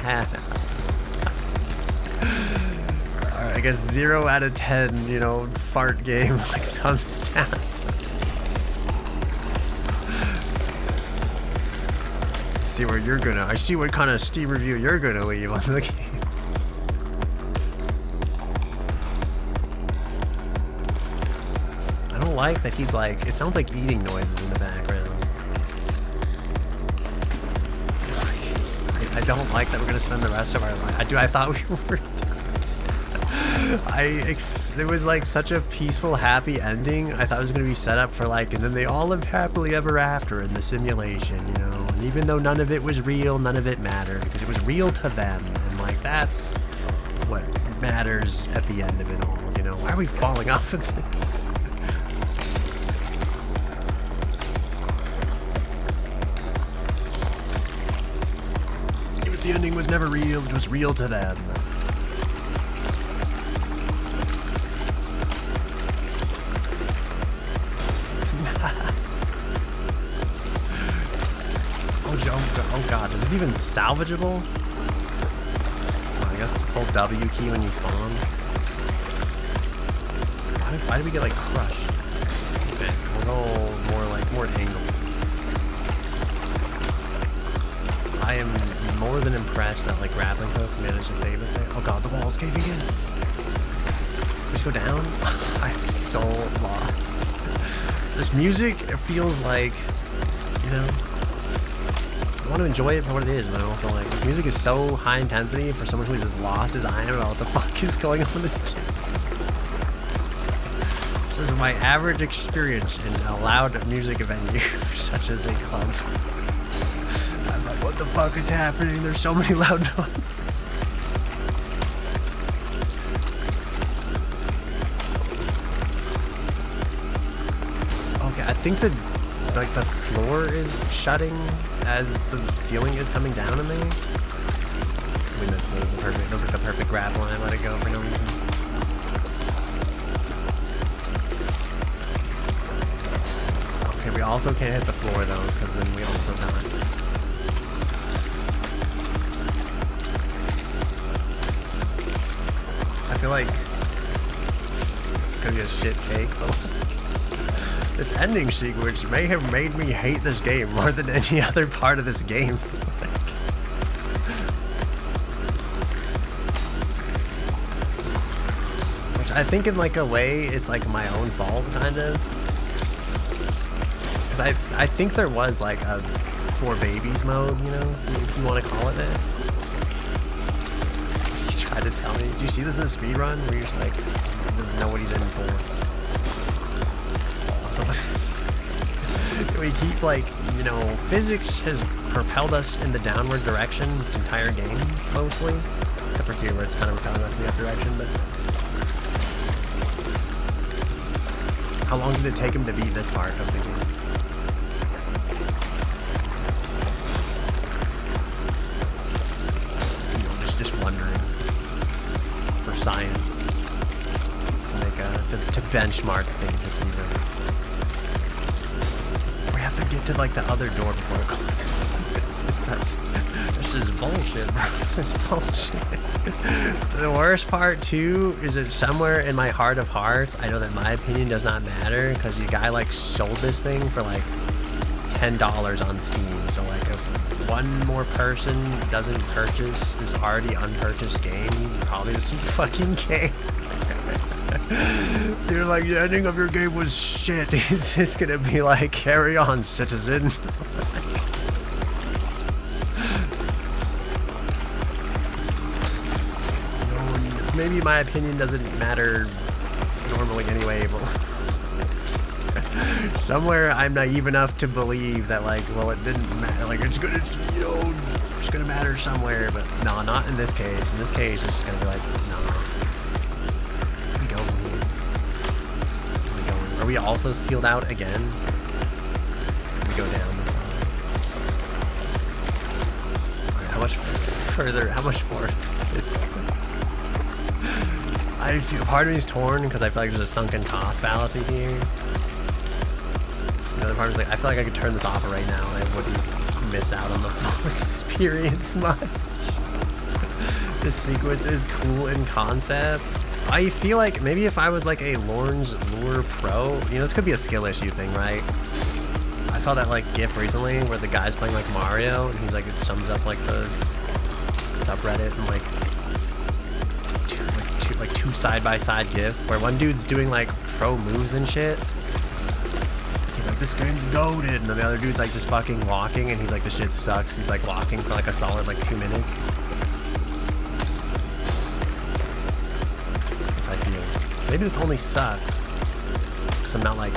A: Alright, I guess 0 out of 10, you know, fart game, like thumbs down. See where you're gonna, I see what kind of Steam review you're gonna leave on the game. I don't like that he's like, it sounds like eating noises in the background. I don't like that we're gonna spend the rest of our life. I thought we were done. There was like such a peaceful, happy ending. I thought it was gonna be set up for like, and then they all lived happily ever after in the simulation, you know. And even though none of it was real, none of it mattered because it was real to them. And like that's what matters at the end of it all, you know. Why are we falling off of this? The ending was never real, it was real to them. Oh god, is this even salvageable? Oh, I guess just hold W key when you spawn. Why did we get like crushed? Okay, we'll go more angle. I am more than impressed that like grappling hook managed to save us there. Oh god, the wall's caving in. Just go down. I'm so lost. This music, it feels like, you know, I want to enjoy it for what it is, but I'm also like, this music is so high intensity for someone who's as lost as I am about what the fuck is going on in this game. This is my average experience in a loud music venue, such as a club. I'm like, what the fuck is happening? There's so many loud noises. Okay, I think that like the floor is shutting as the ceiling is coming down in there. We missed the perfect, it was like the perfect grab line. I let it go for no reason. Okay, we also can't hit the floor though, because then we also die. feel like this is gonna be a shit take, but this ending sequence may have made me hate this game more than any other part of this game. Which I think in like a way it's like my own fault, kind of. Because I think there was like a for babies mode, you know, if you want to call it that. He tried to tell me. Did you see this in the speedrun where you're just like, he doesn't know what he's in for? So we keep like, you know, physics has propelled us in the downward direction this entire game, mostly. Except for here where it's kind of propelling us in the up direction, but... How long did it take him to beat this part of the game? Just wondering for science to make to benchmark things if you we have to get to like the other door before it closes. This is bullshit, bro. This is bullshit. The worst part too is that somewhere in my heart of hearts I know that my opinion does not matter because the guy like sold this thing for like $10 on Steam. So like if one more person doesn't purchase this already unpurchased game, you probably just some fucking game. So you're like, the ending of your game was shit. It's just gonna be like, carry on, citizen. Maybe my opinion doesn't matter normally anyway, but somewhere I'm naive enough to believe that like, well, it didn't matter. Like it's gonna, you know, it's gonna matter somewhere, but no, not in this case. In this case, it's gonna be like, no. Where we go from here? Where we going? Are we also sealed out again? We go down this side. Alright, how much further? How much more of this is? I feel part of me is torn because I feel like there's a sunken cost fallacy here. The other part is like, I feel like I could turn this off right now and I wouldn't miss out on the full experience much. This sequence is cool in concept. I feel like maybe if I was like a Lorn's Lure Pro, you know, this could be a skill issue thing, right? I saw that like GIF recently where the guy's playing like Mario and he's like, it sums up like the subreddit and like two side-by-side GIFs where one dude's doing like pro moves and shit. He's like, this game's goated, and then the other dude's like just fucking walking and he's like, this shit sucks. He's like walking for like a solid like 2 minutes. That's how I feel. Maybe this only sucks because I'm not like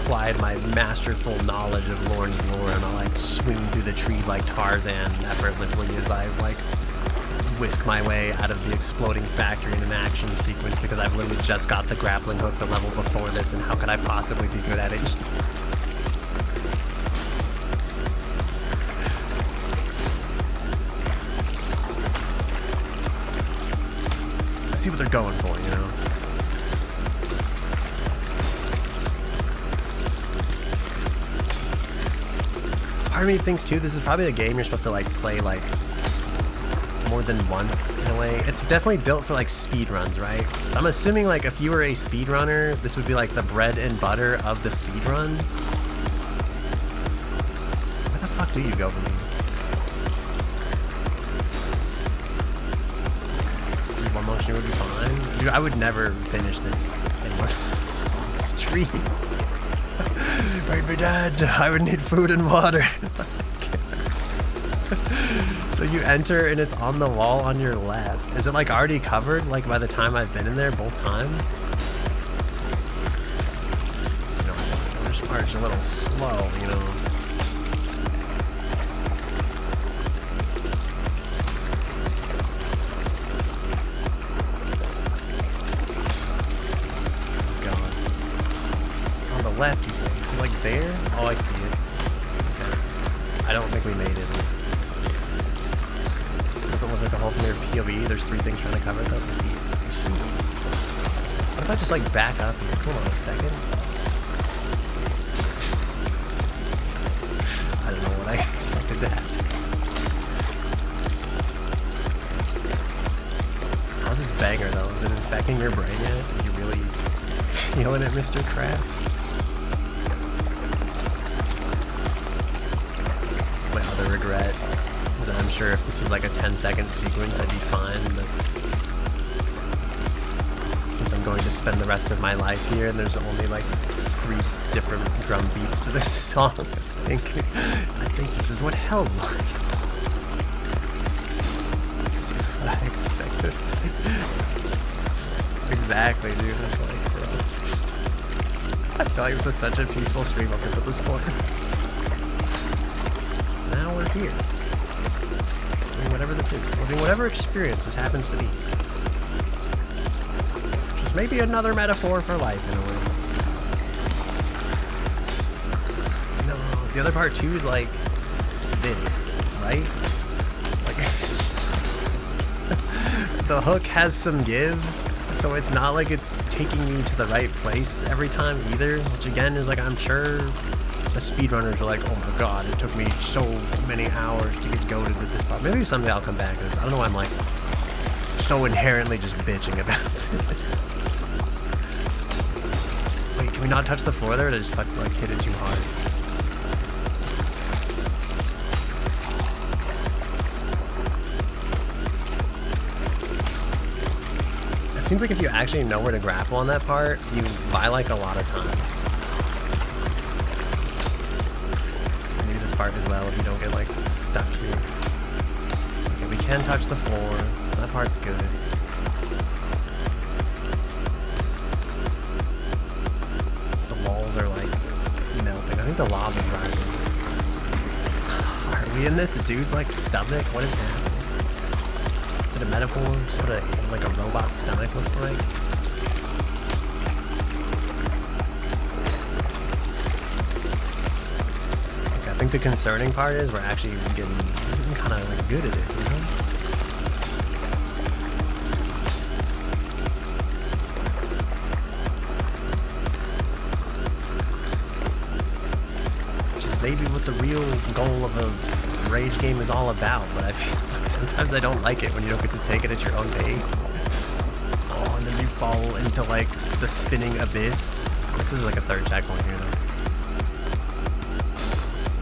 A: applied my masterful knowledge of Lorn's lore. I'm not like swinging through the trees like Tarzan effortlessly as I like whisk my way out of the exploding factory in an action sequence because I've literally just got the grappling hook the level before this, and how could I possibly be good at it? I see what they're going for, you know? Part of me thinks too, this is probably a game you're supposed to like play like more than once in a way. It's definitely built for like speed runs, right? So I'm assuming like if you were a speedrunner, this would be like the bread and butter of the speed run. Where the fuck do you go from here? One motion would be fine. Dude, I would never finish this in one stream. Right, my dad, I would need food and water. So you enter and it's on the wall on your left. Is it like already covered like by the time I've been in there both times? You know, this part's a little slow, you know. God. It's on the left, you say. This is like there? Oh, I see it. Okay. I don't think we made it. Doesn't look like a hole from their POV. There's 3 things trying to cover it up. See it. You see it. What if I just like back up here? Hold on a second. I don't know what I expected to happen. How's this banger though? Is it infecting your brain yet? Are you really feeling it, Mr. Krabs? It's my other regret. That I'm sure if this was like a 10-second sequence, I'd be fine, but since I'm going to spend the rest of my life here and there's only like 3 different drum beats to this song, I think this is what hell's like. This is what I expected. Exactly, dude. I was like, bro. I feel like this was such a peaceful stream up until this point. Now we're here. Doing whatever this is. Living whatever experience this happens to be. Which is maybe another metaphor for life in a way. No, the other part too is like this, right? Like, just, the hook has some give. So it's not like it's taking me to the right place every time either, which again is like, I'm sure the speedrunners are like, oh my god, it took me so many hours to get goated at this part. Maybe someday I'll come back to this. I don't know why I'm like so inherently just bitching about this. Wait, can we not touch the floor there? Or did I just like hit it too hard? It seems like if you actually know where to grapple on that part, you buy like a lot of time. Maybe this part as well if you don't get like stuck here. Okay, we can touch the floor, so that part's good. The walls are like melting. I think the lava's rising. Are we in this dude's like stomach? What is happening? Is it a metaphor? Is what like a robot stomach looks like? Okay, I think the concerning part is we're actually getting kind of like good at it, you know? Which is maybe what the real goal of a rage game is all about, but I feel like sometimes I don't like it when you don't get to take it at your own pace. Oh, and then you fall into like the spinning abyss. This is like a 3rd checkpoint here though.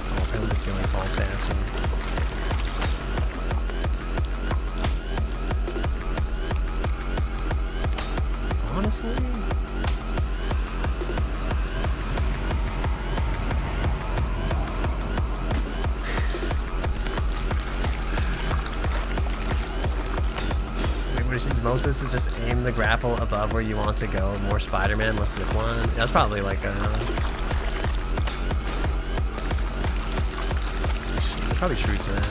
A: Oh, apparently the ceiling falls faster. Honestly, most of this is just aim the grapple above where you want to go. More Spider-Man, less zip line. That's probably like a... There's probably truth to that.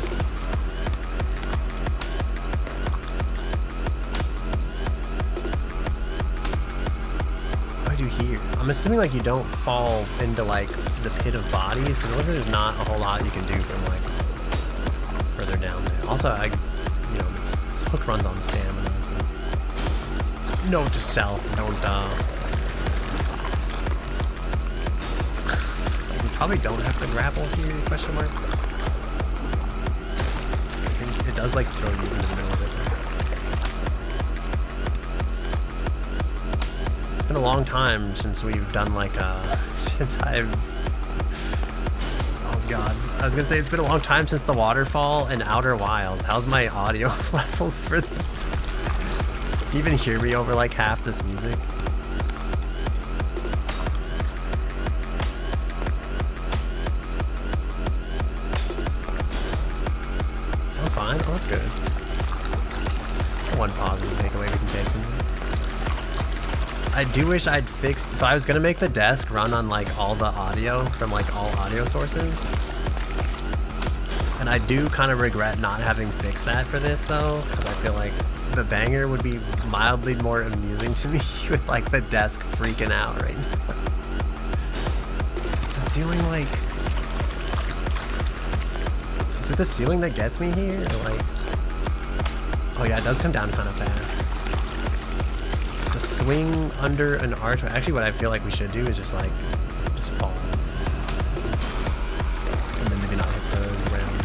A: What do I do here? I'm assuming like you don't fall into like the pit of bodies, because it looks like there's not a whole lot you can do from like further down there. Also, this hook runs on stamina. So. Note to self, don't we probably don't have to grapple here, question mark? I think it does like throw you into the middle of it. It's been a long time since we've done like since I've... Oh god, I was gonna say it's been a long time since the waterfall and Outer Wilds. How's my audio levels for this? Can you even hear me over like half this music? Sounds fine. Oh, that's good. One positive takeaway we can take from this. I do wish I'd fixed... So I was going to make the desk run on like all the audio from like all audio sources. And I do kind of regret not having fixed that for this though, because I feel like the banger would be mildly more amusing to me with like the desk freaking out right now. The ceiling, like... Is it the ceiling that gets me here? Or like... Oh yeah, it does come down kind of fast. To swing under an archway. Actually, what I feel like we should do is just like... Just fall. And then maybe not hit the ground.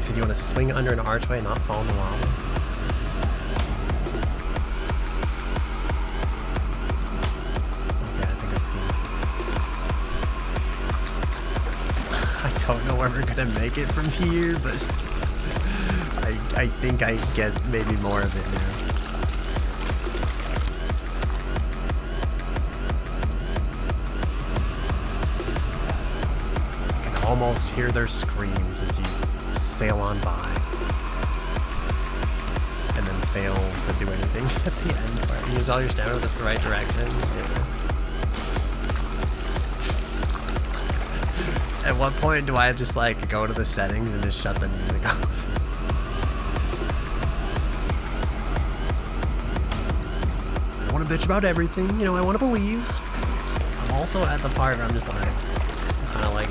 A: said you want to swing under an archway and not fall in the lava? Okay, I think I see. I don't know where we're gonna make it from here, but I think I get maybe more of it now. I can almost hear their screams as you sail on by. And then fail to do anything at the end. Right? Use all your stamina, that's the right direction. Yeah. At what point do I just like go to the settings and just shut the music off? I want to bitch about everything, you know, I want to believe. I'm also at the part where I'm just like, kind of like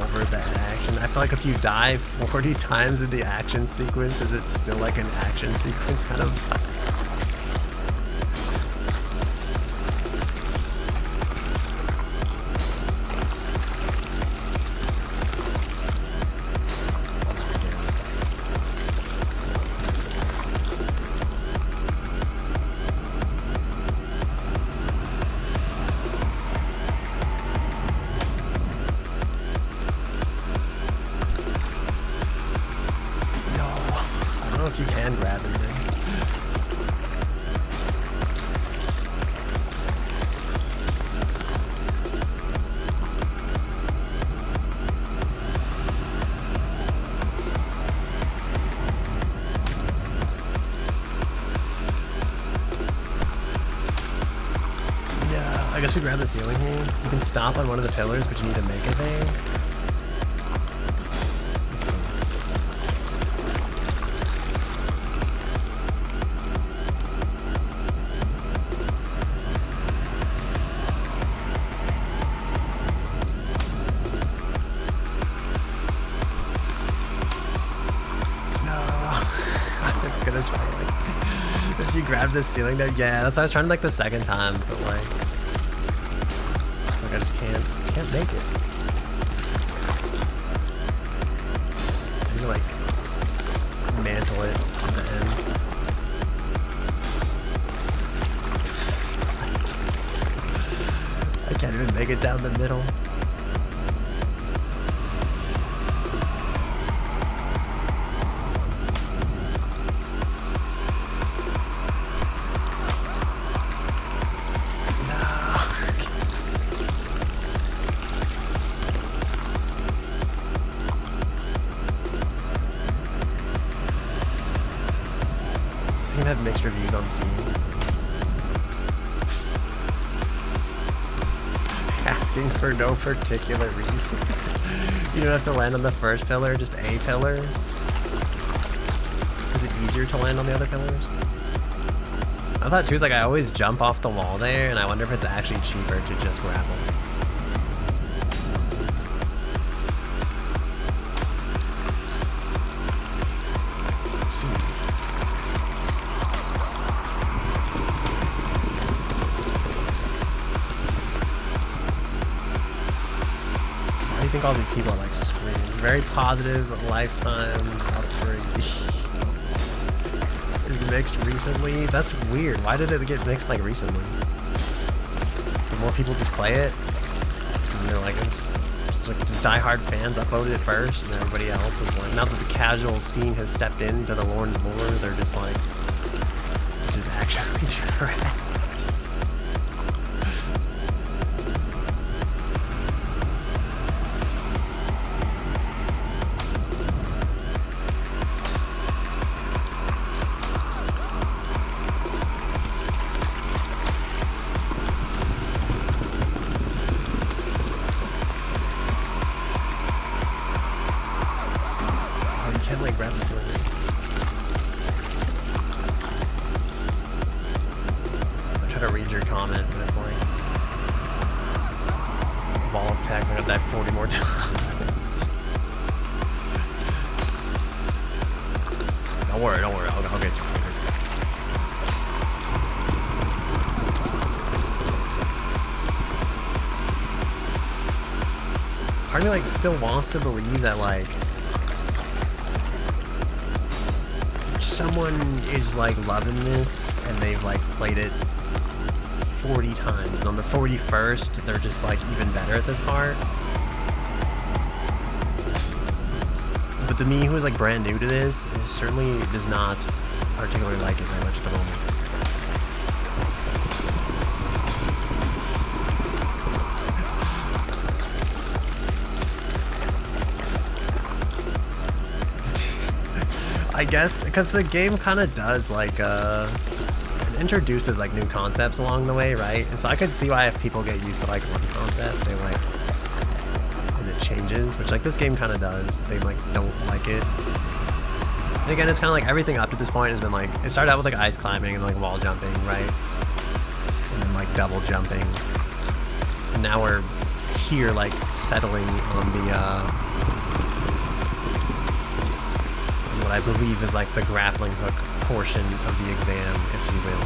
A: over the action. I feel like if you die 40 times in the action sequence, is it still like an action sequence kind of? If you can grab anything. Yeah, I guess we grab the ceiling here. You can stop on one of the pillars, but you need to make it there. Gonna try like if you grab this ceiling there, yeah, that's why I was trying like the second time, but like I just can't make it. I need to like mantle it on the end. I can't even make it down the middle. Seem to have mixed reviews on Steam. Asking for no particular reason. You don't have to land on the first pillar, just a pillar. Is it easier to land on the other pillars? I thought too, is like I always jump off the wall there, and I wonder if it's actually cheaper to just grab them. I think all these people are like screaming. Very positive, lifetime, out free. Is mixed recently? That's weird. Why did it get mixed like recently? The more people just play it, and they're like, it's like the diehard fans upvoted it first, and everybody else is like, now that the casual scene has stepped into the Lorn's lore, they're just like, it's just actually trash. Can't like grab the ceiling. I try to read your comment, but it's like ball of text. I got that 40 more times. Don't worry. I'll get you. Part of me like still wants to believe that like someone is like loving this and they've like played it 40 times, and on the 41st they're just like even better at this part. But the me who is like brand new to this certainly does not particularly like it very much at the moment. I guess because the game kind of does like it introduces like new concepts along the way, right? And so I could see why if people get used to like one concept, they like, and it changes, which like this game kind of does. They like don't like it. And again, it's kind of like everything up to this point has been like, it started out with like ice climbing and like wall jumping, right? And then like double jumping. And now we're here like settling on the what I believe is like the grappling hook portion of the exam, if you will.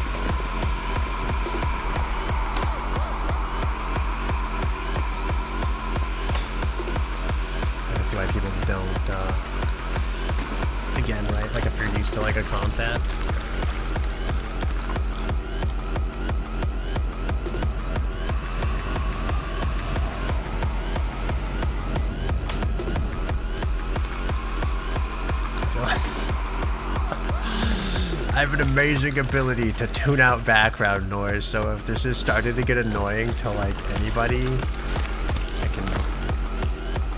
A: I can see why people don't, again, right, like if you're used to like a concept. I have an amazing ability to tune out background noise, so if this has started to get annoying to like anybody,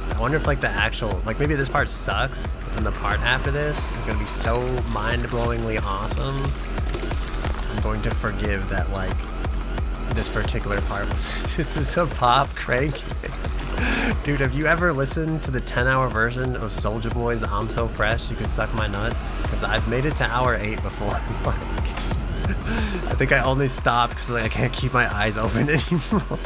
A: I wonder if like the actual, like maybe this part sucks, but then the part after this is gonna be so mind-blowingly awesome, I'm going to forgive that like this particular part was just a pop crank. Dude, have you ever listened to the 10-hour version of Soulja Boy's I'm So Fresh You Could Suck My Nuts? Because I've made it to hour 8 before. Like, I think I only stopped because like, I can't keep my eyes open anymore.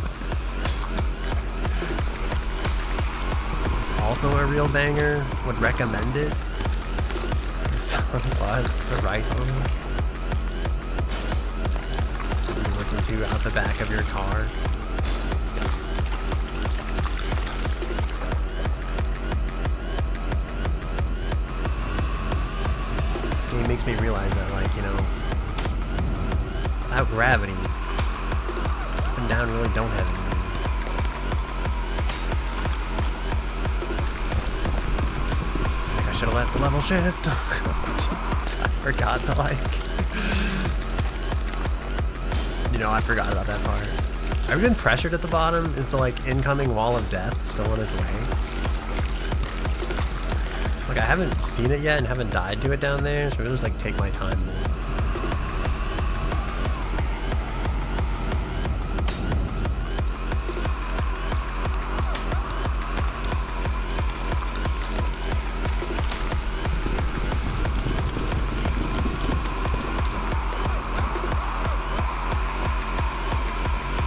A: It's also a real banger. Would recommend it. The song was for Rice Only. You listen to out the back of your car. It makes me realize that, like, you know, without gravity, up and down really don't have any. Like, I should have let the level shift. I forgot to, like, you know, I forgot about that part. Have you been pressured at the bottom? Is the, like, incoming wall of death still on its way? Like, I haven't seen it yet and haven't died to it down there, so we'll just like take my time more.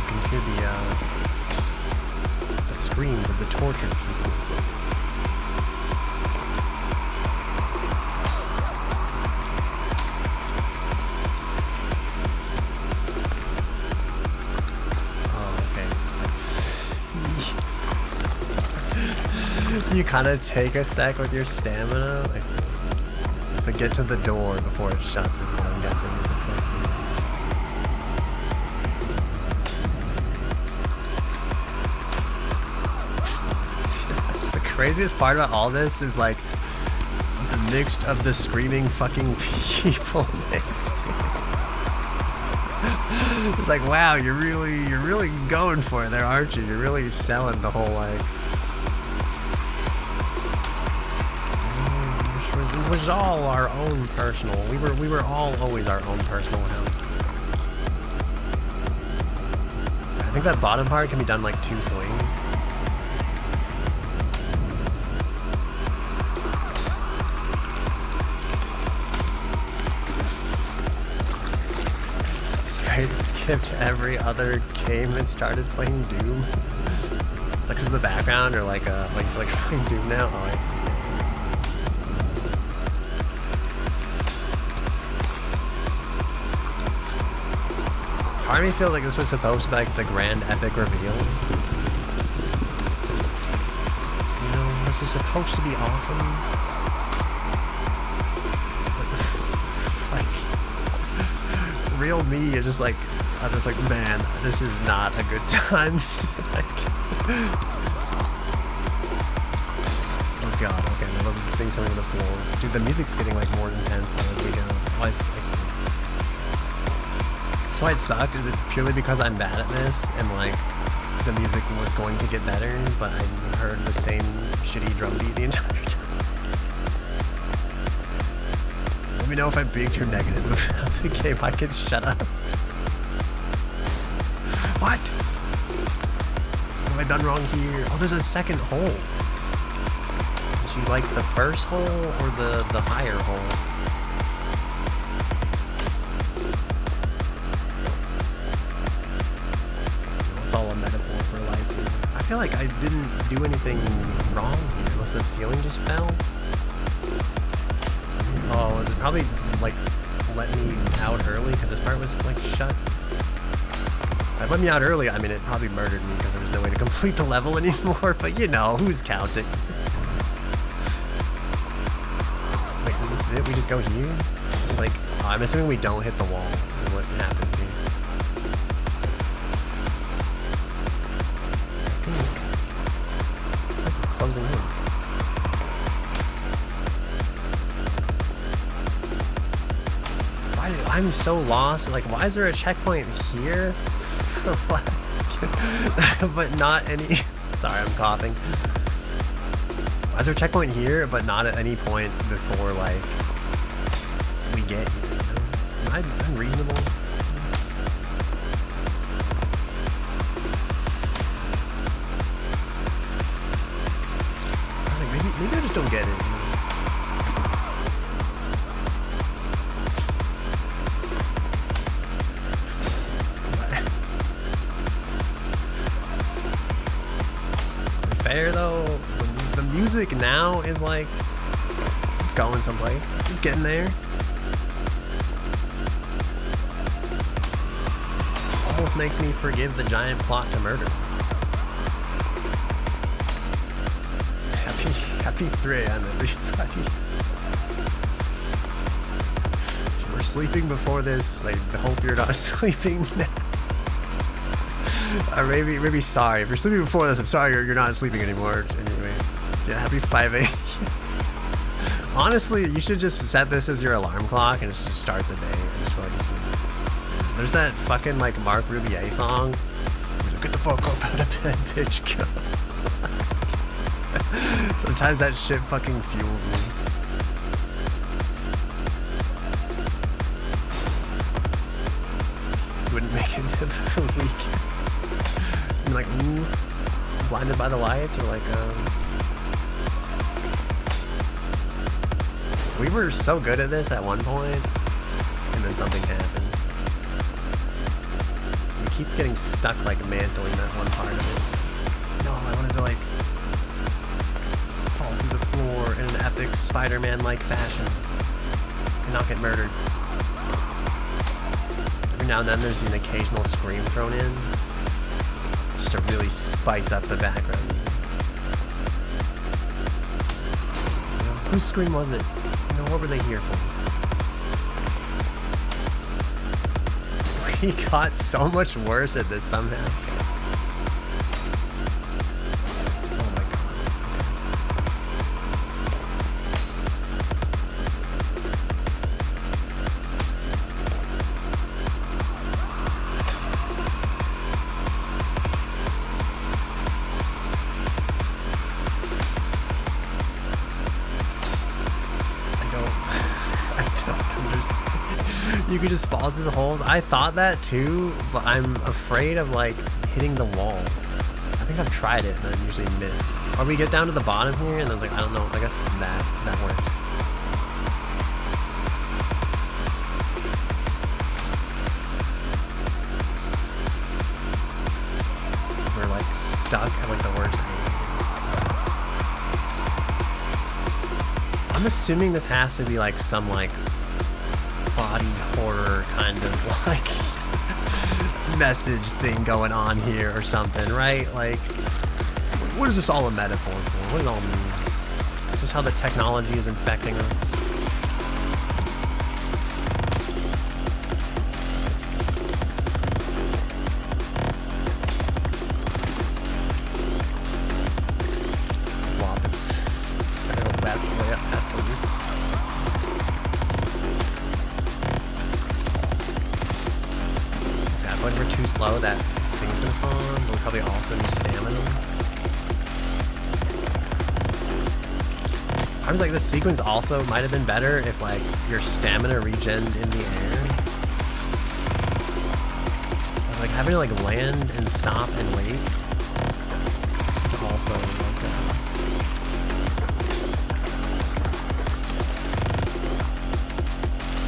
A: You can hear the screams of the tortured people. You kind of take a sec with your stamina. I see. You have to get to the door before it shuts is what I'm guessing is the same sequence. The craziest part about all this is like the mixed of the screaming fucking people mixed. It's like, wow, you're really going for it there, aren't you? You're really selling the whole like. It was all our own personal. We were all always our own personal hell. I think that bottom part can be done like 2 swings. Straight skipped every other game and started playing Doom. It's like because of the background or like you feel like you're playing Doom now. Oh, I see. Part of me feels like this was supposed to be like the grand epic reveal. You know, this is supposed to be awesome. But real me is just like, I'm just like, man, this is not a good time. Like, oh god, okay, I love things coming to the floor. Dude, the music's getting like more intense though as we go. Oh, I see. So why it sucked, is it purely because I'm bad at this and like the music was going to get better, but I heard the same shitty drum beat the entire time? Let me know if I'm being too negative about the game. I can shut up. What? What have I done wrong here? Oh, there's a second hole. Did you like the first hole or the higher hole? It's all a metaphor for life here. I feel like I didn't do anything wrong here. Unless the ceiling just fell. Oh, is it probably like let me out early because this part was like shut? If it let me out early, I mean it probably murdered me because there was no way to complete the level anymore, but you know, who's counting? Wait, is this it? We just go here? Like, oh, I'm assuming we don't hit the wall is what happens here. I think this place is closing in. I'm so lost. Like, why is there a checkpoint here? But not any... Sorry, I'm coughing. Why is there a checkpoint here, but not at any point before, like, we get here? You know? Am I unreasonable? I was like, maybe I just don't get it. You know? Fair though, the music now is like, it's going someplace, it's getting there. Almost makes me forgive the giant plot to murder. Happy 3 AM everybody. If you were sleeping before this, I hope you're not sleeping now. Or maybe sorry. If you're sleeping before this, I'm sorry you're not sleeping anymore. Anyway, yeah, happy 5 AM. Honestly, you should just set this as your alarm clock and just start the day. I just feel like this is... There's that fucking like Mark Rubier song. Get the fuck up out of bed, bitch. Go. Sometimes that shit fucking fuels me. Wouldn't make it to the weekend. I'm like, ooh, blinded by the lights, or like, we were so good at this at one point, and then something happened. We keep getting stuck, like, mantling that one part of it. No, I wanted to, like, fall through the floor in an epic Spider-Man-like fashion and not get murdered. Every now and then there's an occasional scream thrown in, just to really spice up the background music. You know, whose scream was it? You know, what were they here for? We got so much worse at this somehow. Oh my god. You could just fall through the holes. I thought that too, but I'm afraid of like hitting the wall. I think I've tried it and I usually miss. Or we get down to the bottom here and then like, I don't know, I guess that worked. We're like stuck at like the worst angle. I'm assuming this has to be like some like body horror kind of like message thing going on here or something, right? Like, what is this all a metaphor for? What does it all mean? Just how the technology is infecting us. feel like we're too slow, that thing's gonna spawn, but we probably also need stamina. I was like, this sequence also might have been better if like your stamina regened in the air. Like having to like land and stop and wait. It's also like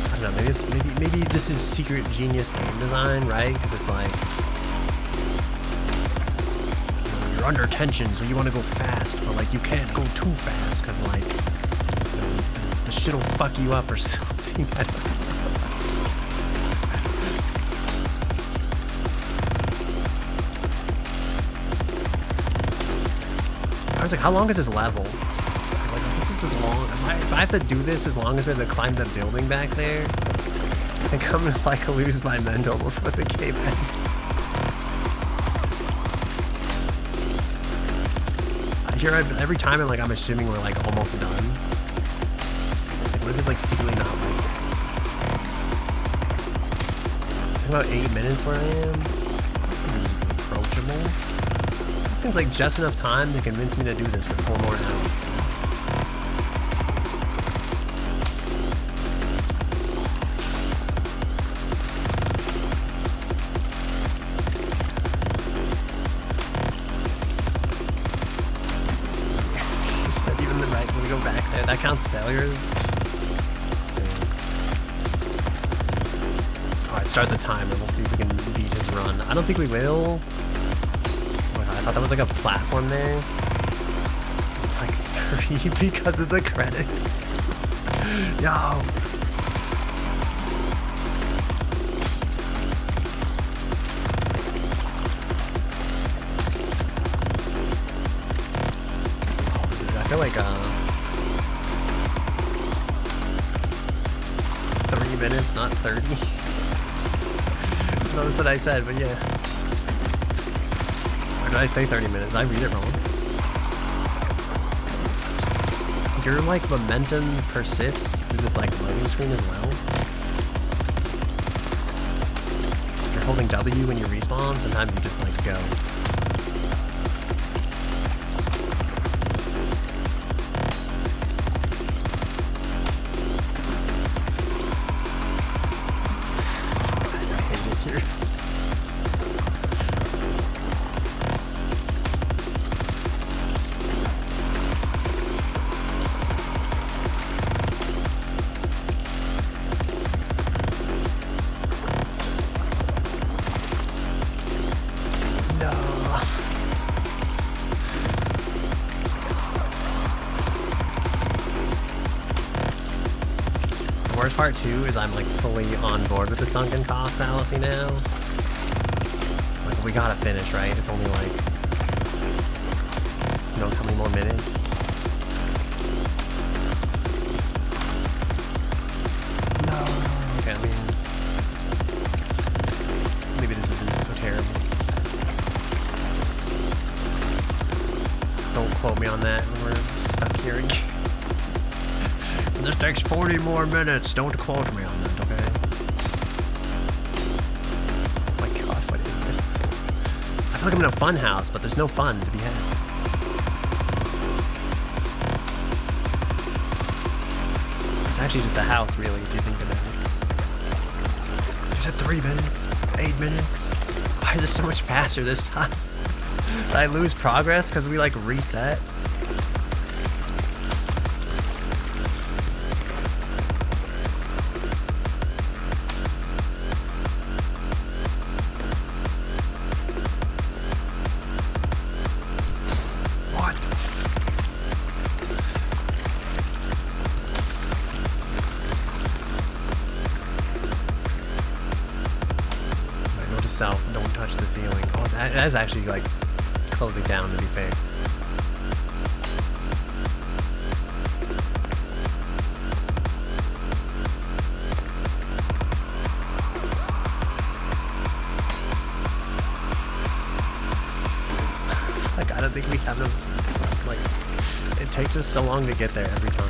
A: I don't know, maybe this is secret genius game design, right? Because it's like, you know, you're under tension, so you want to go fast, but like you can't go too fast because like, you know, the shit'll fuck you up or something. I don't know. I was like, how long is this level? I was like, this is as long. If I have to do this as long as we have to climb the building back there, I think I'm gonna like lose my mental before the game ends. Every time I'm assuming we're like almost done. Like, what if it's like secretly not like? I think about 8 minutes where I am. That seems approachable. Seems like just enough time to convince me to do this for 4 more hours. You said even the right when we go back there, that counts failures. Alright, start the timer. We'll see if we can beat his run. I don't think we will. I thought that was like a platform there. Like 30 because of the credits. Yo. I feel like 3 minutes, not 30. No, that's what I said, but yeah. Or did I say 30 minutes? I read it wrong. Your like momentum persists through this like loading screen as well. If you're holding W when you respawn, sometimes you just like go. I hate it here. Worst part too is I'm like fully on board with the sunken cost fallacy now. Like we gotta finish, right? It's only like who knows how many more minutes. No. Okay, I mean maybe this isn't so terrible. Don't quote me on that when we're stuck here again. This takes 40 more minutes. Don't quote me on that, okay? Oh my god, what is this? I feel like I'm in a fun house, but there's no fun to be had. It's actually just a house, really, if you think about it. You said 3 minutes? 8 minutes? Why is it so much faster this time? Did I lose progress because we, like, reset? Self, don't touch the ceiling. Oh, it is actually like closing down, to be fair. It's like I don't think we have enough. It's like it takes us so long to get there every time.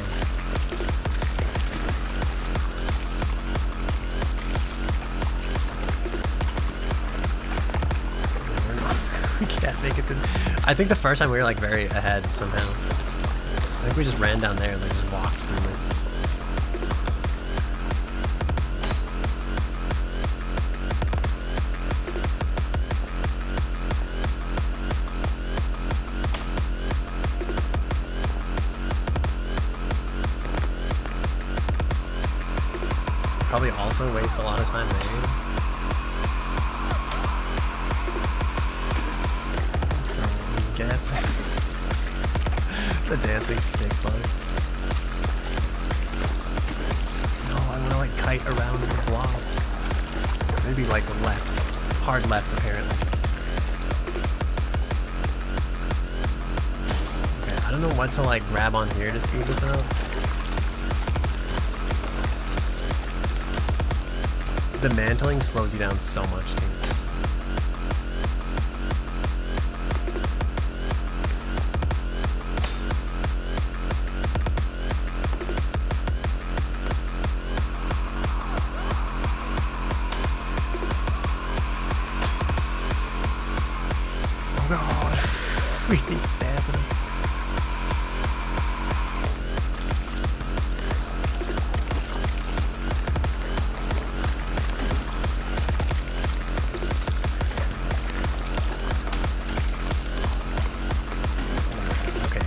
A: make it through. I think the first time we were like very ahead somehow. I think we just ran down there and like just walked through it. Probably also waste a lot of time there. So I guess the dancing stick bug. No, I want to like kite around the block. Maybe like left, hard left apparently. Okay, I don't know what to like grab on here to speed this up. The mantling slows you down so much, too. Oh god, we need stamina.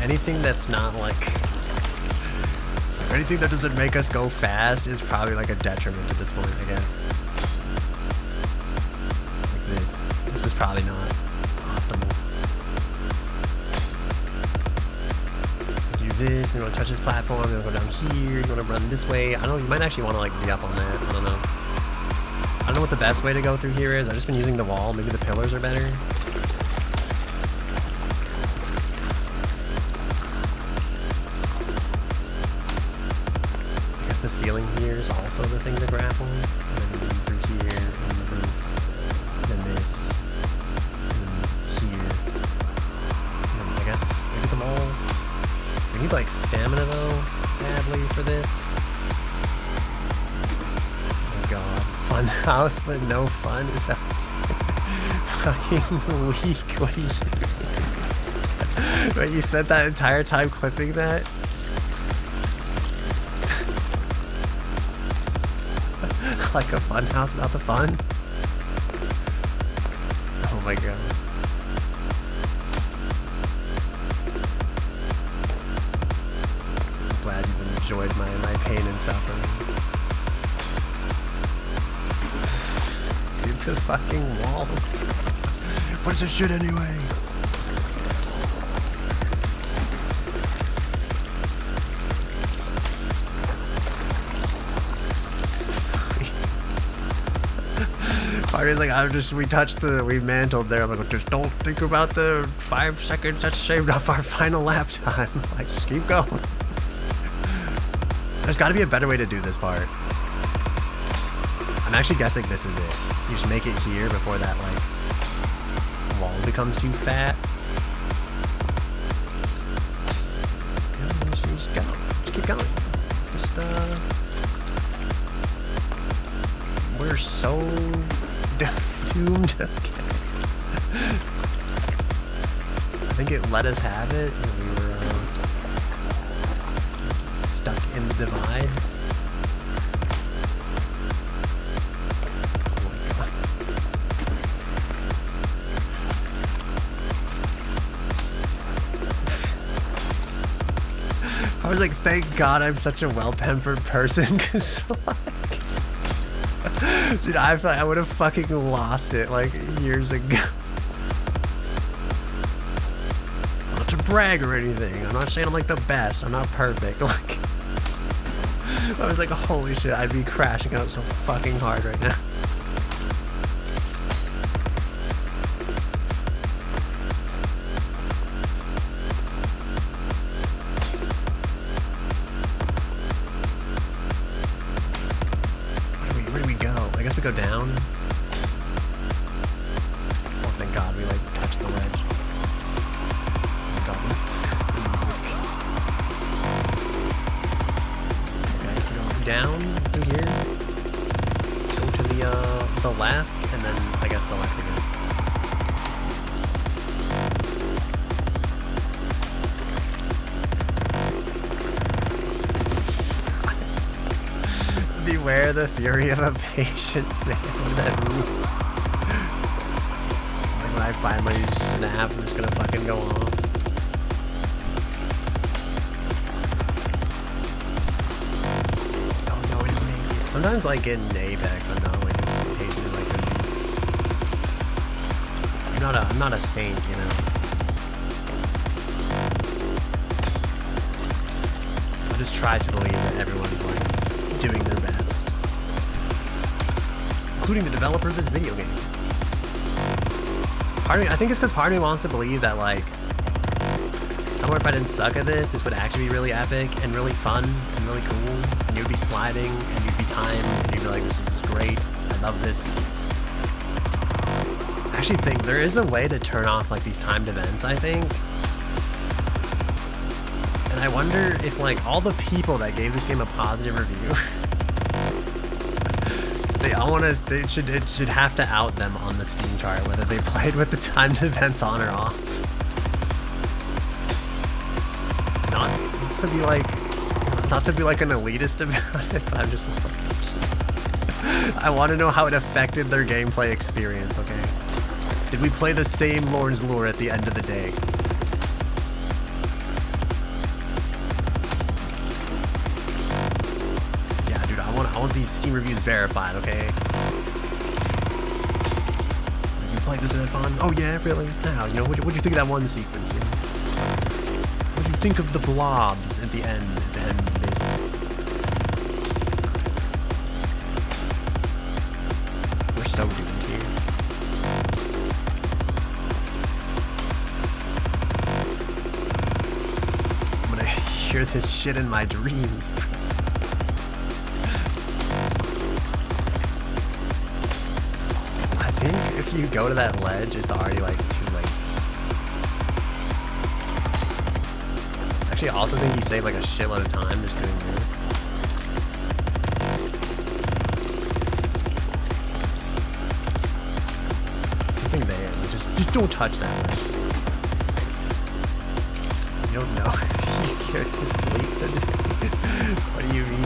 A: Anything that's not like anything that doesn't make us go fast is probably like a detriment at this point, I guess. Like this was probably not optimal. Do this, and you want to touch this platform, you want to go down here, you want to run this way. I don't know, you might actually want to like be up on that, I don't know. I don't know what the best way to go through here is. I've just been using the wall, maybe the pillars are better. The ceiling here is also the thing to grapple, and then through here, and the roof, and then this, and then here, and then I guess maybe them all. We need like stamina though, badly for this. Oh my god, fun house but no fun is that fucking weak. What do you? Wait, you spent that entire time clipping that? Like a fun house without the fun? Oh my god. I'm glad you've enjoyed my pain and suffering. Dude, the fucking walls. What is this shit anyway? Party's like, we mantled there. I'm like, just don't think about the 5 seconds that's saved off our final lap time. Like, just keep going. There's gotta be a better way to do this part. I'm actually guessing this is it. You just make it here before that, like, wall becomes too fat. Yeah, just go. Just keep going. Just, we're so doomed. Okay. I think it let us have it because we were stuck in the divide. Oh my god. I was like, thank god I'm such a well-tempered person, because like, dude, I feel like I would have fucking lost it like years ago. Not to brag or anything. I'm not saying I'm like the best. I'm not perfect. Like, I was like, holy shit, I'd be crashing out so fucking hard right now. Where do we go? I guess we go down. Oh, thank God we like touched the ledge. Oh my God. Okay, I guess we go down through here. Go to the left, and then I guess the left again. Beware the fury of a patient man. What does that mean? Like when I finally snap, I'm just gonna fucking go off. Oh no, I didn't make it. Sometimes like in Apex, I'm not like as patient as I could be. I'm not a saint, you know. I just try to believe that everyone's like doing their best, including the developer of this video game. Part of me, I think it's because part of me wants to believe that like somewhere if I didn't suck at this would actually be really epic and really fun and really cool, and you'd be sliding and you'd be timed and you'd be like, this is great, I love this. I actually think there is a way to turn off like these timed events, I think. And I wonder if like all the people that gave this game a positive review, it should have to out them on the Steam chart whether they played with the timed events on or off. Not to be like an elitist about it, but I'm just like, I want to know how it affected their gameplay experience. Okay, did we play the same Lorn's Lure at the end of the day? I want these Steam reviews verified, okay? You played this and had fun? Oh yeah, really? Now, you know, what'd you think of that one sequence? You know? What'd you think of the blobs at the end? We're so doomed here. I'm gonna hear this shit in my dreams, bro. If you go to that ledge, it's already like too late. Actually, I also think you save like a shitload of time just doing this. Something there. Like just don't touch that ledge. You don't know if you care to sleep today. What do you mean?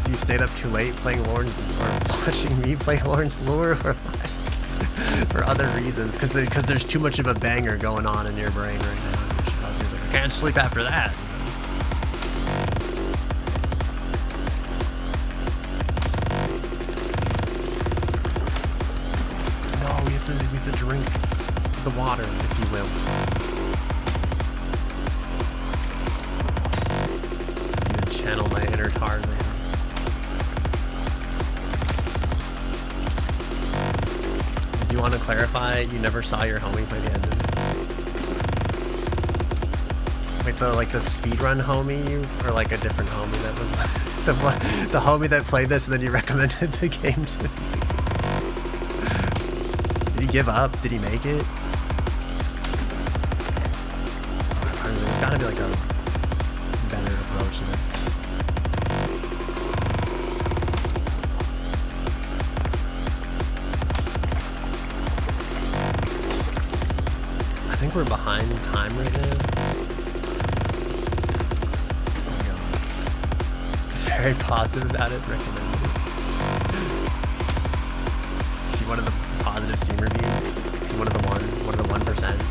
A: You stayed up too late playing Lorn's, or watching me play Lorn's Lure, or like for other reasons, because there's too much of a banger going on in your brain right now. You're like, I can't sleep after that. No, we have to drink the water, if you will. Just need to channel my inner Tarzan. You want to clarify, you never saw your homie play the end of this? Wait, the speedrun homie, or like a different homie that was the homie that played this and then you recommended the game to me? Did he give up? Did he make it? There's gotta be like a better approach to this. I think we're behind in time right now. Oh god. He's very positive about it, recommended it. See one of the positive Steam reviews? See one of the 1%?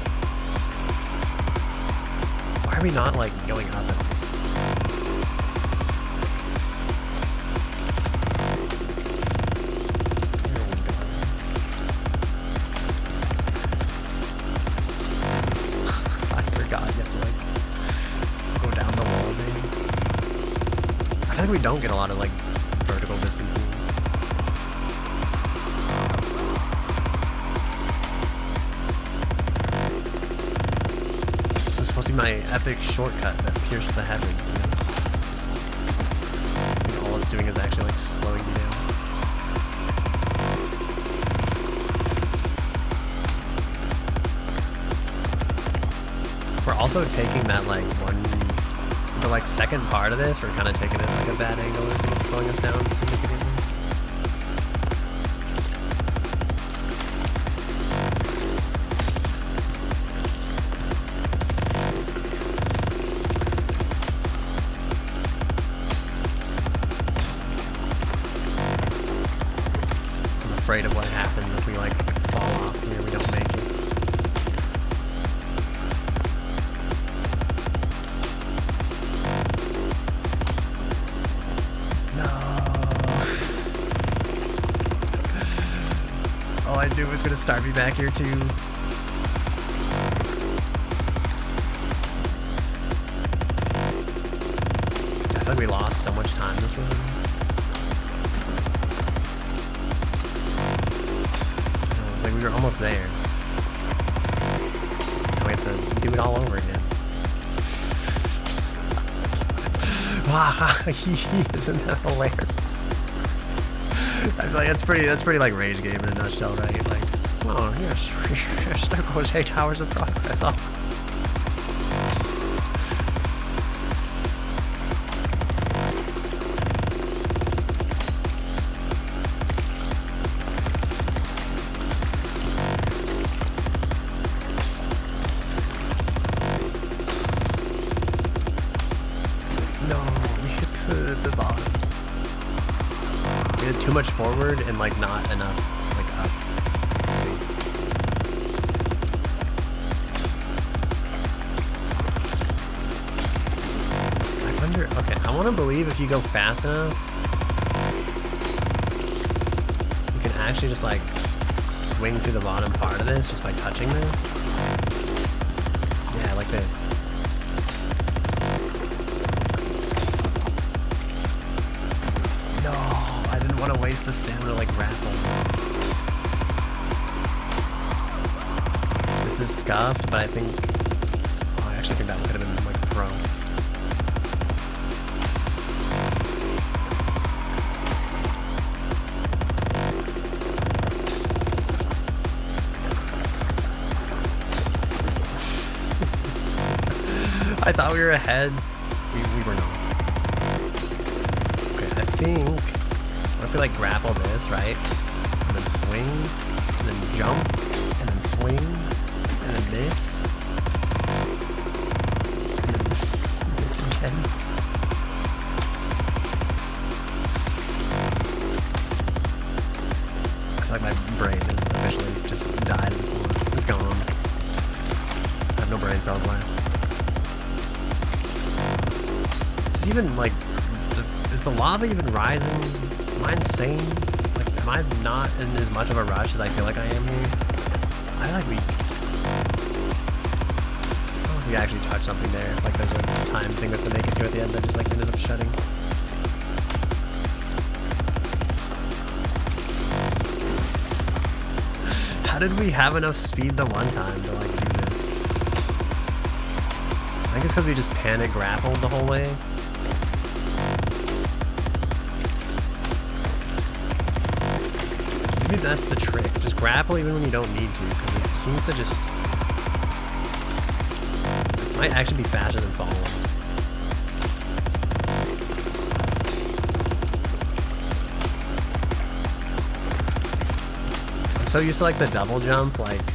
A: Why are we not like going up at all? I think we don't get a lot of like vertical distancing. This was supposed to be my epic shortcut that pierced the heavens, you know? I think all it's doing is actually like slowing you down. We're also taking that like the like second part of this, we're kind of taking it like a bad angle. I think it's slowing us down significantly. afraid of what happens if we like fall off here, we don't make it. I knew it was gonna start me back here too. I feel like we lost so much time this run. It's like we were almost there. Now we have to do it all over again. Isn't that hilarious? I feel like that's pretty like rage game in a nutshell, right? Like, oh yes, there goes 8 hours of progress. Oh. No, we hit the bottom. We had too much forward and like not enough like up. I wonder, okay, I want to believe if you go fast enough, you can actually just like swing through the bottom part of this just by touching this. Yeah, like this. Want to waste the stamina like grapple. This is scuffed, but I think I actually think that one could have been like pro. I thought we were ahead. We were not. Okay, I think what if we like grapple this, right? And then swing, and then jump, and then swing, and then this. And then this again. I feel like my brain is officially just died at this point. It's gone. I have no brain cells left. Is even like, is the lava even rising? Am I insane? Like, am I not in as much of a rush as I feel like I am here? I like we... I don't know if we actually touched something there. Like, there's a time thing we have to make it to at the end that just, like, ended up shutting. How did we have enough speed the one time to, like, do this? I think it's because we just panic grappled the whole way. Maybe that's the trick. Just grapple even when you don't need to, because it seems to just... It might actually be faster than falling. I'm so used to like the double jump, like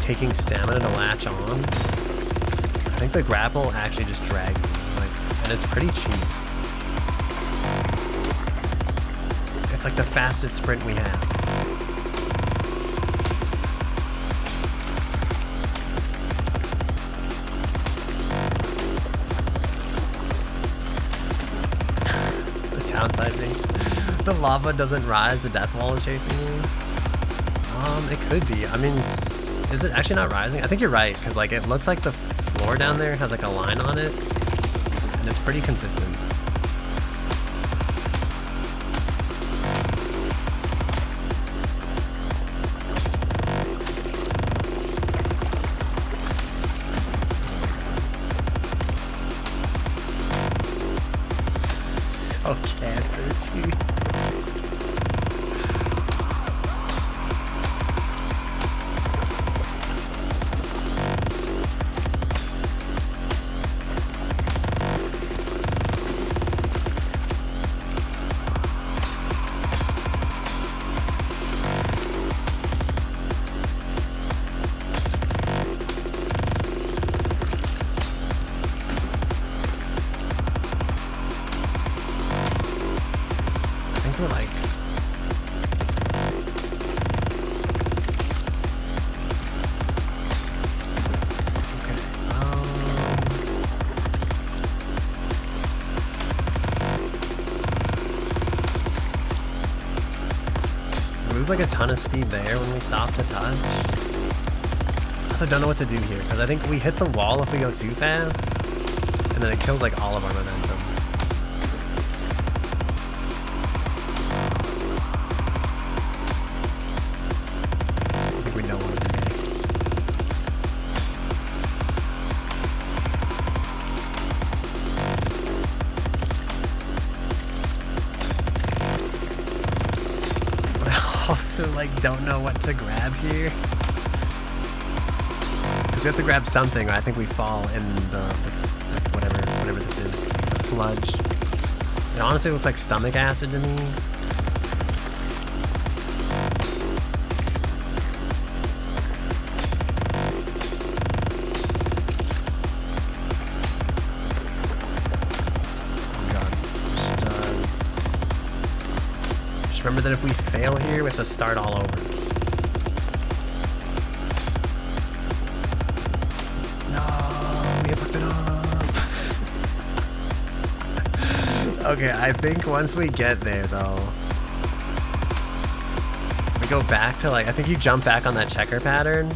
A: taking stamina to latch on. I think the grapple actually just drags you, like, and it's pretty cheap. It's like the fastest sprint we have. The downside thing. The lava doesn't rise, the death wall is chasing you. It could be. I mean, is it actually not rising? I think you're right, because like it looks like the floor down there has like a line on it, and it's pretty consistent. So cancer, dude. lose like a ton of speed there when we stop to touch. I also don't know what to do here, because I think we hit the wall if we go too fast, and then it kills like all of our momentum. I think we know what to do. Also, like, don't know what to grab here. Because we have to grab something, or I think we fall in this whatever this is, the sludge. It honestly looks like stomach acid to me. Oh god, just remember that if we fail here, we have to start all over. Okay, I think once we get there, though, we go back to, like, I think you jump back on that checker pattern,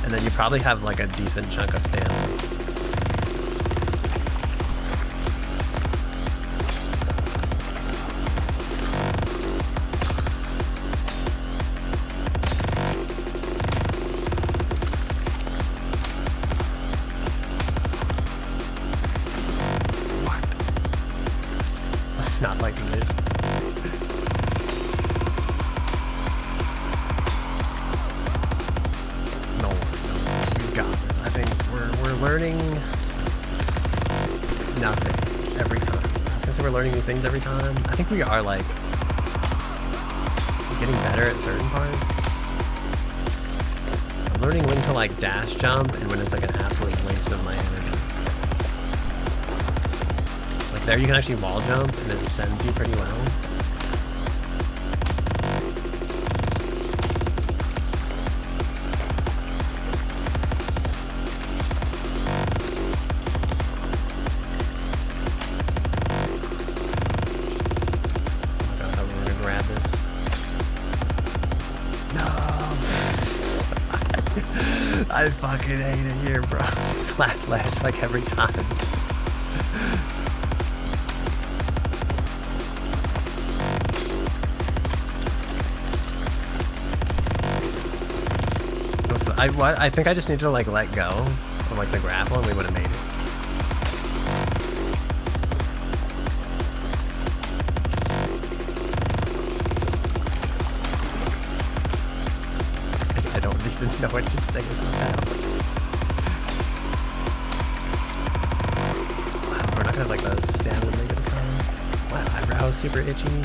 A: and then you probably have, like, a decent chunk of stamina. Not like this. No, we've got this. I think we're learning nothing every time. I was gonna say we're learning new things every time. I think we are like getting better at certain parts. I'm learning when to like dash jump and when it's like an absolute waste of my energy. There you can actually wall jump, and it sends you pretty well. Oh my god, I thought we were gonna grab this. No! I fucking hate it here, bro. This last ledge, like every time. I think I just need to like let go of like the grapple and we would have made it. I don't even know what to say about that. Wow, we're not gonna have like the stamina to make it this time. My eyebrow is super itchy. 1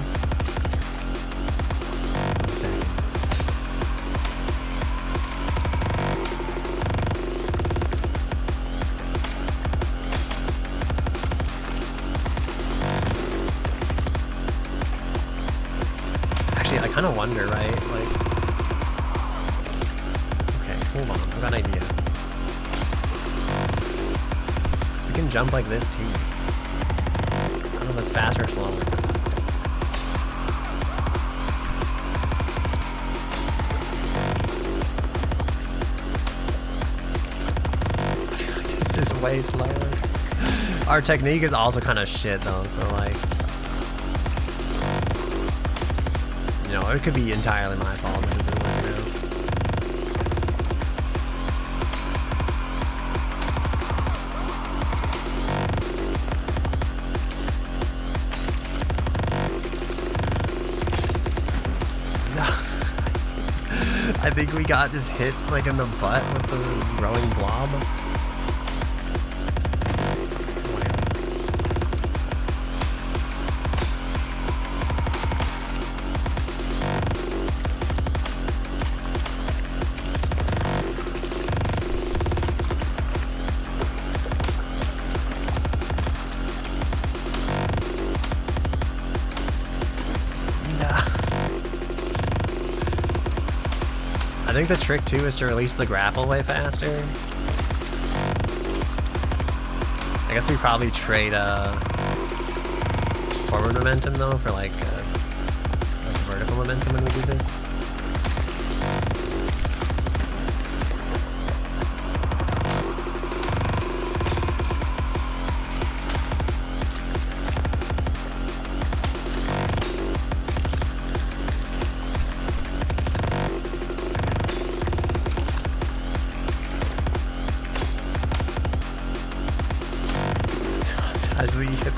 A: second. I kind of wonder, right? Like, okay, hold on, I've got an idea. Because we can jump like this too. I don't know if that's faster or slower. This is way slower. Our technique is also kind of shit though, so like, you know, it could be entirely my fault this isn't working out. No. I think we got just hit like in the butt with the growing blob. I think the trick too is to release the grapple way faster. I guess we probably trade forward momentum though for like vertical momentum when we do this.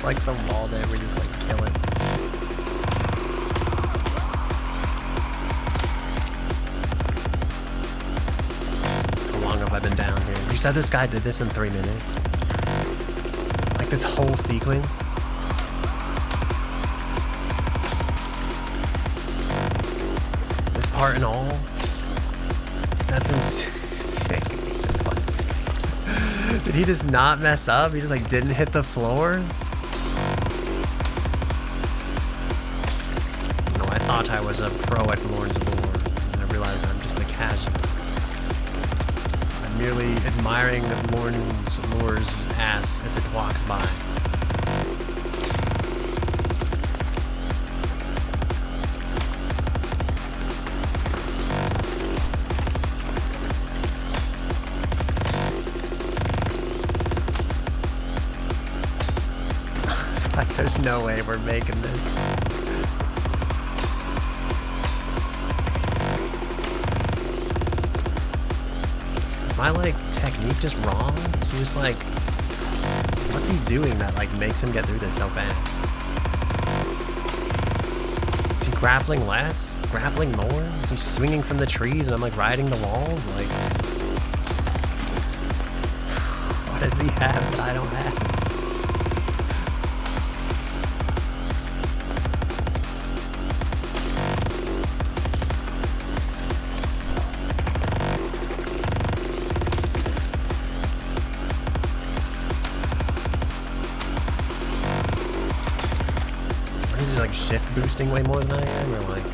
A: like the wall there, we just like kill it. How long have I been down here? You said this guy did this in 3 minutes? Like this whole sequence? This part and all? That's insane. What? Did he just not mess up? He just like didn't hit the floor? No, I thought I was a pro at Lorn's lore, and I realized I'm just a casual. I'm merely admiring Lorn's lore's ass as it walks by. Like, there's no way we're making this. Is my, like, technique just wrong? Is he just, like... What's he doing that, like, makes him get through this so fast? Is he grappling less? Grappling more? Is he swinging from the trees and I'm, like, riding the walls? Like... What does he have that I don't have? Is he like shift boosting way more than I am, or like...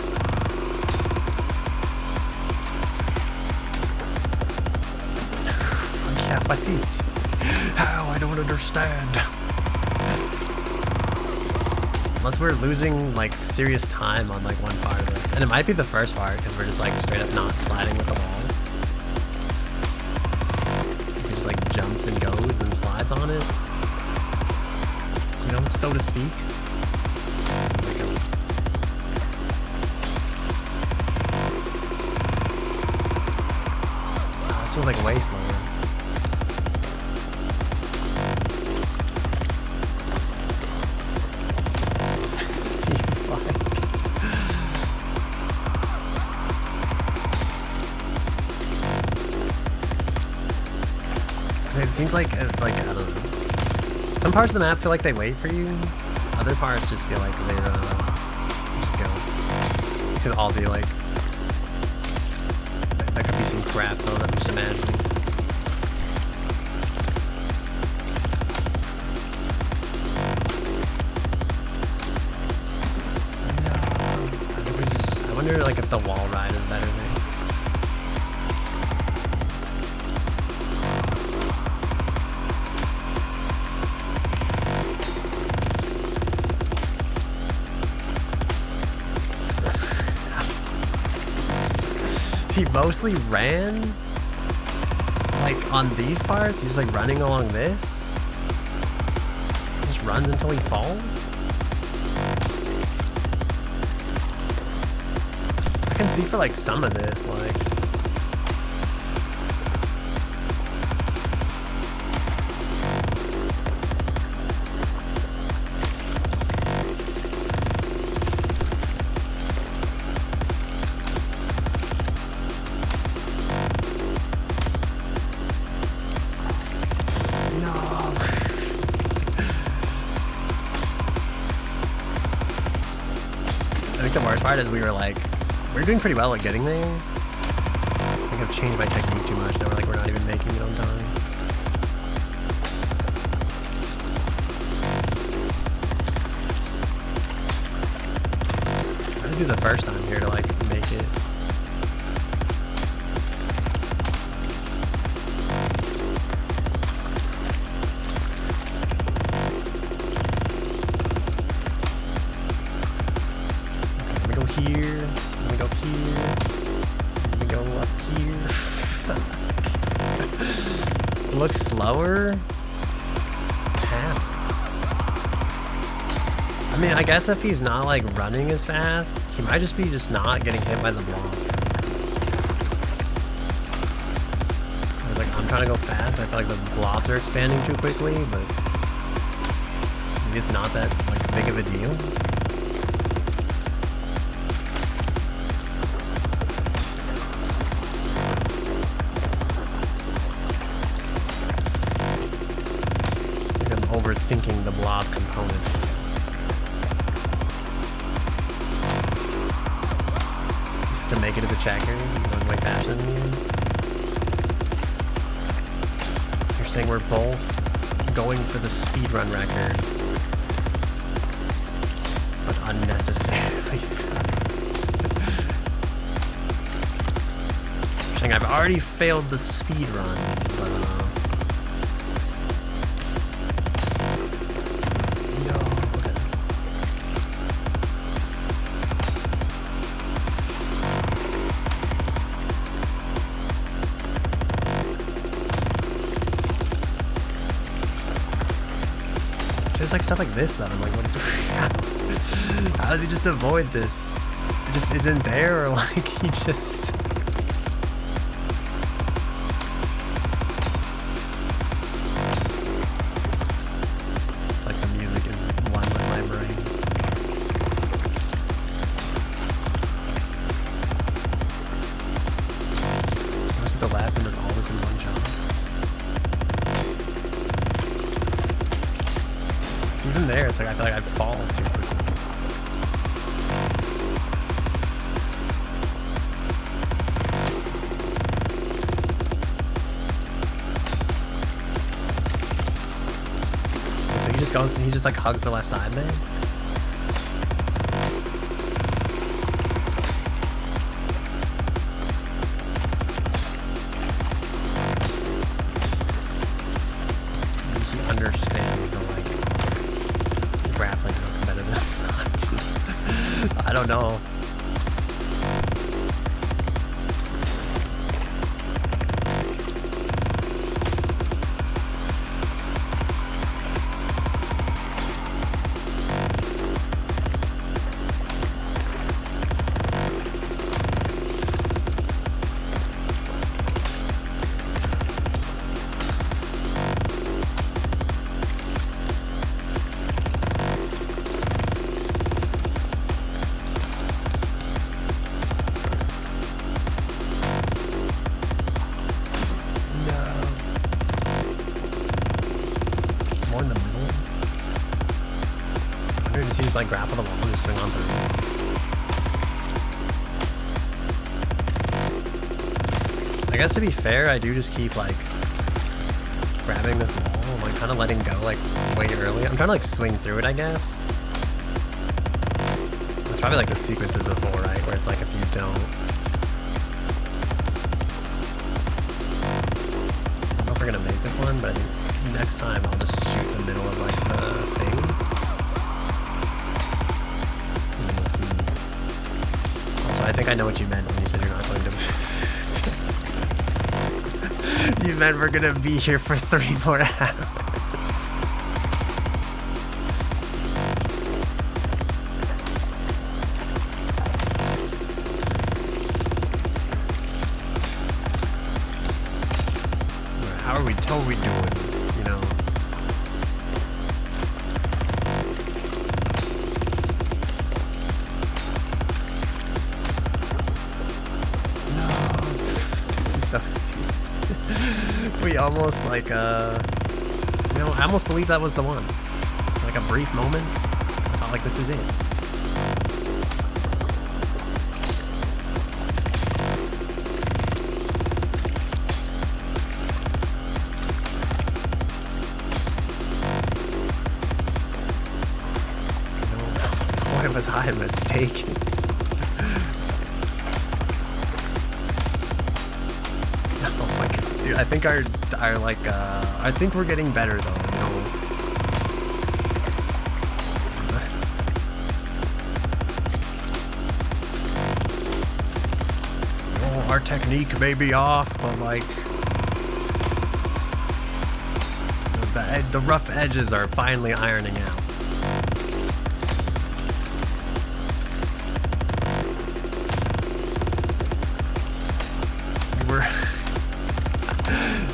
A: Yeah, what's it? How? I don't understand. Unless we're losing like serious time on like one part of this. And it might be the first part, because we're just like straight up not sliding with the wall. He just like jumps and goes and then slides on it. You know, so to speak. Feels like way slower. It seems like. Because it seems like I don't know. Some parts of the map feel like they wait for you. Other parts just feel like they're just go. It could all be like. That could be some crap though, I'm just imagining. No, I wonder like if the wall ride is better there. He mostly ran, like, on these parts. He's, like, running along this. He just runs until he falls. I can see for, like, some of this, like... I think the worst part is we were doing pretty well at getting there. I think I've changed my technique too much. Now we're not even making it on time. I'm gonna do the first time here to like make it. Here, let me go here, let me go up here. It looks slower? How? I mean, I guess if he's not like running as fast, he might just be not getting hit by the blobs. I was like, I'm trying to go fast, but I feel like the blobs are expanding too quickly, but Maybe it's not that like big of a deal. I think I'm overthinking the blob component. Just to make it to the checker, going way faster than he is. So you're saying we're both going for the speedrun record, but unnecessarily so. Saying I've already failed the speedrun, but no. There's like stuff like this that I'm like, what? How does he just avoid this? It just isn't there, or like he just. Like the music is one with my brain. Goes to the left and does all this in one jump. Even there, it's like I feel like I'd fall too quickly. And so he just goes, he just like hugs the left side there. He understands the like grappling hook better than I don't know. More in the middle. I wonder if he's like grapple the wall and just swing on through. I guess to be fair, I do just keep like grabbing this wall and like kind of letting go like way early. I'm trying to like swing through it, I guess. It's probably like the sequences before, right? Where it's like if you don't. I don't know if we're gonna make this one, but I think next time I'll just shoot the middle of like the thing. And then we'll see. Also, I think I know what you meant when you said you're not going to. You meant we're gonna be here for 3 more hours. How are we doing? You know. No. This is so stupid. We almost like you know, I almost believe that was the one. Like a brief moment. I thought like this is it. Boy, was I mistaken. Oh my god, dude! I think our like I think we're getting better though. You know. Oh, our technique may be off, but like the rough edges are finally ironing out.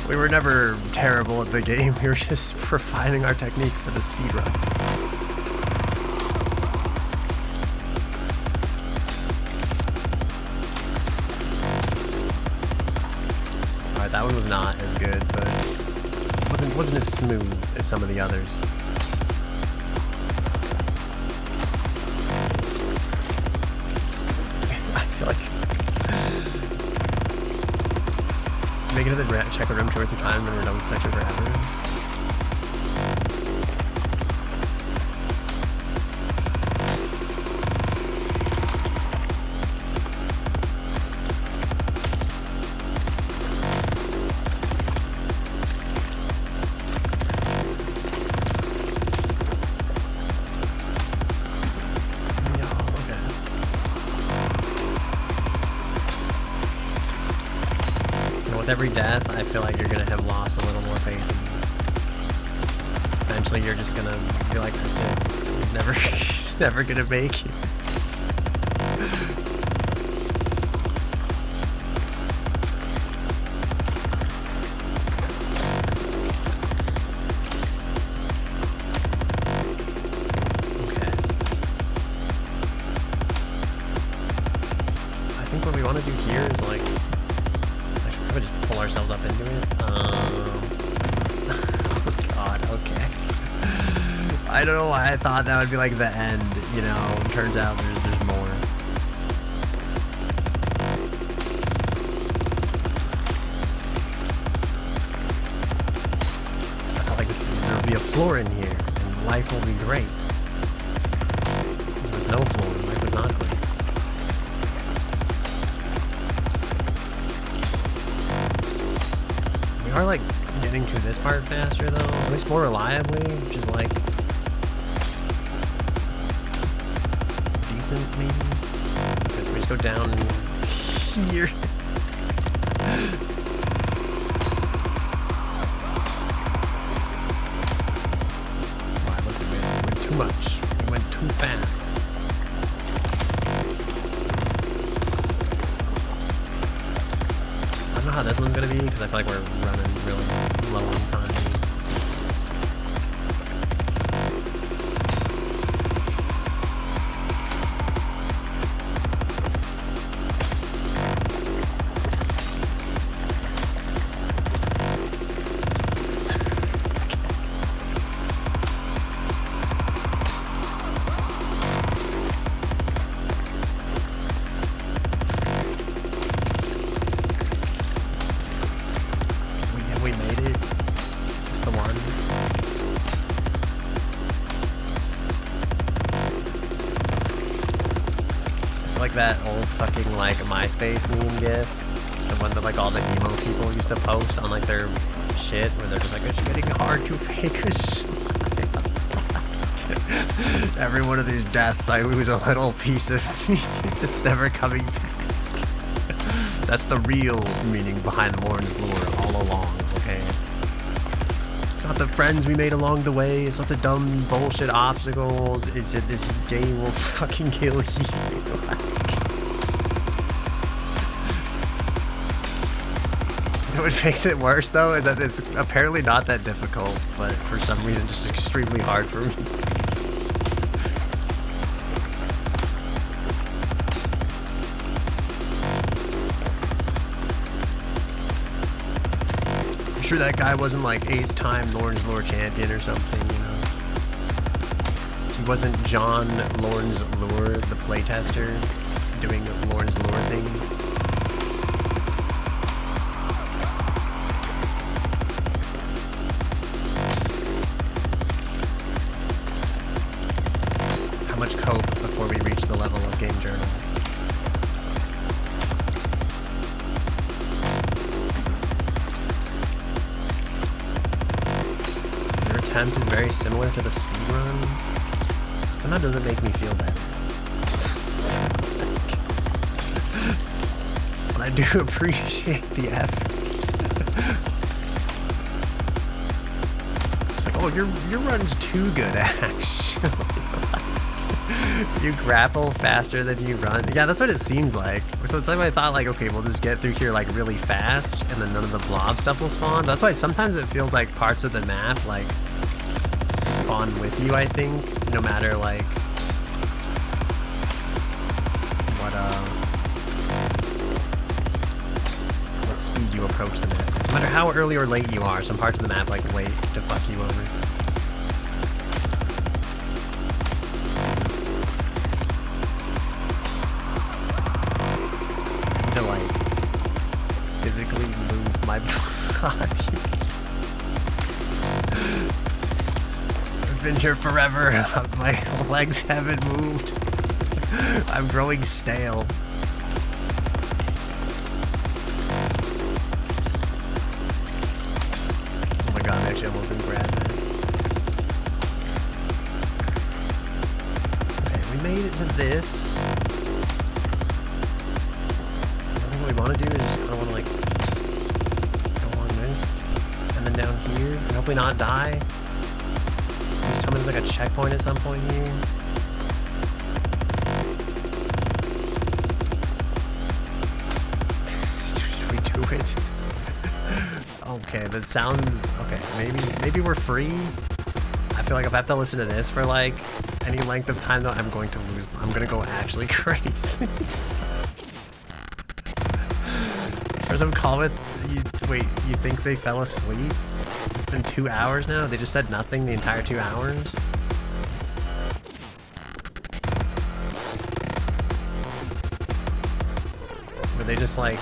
A: We were never terrible at the game. We were just refining our technique for the speedrun. that one was not as good, but it wasn't as smooth as some of the others. I feel like make it to the check a room 2 or 3 times, and then we're done with section forever. With every death, I feel like you're gonna have lost a little more faith in me. Eventually, you're just gonna be like, that's it. He's never gonna make it. Okay. So I think what we want to do here is like. We just pull ourselves up into it. Oh god, okay. I don't know why I thought that would be like the end, you know. Turns out there's more. I thought like there would be a floor in here and life will be great. There was no floor, life was not great. We are like getting to this part faster though, at least more reliably, which is like decent maybe. Okay, so we just go down here. Alright, listen, man, we went too much. We went too fast. I don't know how this one's gonna be because I feel like we're running really low on time. We made it. Is this the one? I feel like that old fucking like MySpace meme gif, the one that like all the emo people used to post on like their shit, where they're just like, it's getting hard to fake a smile. Every one of these deaths, I lose a little piece of me. It's never coming back. That's the real meaning behind Lorn's lore all along, okay? It's not the friends we made along the way, it's not the dumb bullshit obstacles, it's that this game will fucking kill you. What makes it worse though is that it's apparently not that difficult, but for some reason just extremely hard for me. I'm sure that guy wasn't like 8-time Lorn's Lore champion or something, you know. He wasn't John Lorn's Lore, the playtester, doing Lorn's Lore things. How much cope before we reach the level of game journalist? Attempt is very similar to the speedrun. Somehow doesn't make me feel better. But I do appreciate the effort. It's like, oh, your run's too good, actually. You grapple faster than you run. Yeah, that's what it seems like. So it's like I thought, like, okay, we'll just get through here like really fast, and then none of the blob stuff will spawn. That's why sometimes it feels like parts of the map, like, spawn with you, I think, no matter like what speed you approach the map. No matter how early or late you are, some parts of the map like wait to fuck you over. I need to like physically move my body. I've been here forever. My legs haven't moved. I'm growing stale. Oh my god, I actually almost didn't grab that. Okay, we made it to this. I think what we want to do is I want to like go on this and then down here and hopefully not die. Just tell me there's like a checkpoint at some point here. We do it. Okay, that sounds okay. Maybe we're free. I feel like if I have to listen to this for like any length of time, though, I'm going to lose. I'm gonna go actually crazy. For some comment, wait, you think they fell asleep? It's been 2 hours now. They just said nothing the entire 2 hours. Were they just like,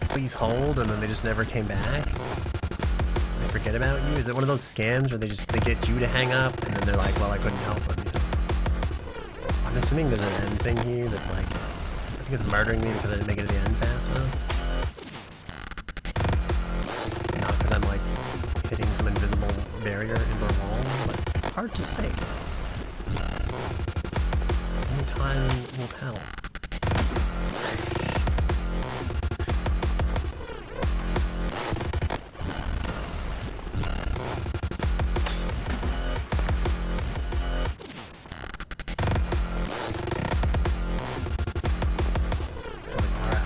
A: please hold, and then they just never came back? They forget about you? Is it one of those scams where they get you to hang up, and then they're like, well, I couldn't help them, you know? I'm assuming there's an end thing here that's like, I think it's murdering me because I didn't make it to the end fast enough. Not because I'm like hitting some invisible barrier into a wall, but hard to say. Only time will tell.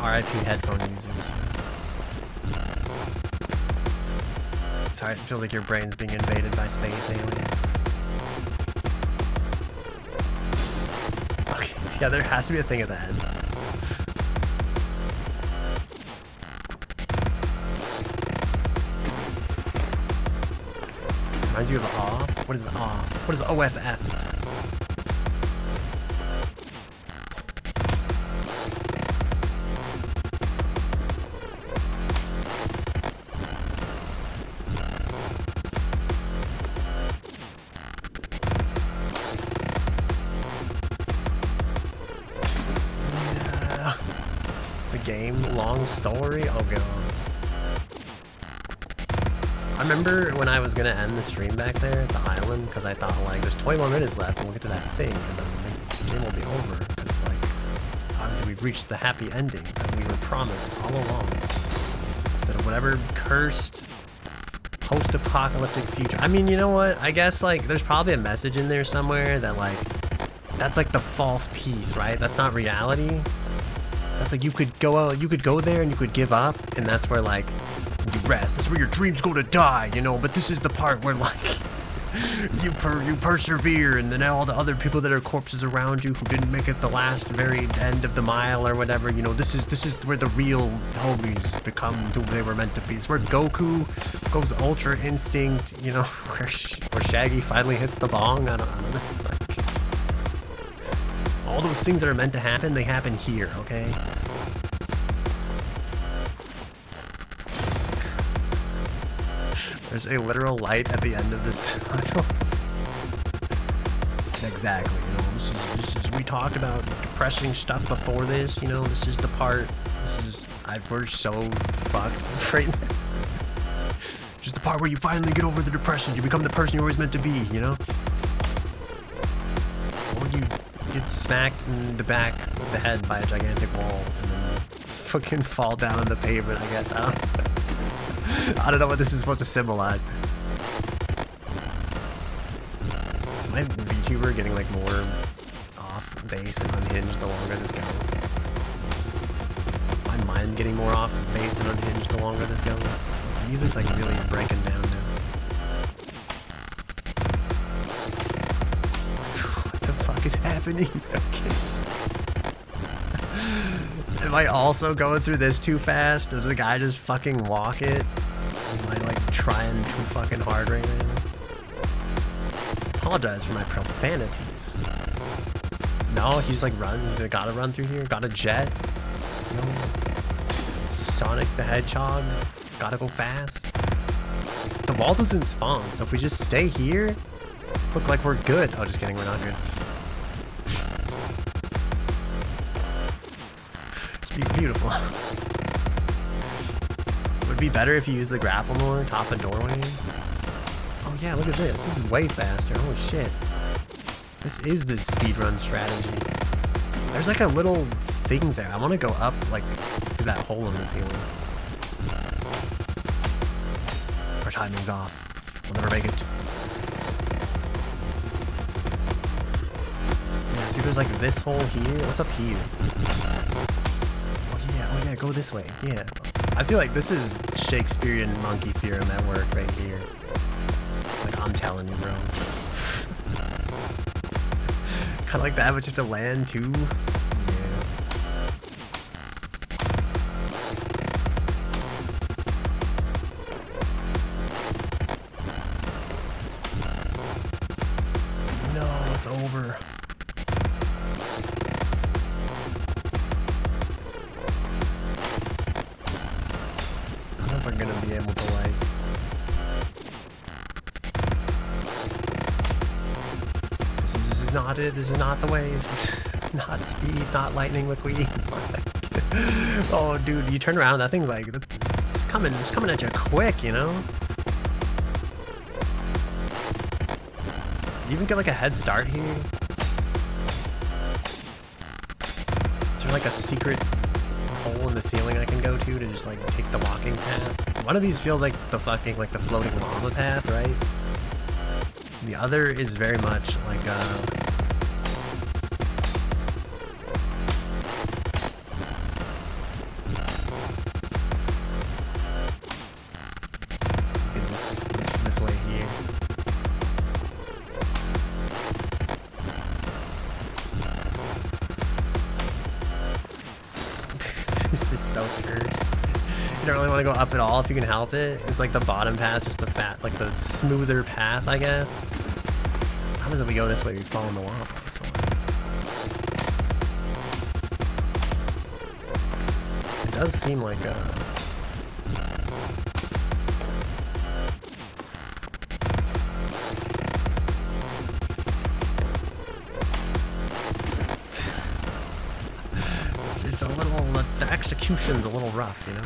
A: RIP headphone users. Sorry, it feels like your brain's being invaded by space aliens. Okay, yeah, there has to be a thing at the end. Reminds you of off? What is off? What is OFF? Game, long story. Oh god. I remember when I was gonna end the stream back there at the island because I thought like there's 20 more minutes left and we'll get to that thing and then the game will be over because like obviously we've reached the happy ending that we were promised all along instead of whatever cursed post-apocalyptic future. I mean, you know what? I guess like there's probably a message in there somewhere that like that's like the false peace, right? That's not reality. That's like you could go there and you could give up, and that's where like you rest. That's where your dreams go to die, you know. But this is the part where like you persevere, and then all the other people that are corpses around you who didn't make it the last very end of the mile or whatever, you know. This is where the real homies become who they were meant to be. It's where Goku goes Ultra Instinct, you know, where Shaggy finally hits the bong. I don't know. Like, all those things that are meant to happen, they happen here, okay? There's a literal light at the end of this tunnel. Exactly, you know, this is, we talked about depressing stuff before this, you know, this is the part, we're so fucked right now. Just the part where you finally get over the depression, you become the person you're always meant to be, you know? Or you get smacked in the back of the head by a gigantic wall and then fucking fall down on the pavement, I guess. I don't know what this is supposed to symbolize. Is my VTuber getting like more off base and unhinged the longer this goes? Is my mind getting more off base and unhinged the longer this goes? The music's like really breaking down now. What the fuck is happening? Am I also going through this too fast? Does the guy just fucking walk it? Am I like trying too fucking hard right now? Apologize for my profanities. No, he just like runs. He's gotta run through here. Gotta jet. No. Sonic the Hedgehog. Gotta go fast. The wall doesn't spawn, so if we just stay here, look like we're good. Oh, just kidding. We're not good. Beautiful. Would be better if you use the grapple more, top of doorways. Oh yeah, look at this. This is way faster. Holy shit. This is the speedrun strategy. There's like a little thing there. I want to go up like through that hole in the ceiling. Our timing's off. We'll never make it. Yeah, see there's like this hole here. What's up here? Oh yeah, go this way. Yeah. I feel like this is Shakespearean monkey theorem at work right here. Like, I'm telling you, bro. Kind of like that, but you have to land too. Yeah. No, it's over. I'm gonna be able to like this is not it. This is not the way. This is not speed, not lightning McQueen. Oh dude, you turn around, that thing's like it's coming at you quick, you know? You even get like a head start here. Is there like a secret hole in the ceiling I can go to just like take the walking path? One of these feels like the fucking like the floating lava path, right? The other is very much like this way here. This is so cursed. You don't really want to go up at all if you can help it. It's like the bottom path, just the the smoother path, I guess. What happens if we go this way? We fall in the lava. So. It does seem like it's a little, the execution's a little rough, you know?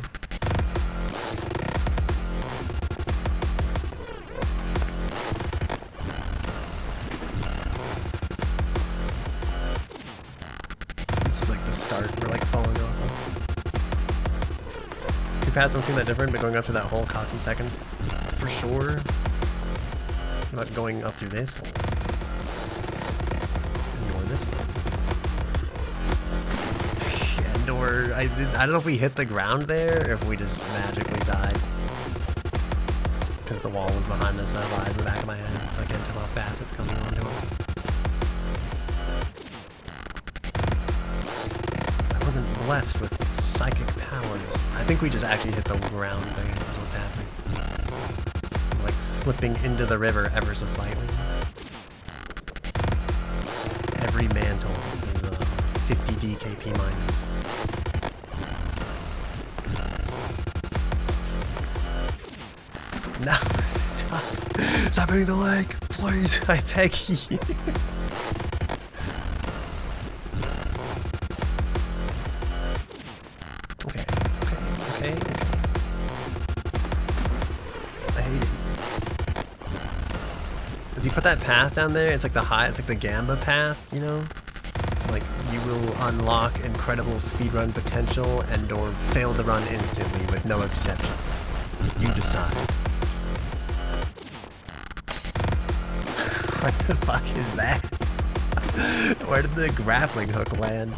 A: This is like the start we're like falling off of. Two paths don't seem that different, but going up to that hole costs you seconds. For sure. What about going up through this hole? Ignore this one. Or I don't know if we hit the ground there or if we just magically died. Because the wall was behind us, I have eyes in the back of my head, so I can't tell how fast it's coming onto us. I wasn't blessed with psychic powers. I think we just actually hit the ground there, is what's happening. Like slipping into the river ever so slightly. Every mantle is 50 DKP minus. No, stop. Stop hitting the leg, please. I beg you. Okay. I hate it. Does he put that path down there? It's like it's like the Gamba path, you know? Like, you will unlock incredible speedrun potential and or fail to run instantly with no exceptions. You decide. What the fuck is that? Where did the grappling hook land?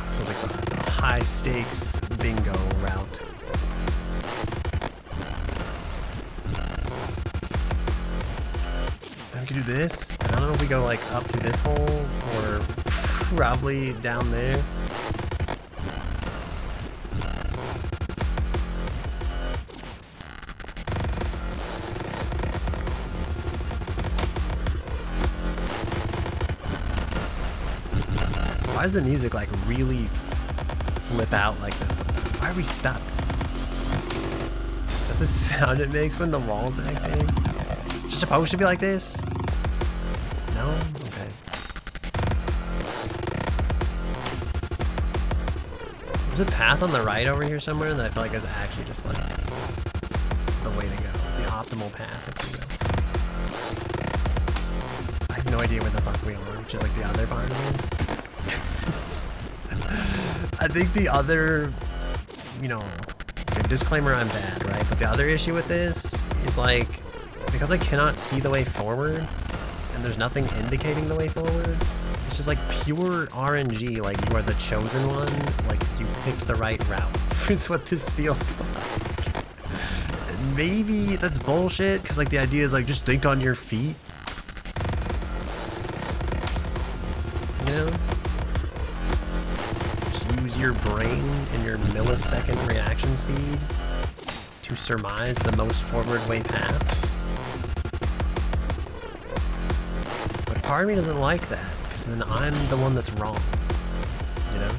A: This feels like the high stakes bingo route. And we can do this. No? don't know if we go like up through this hole or probably down there. Why does the music like really flip out like this? Why are we stuck? Is that the sound it makes when the wall's back there? Is it supposed to be like this? No? Okay. There's a path on the right over here somewhere that I feel like is actually just like the way to go. The optimal path, if you will. I have no idea where the fuck we are, which is like the other part of this. I think the other, you know, disclaimer, I'm bad, right? But the other issue with this is like, because I cannot see the way forward and there's nothing indicating the way forward, it's just like pure RNG, like you are the chosen one, like you picked the right route. Is what this feels like. Maybe that's bullshit, because like the idea is like just think on your feet. You know? Your brain and your millisecond reaction speed to surmise the most forward way path. But part of me doesn't like that, because then I'm the one that's wrong, you know?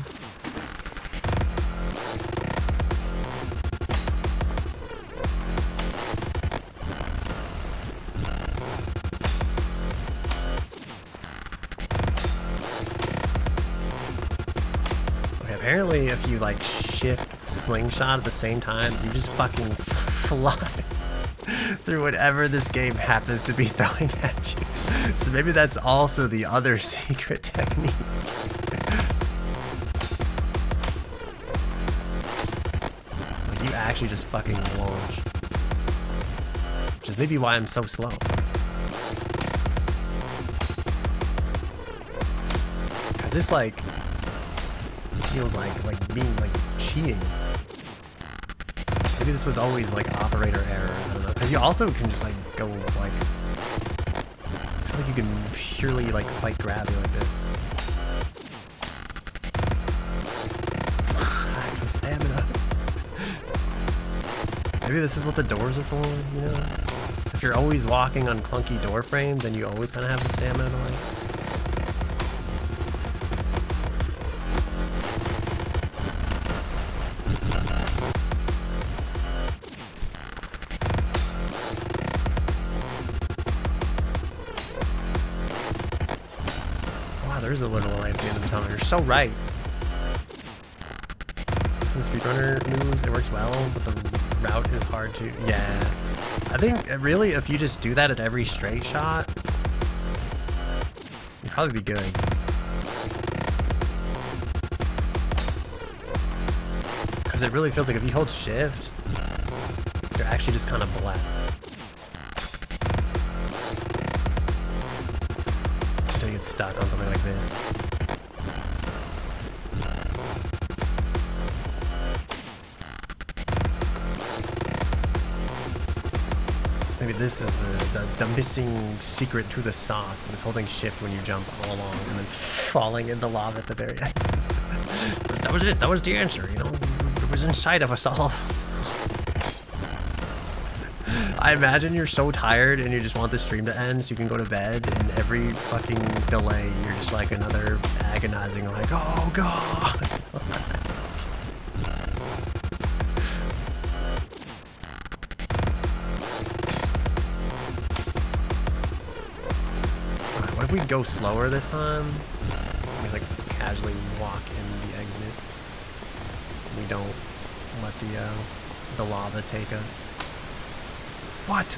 A: Apparently, if you like shift slingshot at the same time, you just fucking fly through whatever this game happens to be throwing at you. So maybe that's also the other secret technique. Like you actually just fucking launch. Which is maybe why I'm so slow. Cause this like feels like being like cheating. Maybe this was always like operator error. I don't know. Because you also can just like go like. It feels like you can purely like fight gravity like this. Actual stamina. Maybe this is what the doors are for. You know, if you're always walking on clunky door frames, then you always kind of have the stamina to like. There's a little light at the end of the tunnel. You're so right. So the speedrunner moves, it works well, but the route is hard to... Yeah. I think, really, if you just do that at every straight shot, you'd probably be good. Because it really feels like if you hold shift, you're actually just kind of blessed. Get stuck on something like this. So maybe this is the missing secret to the sauce. It was holding shift when you jump all along and then falling in the lava at the very end. That was it. That was the answer, you know? It was inside of us all. I imagine you're so tired and you just want the stream to end so you can go to bed, and every fucking delay you're just like another agonizing like, oh god. Alright, what if we go slower this time? We like casually walk in the exit. We don't let the lava take us. What?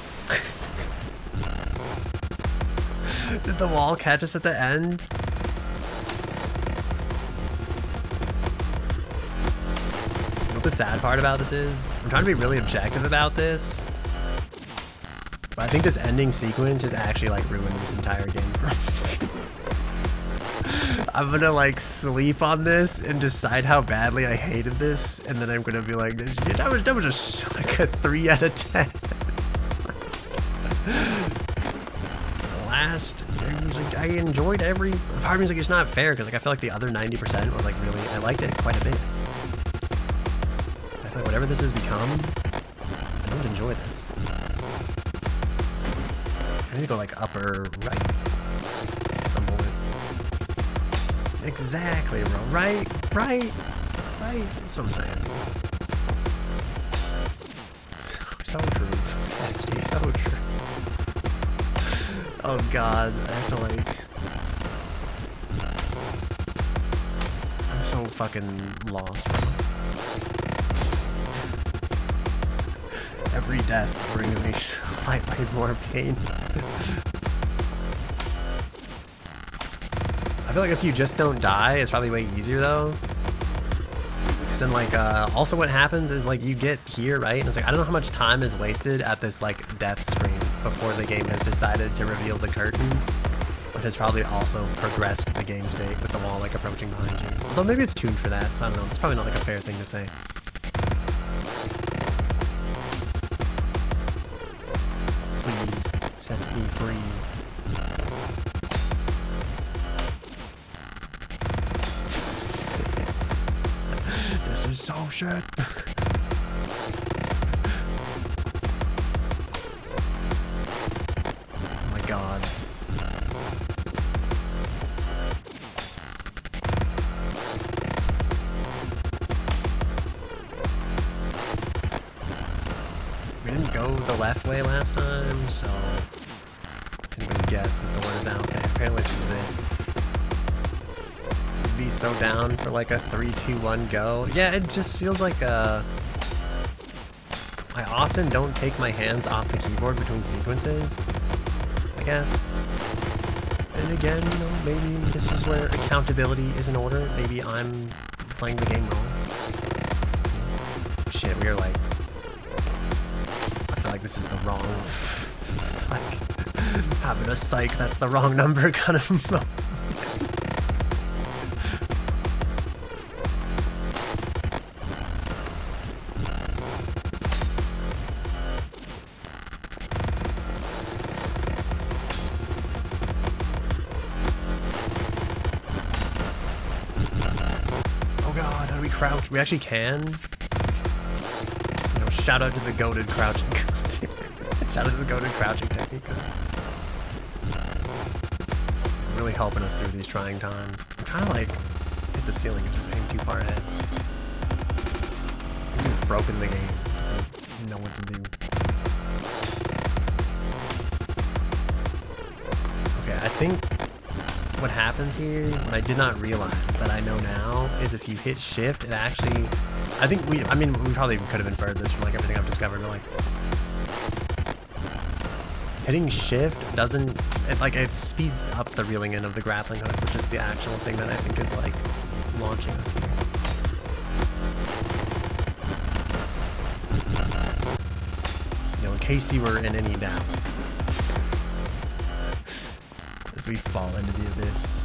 A: Did the wall catch us at the end? You know what the sad part about this is? I'm trying to be really objective about this, but I think this ending sequence has actually like ruined this entire game for me. I'm gonna like sleep on this and decide how badly I hated this, and then I'm gonna be like, that was just like a 3 out of 10. Last using enjoyed every part of me. Like, it's not fair because like I feel like the other 90% was like really, I liked it quite a bit. I feel like whatever this has become, I don't enjoy this. I need to go like upper right at some point. Exactly, bro. Right. That's what I'm saying. So true. Nasty, so true. Oh god, I have to like... I'm so fucking lost, bro. Every death brings me slightly more pain. I feel like if you just don't die, it's probably way easier though. Because then like, also what happens is like you get here, right? And it's like, I don't know how much time is wasted at this like death screen before the game has decided to reveal the curtain. But has probably also progressed the game state with the wall like approaching behind you. Although maybe it's tuned for that, so I don't know. It's probably not like a fair thing to say. Please set me free. This is so shit. Oh my god. We didn't go the left way last time, so it's anybody's guess as to what is out there. Apparently it's just this. I'd be so down for like a 3, 2, 1 go. Yeah, it just feels like I often don't take my hands off the keyboard between sequences, I guess. And again, you know, maybe this is where accountability is in order. Maybe I'm playing the game wrong. Shit, we are like... I feel like this is the wrong... It's like having a psych, that's the wrong number kind of moment. Oh god, how do we crouch? We actually can. You know, shout out to the goated crouching. Shout out to the goated crouching technique. Really helping us through these trying times. I'm trying to like hit the ceiling and just aim too far ahead. We've broken the game. Doesn't know what to do. Okay, I think what happens here, what I did not realize that I know now, is if you hit shift, it actually... I mean, we probably could have inferred this from like everything I've discovered, but like... Hitting shift doesn't... It speeds up the reeling in of the grappling hook, which is the actual thing that I think is like launching us here. You know, in case you were in any doubt. As we fall into the abyss.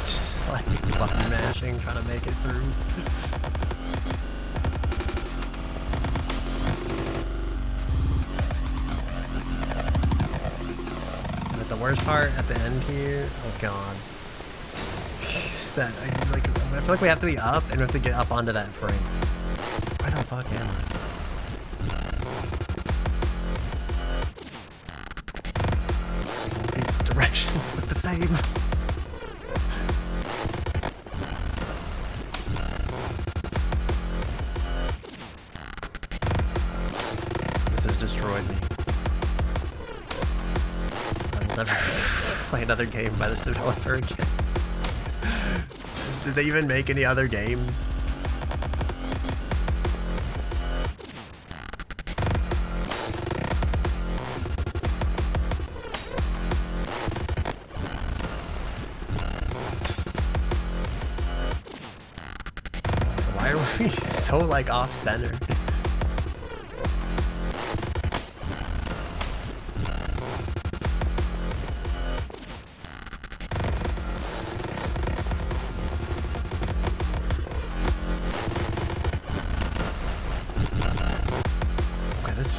A: Just like button mashing, trying to make it through. But the worst part at the end here, oh god, is that I feel like we have to be up and we have to get up onto that frame. Where the fuck am I? All these directions look the same. Has destroyed me. I will never play another game by this developer again. Did they even make any other games? Why are we so like off center?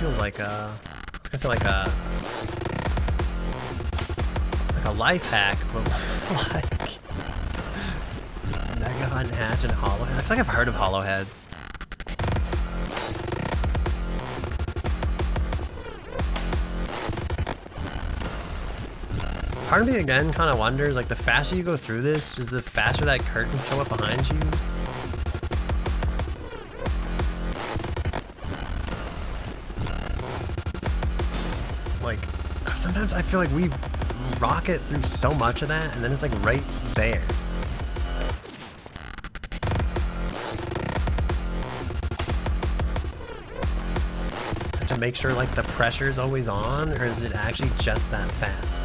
A: feels like I was gonna say like a life hack, but like Mega Hunt Hatch and Hollowhead. I feel like I've heard of Hollowhead. Part of me again kind of wonders, like the faster you go through this, just the faster that curtain show up behind you. Like, sometimes I feel like we rocket through so much of that, and then it's like right there. To make sure like the pressure is always on, or is it actually just that fast?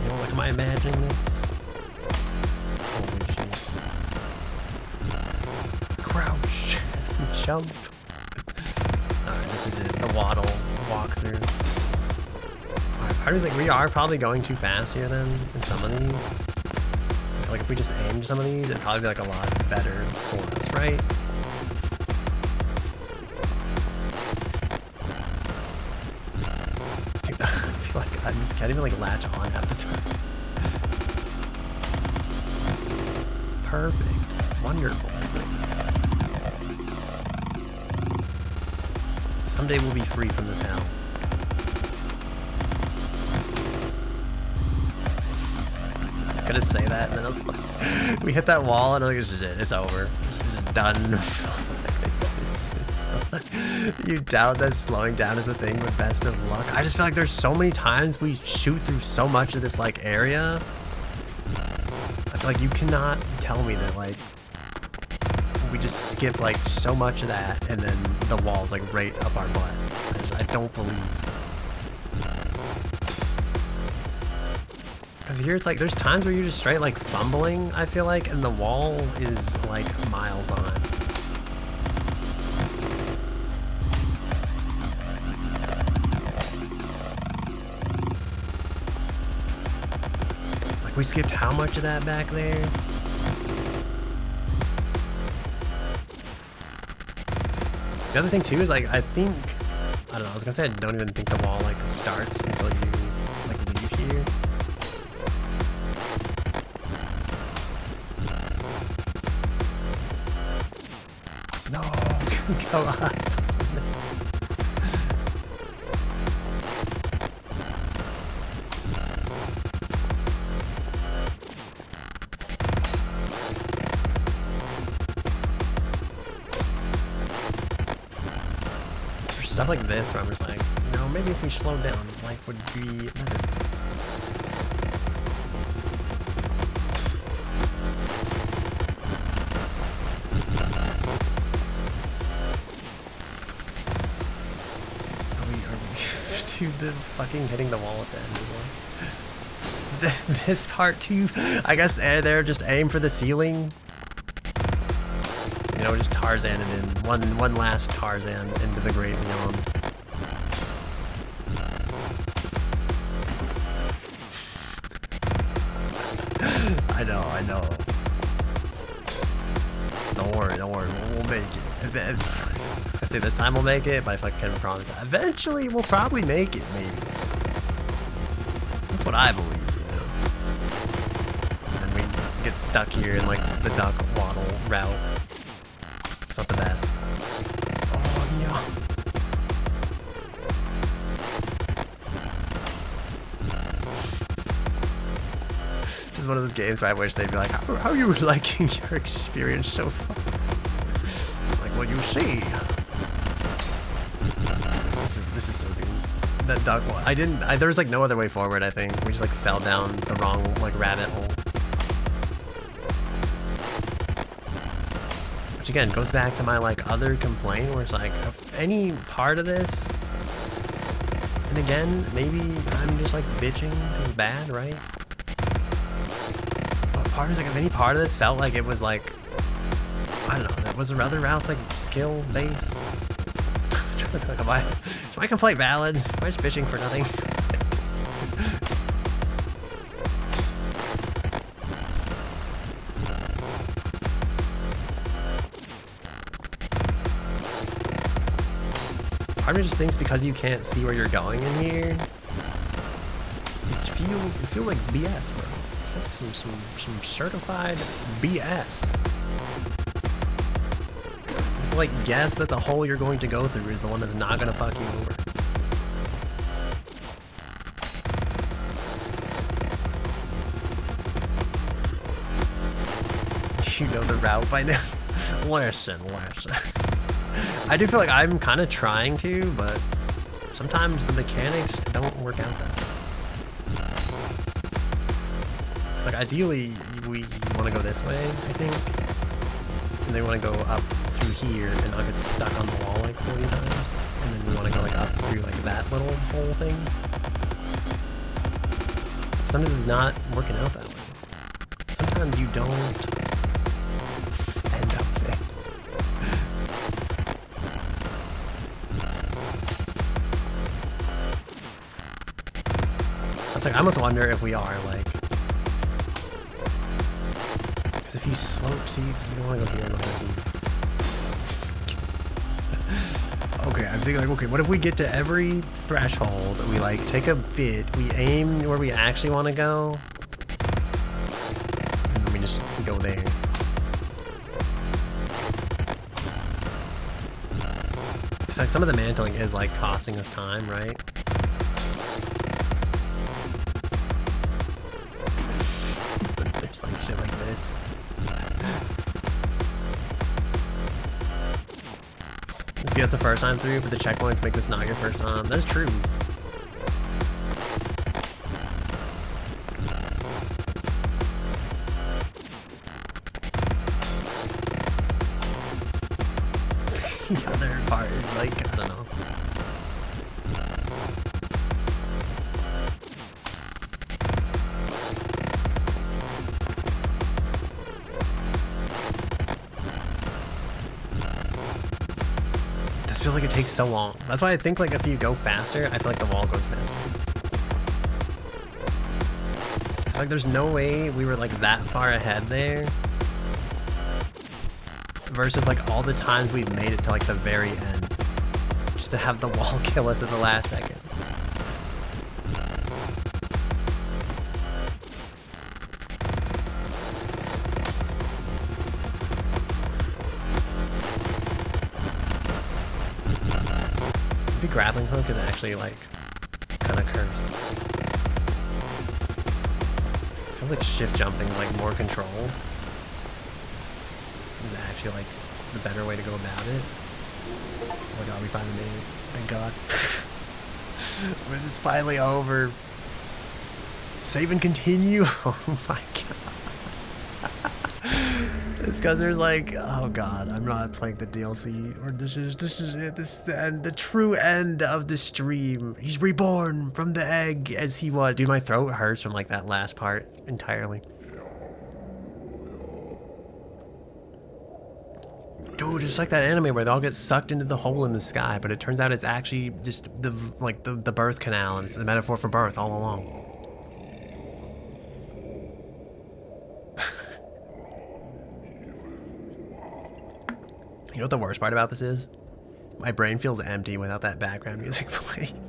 A: You know, like, am I imagining this? Holy shit. Crouch. Jump. Alright, this is it. The waddle walkthrough. Part of me is like, we are probably going too fast here then in some of these. I feel like if we just aimed some of these, it'd probably be like a lot better for us, right? Dude, I feel like I can't even like latch on half the time. Perfect. Wonderful. Someday we'll be free from this hell. Gonna say that, and then I was like, we hit that wall, and I was like, this is it, it's over, it's done. You doubt that slowing down is the thing, but best of luck. I just feel like there's so many times we shoot through so much of this like area. I feel like you cannot tell me that like we just skip like so much of that, and then the wall's like right up our butt. I don't believe. Because here it's like, there's times where you're just straight like fumbling, I feel like, and the wall is like miles behind. Like we skipped how much of that back there? The other thing too is like, I think, I don't know, I was gonna say I don't even think the wall like starts until you like leave here. No, go up on this. For stuff like this where I'm just like, you know, maybe if we slowed down, life would be better. Dude, the fucking hitting the wall at the end is like... This part too, I guess they're just aim for the ceiling. You know, just Tarzan it in. One last Tarzan into the great beyond. I know. Don't worry, we'll make it. I was gonna say this time we'll make it, but if I can promise that eventually we'll probably make it, maybe. That's what I believe, you know. And we get stuck here in like the duck waddle route. It's not the best. Oh yeah. This is one of those games where I wish they'd be like, how are you liking your experience so far? Like, what you see. This is so good. That duck one. There was like no other way forward, I think. We just like fell down the wrong like rabbit hole. Which again goes back to my like other complaint where it's like, if any part of this, and again, maybe I'm just like bitching because it's bad, right? Part is like, if any part of this felt like it was like, I don't know, that was there other routes like skill based. I'm trying My complaint valid. Am I just bitching for nothing? Part of me just thinks because you can't see where you're going in here, it feels like BS, bro. It feels like some certified BS. You have to like guess that the hole you're going to go through is the one that's not gonna fuck you over. You know the route by now. Listen. I do feel like I'm kind of trying to, but sometimes the mechanics don't work out that way. It's like ideally we want to go this way, I think, and they want to go up through here and not get stuck on the wall like 40 times, and then we want to go like up through like that little hole thing. Sometimes it's not working out that way. Sometimes you don't end up there. It's like, I almost wonder if we are, like, because if you slope, see, you don't want to go here and over here. Okay, I'm thinking, like, okay, what if we get to every threshold, we, like, take a bit, we aim where we actually want to go, and then we just go there. It's like some of the mantling is, like, costing us time, right? There's like shit like this. That's the first time through, but the checkpoints make this not your first time. That is true. The other part is like, I don't know. Feels like it takes so long. That's why I think like if you go faster, I feel like the wall goes faster. It's like there's no way we were like that far ahead there versus like all the times we've made it to like the very end just to have the wall kill us at the last second. Grappling hook is actually like kind of cursed. Feels like shift jumping like more controlled is actually like the better way to go about it. Oh my god, we finally made it. Thank god. When it's finally over. Save and continue. Oh my god. It's because there's like, oh god, I'm not playing the DLC, or this is it. This is the end, the true end of the stream. He's reborn from the egg as he was. Dude, my throat hurts from like that last part entirely. Dude, it's like that anime where they all get sucked into the hole in the sky, but it turns out it's actually just the birth canal, and it's the metaphor for birth all along. You know what the worst part about this is? My brain feels empty without that background music playing.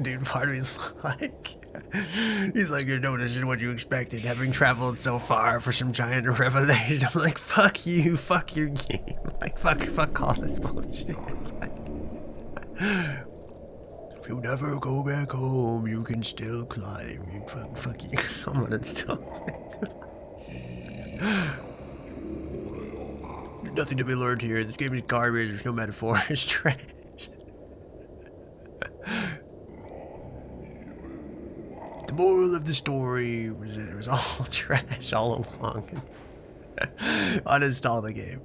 A: Dude, part of me's like, he's like, you know, this is what you expected, having traveled so far for some giant revelation. I'm like, fuck you, fuck your game. Like, fuck all this bullshit. If you never go back home, you can still climb. You fuck you. I'm gonna stop. There's nothing to be learned here. This game is garbage. There's no metaphor. It's trash. The moral of the story was it was all trash all along. Uninstall the game.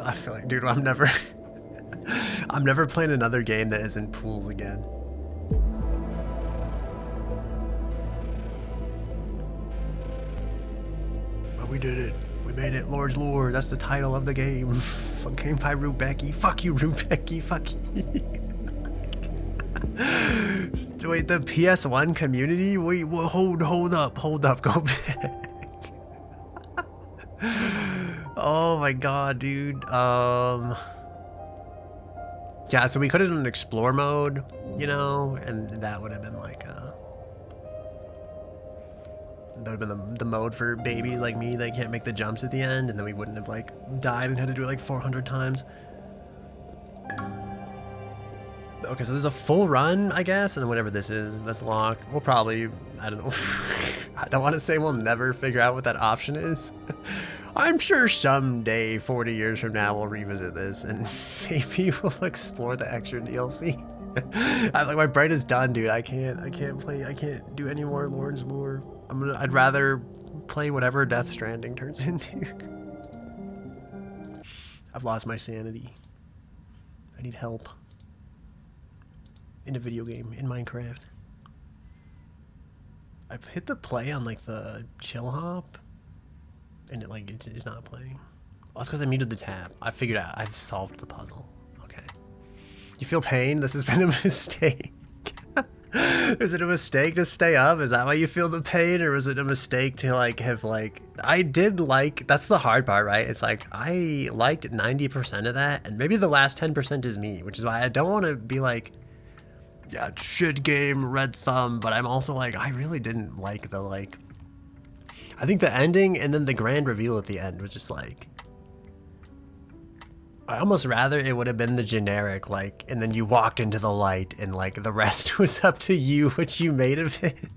A: I feel like, dude, I'm never playing another game that isn't pools again. But we did it. We made it. Lord's Lore. That's the title of the game. Game by Rubecki. Fuck you, Rubecki. Fuck you. Wait, the PS1 community? Wait, hold up. Go back. Oh my god, dude. Yeah, so we could have done an explore mode, you know, and that would have been like that would have been the mode for babies like me that can't make the jumps at the end, and then we wouldn't have like died and had to do it like 400 times. Okay, so there's a full run, I guess, and then whatever this is, that's locked. We'll probably, I don't know. I don't want to say we'll never figure out what that option is. I'm sure someday, 40 years from now, we'll revisit this and maybe we'll explore the extra DLC. I'm like, my brain is done, dude. I can't do any more Lorn's Lore. I'd rather play whatever Death Stranding turns into. I've lost my sanity. I need help. In a video game, in Minecraft. I've hit the play on like the chill hop. And it's not playing. Well, that's because I muted the tab. I figured out. I've solved the puzzle. Okay. You feel pain? This has been a mistake. Is it a mistake to stay up? Is that why you feel the pain? Or was it a mistake to like have like... I did like... That's the hard part, right? It's like I liked 90% of that. And maybe the last 10% is me. Which is why I don't want to be like... Yeah, shit game, red thumb. But I'm also like... I really didn't like the like... I think the ending and then the grand reveal at the end was just like... I almost rather it would have been the generic, like, and then you walked into the light and like the rest was up to you what you made of it.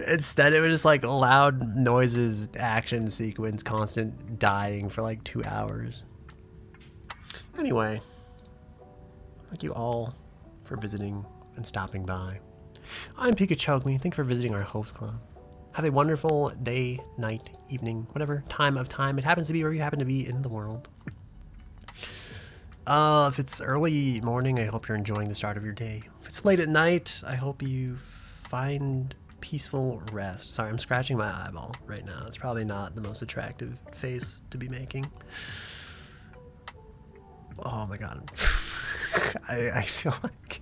A: Instead it was just like loud noises, action sequence, constant dying for like 2 hours. Anyway, thank you all for visiting and stopping by. I'm Pikachu. Thank you for visiting our host club. Have a wonderful day, night, evening, whatever time of time it happens to be where you happen to be in the world. If it's early morning, I hope you're enjoying the start of your day. If it's late at night, I hope you find peaceful rest. Sorry, I'm scratching my eyeball right now. It's probably not the most attractive face to be making. Oh my god. I feel like...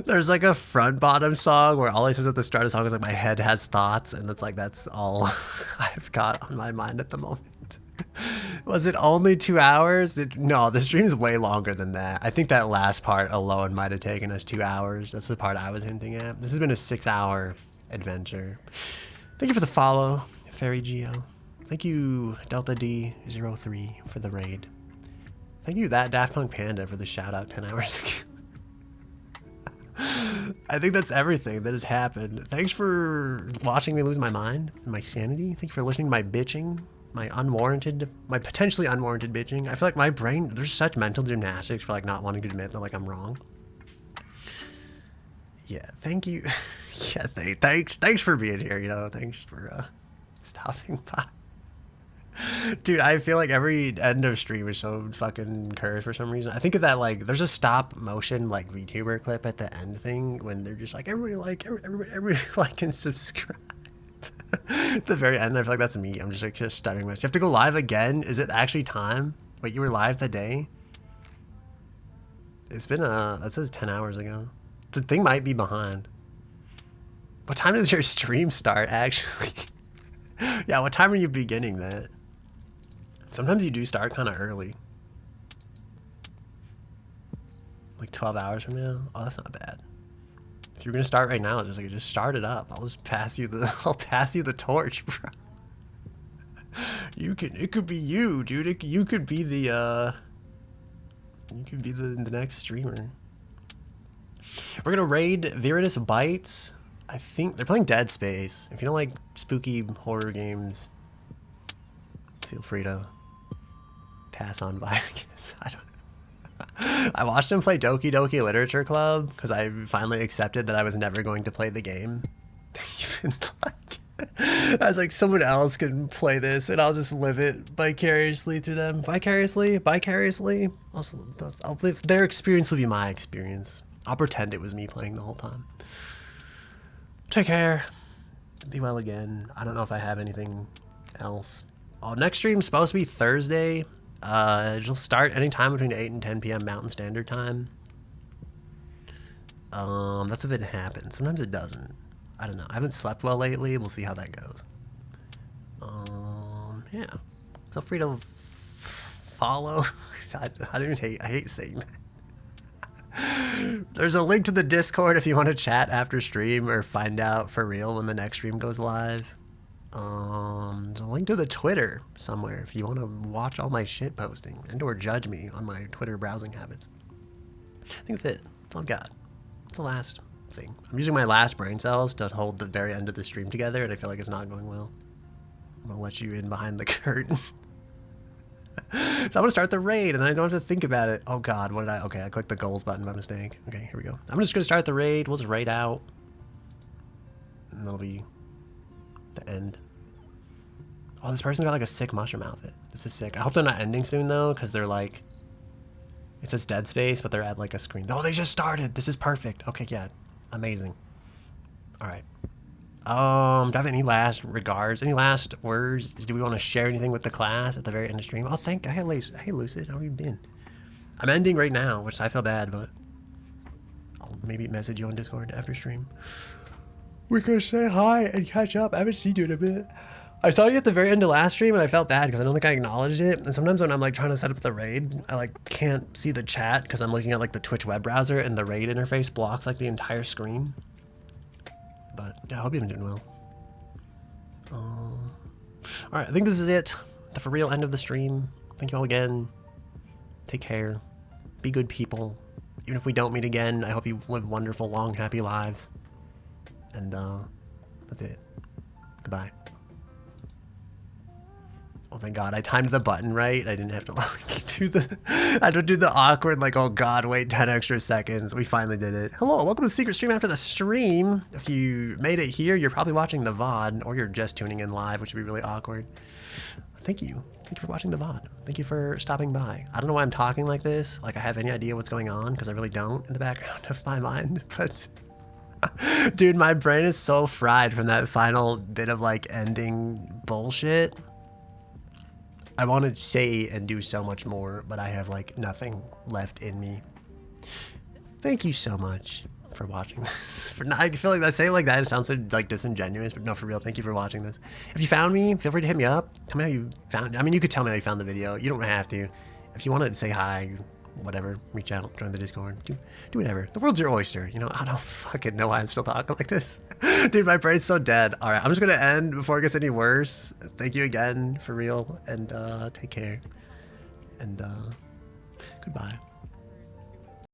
A: There's like a front bottom song where all he says at the start of the song is like, my head has thoughts, and it's like, that's all I've got on my mind at the moment. Was it only 2 hours? No, the stream is way longer than that. I think that last part alone might have taken us 2 hours. That's the part I was hinting at. This has been a 6-hour adventure. Thank you for the follow, Fairy Geo. Thank you, Delta D03 for the raid. Thank you, that Daft Punk Panda, for the shout out 10 hours ago. I think that's everything that has happened. Thanks for watching me lose my mind and my sanity. Thank you for listening to my bitching, my potentially unwarranted bitching. I feel like my brain, there's such mental gymnastics for like not wanting to admit that like I'm wrong. Yeah, thank you. Yeah, thanks for being here, you know, thanks for stopping by. Dude, I feel like every end of stream is so fucking cursed for some reason. I think of that, like, there's a stop motion, like, VTuber clip at the end thing when they're just like, everybody like and subscribe. At the very end, I feel like that's me. I'm just like, just stuttering myself. You have to go live again? Is it actually time? Wait, you were live today? It's been, that says 10 hours ago. The thing might be behind. What time does your stream start, actually? Yeah, what time are you beginning that? Sometimes you do start kind of early. Like 12 hours from now? Oh, that's not bad. If you're gonna start right now, just start it up. I'll just pass you the torch, bro. It could be you, dude. You could be the next streamer. We're gonna raid Viridus Bites. I think they're playing Dead Space. If you don't like spooky horror games, feel free to pass on by. I guess. I don't. I watched him play Doki Doki Literature Club because I finally accepted that I was never going to play the game. Even like, I was like, someone else can play this and I'll just live it vicariously through them. Vicariously? I'll live. Their experience will be my experience. I'll pretend it was me playing the whole time. Take care. Be well again. I don't know if I have anything else. Oh, next stream's supposed to be Thursday. It'll start anytime between 8 and 10 p.m. Mountain Standard Time. That's if it happens. Sometimes it doesn't. I don't know. I haven't slept well lately. We'll see how that goes. Yeah. Feel free to follow. I hate saying that. There's a link to the Discord if you want to chat after stream or find out for real when the next stream goes live. There's a link to the Twitter somewhere if you want to watch all my shit posting and or judge me on my Twitter browsing habits. I think that's it. That's all I've got. That's the last thing. I'm using my last brain cells to hold the very end of the stream together, and I feel like it's not going well. I'm gonna let you in behind the curtain. So I'm gonna start the raid, and then I don't have to think about it. Oh God, what did I? Okay, I clicked the goals button by mistake. Okay, here we go. I'm just gonna start the raid. We'll just raid out, and that'll be the end. Oh, this person got like a sick mushroom outfit. This is sick. I hope they're not ending soon though, because they're like, it says Dead Space, but they're at like a screen. Oh, they just started. This is perfect. Okay, yeah, amazing. All right. Do I have any last regards? Any last words? Do we want to share anything with the class at the very end of stream? Oh, hey, Lucid, how have you been? I'm ending right now, which I feel bad, but I'll maybe message you on Discord after stream. We could say hi and catch up. I haven't seen you in a bit. I saw you at the very end of last stream and I felt bad because I don't think I acknowledged it. And sometimes when I'm like trying to set up the raid, I like can't see the chat because I'm looking at like the Twitch web browser and the raid interface blocks like the entire screen. But yeah, I hope you've been doing well. All right, I think this is it. The for real end of the stream. Thank you all again. Take care. Be good people. Even if we don't meet again, I hope you live wonderful, long, happy lives. And that's it. Goodbye. Oh thank God, I timed the button right. I didn't have to like do the awkward like, oh God, wait 10 extra seconds. We finally did it. Hello, welcome to the secret stream after the stream. If you made it here, you're probably watching the VOD or you're just tuning in live, which would be really awkward. Thank you. Thank you for watching the VOD. Thank you for stopping by. I don't know why I'm talking like this. Like I have any idea what's going on because I really don't in the background of my mind, but dude, my brain is so fried from that final bit of like ending bullshit. I want to say and do so much more, but I have like nothing left in me. Thank you so much for watching this. I feel like I say it like that, it sounds so like disingenuous, but no, for real, thank you for watching this. If you found me, feel free to hit me up. Tell me how you found. I mean, you could tell me how you found the video. You don't have to. If you want to say hi, whatever, reach out, join the Discord, do whatever. The world's your oyster, you know. I don't fucking know why I'm still talking like this. Dude, my brain's so dead. All right, I'm just gonna end before it gets any worse. Thank you again, for real, and take care, and goodbye.